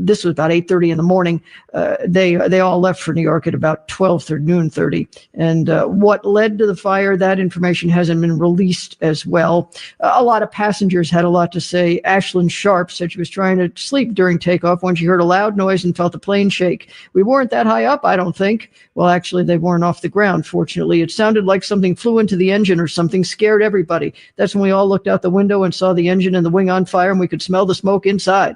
this was about 8:30 in the morning. They all left for New York at about 12:30, noon 30. And what led to the fire, that information hasn't been released as well. A lot of passengers had a lot to say. Ashlyn Sharp said she was trying to sleep during takeoff when she heard a loud noise and felt the plane shake. We weren't that high up, I don't think. Well, actually, they weren't off the ground, fortunately. It sounded like something flew into the engine or something scared everybody. That's when we all looked out the window and saw the engine and the wing on fire, and we could smell the smoke inside.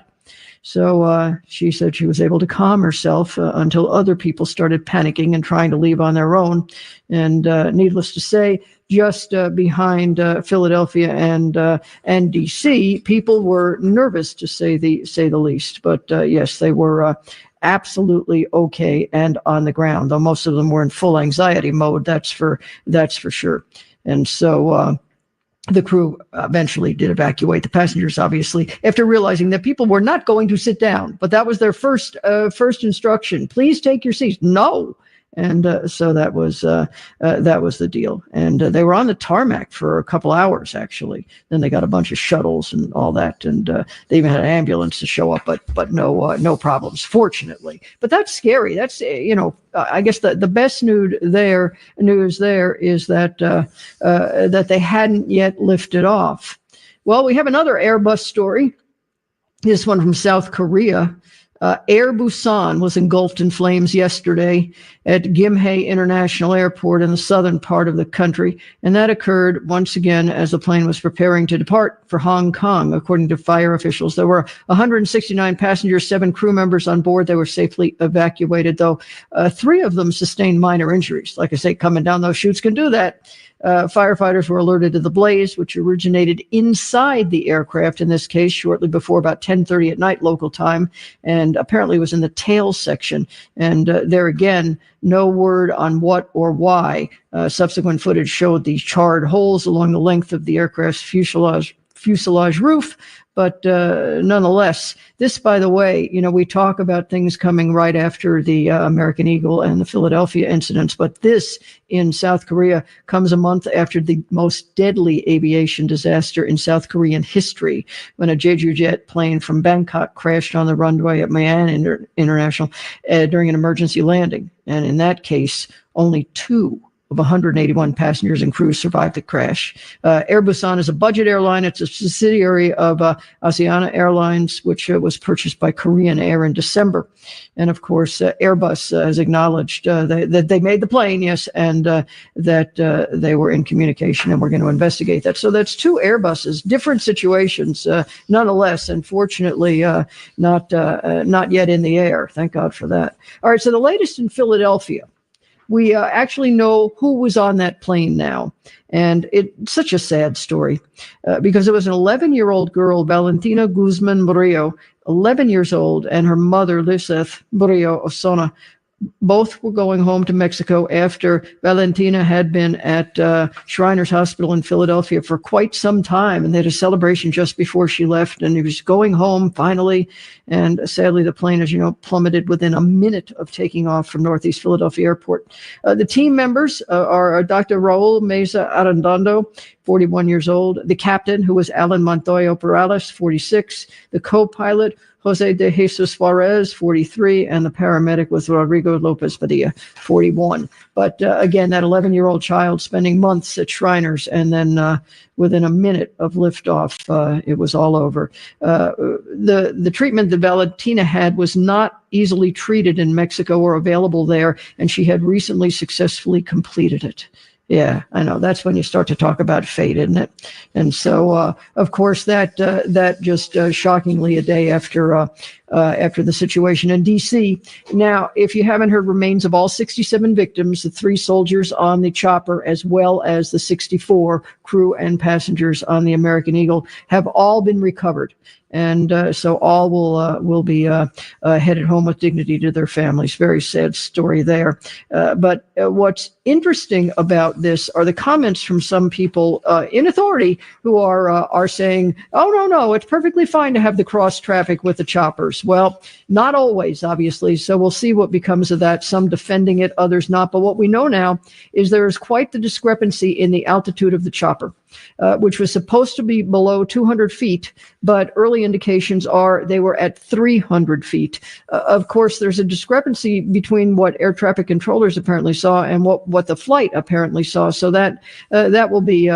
So she said she was able to calm herself until other people started panicking and trying to leave on their own. And needless to say, just behind Philadelphia and D.C., people were nervous, to say the least. But yes, they were absolutely okay and on the ground, though most of them were in full anxiety mode. That's for sure. And so the crew eventually did evacuate the passengers, obviously, after realizing that people were not going to sit down. But that was their first instruction. Please take your seats. No. And so that was the deal. And they were on the tarmac for a couple hours, actually. Then they got a bunch of shuttles and all that. And they even had an ambulance to show up, but no problems, fortunately. But that's scary. That's, I guess the best news there is that that they hadn't yet lifted off. Well, we have another Airbus story. This one from South Korea. Air Busan was engulfed in flames yesterday at Gimhae International Airport in the southern part of the country, and that occurred once again as the plane was preparing to depart for Hong Kong, according to fire officials. There were 169 passengers, 7 crew members on board. They were safely evacuated, though 3 of them sustained minor injuries. Like I say, coming down those chutes can do that. Firefighters were alerted to the blaze, which originated inside the aircraft, in this case, shortly before about 10:30 at night local time, and apparently was in the tail section. And there again, no word on what or why. Subsequent footage showed the charred holes along the length of the aircraft's fuselage roof. But nonetheless, this, by the way, we talk about things coming right after the American Eagle and the Philadelphia incidents, but this in South Korea comes a month after the most deadly aviation disaster in South Korean history, when a Jeju jet plane from Bangkok crashed on the runway at Mayan International during an emergency landing. And in that case, only 2 of 181 passengers and crew survived the crash. Air Busan is a budget airline. It's a subsidiary of Asiana Airlines, which was purchased by Korean Air in December. And of course, Airbus has acknowledged that they made the plane, yes, and that they were in communication, and we're going to investigate that. So that's 2 Airbuses, different situations, nonetheless. Unfortunately, not yet in the air. Thank God for that. All right, so the latest in Philadelphia. We actually know who was on that plane now. And it's such a sad story because it was an 11-year-old girl, Valentina Guzman Murillo, 11 years old, and her mother, Lizeth Murillo Osona. Both were going home to Mexico after Valentina had been at Shriners Hospital in Philadelphia for quite some time. And they had a celebration just before she left. And he was going home finally. And sadly, the plane, as you know, plummeted within a minute of taking off from Northeast Philadelphia Airport. The team members are Dr. Raul Meza Arredondo, 41 years old. The captain, who was Alan Montoyo Perales, 46. The co-pilot, Jose de Jesus Suarez, 43, and the paramedic was Rodrigo Lopez Padilla, 41. But again, that 11-year-old child spending months at Shriners, and then within a minute of liftoff, it was all over. The treatment that Valentina had was not easily treated in Mexico or available there, and she had recently successfully completed it. Yeah, I know. That's when you start to talk about fate, isn't it? And so, of course, that just shockingly a day after the situation in D.C. Now, if you haven't heard, remains of all 67 victims, the 3 soldiers on the chopper, as well as the 64 crew and passengers on the American Eagle, have all been recovered. And so all will be headed home with dignity to their families. Very sad story there. But what's interesting about this are the comments from some people in authority who are saying, "Oh no, it's perfectly fine to have the cross traffic with the choppers." Well, not always, obviously. So we'll see what becomes of that. Some defending it, others not. But what we know now is there is quite the discrepancy in the altitude of the chopper, which was supposed to be below 200 feet, but early indications are they were at 300 feet. Of course, there's a discrepancy between what air traffic controllers apparently saw and what the flight apparently saw. So that will be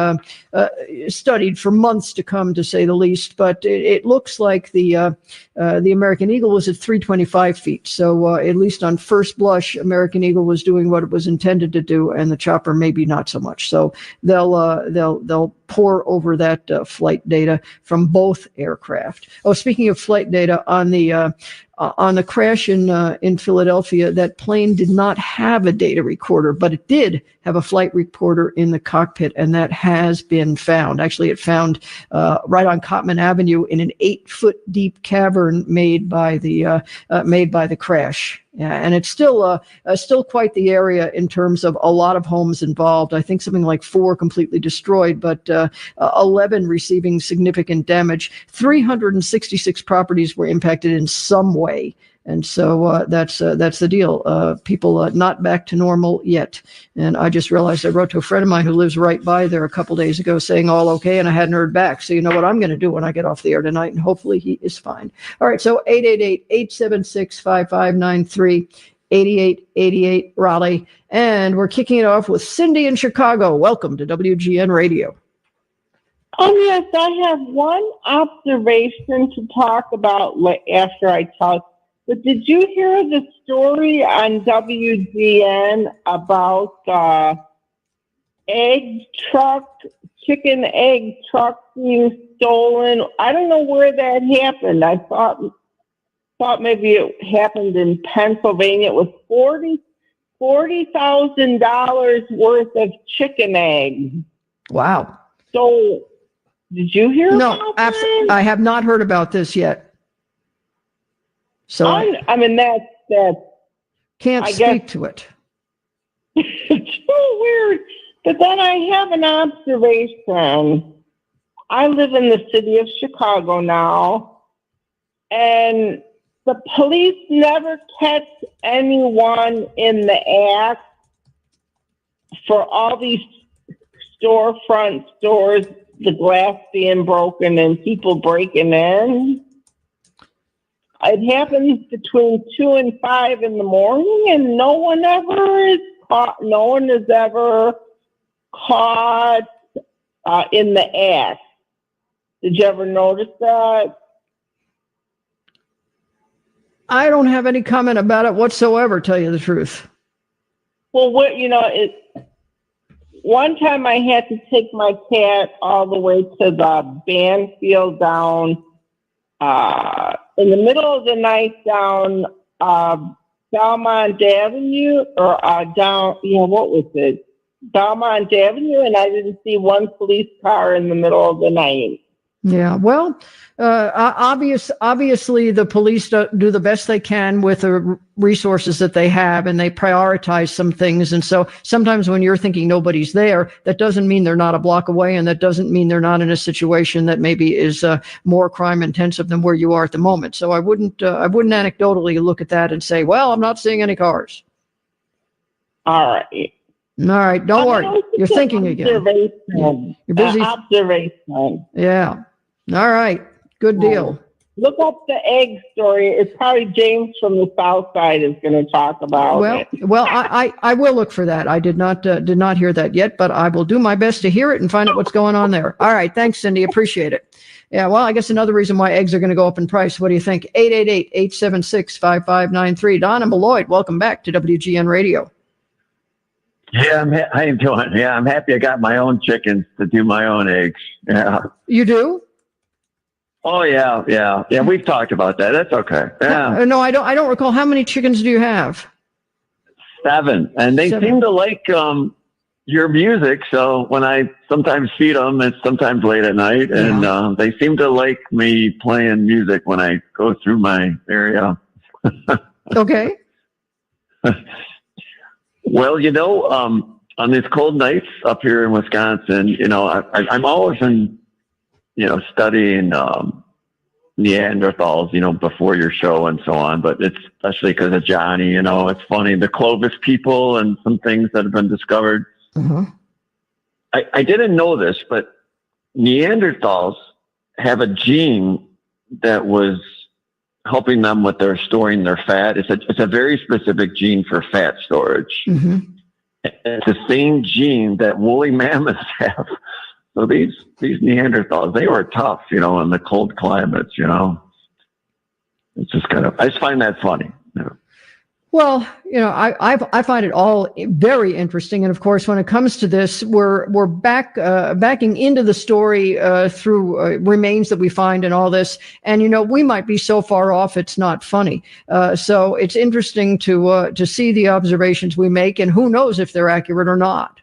studied for months to come, to say the least. But it looks like the American Eagle was at 325 feet. So at least on first blush, American Eagle was doing what it was intended to do, and the chopper maybe not so much. So they'll pour over that flight data from both aircraft. Oh, speaking of flight data, on the crash in Philadelphia, that plane did not have a data recorder, but it did have a flight recorder in the cockpit, and that has been found. Actually, it found right on Cottman Avenue in an 8-foot deep cavern made by the crash. Yeah, and it's still quite the area in terms of a lot of homes involved. I think something like 4 completely destroyed, but 11 receiving significant damage. 366 properties were impacted in some way. And so that's the deal. People not back to normal yet. And I just realized I wrote to a friend of mine who lives right by there a couple days ago saying all okay, and I hadn't heard back. So you know what I'm going to do when I get off the air tonight, and hopefully he is fine. All right, so 888-876-5593, 8888 Raleigh. And we're kicking it off with Cindy in Chicago. Welcome to WGN Radio. Oh, yes, I have one observation to talk about after I talk But did you hear the story on WGN about chicken egg truck being stolen? I don't know where that happened. I thought maybe it happened in Pennsylvania. It was $40,000 worth of chicken eggs. Wow. So, did you hear about that? I have not heard about this yet. So I mean, that can't speak to it. It's so weird. But then I have an observation. I live in the city of Chicago now, and the police never catch anyone in the act for all these storefront stores, the glass being broken and people breaking in. It happens between 2 and 5 in the morning, and no one ever is caught. No one is ever caught in the act. Did you ever notice that? I don't have any comment about it whatsoever, tell you the truth. Well, one time I had to take my cat all the way to the band field down in the middle of the night down Belmont Avenue Belmont Avenue, and I didn't see one police car in the middle of the night. Yeah, well, obviously the police do the best they can with the resources that they have, and they prioritize some things. And so sometimes when you're thinking nobody's there, that doesn't mean they're not a block away, and that doesn't mean they're not in a situation that maybe is more crime intensive than where you are at the moment. So I wouldn't anecdotally look at that and say, well, I'm not seeing any cars. All right. All right, don't worry. You're thinking again. You're busy. Observation. Yeah. All right. Good deal. Look up the egg story. It's probably James from the South Side is going to talk about it. Well, I will look for that. I did not hear that yet, but I will do my best to hear it and find out what's going on there. All right. Thanks, Cindy. Appreciate it. Yeah. Well, I guess another reason why eggs are going to go up in price. What do you think? 888-876-5593. Don and Beloit, welcome back to WGN Radio. Yeah, how you doing? Yeah, I'm happy I got my own chickens to do my own eggs. Yeah. You do? Oh yeah. We've talked about that. That's okay. Yeah. No, I don't recall. How many chickens do you have? 7, and they seem to like your music. So when I sometimes feed them, it's sometimes late at night, and they seem to like me playing music when I go through my area. Okay. Well, on these cold nights up here in Wisconsin, I'm always studying Neanderthals, before your show and so on. But it's especially because of Johnny, it's funny, the Clovis people and some things that have been discovered. Mm-hmm. I didn't know this, but Neanderthals have a gene that was helping them with their storing their fat. It's a very specific gene for fat storage. Mm-hmm. It's the same gene that woolly mammoths have. So these Neanderthals, they were tough, in the cold climates, It's just I just find that funny. Well, I find it all very interesting, and of course, when it comes to this, we're backing into the story through remains that we find and all this, and we might be so far off it's not funny. So it's interesting to see the observations we make, and who knows if they're accurate or not.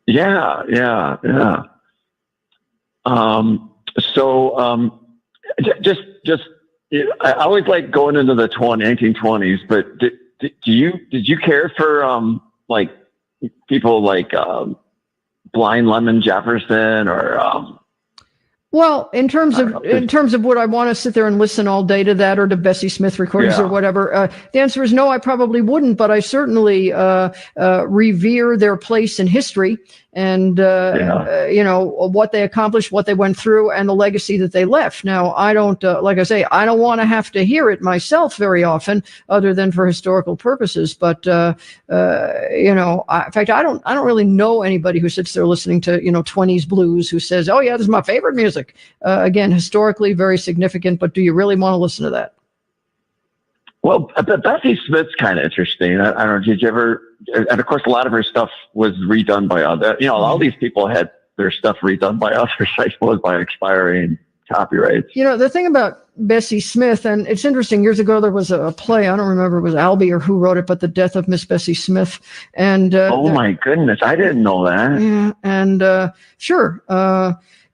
Yeah. Just. I always like going into the 1920s, but did you care for people like Blind Lemon Jefferson or Well, in terms of would I want to sit there and listen all day to that or to Bessie Smith recordings or whatever, the answer is no, I probably wouldn't, but I certainly revere their place in history and, what they accomplished, what they went through, and the legacy that they left. Now, I don't, like I say, I don't want to have to hear it myself very often, other than for historical purposes. But, in fact, I don't really know anybody who sits there listening to, 20s blues who says, oh yeah, this is my favorite music. Again, historically very significant, but do you really want to listen to that? Well, Bessie Smith's kind of interesting. I don't know. Did you ever? And of course, a lot of her stuff was redone by other. All these people had their stuff redone by others, I suppose, by expiring copyrights. The thing about Bessie Smith, and it's interesting, years ago there was a play, I don't remember if it was Albee or who wrote it, but The Death of Miss Bessie Smith. And my goodness, I didn't know that. Yeah, and sure.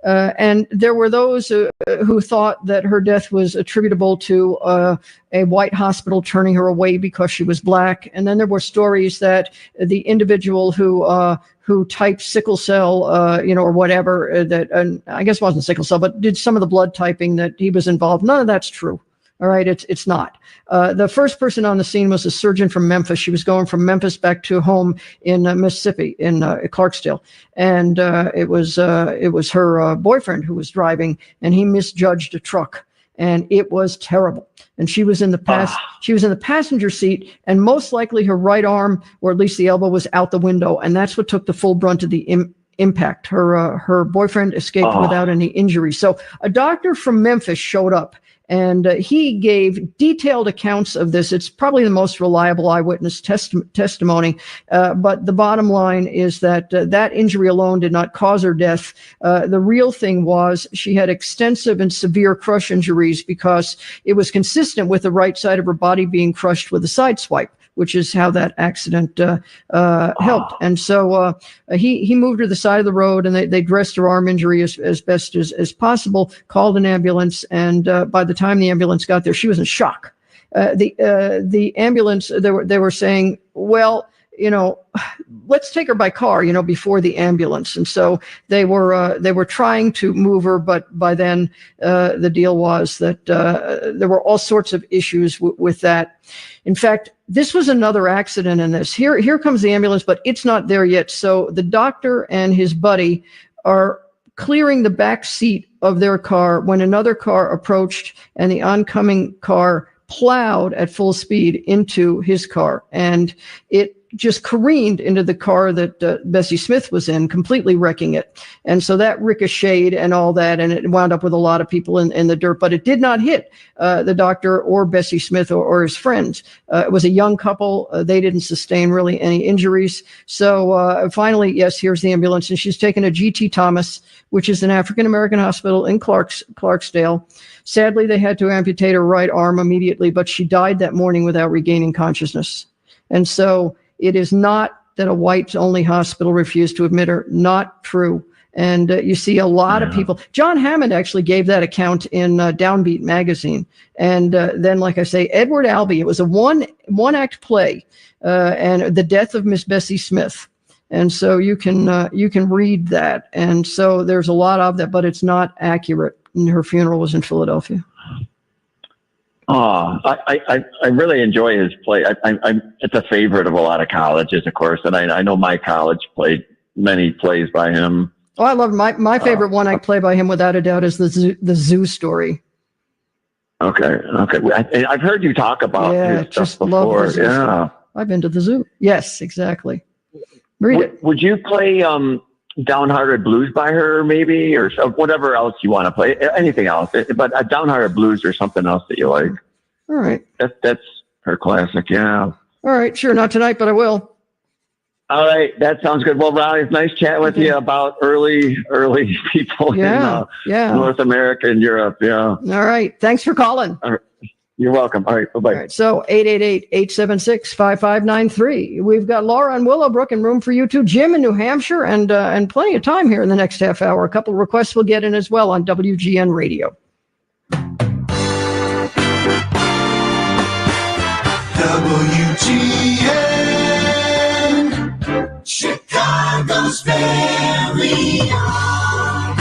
And there were those who thought that her death was attributable to a white hospital turning her away because she was black. And then there were stories that the individual who typed sickle cell, or whatever, that I guess it wasn't sickle cell, but did some of the blood typing, that he was involved. None of that's true. All right, it's not. The first person on the scene was a surgeon from Memphis. She was going from Memphis back to home in Mississippi, in Clarksdale, and it was her boyfriend who was driving, and he misjudged a truck, and it was terrible. And she was in the passenger seat, and most likely her right arm, or at least the elbow, was out the window, and that's what took the full brunt of the impact. Her boyfriend escaped without any injury. So a doctor from Memphis showed up. And he gave detailed accounts of this. It's probably the most reliable eyewitness testimony. But the bottom line is that that injury alone did not cause her death. The real thing was she had extensive and severe crush injuries because it was consistent with the right side of her body being crushed with a side swipe, which is how that accident helped. And so he moved her to the side of the road, and they dressed her arm injury as best as possible, called an ambulance, and by the time the ambulance got there, she was in shock. The ambulance, they were saying, well, let's take her by car, before the ambulance. And so they were trying to move her, but by then the deal was that there were all sorts of issues with that. In fact, this was another accident in this. Here comes the ambulance, but it's not there yet. So the doctor and his buddy are clearing the back seat of their car when another car approached, and the oncoming car plowed at full speed into his car, and it just careened into the car that Bessie Smith was in, completely wrecking it. And so that ricocheted and all that, and it wound up with a lot of people in the dirt, but it did not hit the doctor or Bessie Smith or his friends. It was a young couple. They didn't sustain really any injuries. So finally, yes, here's the ambulance, and she's taken to G.T. Thomas, which is an African-American hospital in Clarksdale. Sadly, they had to amputate her right arm immediately, but she died that morning without regaining consciousness. And so it is not that a whites-only hospital refused to admit her. Not true. And you see a lot of people. John Hammond actually gave that account in Downbeat magazine. And then, like I say, Edward Albee, it was a one-act play, and the death of Miss Bessie Smith. And so you can read that. And so there's a lot of that, but it's not accurate. And her funeral was in Philadelphia. Oh, I really enjoy his play. It's a favorite of a lot of colleges, of course, and I know my college played many plays by him. Oh, I love my favorite one-act play by him, without a doubt, is the Zoo Story. Okay. I've heard you talk about his stuff before. Love the zoo story. I've been to the zoo. Yes, exactly. Read it. Would you play Downhearted Blues by her, maybe, or whatever else you want to play? Anything else, but a Downhearted Blues or something else that you like. All right. That's her classic. Yeah. All right. Sure. Not tonight, but I will. All right. That sounds good. Well, Ronnie, it's nice chatting with you about early people in North America and Europe. Yeah. All right. Thanks for calling. All right. You're welcome. All right. Bye-bye. All right. So 888-876-5593. We've got Laura in Willowbrook and room for you too. Jim in New Hampshire, and plenty of time here in the next half hour. A couple of requests we'll get in as well on WGN Radio. WGN, Chicago's very own.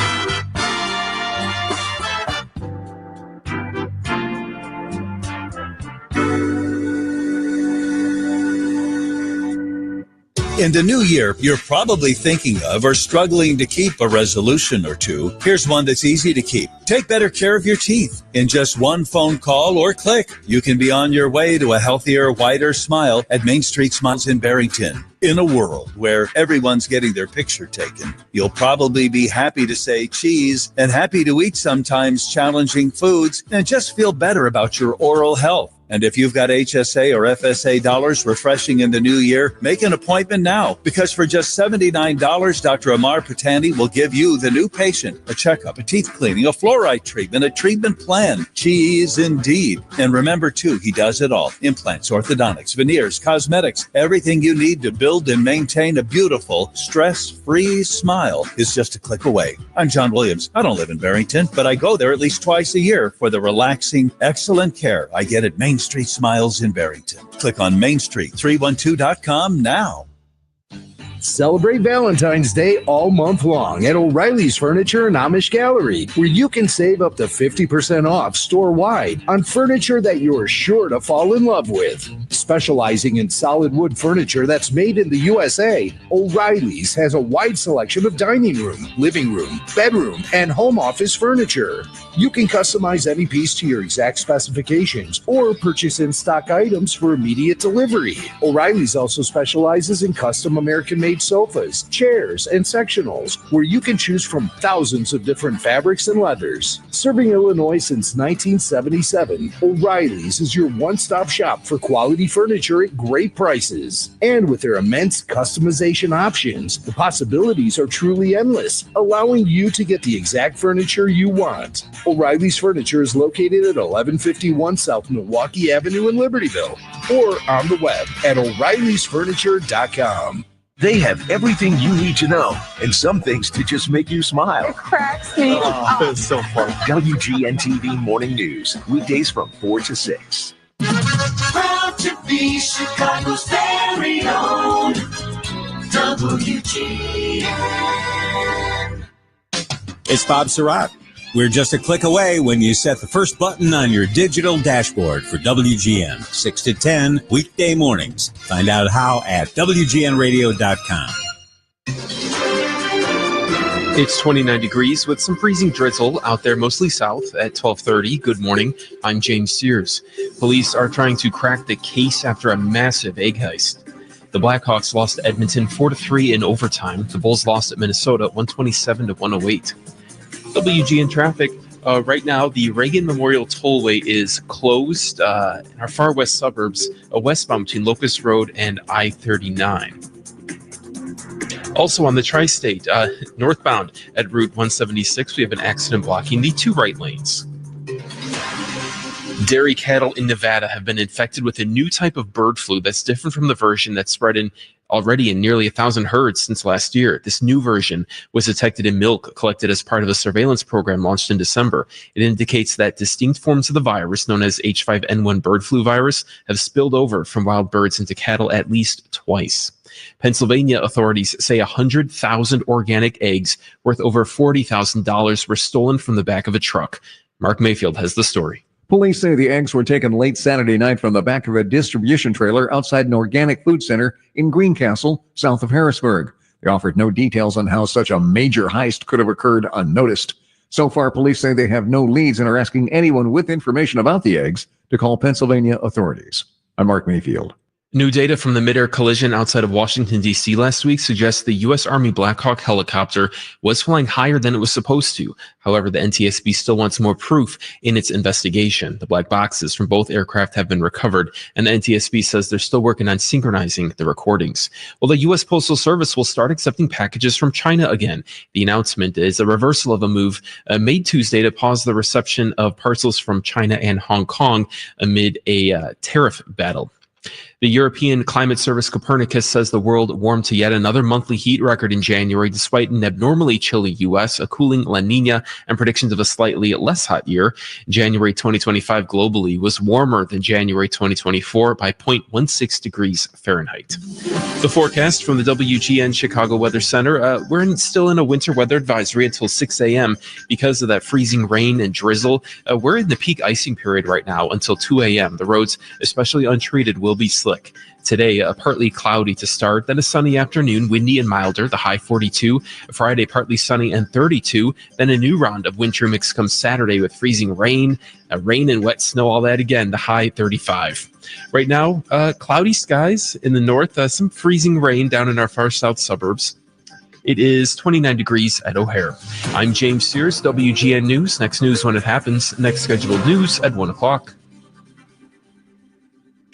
In the new year, you're probably thinking of or struggling to keep a resolution or two. Here's one that's easy to keep. Take better care of your teeth. In just one phone call or click, you can be on your way to a healthier, whiter smile at Main Street Smiles in Barrington. In a world where everyone's getting their picture taken, you'll probably be happy to say cheese and happy to eat sometimes challenging foods and just feel better about your oral health. And if you've got HSA or FSA dollars refreshing in the new year, make an appointment now, because for just $79, Dr. Amar Patani will give you, the new patient, a checkup, a teeth cleaning, a fluoride treatment, a treatment plan. Cheese indeed. And remember, too, he does it all. Implants, orthodontics, veneers, cosmetics, everything you need to build and maintain a beautiful, stress-free smile is just a click away. I'm John Williams. I don't live in Barrington, but I go there at least twice a year for the relaxing, excellent care I get at Main Street Smiles in Barrington. Click on mainstreet312.com now. Celebrate Valentine's Day all month long at O'Reilly's Furniture and Amish Gallery, where you can save up to 50% off store-wide on furniture that you're sure to fall in love with. Specializing in solid wood furniture that's made in the USA, O'Reilly's has a wide selection of dining room, living room, bedroom, and home office furniture. You can customize any piece to your exact specifications or purchase in-stock items for immediate delivery. O'Reilly's also specializes in custom American-made sofas, chairs, and sectionals, where you can choose from thousands of different fabrics and leathers. Serving Illinois since 1977, O'Reilly's is your one-stop shop for quality furniture at great prices. And with their immense customization options, the possibilities are truly endless, allowing you to get the exact furniture you want. O'Reilly's Furniture is located at 1151 South Milwaukee Avenue in Libertyville, or on the web at O'Reilly'sFurniture.com. They have everything you need to know, and some things to just make you smile. It cracks me up. That's so fun. WGN-TV Morning News, weekdays from 4 to 6. Proud to be Chicago's very own WGN. It's Bob Surratt. We're just a click away when you set the first button on your digital dashboard for WGN, 6 to 10, weekday mornings. Find out how at WGNradio.com. It's 29 degrees with some freezing drizzle out there, mostly south at 12:30. Good morning. I'm James Sears. Police are trying to crack the case after a massive egg heist. The Blackhawks lost to Edmonton 4-3 in overtime. The Bulls lost at Minnesota 127-108. WGN traffic. Right now, the Reagan Memorial Tollway is closed in our far west suburbs, westbound between Locust Road and I-39. Also on the tri-state, northbound at Route 176, we have an accident blocking the two right lanes. Dairy cattle in Nevada have been infected with a new type of bird flu that's different from the version that's spread already in nearly 1,000 herds since last year. This new version was detected in milk collected as part of a surveillance program launched in December. It indicates that distinct forms of the virus, known as H5N1 bird flu virus, have spilled over from wild birds into cattle at least twice. Pennsylvania authorities say 100,000 organic eggs worth over $40,000 were stolen from the back of a truck. Mark Mayfield has the story. Police say the eggs were taken late Saturday night from the back of a distribution trailer outside an organic food center in Greencastle, south of Harrisburg. They offered no details on how such a major heist could have occurred unnoticed. So far, police say they have no leads and are asking anyone with information about the eggs to call Pennsylvania authorities. I'm Mark Mayfield. New data from the mid-air collision outside of Washington, D.C. last week suggests the U.S. Army Black Hawk helicopter was flying higher than it was supposed to. However, the NTSB still wants more proof in its investigation. The black boxes from both aircraft have been recovered, and the NTSB says they're still working on synchronizing the recordings. Well, the U.S. Postal Service will start accepting packages from China again. The announcement is a reversal of a move made Tuesday to pause the reception of parcels from China and Hong Kong amid a tariff battle. The European Climate Service Copernicus says the world warmed to yet another monthly heat record in January, despite an abnormally chilly U.S., a cooling La Nina, and predictions of a slightly less hot year. January 2025 globally was warmer than January 2024 by 0.16 degrees Fahrenheit. The forecast from the WGN Chicago Weather Center, we're still in a winter weather advisory until 6 a.m. because of that freezing rain and drizzle. We're in the peak icing period right now until 2 a.m. The roads, especially untreated, will be slick. Today, partly cloudy to start, then a sunny afternoon, windy and milder, the high 42. Friday, partly sunny and 32. Then a new round of winter mix comes Saturday with freezing rain and wet snow, all that again, the high 35. Right now, cloudy skies in the north, some freezing rain down in our far south suburbs. It is 29 degrees at O'Hare. I'm James Sears, WGN News. Next news when it happens. Next scheduled news at 1 o'clock.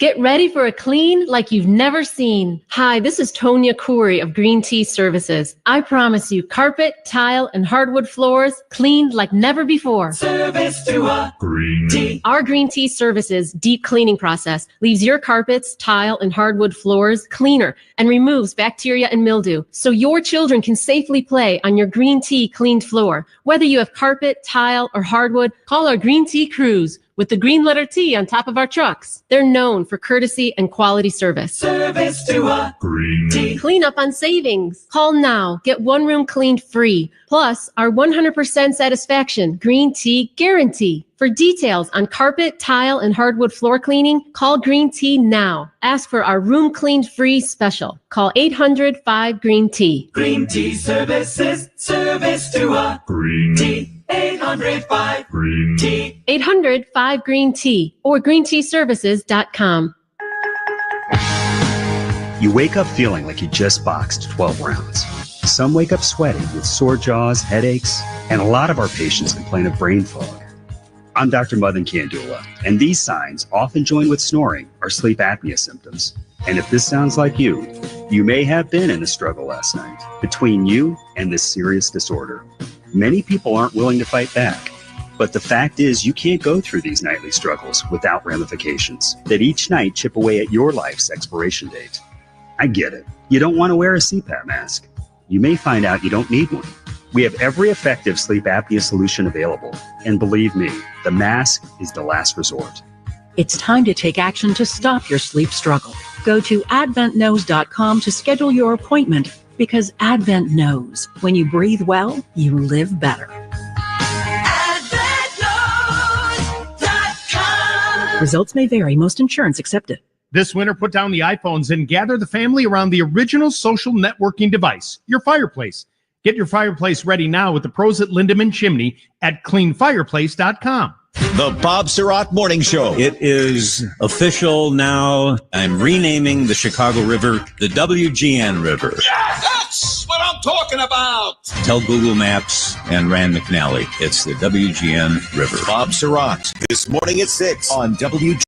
Get ready for a clean like you've never seen. Hi, this is Tonya Khoury of Green Tea Services. I promise you carpet, tile, and hardwood floors cleaned like never before. Service to a green tea. Our Green Tea Services deep cleaning process leaves your carpets, tile, and hardwood floors cleaner and removes bacteria and mildew so your children can safely play on your Green Tea cleaned floor. Whether you have carpet, tile, or hardwood, call our Green Tea crews with the green letter T on top of our trucks. They're known for courtesy and quality service. Service to a green tea. Clean up on savings. Call now. Get one room cleaned free. Plus, our 100% satisfaction Green Tea guarantee. For details on carpet, tile, and hardwood floor cleaning, call Green Tea now. Ask for our room cleaned free special. Call 800-5-GREEN-TEA. Green Tea Services. Service to a green tea. 800-5-GREEN-TEA. 800-5-GREEN-TEA or greenteaservices.com. You wake up feeling like you just boxed 12 rounds. Some wake up sweating with sore jaws, headaches, and a lot of our patients complain of brain fog. I'm Dr. Madan Kandula, and these signs, often joined with snoring, are sleep apnea symptoms. And if this sounds like you may have been in a struggle last night between you and this serious disorder. Many people aren't willing to fight back. But the fact is, you can't go through these nightly struggles without ramifications that each night chip away at your life's expiration date. I get it. You don't want to wear a CPAP mask. You may find out you don't need one. We have every effective sleep apnea solution available. And believe me, the mask is the last resort. It's time to take action to stop your sleep struggle. Go to adventknows.com to schedule your appointment, because Advent knows when you breathe well, you live better. Results may vary. Most insurance accepted. This winter, put down the iPhones and gather the family around the original social networking device, your fireplace. Get your fireplace ready now with the pros at Lindemann Chimney at cleanfireplace.com. The Bob Surratt Morning Show. It is official now. I'm renaming the Chicago River the WGN River. Yeah, that's what I'm talking about. Tell Google Maps and Rand McNally it's the WGN River. Bob Surratt, this morning at 6 on WGN.